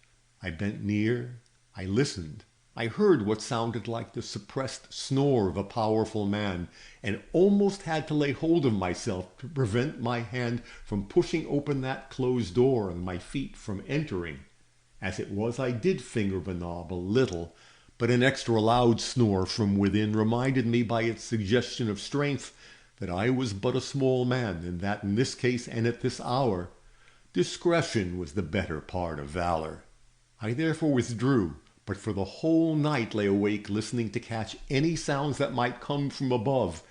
I bent near. I listened. I heard what sounded like the suppressed snore of a powerful man, and almost had to lay hold of myself to prevent my hand from pushing open that closed door and my feet from entering. As it was, I did finger the knob a little, but an extra loud snore from within reminded me by its suggestion of strength that I was but a small man, and that in this case and at this hour, discretion was the better part of valor. I therefore withdrew, but for the whole night lay awake listening to catch any sounds that might come from above,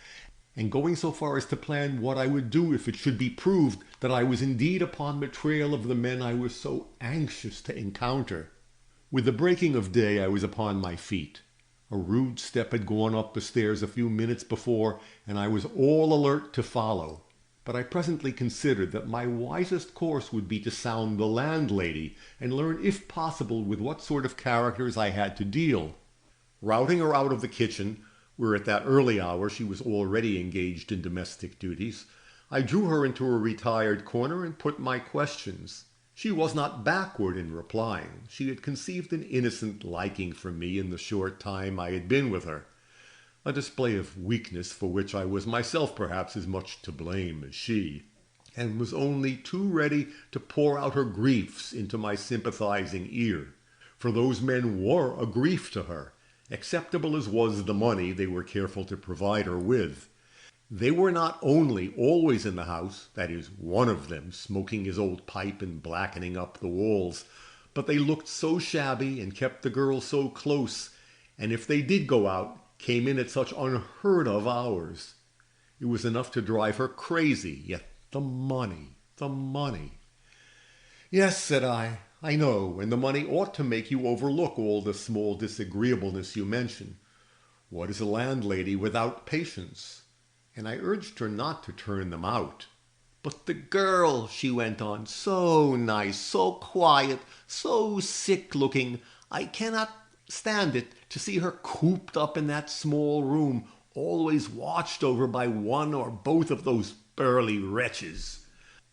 and going so far as to plan what I would do if it should be proved that I was indeed upon the trail of the men I was so anxious to encounter. With the breaking of day I was upon my feet. A rude step had gone up the stairs a few minutes before, and I was all alert to follow. But I presently considered that my wisest course would be to sound the landlady, and learn, if possible, with what sort of characters I had to deal. Routing her out of the kitchen, where at that early hour she was already engaged in domestic duties, I drew her into a retired corner and put my questions. She was not backward in replying. She had conceived an innocent liking for me in the short time I had been with her, a display of weakness for which I was myself perhaps as much to blame as she, and was only too ready to pour out her griefs into my sympathizing ear. For those men were a grief to her, acceptable as was the money they were careful to provide her with. They were not only always in the house, that is, one of them smoking his old pipe and blackening up the walls, but they looked so shabby and kept the girl so close, and if they did go out, came in at such unheard of hours. It was enough to drive her crazy, yet the money. Yes, said I, I know, and the money ought to make you overlook all the small disagreeableness you mention. What is a landlady without patience?" And I urged her not to turn them out. "But the girl," she went on, "so nice, so quiet, so sick-looking. I cannot stand it to see her cooped up in that small room, always watched over by one or both of those burly wretches.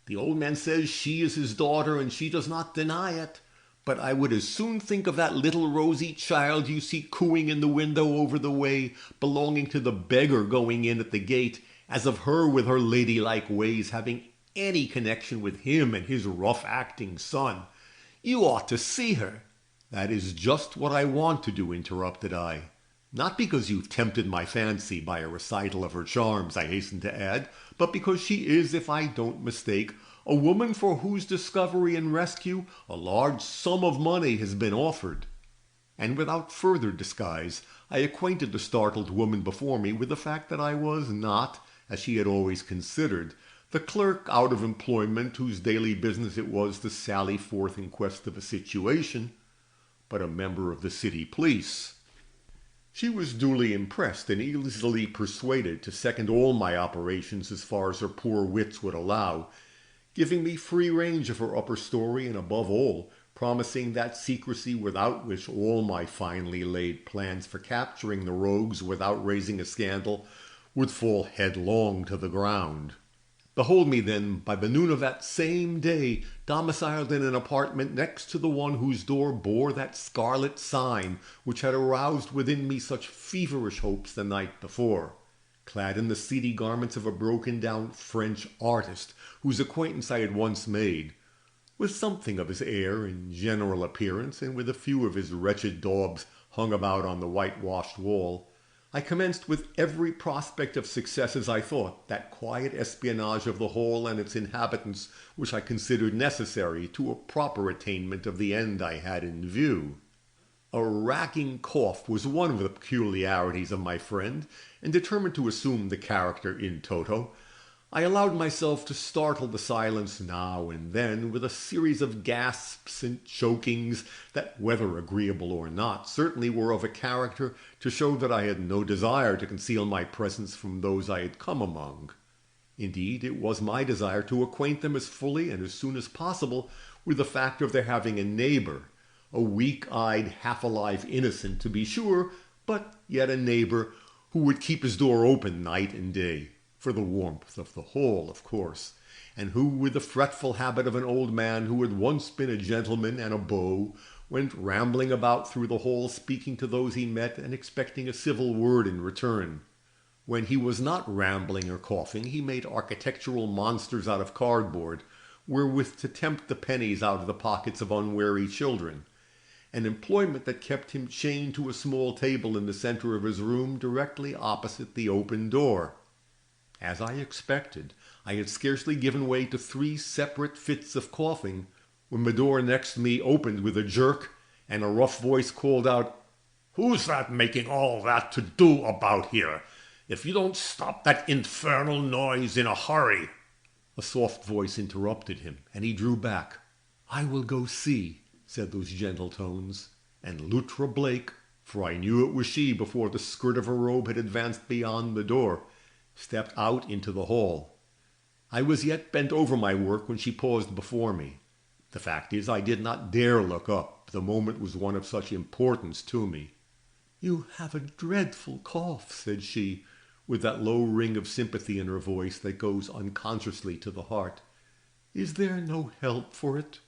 The old man says she is his daughter, and she does not deny it. But I would as soon think of that little rosy child you see cooing in the window over the way, belonging to the beggar going in at the gate, as of her with her ladylike ways having any connection with him and his rough-acting son. You ought to see her." "That is just what I want to do," interrupted I. "Not because you've tempted my fancy by a recital of her charms," I hastened to add, "but because she is, if I don't mistake, a woman for whose discovery and rescue a large sum of money has been offered." And without further disguise, I acquainted the startled woman before me with the fact that I was not, as she had always considered, the clerk out of employment whose daily business it was to sally forth in quest of a situation, but a member of the city police. She was duly impressed and easily persuaded to second all my operations as far as her poor wits would allow, giving me free range of her upper story, and above all, promising that secrecy without which all my finely laid plans for capturing the rogues without raising a scandal would fall headlong to the ground. Behold me then, by the noon of that same day, domiciled in an apartment next to the one whose door bore that scarlet sign which had aroused within me such feverish hopes the night before, clad in the seedy garments of a broken-down French artist whose acquaintance I had once made, with something of his air and general appearance, and with a few of his wretched daubs hung about on the whitewashed wall. I commenced with every prospect of success, as I thought, that quiet espionage of the hall and its inhabitants which I considered necessary to a proper attainment of the end I had in view. A racking cough was one of the peculiarities of my friend, and determined to assume the character in toto, I allowed myself to startle the silence now and then with a series of gasps and chokings that, whether agreeable or not, certainly were of a character to show that I had no desire to conceal my presence from those I had come among. Indeed, it was my desire to acquaint them as fully and as soon as possible with the fact of their having a neighbor, a weak-eyed, half-alive innocent, to be sure, but yet a neighbor who would keep his door open night and day, for the warmth of the hall, of course, and who, with the fretful habit of an old man who had once been a gentleman and a beau, went rambling about through the hall, speaking to those he met and expecting a civil word in return. When he was not rambling or coughing, he made architectural monsters out of cardboard, wherewith to tempt the pennies out of the pockets of unwary children, an employment that kept him chained to a small table in the center of his room directly opposite the open door. As I expected, I had scarcely given way to 3 separate fits of coughing when the door next me opened with a jerk, and a rough voice called out, "Who's that making all that to do about here? If you don't stop that infernal noise in a hurry—" A soft voice interrupted him, and he drew back. "I will go see," said those gentle tones, and Luttra Blake, for I knew it was she before the skirt of her robe had advanced beyond the door, stepped out into the hall. I was yet bent over my work when she paused before me. The fact is, I did not dare look up. The moment was one of such importance to me. "You have a dreadful cough," said she, with that low ring of sympathy in her voice that goes unconsciously to the heart. "Is there no help for it?"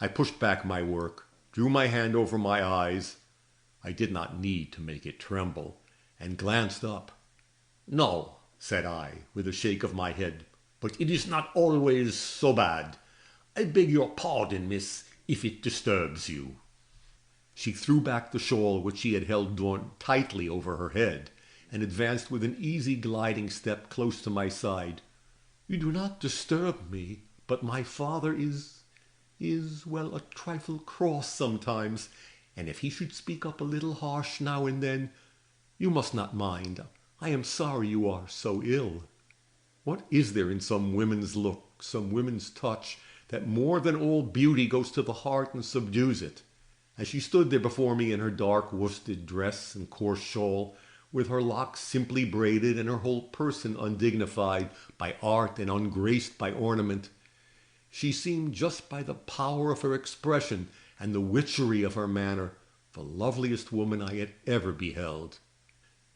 I pushed back my work, drew my hand over my eyes, I did not need to make it tremble, and glanced up. "No," said I, with a shake of my head, "but it is not always so bad. I beg your pardon, miss, if it disturbs you." She threw back the shawl which she had held drawn tightly over her head, and advanced with an easy gliding step close to my side. "You do not disturb me, but my father is, well, a trifle cross sometimes, and if he should speak up a little harsh now and then, you must not mind. I am sorry you are so ill." What is there in some women's look, some women's touch, that more than all beauty goes to the heart and subdues it. As she stood there before me in her dark worsted dress and coarse shawl, with her locks simply braided and her whole person undignified by art and ungraced by ornament, she seemed just by the power of her expression and the witchery of her manner the loveliest woman I had ever beheld.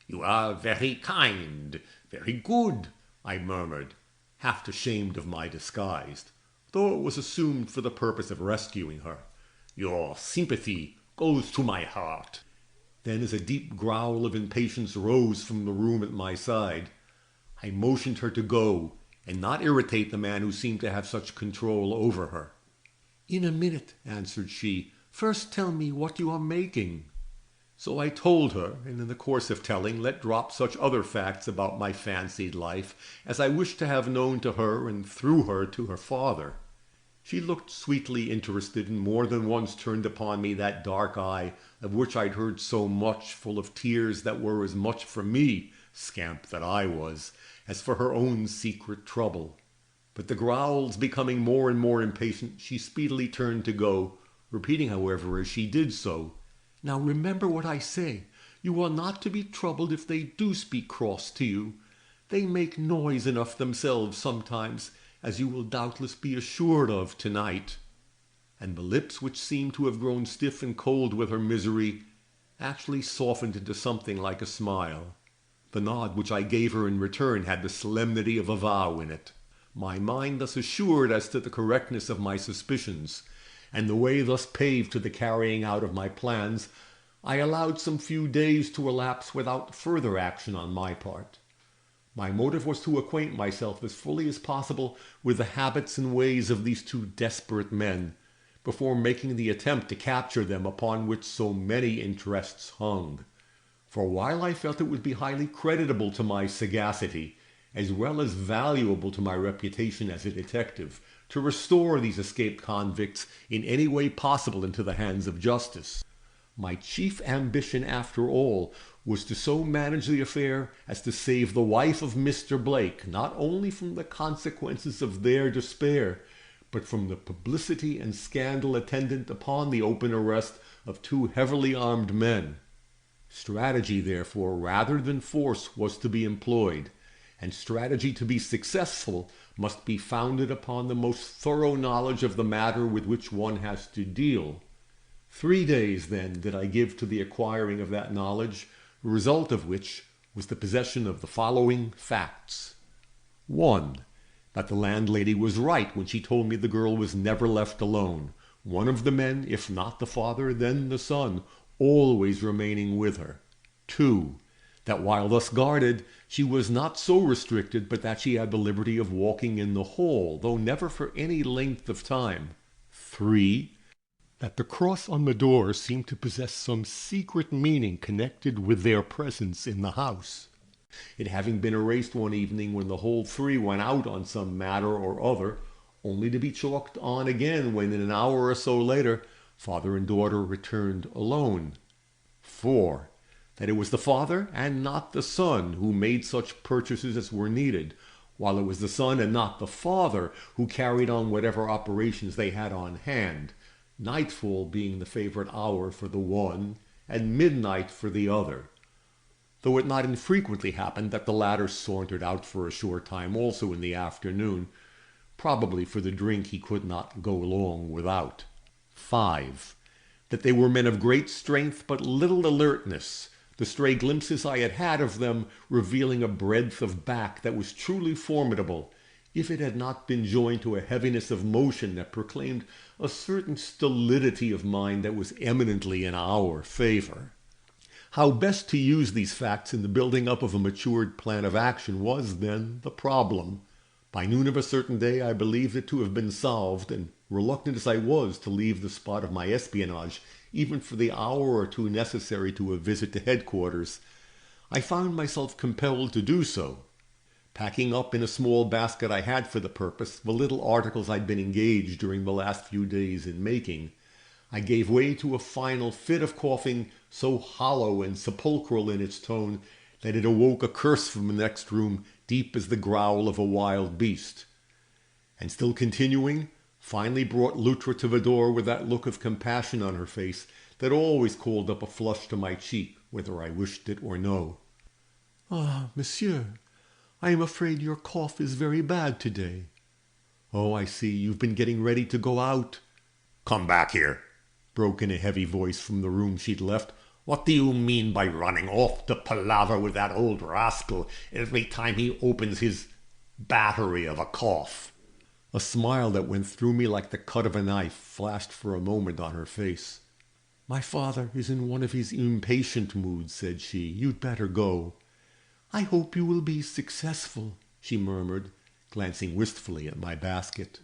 "You are very kind, very good," I murmured, half ashamed of my disguise, though it was assumed for the purpose of rescuing her. "Your sympathy goes to my heart." Then, as a deep growl of impatience rose from the room at my side, I motioned her to go and not irritate the man who seemed to have such control over her. "In a minute," answered she. "First tell me what you are making." So I told her, and in the course of telling let drop such other facts about my fancied life as I wished to have known to her and through her to her father. She looked sweetly interested, and more than once turned upon me that dark eye of which I'd heard so much, full of tears that were as much for me, scamp that I was, as for her own secret trouble. But the growls becoming more and more impatient, she speedily turned to go, repeating, however, as she did so, "Now remember what I say. You are not to be troubled if they do speak cross to you. They make noise enough themselves sometimes, as you will doubtless be assured of tonight." And the lips, which seemed to have grown stiff and cold with her misery, actually softened into something like a smile. The nod which I gave her in return had the solemnity of a vow in it. My mind thus assured as to the correctness of my suspicions, and the way thus paved to the carrying out of my plans, I allowed some few days to elapse without further action on my part. My motive was to acquaint myself as fully as possible with the habits and ways of these two desperate men, before making the attempt to capture them upon which so many interests hung. For while I felt it would be highly creditable to my sagacity, as well as valuable to my reputation as a detective, to restore these escaped convicts in any way possible into the hands of justice, my chief ambition, after all, was to so manage the affair as to save the wife of Mr. Blake, not only from the consequences of their despair, but from the publicity and scandal attendant upon the open arrest of two heavily armed men. Strategy, therefore, rather than force, was to be employed, and strategy to be successful must be founded upon the most thorough knowledge of the matter with which one has to deal. 3 days, then, did I give to the acquiring of that knowledge, the result of which was the possession of the following facts. 1. That the landlady was right when she told me the girl was never left alone, one of the men, if not the father, then the son, always remaining with her. 2. That while thus guarded, she was not so restricted but that she had the liberty of walking in the hall, though never for any length of time. 3. That the cross on the door seemed to possess some secret meaning connected with their presence in the house, it having been erased one evening when the whole three went out on some matter or other, only to be chalked on again when, in an hour or so later, father and daughter returned alone. 4. That it was the father and not the son who made such purchases as were needed, while it was the son and not the father who carried on whatever operations they had on hand, nightfall being the favorite hour for the one and midnight for the other, though it not infrequently happened that the latter sauntered out for a short time also in the afternoon, probably for the drink he could not go long without. 5. That they were men of great strength but little alertness, the stray glimpses I had had of them revealing a breadth of back that was truly formidable, if it had not been joined to a heaviness of motion that proclaimed a certain stolidity of mind that was eminently in our favor. How best to use these facts in the building up of a matured plan of action was, then, the problem. By noon of a certain day I believed it to have been solved, and reluctant as I was to leave the spot of my espionage, even for the hour or two necessary to a visit to headquarters, I found myself compelled to do so. Packing up in a small basket I had for the purpose the little articles I'd been engaged during the last few days in making, I gave way to a final fit of coughing so hollow and sepulchral in its tone that it awoke a curse from the next room deep as the growl of a wild beast. And still continuing, finally brought Luttra to the door with that look of compassion on her face that always called up a flush to my cheek, whether I wished it or no. "Ah, monsieur, I am afraid your cough is very bad today." "Oh, I see, you've been getting ready to go out." "Come back here," broke in a heavy voice from the room she'd left. "What do you mean by running off to palaver with that old rascal every time he opens his battery of a cough?" A smile that went through me like the cut of a knife flashed for a moment on her face. "My father is in one of his impatient moods," said she. "You'd better go." "I hope you will be successful," she murmured, glancing wistfully at my basket.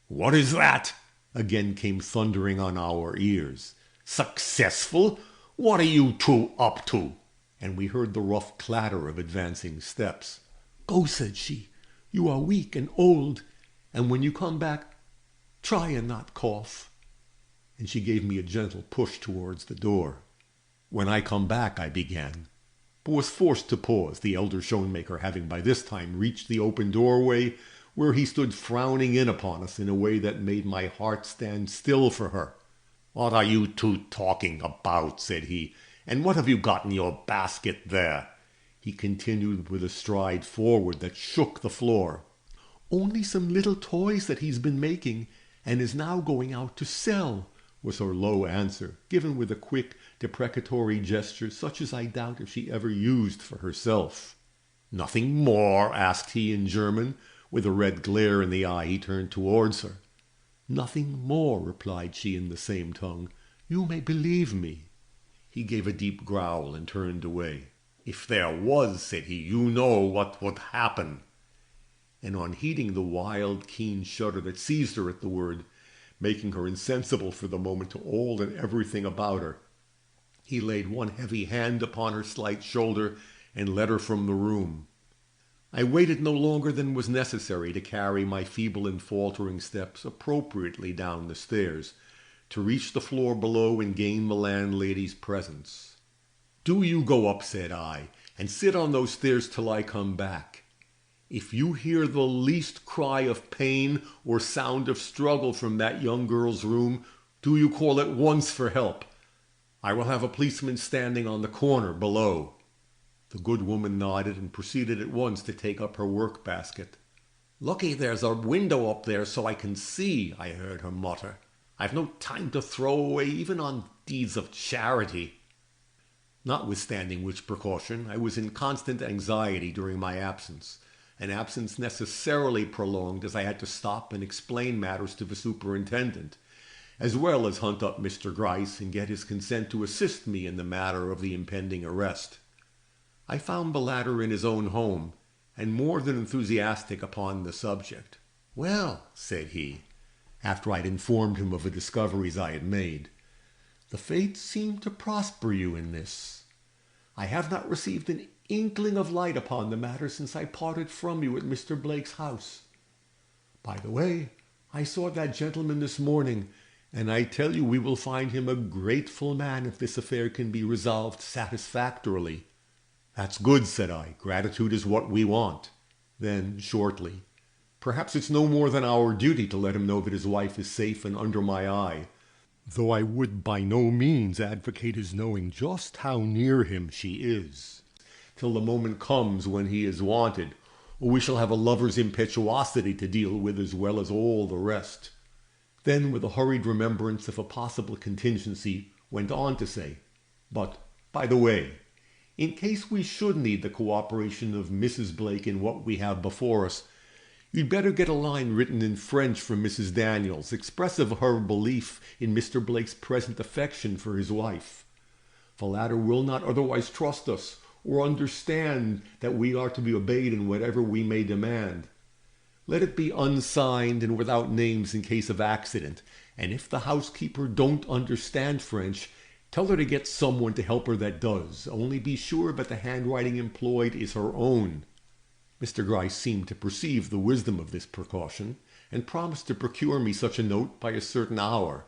"What is that?" again came thundering on our ears. "Successful? What are you two up to?" And we heard the rough clatter of advancing steps. "Go," said she. "You are weak and old, and when you come back, try and not cough." And she gave me a gentle push towards the door. "When I come back," I began, but was forced to pause, the elder shoemaker having by this time reached the open doorway, where he stood frowning in upon us in a way that made my heart stand still for her. "What are you two talking about?" said he. "And what have you got in your basket there?" he continued with a stride forward that shook the floor. "Only some little toys that he's been making and is now going out to sell," was her low answer, given with a quick, deprecatory gesture such as I doubt if she ever used for herself. "Nothing more?" asked he in German. With a red glare in the eye he turned towards her. "Nothing more," replied she in the same tongue. "You may believe me." He gave a deep growl and turned away. "If there was," said he, "you know what would happen." And on heeding the wild, keen shudder that seized her at the word, making her insensible for the moment to all and everything about her, he laid one heavy hand upon her slight shoulder and led her from the room. I waited no longer than was necessary to carry my feeble and faltering steps appropriately down the stairs, to reach the floor below and gain the landlady's presence. "Do you go up," said I, "and sit on those stairs till I come back. If you hear the least cry of pain or sound of struggle from that young girl's room, do you call at once for help. I will have a policeman standing on the corner below." The good woman nodded and proceeded at once to take up her work basket. "Lucky there's a window up there so I can see," I heard her mutter. "I've no time to throw away even on deeds of charity." Notwithstanding which precaution, I was in constant anxiety during my absence, an absence necessarily prolonged as I had to stop and explain matters to the superintendent, as well as hunt up Mr. Gryce and get his consent to assist me in the matter of the impending arrest. I found the latter in his own home, and more than enthusiastic upon the subject. "Well," said he, after I had informed him of the discoveries I had made, "the fates seem to prosper you in this. I have not received an inkling of light upon the matter since I parted from you at Mr. Blake's house. By the way, I saw that gentleman this morning, and I tell you we will find him a grateful man if this affair can be resolved satisfactorily." "That's good," said I. "Gratitude is what we want." Then, shortly, "Perhaps it's no more than our duty to let him know that his wife is safe and under my eye, though I would by no means advocate his knowing just how near him she is, till the moment comes when he is wanted, or we shall have a lover's impetuosity to deal with as well as all the rest." Then, with a hurried remembrance of a possible contingency, went on to say, "But, by the way, in case we should need the cooperation of Mrs. Blake in what we have before us, you'd better get a line written in French from Mrs. Daniels, expressive of her belief in Mr. Blake's present affection for his wife. The latter will not otherwise trust us, or understand that we are to be obeyed in whatever we may demand. Let it be unsigned and without names in case of accident, and if the housekeeper don't understand French, tell her to get someone to help her that does. Only be sure that the handwriting employed is her own." Mr. Gryce seemed to perceive the wisdom of this precaution, and promised to procure me such a note by a certain hour,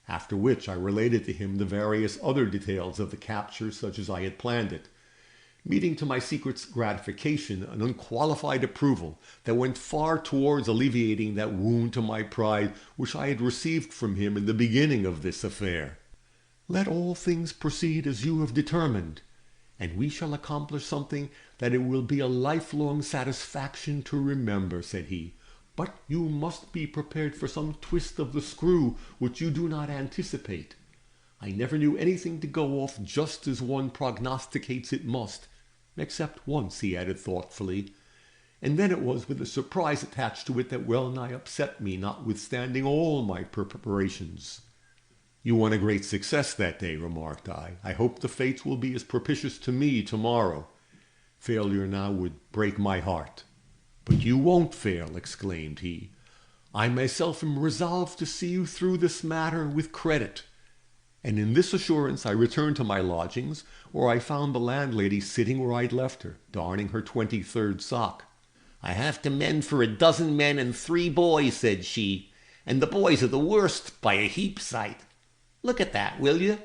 after which I related to him the various other details of the capture such as I had planned it, meeting to my secret's gratification an unqualified approval that went far towards alleviating that wound to my pride which I had received from him in the beginning of this affair. "Let all things proceed as you have determined, and we shall accomplish something that it will be a lifelong satisfaction to remember," said he. "But you must be prepared for some twist of the screw which you do not anticipate. I never knew anything to go off just as one prognosticates it must, except once," he added thoughtfully, "and then it was with a surprise attached to it that well nigh upset me, notwithstanding all my preparations." "You won a great success that day," remarked I. "I hope the fates will be as propitious to me tomorrow. Failure now would break my heart." "But you won't fail," exclaimed he. "I myself am resolved to see you through this matter with credit." And in this assurance I returned to my lodgings, where I found the landlady sitting where I'd left her, darning her 23rd sock. "I have to mend for 12 men and 3 boys," said she, "and the boys are the worst by a heap sight. Look at that, will you?"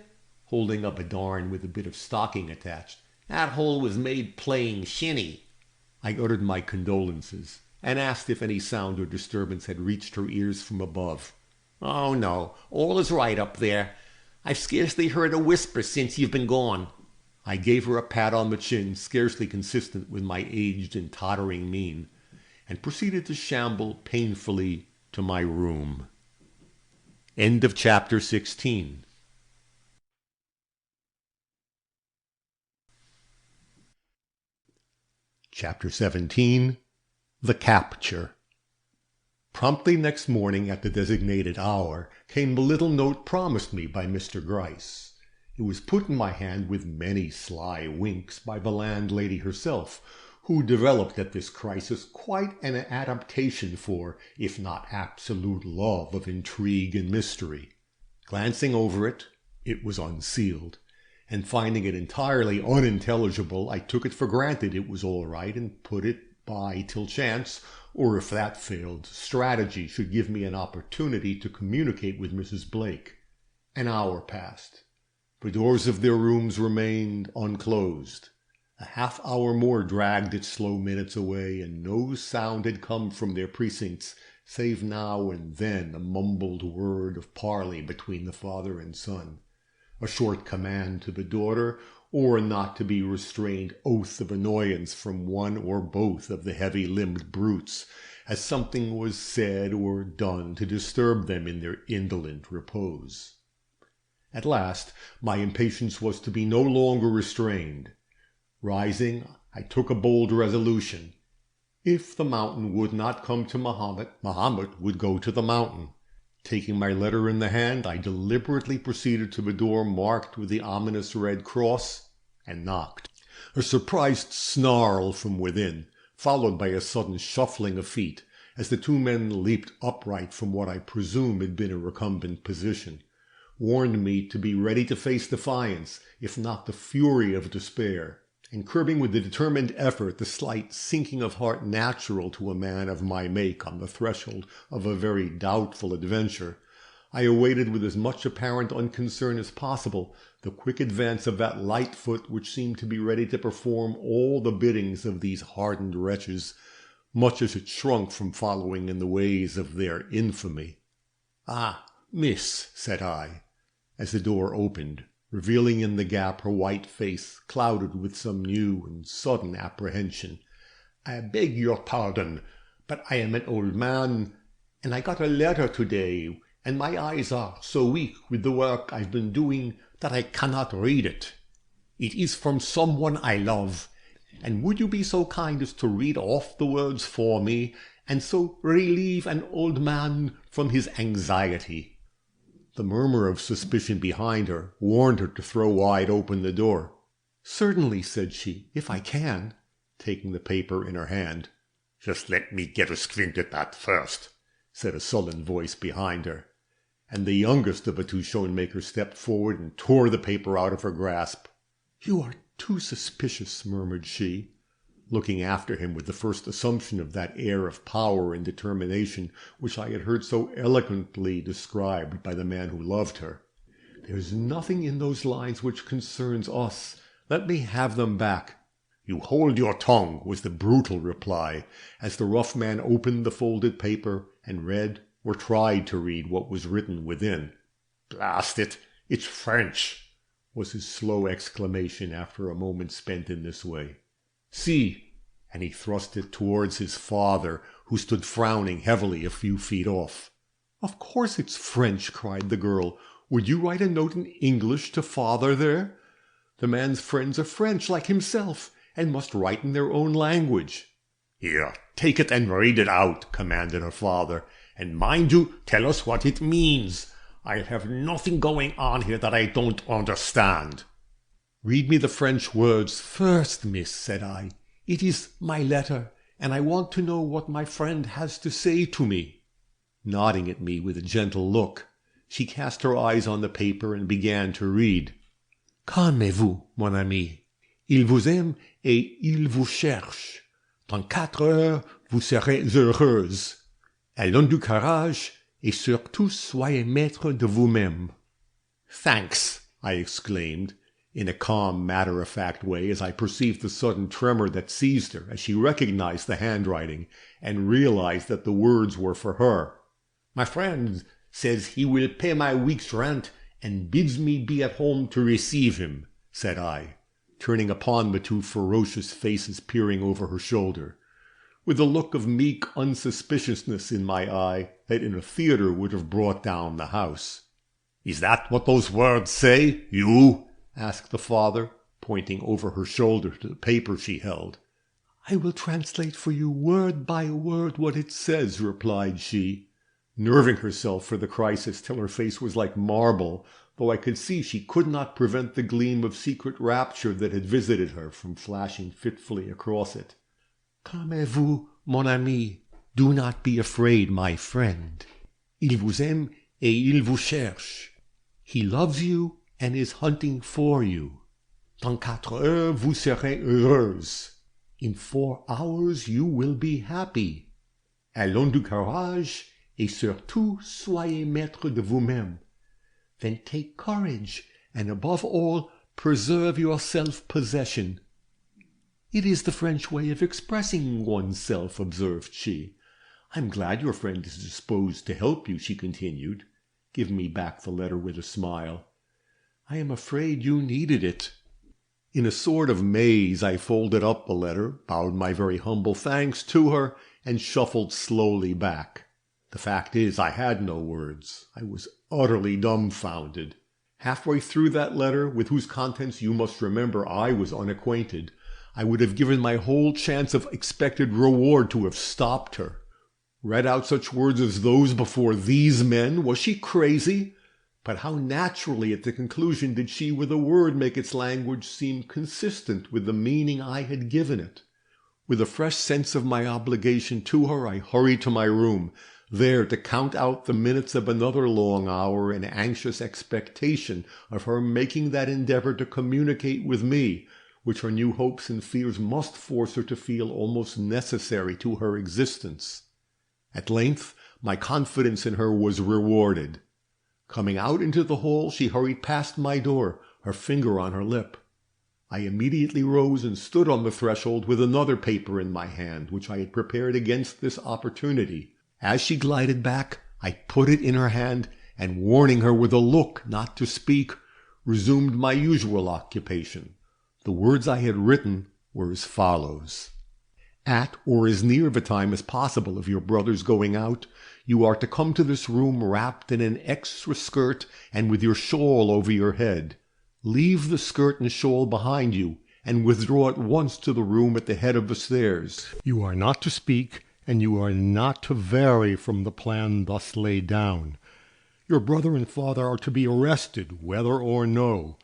holding up a darn with a bit of stocking attached. "That hole was made playing shinny." I uttered my condolences, and asked if any sound or disturbance had reached her ears from above. "Oh, no, all is right up there. I've scarcely heard a whisper since you've been gone." I gave her a pat on the chin, scarcely consistent with my aged and tottering mien, and proceeded to shamble painfully to my room. End of chapter 16. Chapter 17. The Capture. Promptly next morning at the designated hour came the little note promised me by Mr. Gryce. It was put in my hand with many sly winks by the landlady herself, who developed at this crisis quite an adaptation for, if not absolute love of intrigue and mystery. Glancing over it, it was unsealed, and finding it entirely unintelligible, I took it for granted it was all right and put it by till chance, or if that failed, strategy should give me an opportunity to communicate with Mrs. Blake. An hour passed. The doors of their rooms remained unclosed. A half-hour more dragged its slow minutes away, and no sound had come from their precincts, save now and then a mumbled word of parley between the father and son, a short command to the daughter, or a not-to-be-restrained oath of annoyance from one or both of the heavy-limbed brutes, as something was said or done to disturb them in their indolent repose. At last my impatience was to be no longer restrained. Rising, I took a bold resolution. If the mountain would not come to Mahomet, Mahomet would go to the mountain. Taking my letter in the hand, I deliberately proceeded to the door marked with the ominous red cross, and knocked. A surprised snarl from within, followed by a sudden shuffling of feet, as the 2 men leaped upright from what I presume had been a recumbent position, warned me to be ready to face defiance, if not the fury of despair, and curbing with a determined effort the slight sinking of heart natural to a man of my make on the threshold of a very doubtful adventure, I awaited with as much apparent unconcern as possible the quick advance of that light foot which seemed to be ready to perform all the biddings of these hardened wretches, much as it shrunk from following in the ways of their infamy. "Ah, miss," said I, as the door opened, revealing in the gap her white face, clouded with some new and sudden apprehension. "I beg your pardon, but I am an old man, and I got a letter today, and my eyes are so weak with the work I've been doing that I cannot read it. It is from someone I love, and would you be so kind as to read off the words for me, and so relieve an old man from his anxiety?" The murmur of suspicion behind her warned her to throw wide open the door. "Certainly," said she, "if I can," taking the paper in her hand. "Just let me get a squint at that first," said a sullen voice behind her, and the youngest of the 2 show-makers stepped forward and tore the paper out of her grasp. "You are too suspicious," murmured she, looking after him with the first assumption of that air of power and determination which I had heard so eloquently described by the man who loved her. "There's nothing in those lines which concerns us. Let me have them back." "You hold your tongue," was the brutal reply, as the rough man opened the folded paper and read, or tried to read, what was written within. "Blast it, it's French," was his slow exclamation after a moment spent in this way. "See," and he thrust it towards his father, who stood frowning heavily a few feet off. "Of course it's French," cried the girl. "Would you write a note in English to father there? The man's friends are French like himself, and must write in their own language." "Here, take it and read it out," commanded her father, "and mind you tell us what it means. I'll have nothing going on here that I don't understand." "Read me the French words first, miss," said I. "It is my letter, and I want to know what my friend has to say to me." Nodding at me with a gentle look, she cast her eyes on the paper and began to read. "Calmez-vous, mon ami. Il vous aime et il vous cherche. Dans 4 heures, vous serez heureuse. Ayons du courage et surtout soyez maître de vous-même." "Thanks," I exclaimed, in a calm, matter-of-fact way, as I perceived the sudden tremor that seized her as she recognized the handwriting and realized that the words were for her. "My friend says he will pay my week's rent and bids me be at home to receive him," said I, turning upon the two ferocious faces peering over her shoulder, with a look of meek unsuspiciousness in my eye that in a theatre would have brought down the house. "Is that what those words say, you?" asked the father, pointing over her shoulder to the paper she held. "I will translate for you word by word what it says," replied she, nerving herself for the crisis till her face was like marble, though I could see she could not prevent the gleam of secret rapture that had visited her from flashing fitfully across it. "Calmez-vous, mon ami. Do not be afraid, my friend. Il vous aime et il vous cherche. He loves you and is hunting for you. Dans 4 heures, vous serez heureuse. In 4 hours you will be happy. Ayons du courage et surtout soyez maître de vous-même. Then take courage, and above all, preserve your self-possession." "It is the French way of expressing oneself," observed she. "I'm glad your friend is disposed to help you," she continued, giving me back the letter with a smile. "I am afraid you needed it." In a sort of maze, I folded up the letter, bowed my very humble thanks to her, and shuffled slowly back. The fact is, I had no words. I was utterly dumbfounded. Halfway through that letter, with whose contents you must remember I was unacquainted, I would have given my whole chance of expected reward to have stopped her. Read out such words as those before these men? Was she crazy? But how naturally at the conclusion did she with a word make its language seem consistent with the meaning I had given it. With a fresh sense of my obligation to her, I hurried to my room, there to count out the minutes of another long hour in anxious expectation of her making that endeavor to communicate with me, which her new hopes and fears must force her to feel almost necessary to her existence. At length, my confidence in her was rewarded. Coming out into the hall, she hurried past my door, her finger on her lip. I immediately rose and stood on the threshold with another paper in my hand, which I had prepared against this opportunity. As she glided back, I put it in her hand, and warning her with a look not to speak, resumed my usual occupation. The words I had written were as follows. "At or as near the time as possible of your brother's going out, you are to come to this room wrapped in an extra skirt and with your shawl over your head. Leave the skirt and shawl behind you, and withdraw at once to the room at the head of the stairs. You are not to speak, and you are not to vary from the plan thus laid down. Your brother and father are to be arrested, whether or no.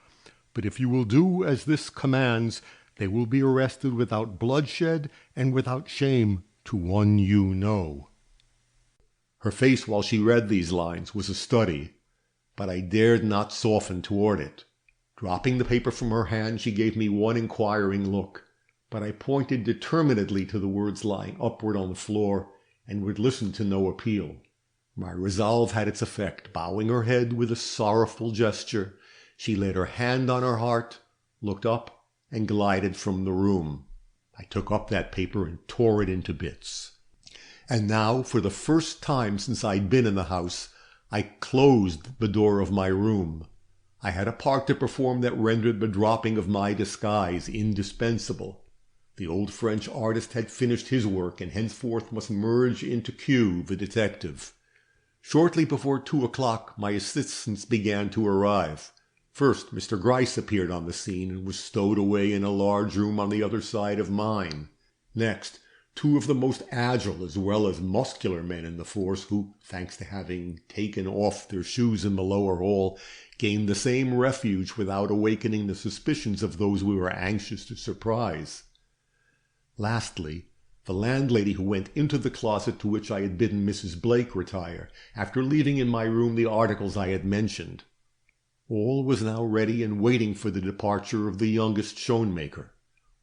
But if you will do as this commands, they will be arrested without bloodshed and without shame to one you know." Her face while she read these lines was a study, but I dared not soften toward it. Dropping the paper from her hand, she gave me one inquiring look, but I pointed determinedly to the words lying upward on the floor, and would listen to no appeal. My resolve had its effect. Bowing her head with a sorrowful gesture, she laid her hand on her heart, looked up, and glided from the room. I took up that paper and tore it into bits. And now, for the first time since I'd been in the house, I closed the door of my room. I had a part to perform that rendered the dropping of my disguise indispensable. The old French artist had finished his work and henceforth must merge into Q, the detective. Shortly before 2 o'clock my assistants began to arrive. First, Mr. Gryce appeared on the scene and was stowed away in a large room on the other side of mine. Next, two of the most agile as well as muscular men in the force who, thanks to having taken off their shoes in the lower hall, gained the same refuge without awakening the suspicions of those we were anxious to surprise. Lastly, the landlady who went into the closet to which I had bidden Mrs. Blake retire, after leaving in my room the articles I had mentioned. All was now ready and waiting for the departure of the youngest Schoenmaker.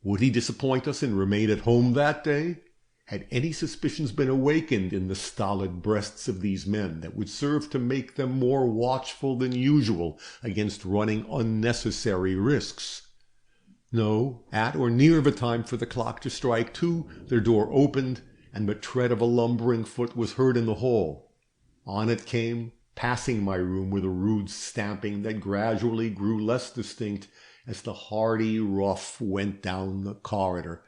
Would he disappoint us and remain at home that day? Had any suspicions been awakened in the stolid breasts of these men that would serve to make them more watchful than usual against running unnecessary risks? No, at or near the time for the clock to strike 2, their door opened, and the tread of a lumbering foot was heard in the hall. On it came, passing my room with a rude stamping that gradually grew less distinct as the hardy rough went down the corridor,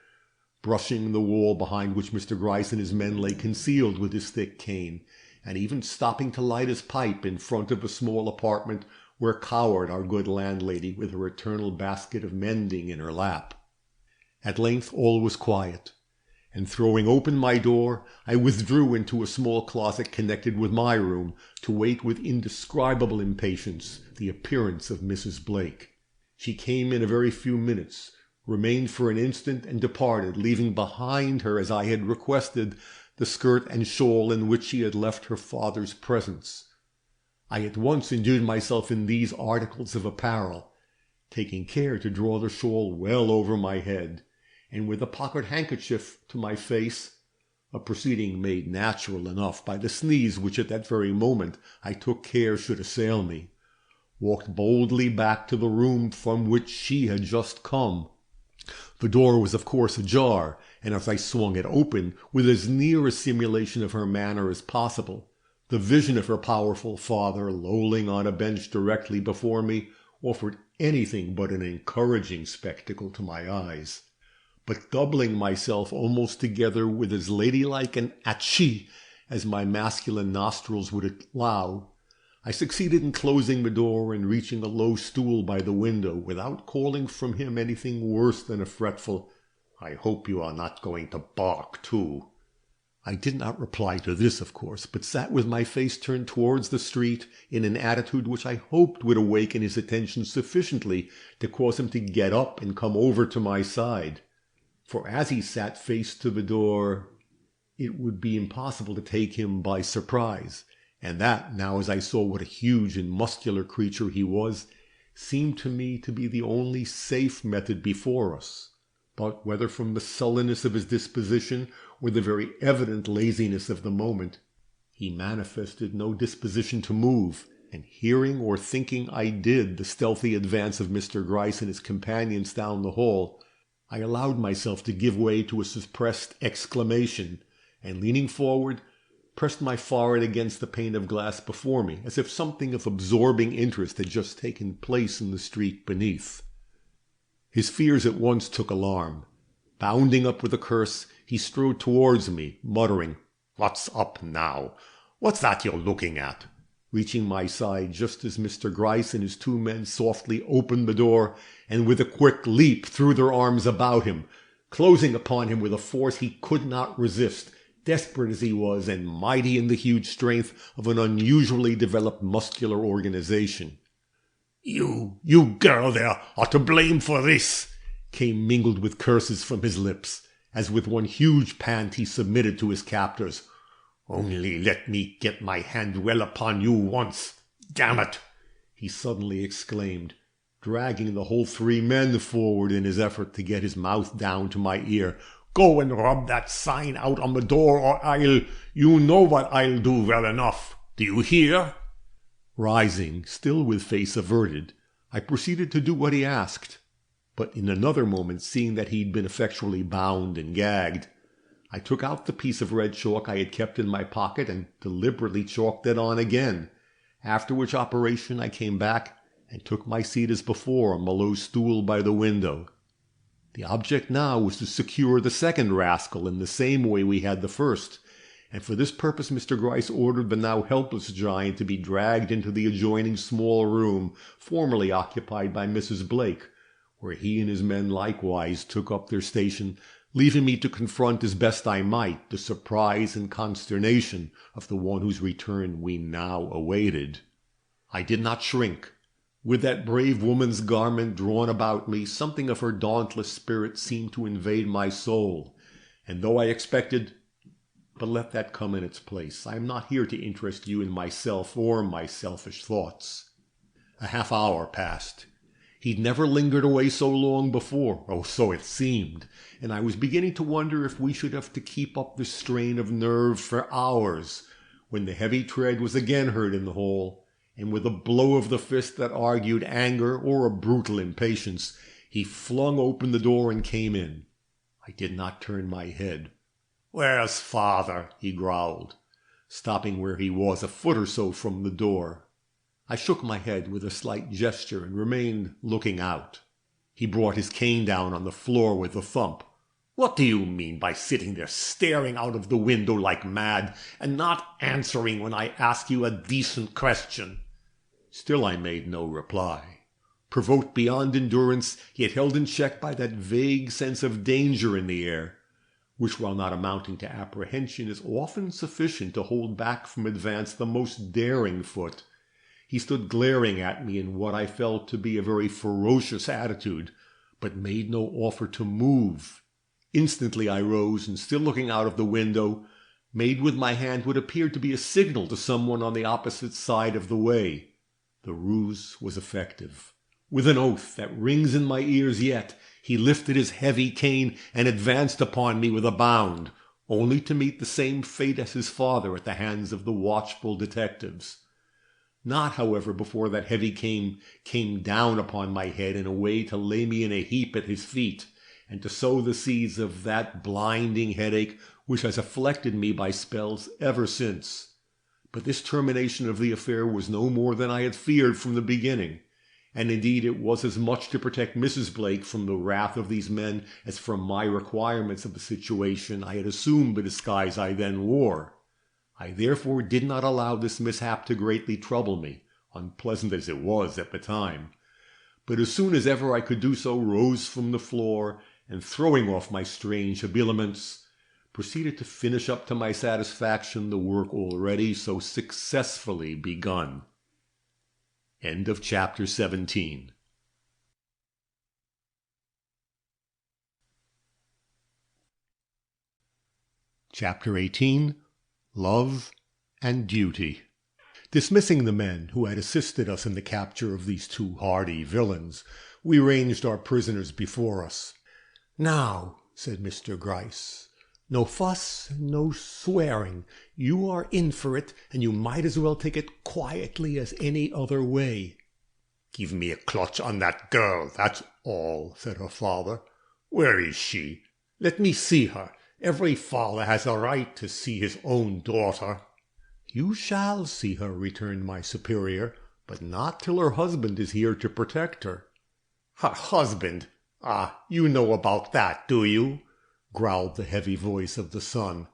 brushing the wall behind which Mr. Gryce and his men lay concealed with his thick cane, and even stopping to light his pipe in front of the small apartment where cowered our good landlady with her eternal basket of mending in her lap. At length all was quiet, and throwing open my door, I withdrew into a small closet connected with my room to wait with indescribable impatience the appearance of Mrs. Blake. She came in a very few minutes, remained for an instant, and departed, leaving behind her, as I had requested, the skirt and shawl in which she had left her father's presence. I at once endued myself in these articles of apparel, taking care to draw the shawl well over my head, and with a pocket handkerchief to my face, a proceeding made natural enough by the sneeze which at that very moment I took care should assail me, walked boldly back to the room from which she had just come. The door was of course ajar, and as I swung it open, with as near a simulation of her manner as possible, the vision of her powerful father, lolling on a bench directly before me, offered anything but an encouraging spectacle to my eyes. But doubling myself almost together with as ladylike an "Achee" as my masculine nostrils would allow, I succeeded in closing the door and reaching a low stool by the window without calling from him anything worse than a fretful, "I hope you are not going to bark too." I did not reply to this, of course, but sat with my face turned towards the street in an attitude which I hoped would awaken his attention sufficiently to cause him to get up and come over to my side. For as he sat face to the door, it would be impossible to take him by surprise, and that, now as I saw what a huge and muscular creature he was, seemed to me to be the only safe method before us. But whether from the sullenness of his disposition or the very evident laziness of the moment, he manifested no disposition to move, and hearing or thinking I did the stealthy advance of Mr. Gryce and his companions down the hall, I allowed myself to give way to a suppressed exclamation, and leaning forward, pressed my forehead against the pane of glass before me, as if something of absorbing interest had just taken place in the street beneath. His fears at once took alarm. Bounding up with a curse, he strode towards me, muttering, "What's up now? What's that you're looking at?" reaching my side just as Mr. Gryce and his two men softly opened the door, and with a quick leap threw their arms about him, closing upon him with a force he could not resist, desperate as he was and mighty in the huge strength of an unusually developed muscular organization. You girl there are to blame for this," came mingled with curses from his lips, as with one huge pant he submitted to his captors. "Only let me get my hand well upon you once. Damn it!" he suddenly exclaimed, dragging the whole 3 men forward in his effort to get his mouth down to my ear. "Go and rub that sign out on the door, or you know what I'll do well enough. Do you hear?" Rising, still with face averted, I proceeded to do what he asked. but in another moment, seeing that he'd been effectually bound and gagged, I took out the piece of red chalk I had kept in my pocket and deliberately chalked it on again, after which operation I came back and took my seat as before on the low stool by the window. The object now was to secure the second rascal in the same way we had the first, and for this purpose Mr. Gryce ordered the now helpless giant to be dragged into the adjoining small room formerly occupied by Mrs. Blake, where he and his men likewise took up their station, leaving me to confront as best I might the surprise and consternation of the one whose return we now awaited. I did not shrink. With that brave woman's garment drawn about me, something of her dauntless spirit seemed to invade my soul, and though I expected— but let that come in its place. I am not here to interest you in myself or my selfish thoughts. A half-hour passed. He'd never lingered away so long before, or so it seemed, and I was beginning to wonder if we should have to keep up the strain of nerve for hours, when the heavy tread was again heard in the hall, and with a blow of the fist that argued anger or a brutal impatience, he flung open the door and came in. I did not turn my head. "Where's father?" he growled, stopping where he was a foot or so from the door. I shook my head with a slight gesture and remained looking out. He brought his cane down on the floor with a thump. "What do you mean by sitting there staring out of the window like mad and not answering when I ask you a decent question?" Still I made no reply. Provoked beyond endurance, yet held in check by that vague sense of danger in the air, which, while not amounting to apprehension, is often sufficient to hold back from advance the most daring foot, he stood glaring at me in what I felt to be a very ferocious attitude, but made no offer to move. Instantly I rose, and still looking out of the window, made with my hand what appeared to be a signal to someone on the opposite side of the way. The ruse was effective. With an oath that rings in my ears yet, he lifted his heavy cane and advanced upon me with a bound, only to meet the same fate as his father at the hands of the watchful detectives. Not, however, before that heavy cane came down upon my head in a way to lay me in a heap at his feet, and to sow the seeds of that blinding headache which has afflicted me by spells ever since. But this termination of the affair was no more than I had feared from the beginning, and indeed it was as much to protect Mrs. Blake from the wrath of these men as from my requirements of the situation I had assumed the disguise I then wore. I therefore did not allow this mishap to greatly trouble me, unpleasant as it was at the time, but as soon as ever I could do so, rose from the floor, and throwing off my strange habiliments, proceeded to finish up to my satisfaction the work already so successfully begun. End of chapter 17. Chapter 18. Love and Duty. Dismissing the men who had assisted us in the capture of these two hardy villains, we ranged our prisoners before us. "Now," said Mr. Gryce, "no fuss and no swearing. You are in for it, and you might as well take it quietly as any other way." "Give me a clutch on that girl, that's all," said her father. "Where is she? Let me see her. Every father has a right to see his own daughter." "You shall see her," returned my superior, "but not till her husband is here to protect her." "Her husband? Ah, you know about that, do you?" growled the heavy voice of the son.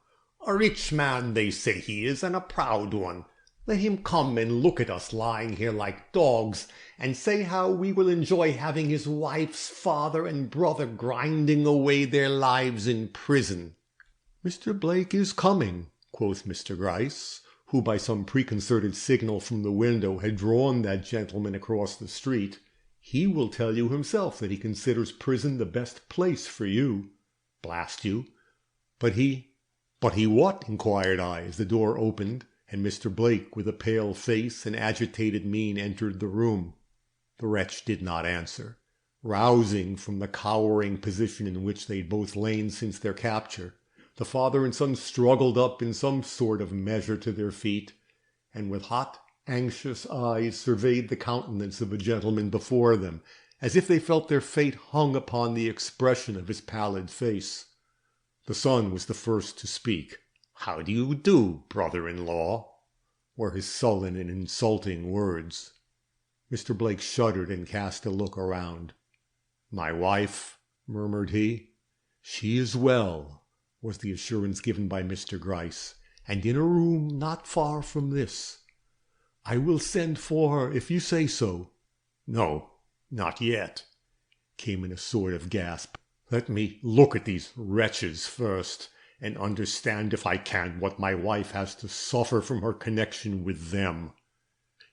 "A rich man they say he is, and a proud one. Let him come and look at us lying here like dogs, and say how we will enjoy having his wife's father and brother grinding away their lives in prison." "Mr. Blake is coming," quoth Mr. Gryce, who by some preconcerted signal from the window had drawn that gentleman across the street. "He will tell you himself that he considers prison the best place for you. Blast you! But he what?" inquired I, as the door opened, and Mr. Blake, with a pale face and agitated mien, entered the room. The wretch did not answer. Rousing from the cowering position in which they had both lain since their capture, the father and son struggled up in some sort of measure to their feet, and with hot, anxious eyes surveyed the countenance of a gentleman before them, as if they felt their fate hung upon the expression of his pallid face. The son was the first to speak. "How do you do, brother-in-law?" were his sullen and insulting words. Mr. Blake shuddered and cast a look around. "My wife," murmured he. "She is well," was the assurance given by Mr. Gryce, "and in a room not far from this. I will send for her if you say so." "No, not yet," came in a sort of gasp. "Let me look at these wretches first, and understand if I can what my wife has to suffer from her connection with them."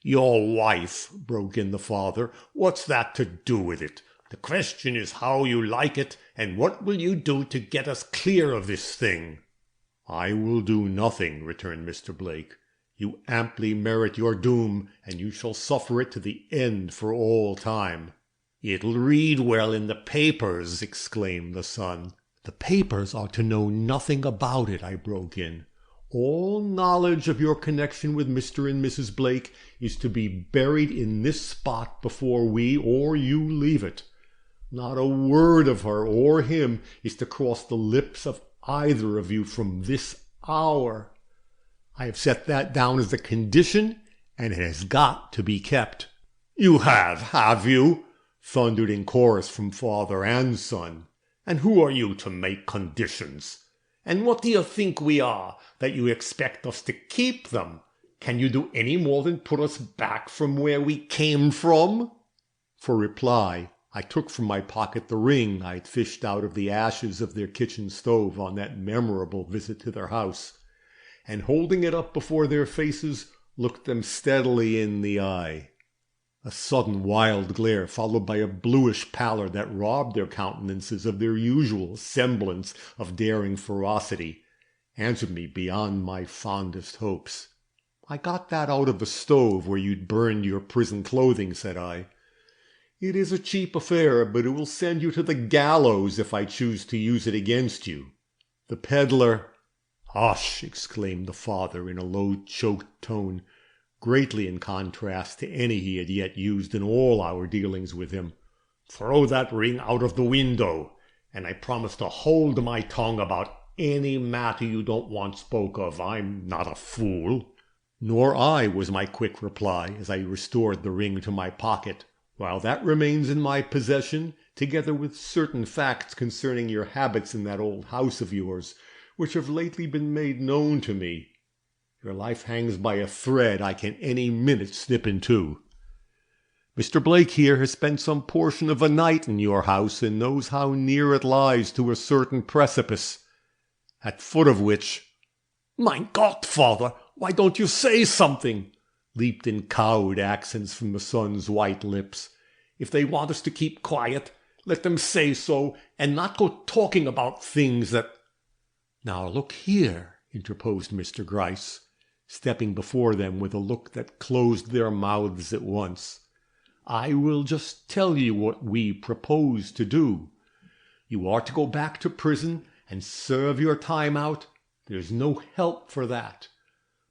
"Your wife," broke in the father, "what's that to do with it? The question is how you like it, and what will you do to get us clear of this thing?" "I will do nothing," returned Mr. Blake. "You amply merit your doom, and you shall suffer it to the end for all time." "It'll read well in the papers," exclaimed the son. "The papers are to know nothing about it," I broke in. "All knowledge of your connection with Mr. and Mrs. Blake is to be buried in this spot before we or you leave it. Not a word of her or him is to cross the lips of either of you from this hour. I have set that down as a condition, and it has got to be kept." "You have you?" thundered in chorus from father and son. "And who are you to make conditions? And what do you think we are, that you expect us to keep them? Can you do any more than put us back from where we came from?" For reply, I took from my pocket the ring I had fished out of the ashes of their kitchen stove on that memorable visit to their house, and holding it up before their faces, looked them steadily in the eye. A sudden wild glare, followed by a bluish pallor that robbed their countenances of their usual semblance of daring ferocity, answered me beyond my fondest hopes. "I got that out of the stove where you'd burned your prison clothing," said I. "It is a cheap affair, but it will send you to the gallows if I choose to use it against you. The peddler—" "Hush!" exclaimed the father in a low, choked tone, greatly in contrast to any he had yet used in all our dealings with him. "Throw that ring out of the window, and I promise to hold my tongue about any matter you don't want spoke of. I'm not a fool." "Nor I," was my quick reply, as I restored the ring to my pocket. "While that remains in my possession, together with certain facts concerning your habits in that old house of yours, which have lately been made known to me, your life hangs by a thread I can any minute snip in two. Mr. Blake here has spent some portion of a night in your house, and knows how near it lies to a certain precipice, at foot of which—" "Mein Gott, father, why don't you say something?" leaped in cowed accents from the son's white lips. "If they want us to keep quiet, let them say so, and not go talking about things that—" "Now look here," interposed Mr. Gryce, stepping before them with a look that closed their mouths at once. "I will just tell you what we propose to do. You are to go back to prison and serve your time out. There's no help for that.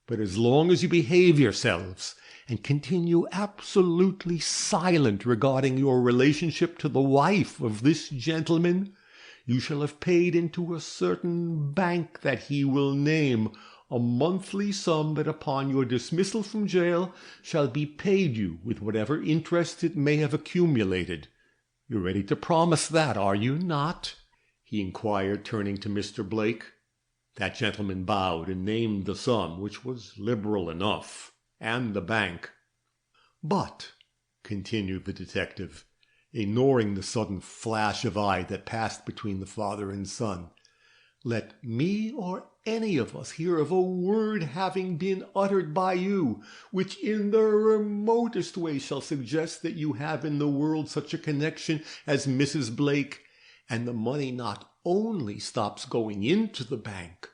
But as long as you behave yourselves and continue absolutely silent regarding your relationship to the wife of this gentleman, you shall have paid into a certain bank that he will name a monthly sum that upon your dismissal from jail shall be paid you with whatever interest it may have accumulated. You're ready to promise that, are you not?" he inquired, turning to Mr. Blake. That gentleman bowed and named the sum, which was liberal enough, and the bank. "But," continued the detective, ignoring the sudden flash of eye that passed between the father and son, "let me or any of us hear of a word having been uttered by you, which in the remotest way shall suggest that you have in the world such a connection as Mrs. Blake, and the money not only stops going into the bank,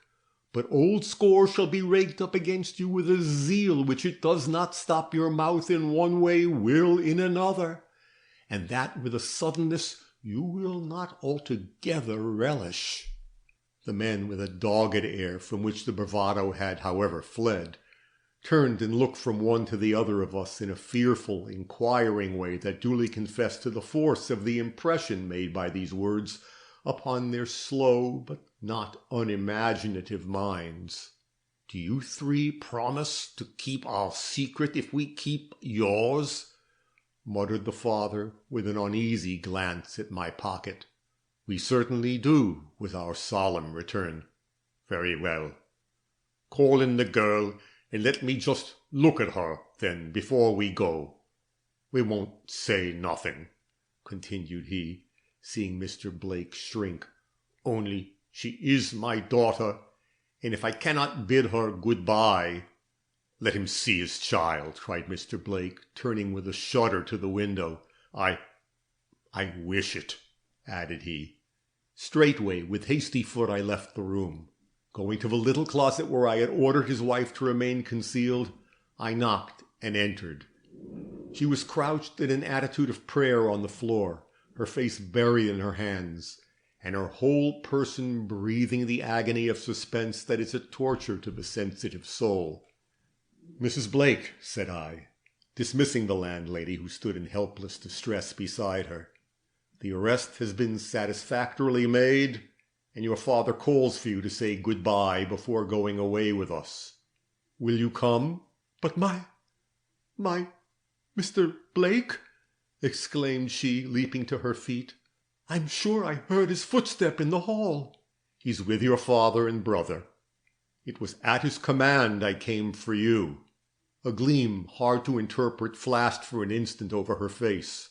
but old scores shall be raked up against you with a zeal which it does not stop your mouth in one way will in another, and that with a suddenness you will not altogether relish." The men, with a dogged air from which the bravado had, however, fled, turned and looked from one to the other of us in a fearful, inquiring way that duly confessed to the force of the impression made by these words upon their slow but not unimaginative minds. "Do you three promise to keep our secret if we keep yours?" muttered the father with an uneasy glance at my pocket. "We certainly do," was our solemn return. "Very well. Call in the girl, and let me just look at her, then, before we go. We won't say nothing," continued he, seeing Mr. Blake shrink. "Only she is my daughter, and if I cannot bid her good-bye—" "Let him see his child," cried Mr. Blake, turning with a shudder to the window. I wish it," added he. Straightway, with hasty foot, I left the room. Going to the little closet where I had ordered his wife to remain concealed, I knocked and entered. She was crouched in an attitude of prayer on the floor, her face buried in her hands, and her whole person breathing the agony of suspense that is a torture to the sensitive soul. "Mrs. Blake," said I, dismissing the landlady who stood in helpless distress beside her, "the arrest has been satisfactorily made, and your father calls for you to say good-bye before going away with us. Will you come?" "But my Mr. Blake?" exclaimed she, leaping to her feet. "I'm sure I heard his footstep in the hall." "He's with your father and brother. It was at his command I came for you." A gleam, hard to interpret, flashed for an instant over her face.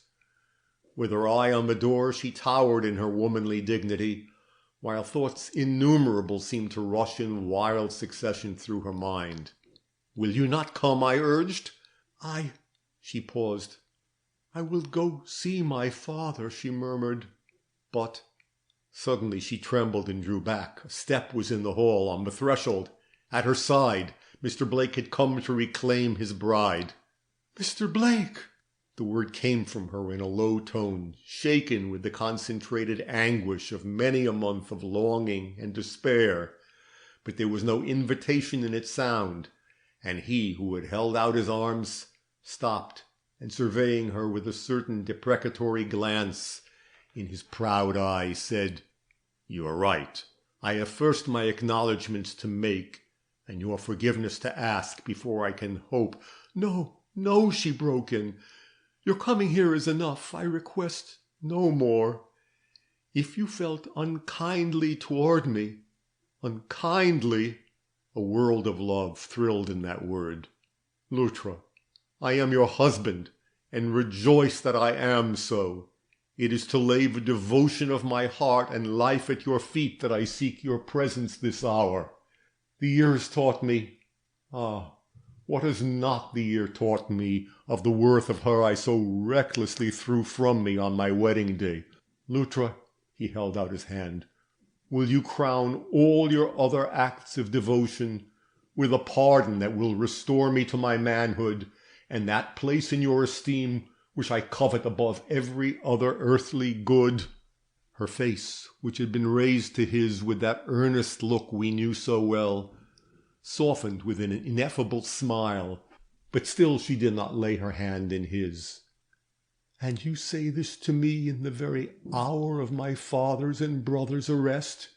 With her eye on the door, she towered in her womanly dignity, while thoughts innumerable seemed to rush in wild succession through her mind. "Will you not come?" I urged. She paused. "I will go see my father," she murmured. "But—" Suddenly she trembled and drew back. A step was in the hall, on the threshold. At her side, Mr. Blake had come to reclaim his bride. "Mr. Blake!" The word came from her in a low tone, shaken with the concentrated anguish of many a month of longing and despair, but there was no invitation in its sound, and he who had held out his arms stopped, and surveying her with a certain deprecatory glance in his proud eye, said, "You are right. I have first my acknowledgments to make, and your forgiveness to ask, before I can hope—" "No, no," she broke in. "Your coming here is enough. I request no more. If you felt unkindly toward me—" "Unkindly!" A world of love thrilled in that word. "Luttra, I am your husband, and rejoice that I am so. It is to lay the devotion of my heart and life at your feet that I seek your presence this hour. The year has taught me—ah, what has not the year taught me of the worth of her I so recklessly threw from me on my wedding day? Luttra," he held out his hand, "will you crown all your other acts of devotion with a pardon that will restore me to my manhood, and that place in your esteem which I covet above every other earthly good?" Her face, which had been raised to his with that earnest look we knew so well, softened with an ineffable smile, but still she did not lay her hand in his. "And you say this to me in the very hour of my father's and brother's arrest,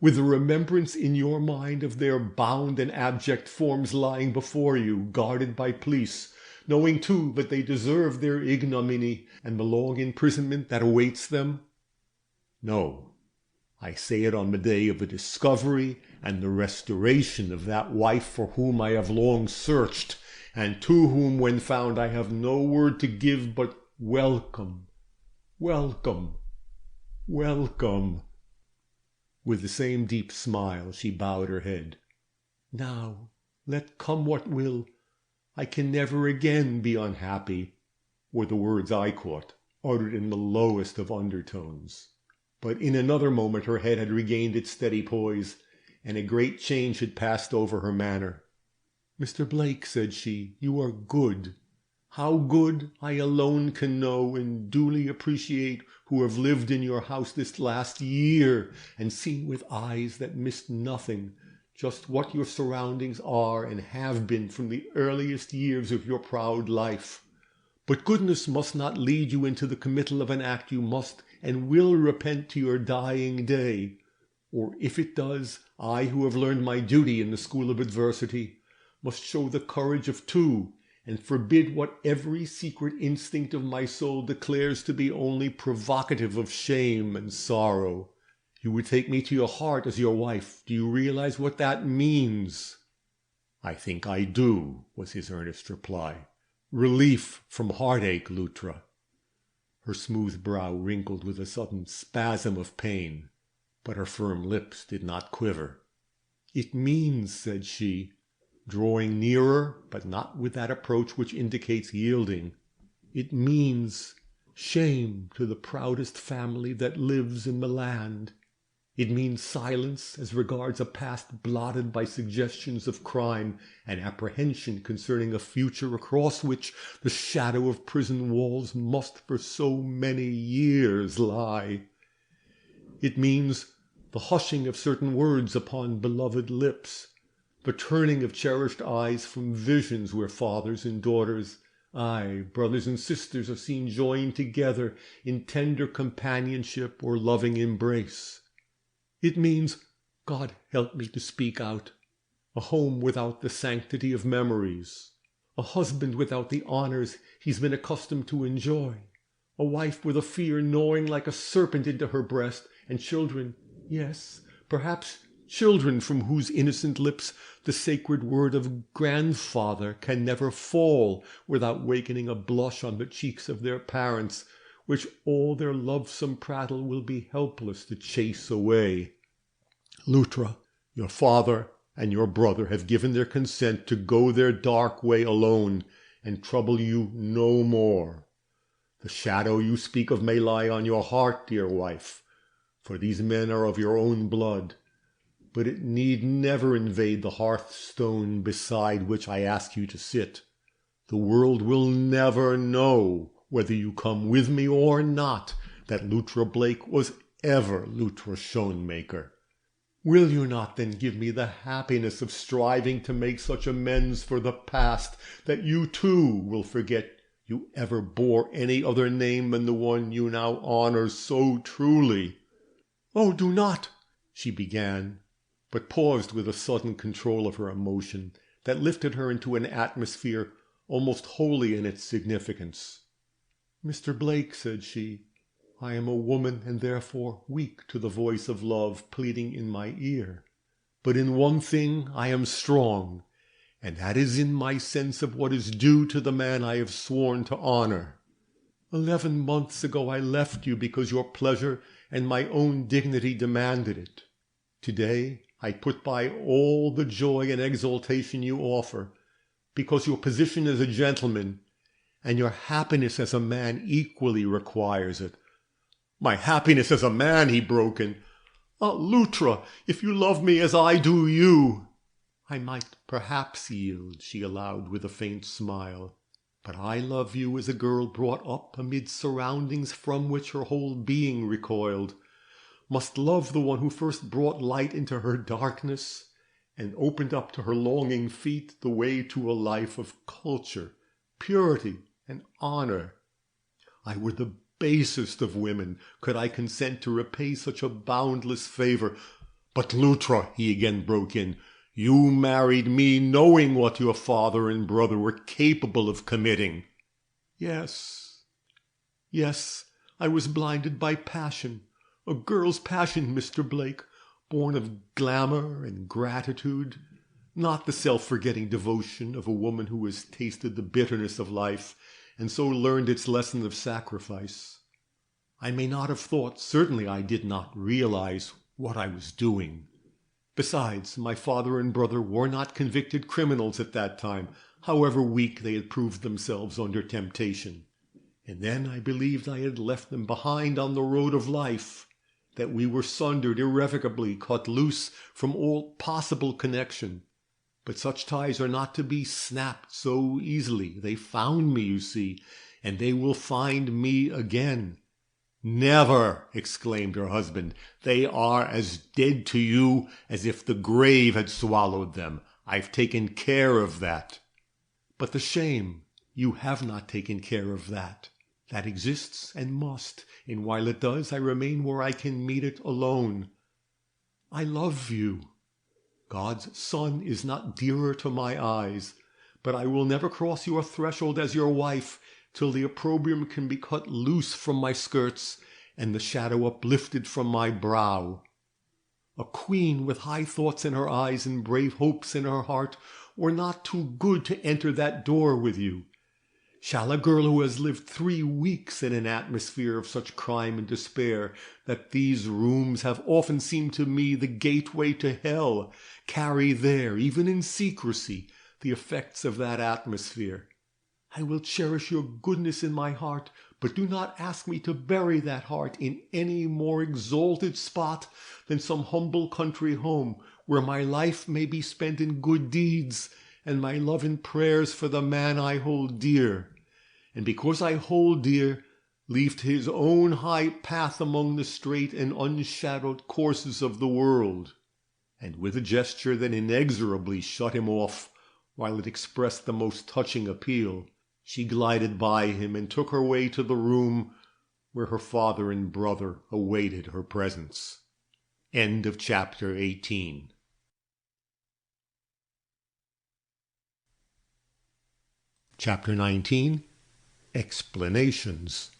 with the remembrance in your mind of their bound and abject forms lying before you, guarded by police, knowing too that they deserve their ignominy and the long imprisonment that awaits them?" "No. I say it on the day of the discovery and the restoration of that wife for whom I have long searched, and to whom, when found, I have no word to give but welcome, welcome, welcome." With the same deep smile she bowed her head. "Now, let come what will, I can never again be unhappy," were the words I caught, uttered in the lowest of undertones. But in another moment her head had regained its steady poise, and a great change had passed over her manner. "Mr. Blake," said she, "you are good. How good, I alone can know and duly appreciate, who have lived in your house this last year, and seen with eyes that missed nothing, just what your surroundings are and have been from the earliest years of your proud life. But goodness must not lead you into the committal of an act you must and will repent to your dying day. Or if it does, I, who have learned my duty in the school of adversity, must show the courage of two, and forbid what every secret instinct of my soul declares to be only provocative of shame and sorrow. You would take me to your heart as your wife. Do you realize what that means?" "I think I do," was his earnest reply. "Relief from heartache, Luttra." Her smooth brow wrinkled with a sudden spasm of pain, but her firm lips did not quiver. "It means," said she, drawing nearer, but not with that approach which indicates yielding, "it means shame to the proudest family that lives in the land. It means silence as regards a past blotted by suggestions of crime, and apprehension concerning a future across which the shadow of prison walls must for so many years lie. It means the hushing of certain words upon beloved lips, the turning of cherished eyes from visions where fathers and daughters, aye, brothers and sisters, are seen joined together in tender companionship or loving embrace. It means, God help me to speak out, a home without the sanctity of memories, a husband without the honors he's been accustomed to enjoy, a wife with a fear gnawing like a serpent into her breast, and children, yes, perhaps children from whose innocent lips the sacred word of grandfather can never fall without wakening a blush on the cheeks of their parents, which all their lovesome prattle will be helpless to chase away. Luttra, your father and your brother have given their consent to go their dark way alone and trouble you no more. The shadow you speak of may lie on your heart, dear wife, for these men are of your own blood, but it need never invade the hearthstone beside which I ask you to sit. The world will never know, whether you come with me or not, that Luttra Blake was ever Luttra Schoenmaker. Will you not then give me the happiness of striving to make such amends for the past that you too will forget you ever bore any other name than the one you now honor so truly? Oh, do not, she began, but paused with a sudden control of her emotion that lifted her into an atmosphere almost holy in its significance. Mr. Blake, said she, I am a woman and therefore weak to the voice of love pleading in my ear. But in one thing I am strong, and that is in my sense of what is due to the man I have sworn to honor. 11 months ago I left you because your pleasure and my own dignity demanded it. Today I put by all the joy and exaltation you offer, because your position as a gentleman and your happiness as a man equally requires it. My happiness as a man, he broke in. Ah, Luttra, if you love me as I do you. I might perhaps yield, she allowed with a faint smile, but I love you as a girl brought up amid surroundings from which her whole being recoiled, must love the one who first brought light into her darkness and opened up to her longing feet the way to a life of culture, purity, and honor. I were the basest of women could I consent to repay such a boundless favor. But Luttra, he again broke in, you married me knowing what your father and brother were capable of committing. Yes, I was blinded by passion, a girl's passion, Mr. Blake, born of glamour and gratitude, not the self-forgetting devotion of a woman who has tasted the bitterness of life and so learned its lesson of sacrifice. I may not have thought, certainly I did not realize what I was doing. Besides, my father and brother were not convicted criminals at that time, however weak they had proved themselves under temptation. And then I believed I had left them behind on the road of life, that we were sundered irrevocably, cut loose from all possible connection. But such ties are not to be snapped so easily. They found me, you see, and they will find me again. "Never!" exclaimed her husband. "They are as dead to you as if the grave had swallowed them. I've taken care of that." "But the shame, you have not taken care of that. That exists and must, and while it does, I remain where I can meet it alone. I love you. God's Son is not dearer to my eyes, but I will never cross your threshold as your wife till the opprobrium can be cut loose from my skirts and the shadow uplifted from my brow. A queen with high thoughts in her eyes and brave hopes in her heart were not too good to enter that door with you. Shall a girl who has lived 3 weeks in an atmosphere of such crime and despair that these rooms have often seemed to me the gateway to hell, carry there, even in secrecy, the effects of that atmosphere? I will cherish your goodness in my heart, but do not ask me to bury that heart in any more exalted spot than some humble country home, where my life may be spent in good deeds, and my love in prayers for the man I hold dear. And because I hold dear, leave to his own high path among the straight and unshadowed courses of the world." And with a gesture that inexorably shut him off, while it expressed the most touching appeal, she glided by him and took her way to the room where her father and brother awaited her presence. End of chapter 18. Chapter 19. Explanations.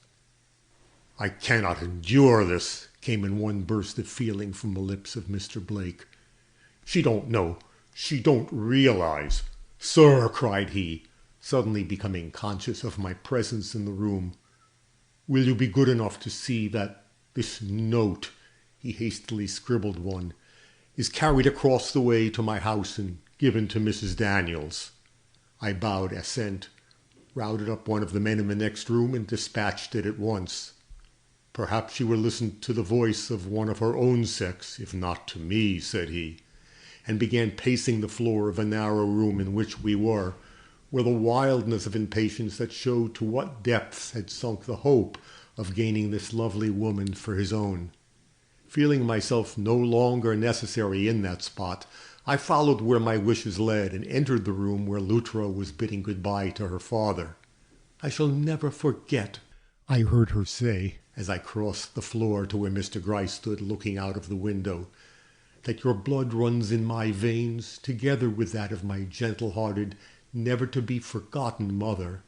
"I cannot endure this," came in one burst of feeling from the lips of Mr. Blake. "She don't know. She don't realize." "Sir," cried he, suddenly becoming conscious of my presence in the room, "will you be good enough to see that this note," he hastily scribbled one, "is carried across the way to my house and given to Mrs. Daniels?" I bowed assent, routed up one of the men in the next room, and dispatched it at once. "Perhaps she will listen to the voice of one of her own sex, if not to me," said he, and began pacing the floor of a narrow room in which we were, with a wildness of impatience that showed to what depths had sunk the hope of gaining this lovely woman for his own. Feeling myself no longer necessary in that spot, I followed where my wishes led and entered the room where Luttra was bidding good-bye to her father. "I shall never forget," I heard her say, as I crossed the floor to where Mr. Gryce stood looking out of the window, "that your blood runs in my veins, together with that of my gentle-hearted, never-to-be-forgotten mother.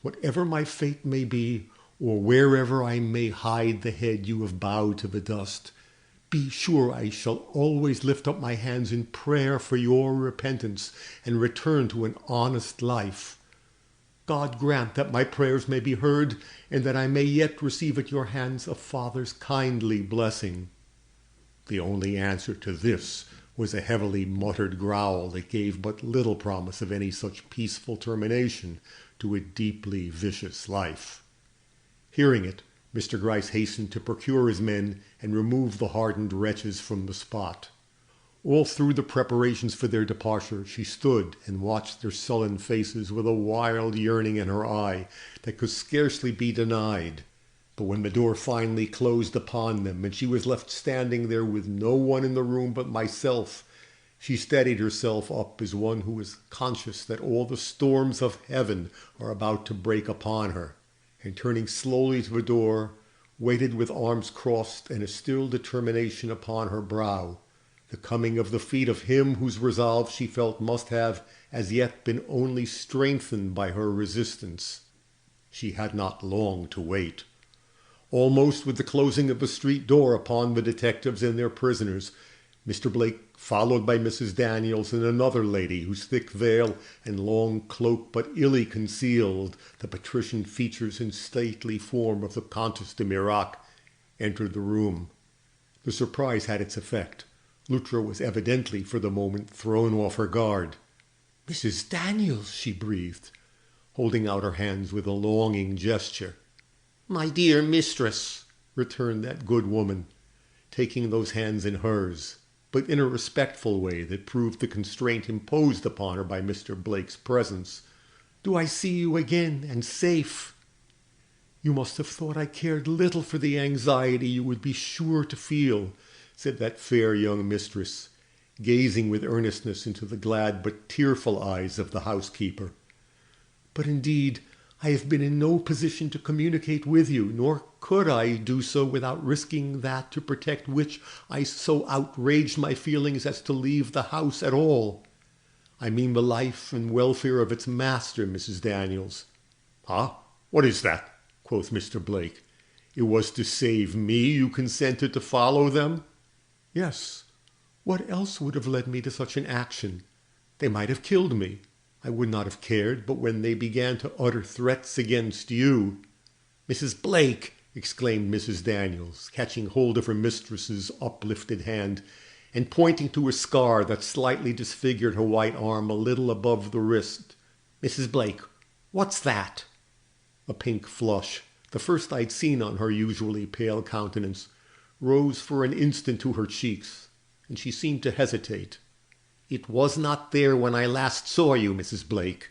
Whatever my fate may be, or wherever I may hide the head you have bowed to the dust, be sure I shall always lift up my hands in prayer for your repentance and return to an honest life. God grant that my prayers may be heard, and that I may yet receive at your hands a father's kindly blessing." The only answer to this was a heavily muttered growl that gave but little promise of any such peaceful termination to a deeply vicious life. Hearing it, Mr. Gryce hastened to procure his men and remove the hardened wretches from the spot. All through the preparations for their departure she stood and watched their sullen faces with a wild yearning in her eye that could scarcely be denied. But when the door finally closed upon them and she was left standing there with no one in the room but myself, she steadied herself up as one who is conscious that all the storms of heaven are about to break upon her, and turning slowly to the door, waited with arms crossed and a still determination upon her brow, the coming of the feet of him whose resolve she felt must have as yet been only strengthened by her resistance. She had not long to wait. Almost with the closing of the street door upon the detectives and their prisoners, Mr. Blake, followed by Mrs. Daniels and another lady whose thick veil and long cloak but illy concealed the patrician features and stately form of the Countess de Mirac, entered the room. The surprise had its effect. Luttra was evidently for the moment thrown off her guard. "Mrs. Daniels," she breathed, holding out her hands with a longing gesture. "My dear mistress," returned that good woman, taking those hands in hers, but in a respectful way that proved the constraint imposed upon her by Mr. Blake's presence. "Do I see you again and safe?" You must have thought I cared little for the anxiety you would be sure to feel, said that fair young mistress, gazing with earnestness into the glad but tearful eyes of the housekeeper. But indeed, I have been in no position to communicate with you, nor could I do so without risking that to protect which I so outraged my feelings as to leave the house at all. I mean the life and welfare of its master, Mrs. Daniels. "Ah, what is that?" quoth Mr. Blake. "It was to save me you consented to follow them?" Yes. What else would have led me to such an action? They might have killed me. I would not have cared, but when they began to utter threats against you— "Mrs. Blake!" exclaimed Mrs. Daniels, catching hold of her mistress's uplifted hand, and pointing to a scar that slightly disfigured her white arm a little above the wrist. "Mrs. Blake, what's that?" A pink flush, the first I'd seen on her usually pale countenance, rose for an instant to her cheeks, and she seemed to hesitate. "It was not there when I last saw you, Mrs. Blake."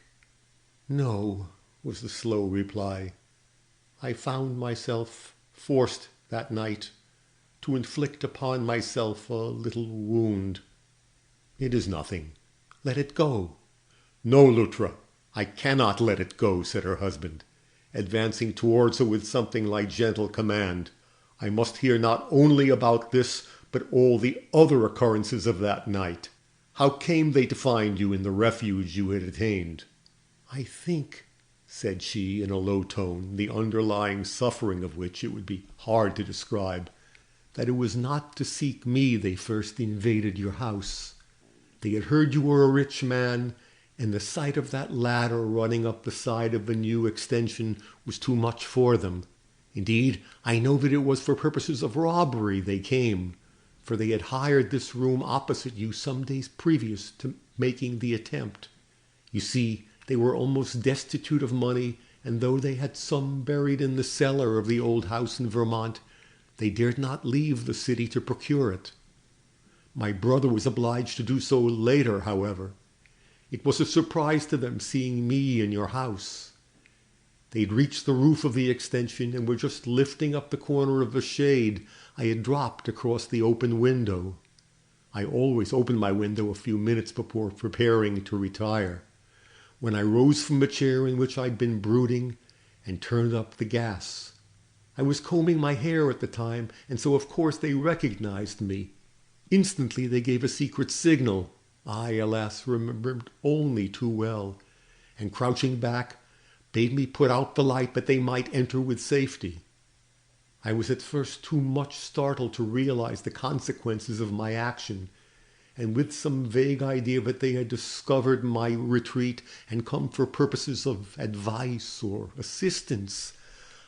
"No," was the slow reply. "I found myself forced that night to inflict upon myself a little wound." "It is nothing. Let it go." "No, Luttra, I cannot let it go," said her husband, advancing towards her with something like gentle command. "I must hear not only about this, but all the other occurrences of that night. How came they to find you in the refuge you had attained?" "I think," said she in a low tone, the underlying suffering of which it would be hard to describe, "that it was not to seek me they first invaded your house. They had heard you were a rich man, and the sight of that ladder running up the side of the new extension was too much for them. Indeed, I know that it was for purposes of robbery they came, for they had hired this room opposite you some days previous to making the attempt. You see, they were almost destitute of money, and though they had some buried in the cellar of the old house in Vermont, they dared not leave the city to procure it. My brother was obliged to do so later, however. It was a surprise to them seeing me in your house. They'd reached the roof of the extension and were just lifting up the corner of the shade I had dropped across the open window. I always opened my window a few minutes before preparing to retire, when I rose from the chair in which I'd been brooding and turned up the gas. I was combing my hair at the time, and so of course they recognized me. Instantly they gave a secret signal I, alas, remembered only too well, and crouching back, bade me put out the light that they might enter with safety. I was at first too much startled to realize the consequences of my action, and with some vague idea that they had discovered my retreat and come for purposes of advice or assistance,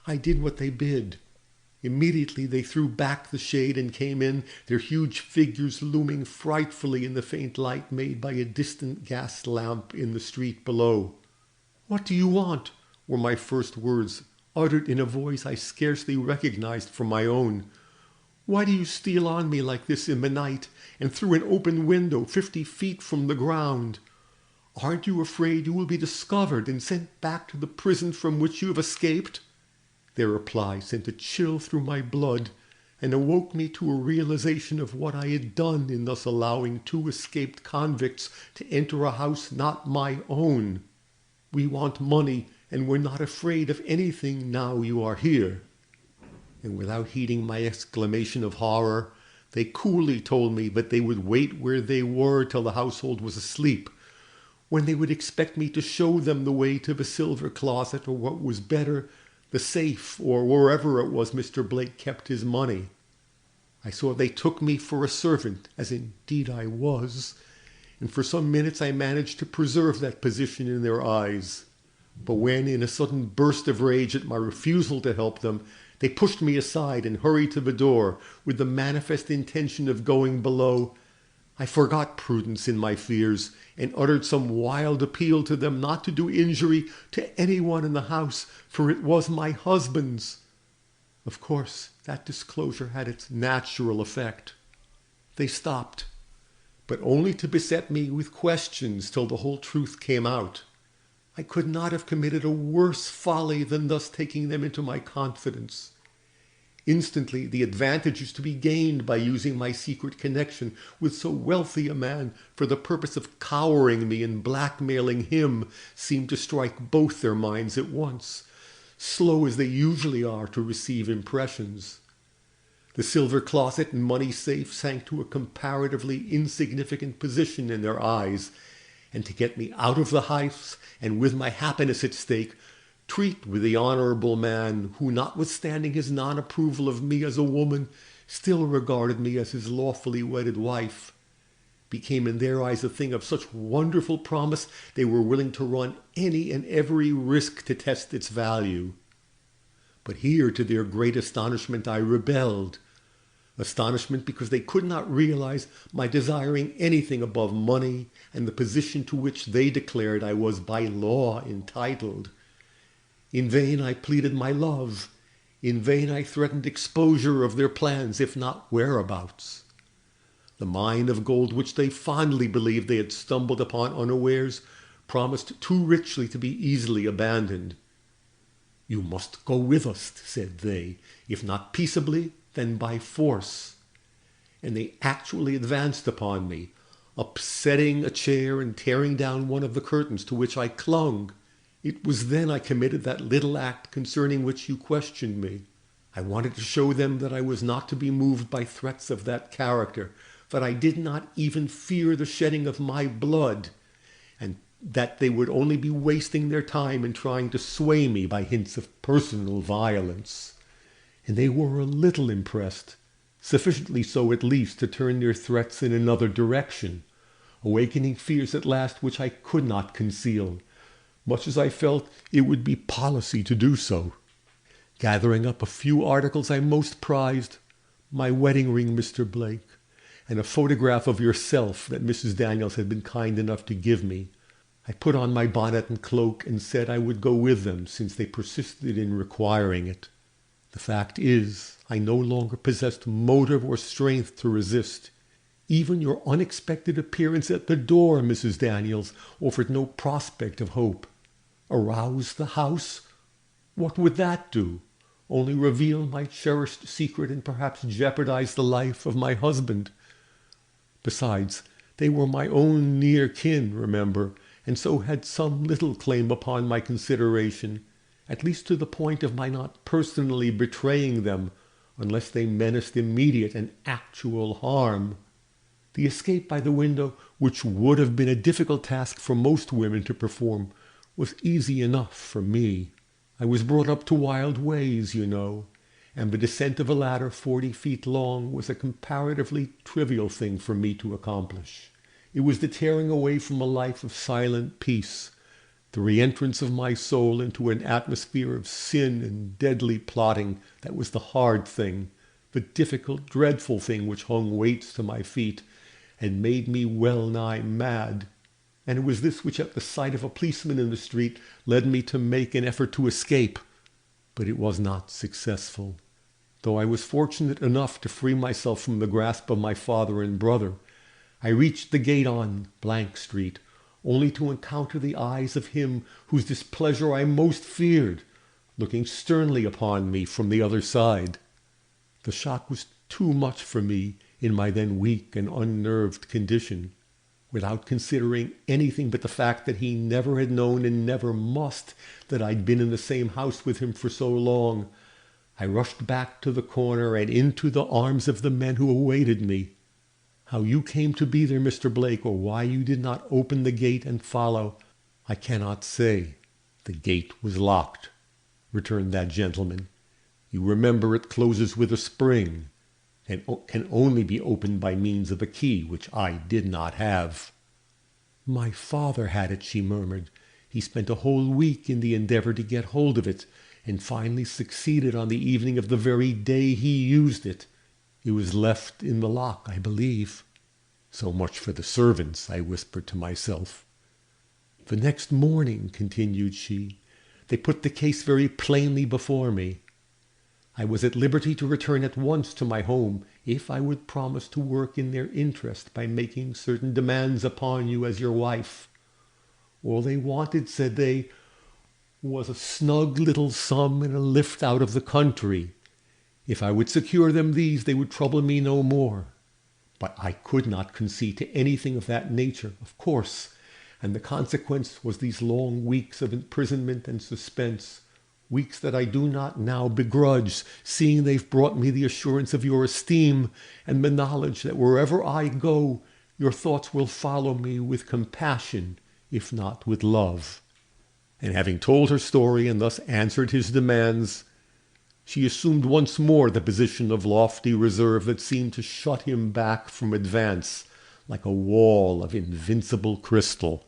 I did what they bid. Immediately they threw back the shade and came in, their huge figures looming frightfully in the faint light made by a distant gas lamp in the street below. "What do you want?" were my first words, uttered in a voice I scarcely recognized for my own. "Why do you steal on me like this in the night, and through an open window 50 feet from the ground? Aren't you afraid you will be discovered and sent back to the prison from which you have escaped?" Their reply sent a chill through my blood and awoke me to a realization of what I had done in thus allowing 2 escaped convicts to enter a house not my own. "We want money, and we're not afraid of anything now you are here." And without heeding my exclamation of horror, they coolly told me that they would wait where they were till the household was asleep, when they would expect me to show them the way to the silver closet, or what was better, the safe, or wherever it was Mr. Blake kept his money. I saw they took me for a servant, as indeed I was, and for some minutes I managed to preserve that position in their eyes. But when, in a sudden burst of rage at my refusal to help them, they pushed me aside and hurried to the door with the manifest intention of going below, I forgot prudence in my fears and uttered some wild appeal to them not to do injury to anyone in the house, for it was my husband's. Of course, that disclosure had its natural effect. They stopped, but only to beset me with questions till the whole truth came out. I could not have committed a worse folly than thus taking them into my confidence. Instantly, the advantages to be gained by using my secret connection with so wealthy a man for the purpose of cowering me and blackmailing him seemed to strike both their minds at once, slow as they usually are to receive impressions. The silver closet and money safe sank to a comparatively insignificant position in their eyes, and to get me out of the house and with my happiness at stake, treat with the honourable man who, notwithstanding his non-approval of me as a woman, still regarded me as his lawfully wedded wife, became in their eyes a thing of such wonderful promise they were willing to run any and every risk to test its value. But here, to their great astonishment, I rebelled. Astonishment because they could not realize my desiring anything above money and the position to which they declared I was by law entitled. In vain I pleaded my love. In vain I threatened exposure of their plans, if not whereabouts. The mine of gold which they fondly believed they had stumbled upon unawares promised too richly to be easily abandoned. "You must go with us," said they, "if not peaceably, then by force." And they actually advanced upon me, upsetting a chair and tearing down one of the curtains to which I clung. It was then I committed that little act concerning which you questioned me. I wanted to show them that I was not to be moved by threats of that character, that I did not even fear the shedding of my blood, and that they would only be wasting their time in trying to sway me by hints of personal violence. And they were a little impressed, sufficiently so at least to turn their threats in another direction, awakening fears at last which I could not conceal, much as I felt it would be policy to do so. Gathering up a few articles I most prized, my wedding ring, Mr. Blake, and a photograph of yourself that Mrs. Daniels had been kind enough to give me, I put on my bonnet and cloak and said I would go with them since they persisted in requiring it. The fact is, I no longer possessed motive or strength to resist. Even your unexpected appearance at the door, Mrs. Daniels, offered no prospect of hope. Arouse the house? What would that do? Only reveal my cherished secret and perhaps jeopardize the life of my husband. Besides, they were my own near kin, remember, and so had some little claim upon my consideration, at least to the point of my not personally betraying them unless they menaced immediate and actual harm. The escape by the window, which would have been a difficult task for most women to perform, was easy enough for me. I was brought up to wild ways, you know, and the descent of a ladder 40 feet long was a comparatively trivial thing for me to accomplish. It was the tearing away from a life of silent peace, the re-entrance of my soul into an atmosphere of sin and deadly plotting that was the hard thing, the difficult, dreadful thing which hung weights to my feet and made me well nigh mad. And it was this which at the sight of a policeman in the street led me to make an effort to escape. But it was not successful. Though I was fortunate enough to free myself from the grasp of my father and brother, I reached the gate on Street, only to encounter the eyes of him whose displeasure I most feared, looking sternly upon me from the other side. The shock was too much for me in my then weak and unnerved condition. Without considering anything but the fact that he never had known and never must that I'd been in the same house with him for so long, I rushed back to the corner and into the arms of the men who awaited me. How you came to be there, Mr. Blake, or why you did not open the gate and follow, I cannot say. The gate was locked, returned that gentleman. You remember it closes with a spring, and can only be opened by means of a key, which I did not have. My father had it, she murmured. He spent a whole week in the endeavor to get hold of it, and finally succeeded on the evening of the very day he used it. It was left in the lock, I believe. So much for the servants, I whispered to myself. The next morning, continued she, they put the case very plainly before me. I was at liberty to return at once to my home if I would promise to work in their interest by making certain demands upon you as your wife. All they wanted, said they, was a snug little sum and a lift out of the country. If I would secure them these, they would trouble me no more. But I could not concede to anything of that nature, of course, and the consequence was these long weeks of imprisonment and suspense, weeks that I do not now begrudge, seeing they've brought me the assurance of your esteem and the knowledge that wherever I go, your thoughts will follow me with compassion, if not with love. And having told her story and thus answered his demands, she assumed once more the position of lofty reserve that seemed to shut him back from advance like a wall of invincible crystal.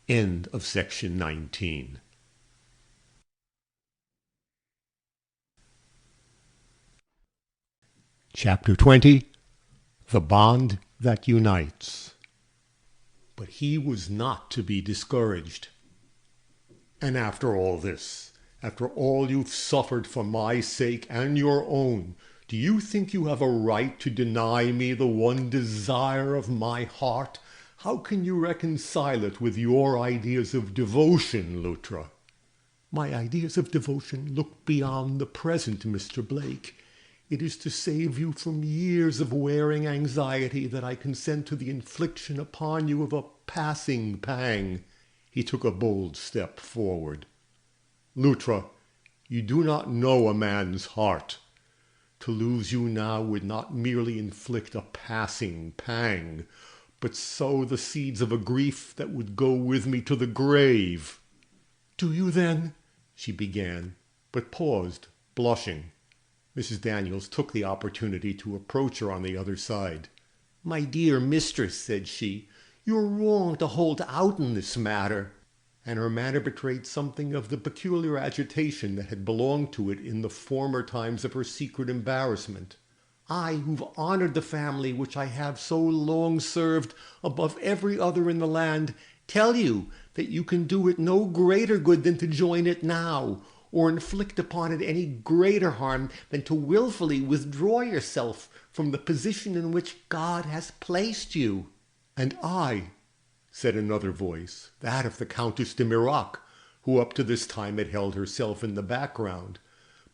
End of section 19. Chapter 20. The Bond That Unites. But he was not to be discouraged. And after all this, after all you've suffered for my sake and your own, do you think you have a right to deny me the one desire of my heart? How can you reconcile it with your ideas of devotion, Luttra? My ideas of devotion look beyond the present, Mr. Blake. It is to save you from years of wearing anxiety that I consent to the infliction upon you of a passing pang. He took a bold step forward. Luttra, you do not know a man's heart. To lose you now would not merely inflict a passing pang, but sow the seeds of a grief that would go with me to the grave. Do you then? She began, but paused, blushing. Mrs. Daniels took the opportunity to approach her on the other side. My dear mistress, said she, you're wrong to hold out in this matter. And her manner betrayed something of the peculiar agitation that had belonged to it in the former times of her secret embarrassment. I, who've honored the family which I have so long served above every other in the land, tell you that you can do it no greater good than to join it now, or inflict upon it any greater harm than to willfully withdraw yourself from the position in which God has placed you. And I, said another voice, that of the Countess de Mirac, who up to this time had held herself in the background,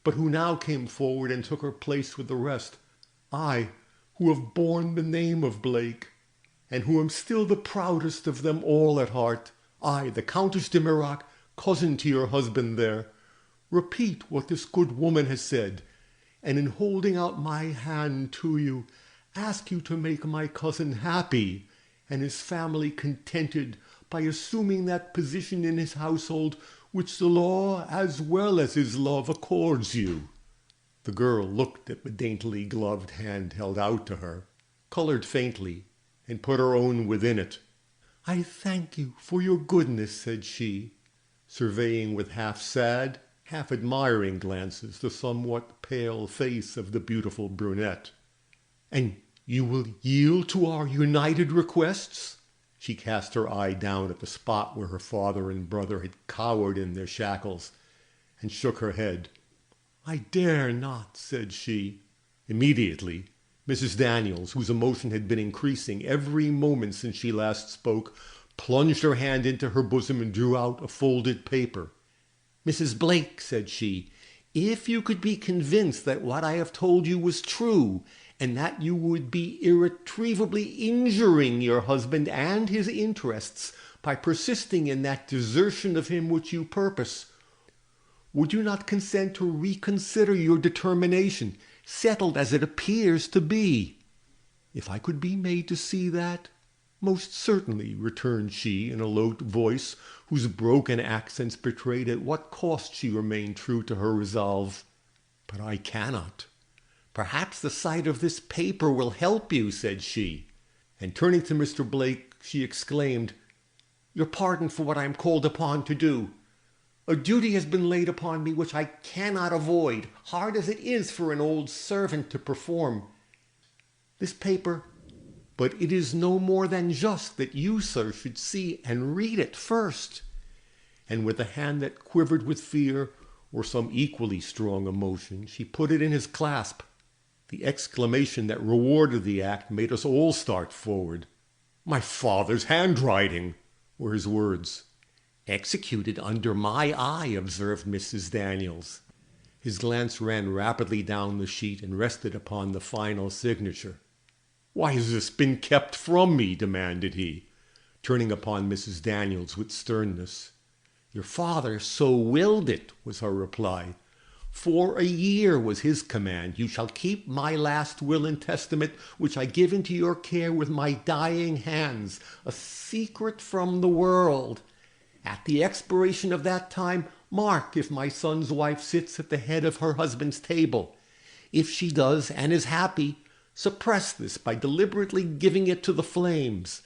but who now came forward and took her place with the rest. I, who have borne the name of Blake, and who am still the proudest of them all at heart, I, the Countess de Mirac, cousin to your husband there, repeat what this good woman has said, and in holding out my hand to you, ask you to make my cousin happy and his family contented by assuming that position in his household which the law as well as his love accords you. The girl looked at the daintily gloved hand held out to her, colored faintly, and put her own within it. I thank you for your goodness, said she, surveying with half-sad, half-admiring glances the somewhat pale face of the beautiful brunette. And you will yield to our united requests? She cast her eye down at the spot where her father and brother had cowered in their shackles, and shook her head. I dare not, said she. Immediately, Mrs. Daniels, whose emotion had been increasing every moment since she last spoke, plunged her hand into her bosom and drew out a folded paper. Mrs. Blake, said she, if you could be convinced that what I have told you was true, and that you would be irretrievably injuring your husband and his interests by persisting in that desertion of him which you purpose, would you not consent to reconsider your determination, settled as it appears to be? If I could be made to see that, most certainly, returned she in a low voice whose broken accents betrayed at what cost she remained true to her resolve. But I cannot. Perhaps the sight of this paper will help you, said she. And turning to Mr. Blake, she exclaimed, Your pardon for what I am called upon to do. A duty has been laid upon me which I cannot avoid, hard as it is for an old servant to perform. This paper, but it is no more than just that you, sir, should see and read it first. And with a hand that quivered with fear or some equally strong emotion, she put it in his clasp. The exclamation that rewarded the act made us all start forward. My father's handwriting, were his words. "Executed under my eye," observed Mrs. Daniels. His glance ran rapidly down the sheet and rested upon the final signature. "Why has this been kept from me?" demanded he, turning upon Mrs. Daniels with sternness. "Your father so willed it," was her reply. "For a year was his command. You shall keep my last will and testament, which I give into your care with my dying hands, a secret from the world. At the expiration of that time, mark if my son's wife sits at the head of her husband's table. If she does and is happy, suppress this by deliberately giving it to the flames.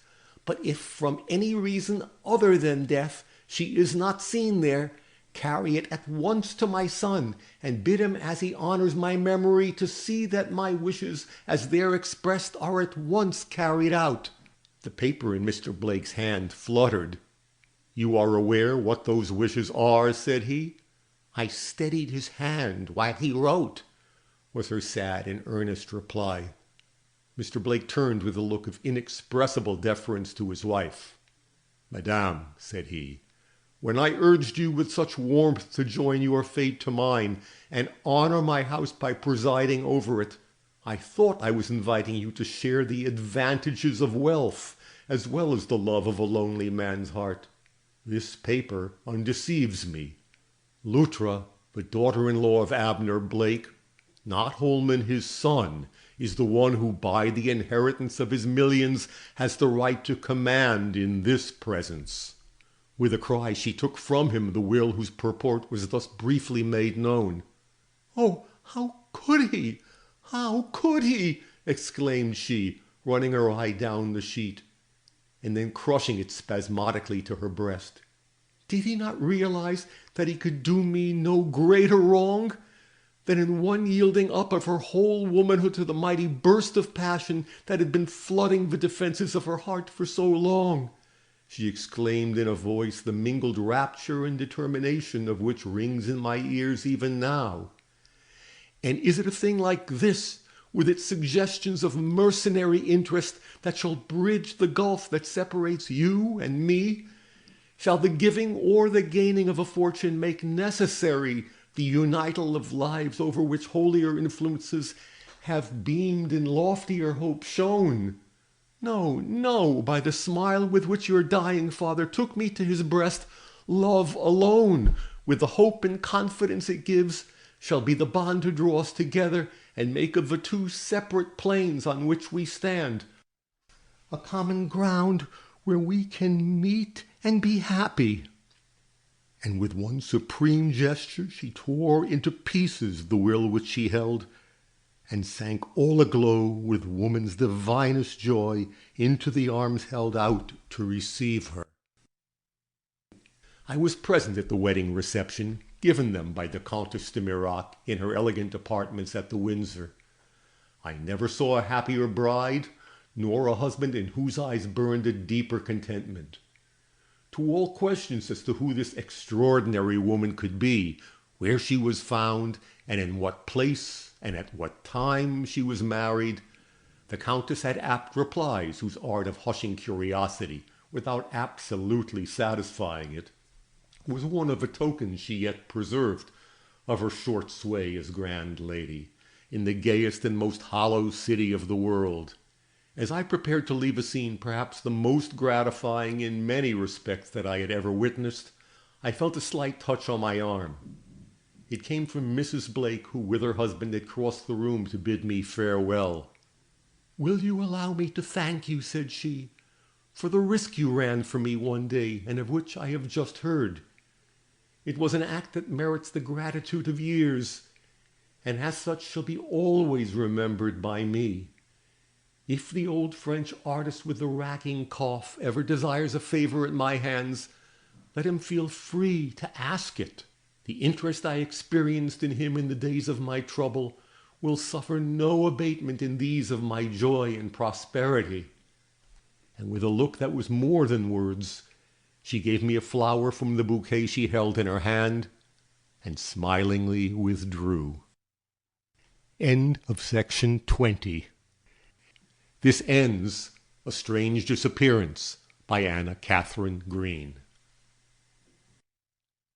But if from any reason other than death she is not seen there, carry it at once to my son, and bid him, as he honors my memory, to see that my wishes, as there expressed, are at once carried out." The paper in Mr. Blake's hand fluttered. "You are aware what those wishes are?" said he. "I steadied his hand while he wrote," was her sad and earnest reply. Mr. Blake turned with a look of inexpressible deference to his wife. "Madame," said he, "when I urged you with such warmth to join your fate to mine, and honor my house by presiding over it, I thought I was inviting you to share the advantages of wealth, as well as the love of a lonely man's heart. This paper undeceives me. Luttra, the daughter-in-law of Abner Blake, not Holman his son, is the one who by the inheritance of his millions has the right to command in this presence." With a cry she took from him the will whose purport was thus briefly made known. "Oh, how could he? How could he?" exclaimed she, running her eye down the sheet, and then crushing it spasmodically to her breast. "Did he not realize that he could do me no greater wrong? That in one yielding up of her whole womanhood to the mighty burst of passion that had been flooding the defenses of her heart for so long," she exclaimed in a voice the mingled rapture and determination of which rings in my ears even now. "And is it a thing like this, with its suggestions of mercenary interest, that shall bridge the gulf that separates you and me? Shall the giving or the gaining of a fortune make necessary the unital of lives over which holier influences have beamed and loftier hope shone? No, no, by the smile with which your dying father took me to his breast, love alone, with the hope and confidence it gives, shall be the bond to draw us together and make of the two separate planes on which we stand a common ground where we can meet and be happy." And with one supreme gesture she tore into pieces the will which she held, and sank all aglow with woman's divinest joy into the arms held out to receive her. I was present at the wedding reception given them by the Countess de Mirac in her elegant apartments at the Windsor. I never saw a happier bride, nor a husband in whose eyes burned a deeper contentment. To all questions as to who this extraordinary woman could be, where she was found, and in what place and at what time she was married, the Countess had apt replies whose art of hushing curiosity, without absolutely satisfying it, was one of the tokens she yet preserved of her short sway as grand lady, in the gayest and most hollow city of the world. As I prepared to leave a scene perhaps the most gratifying in many respects that I had ever witnessed, I felt a slight touch on my arm. It came from Mrs. Blake, who with her husband had crossed the room to bid me farewell. "Will you allow me to thank you," said she, "for the risk you ran for me one day, and of which I have just heard? It was an act that merits the gratitude of years, and as such shall be always remembered by me. If the old French artist with the racking cough ever desires a favor at my hands, let him feel free to ask it. The interest I experienced in him in the days of my trouble will suffer no abatement in these of my joy and prosperity." And with a look that was more than words, she gave me a flower from the bouquet she held in her hand, and smilingly withdrew. End of section 20. This ends A Strange Disappearance by Anna Katharine Green.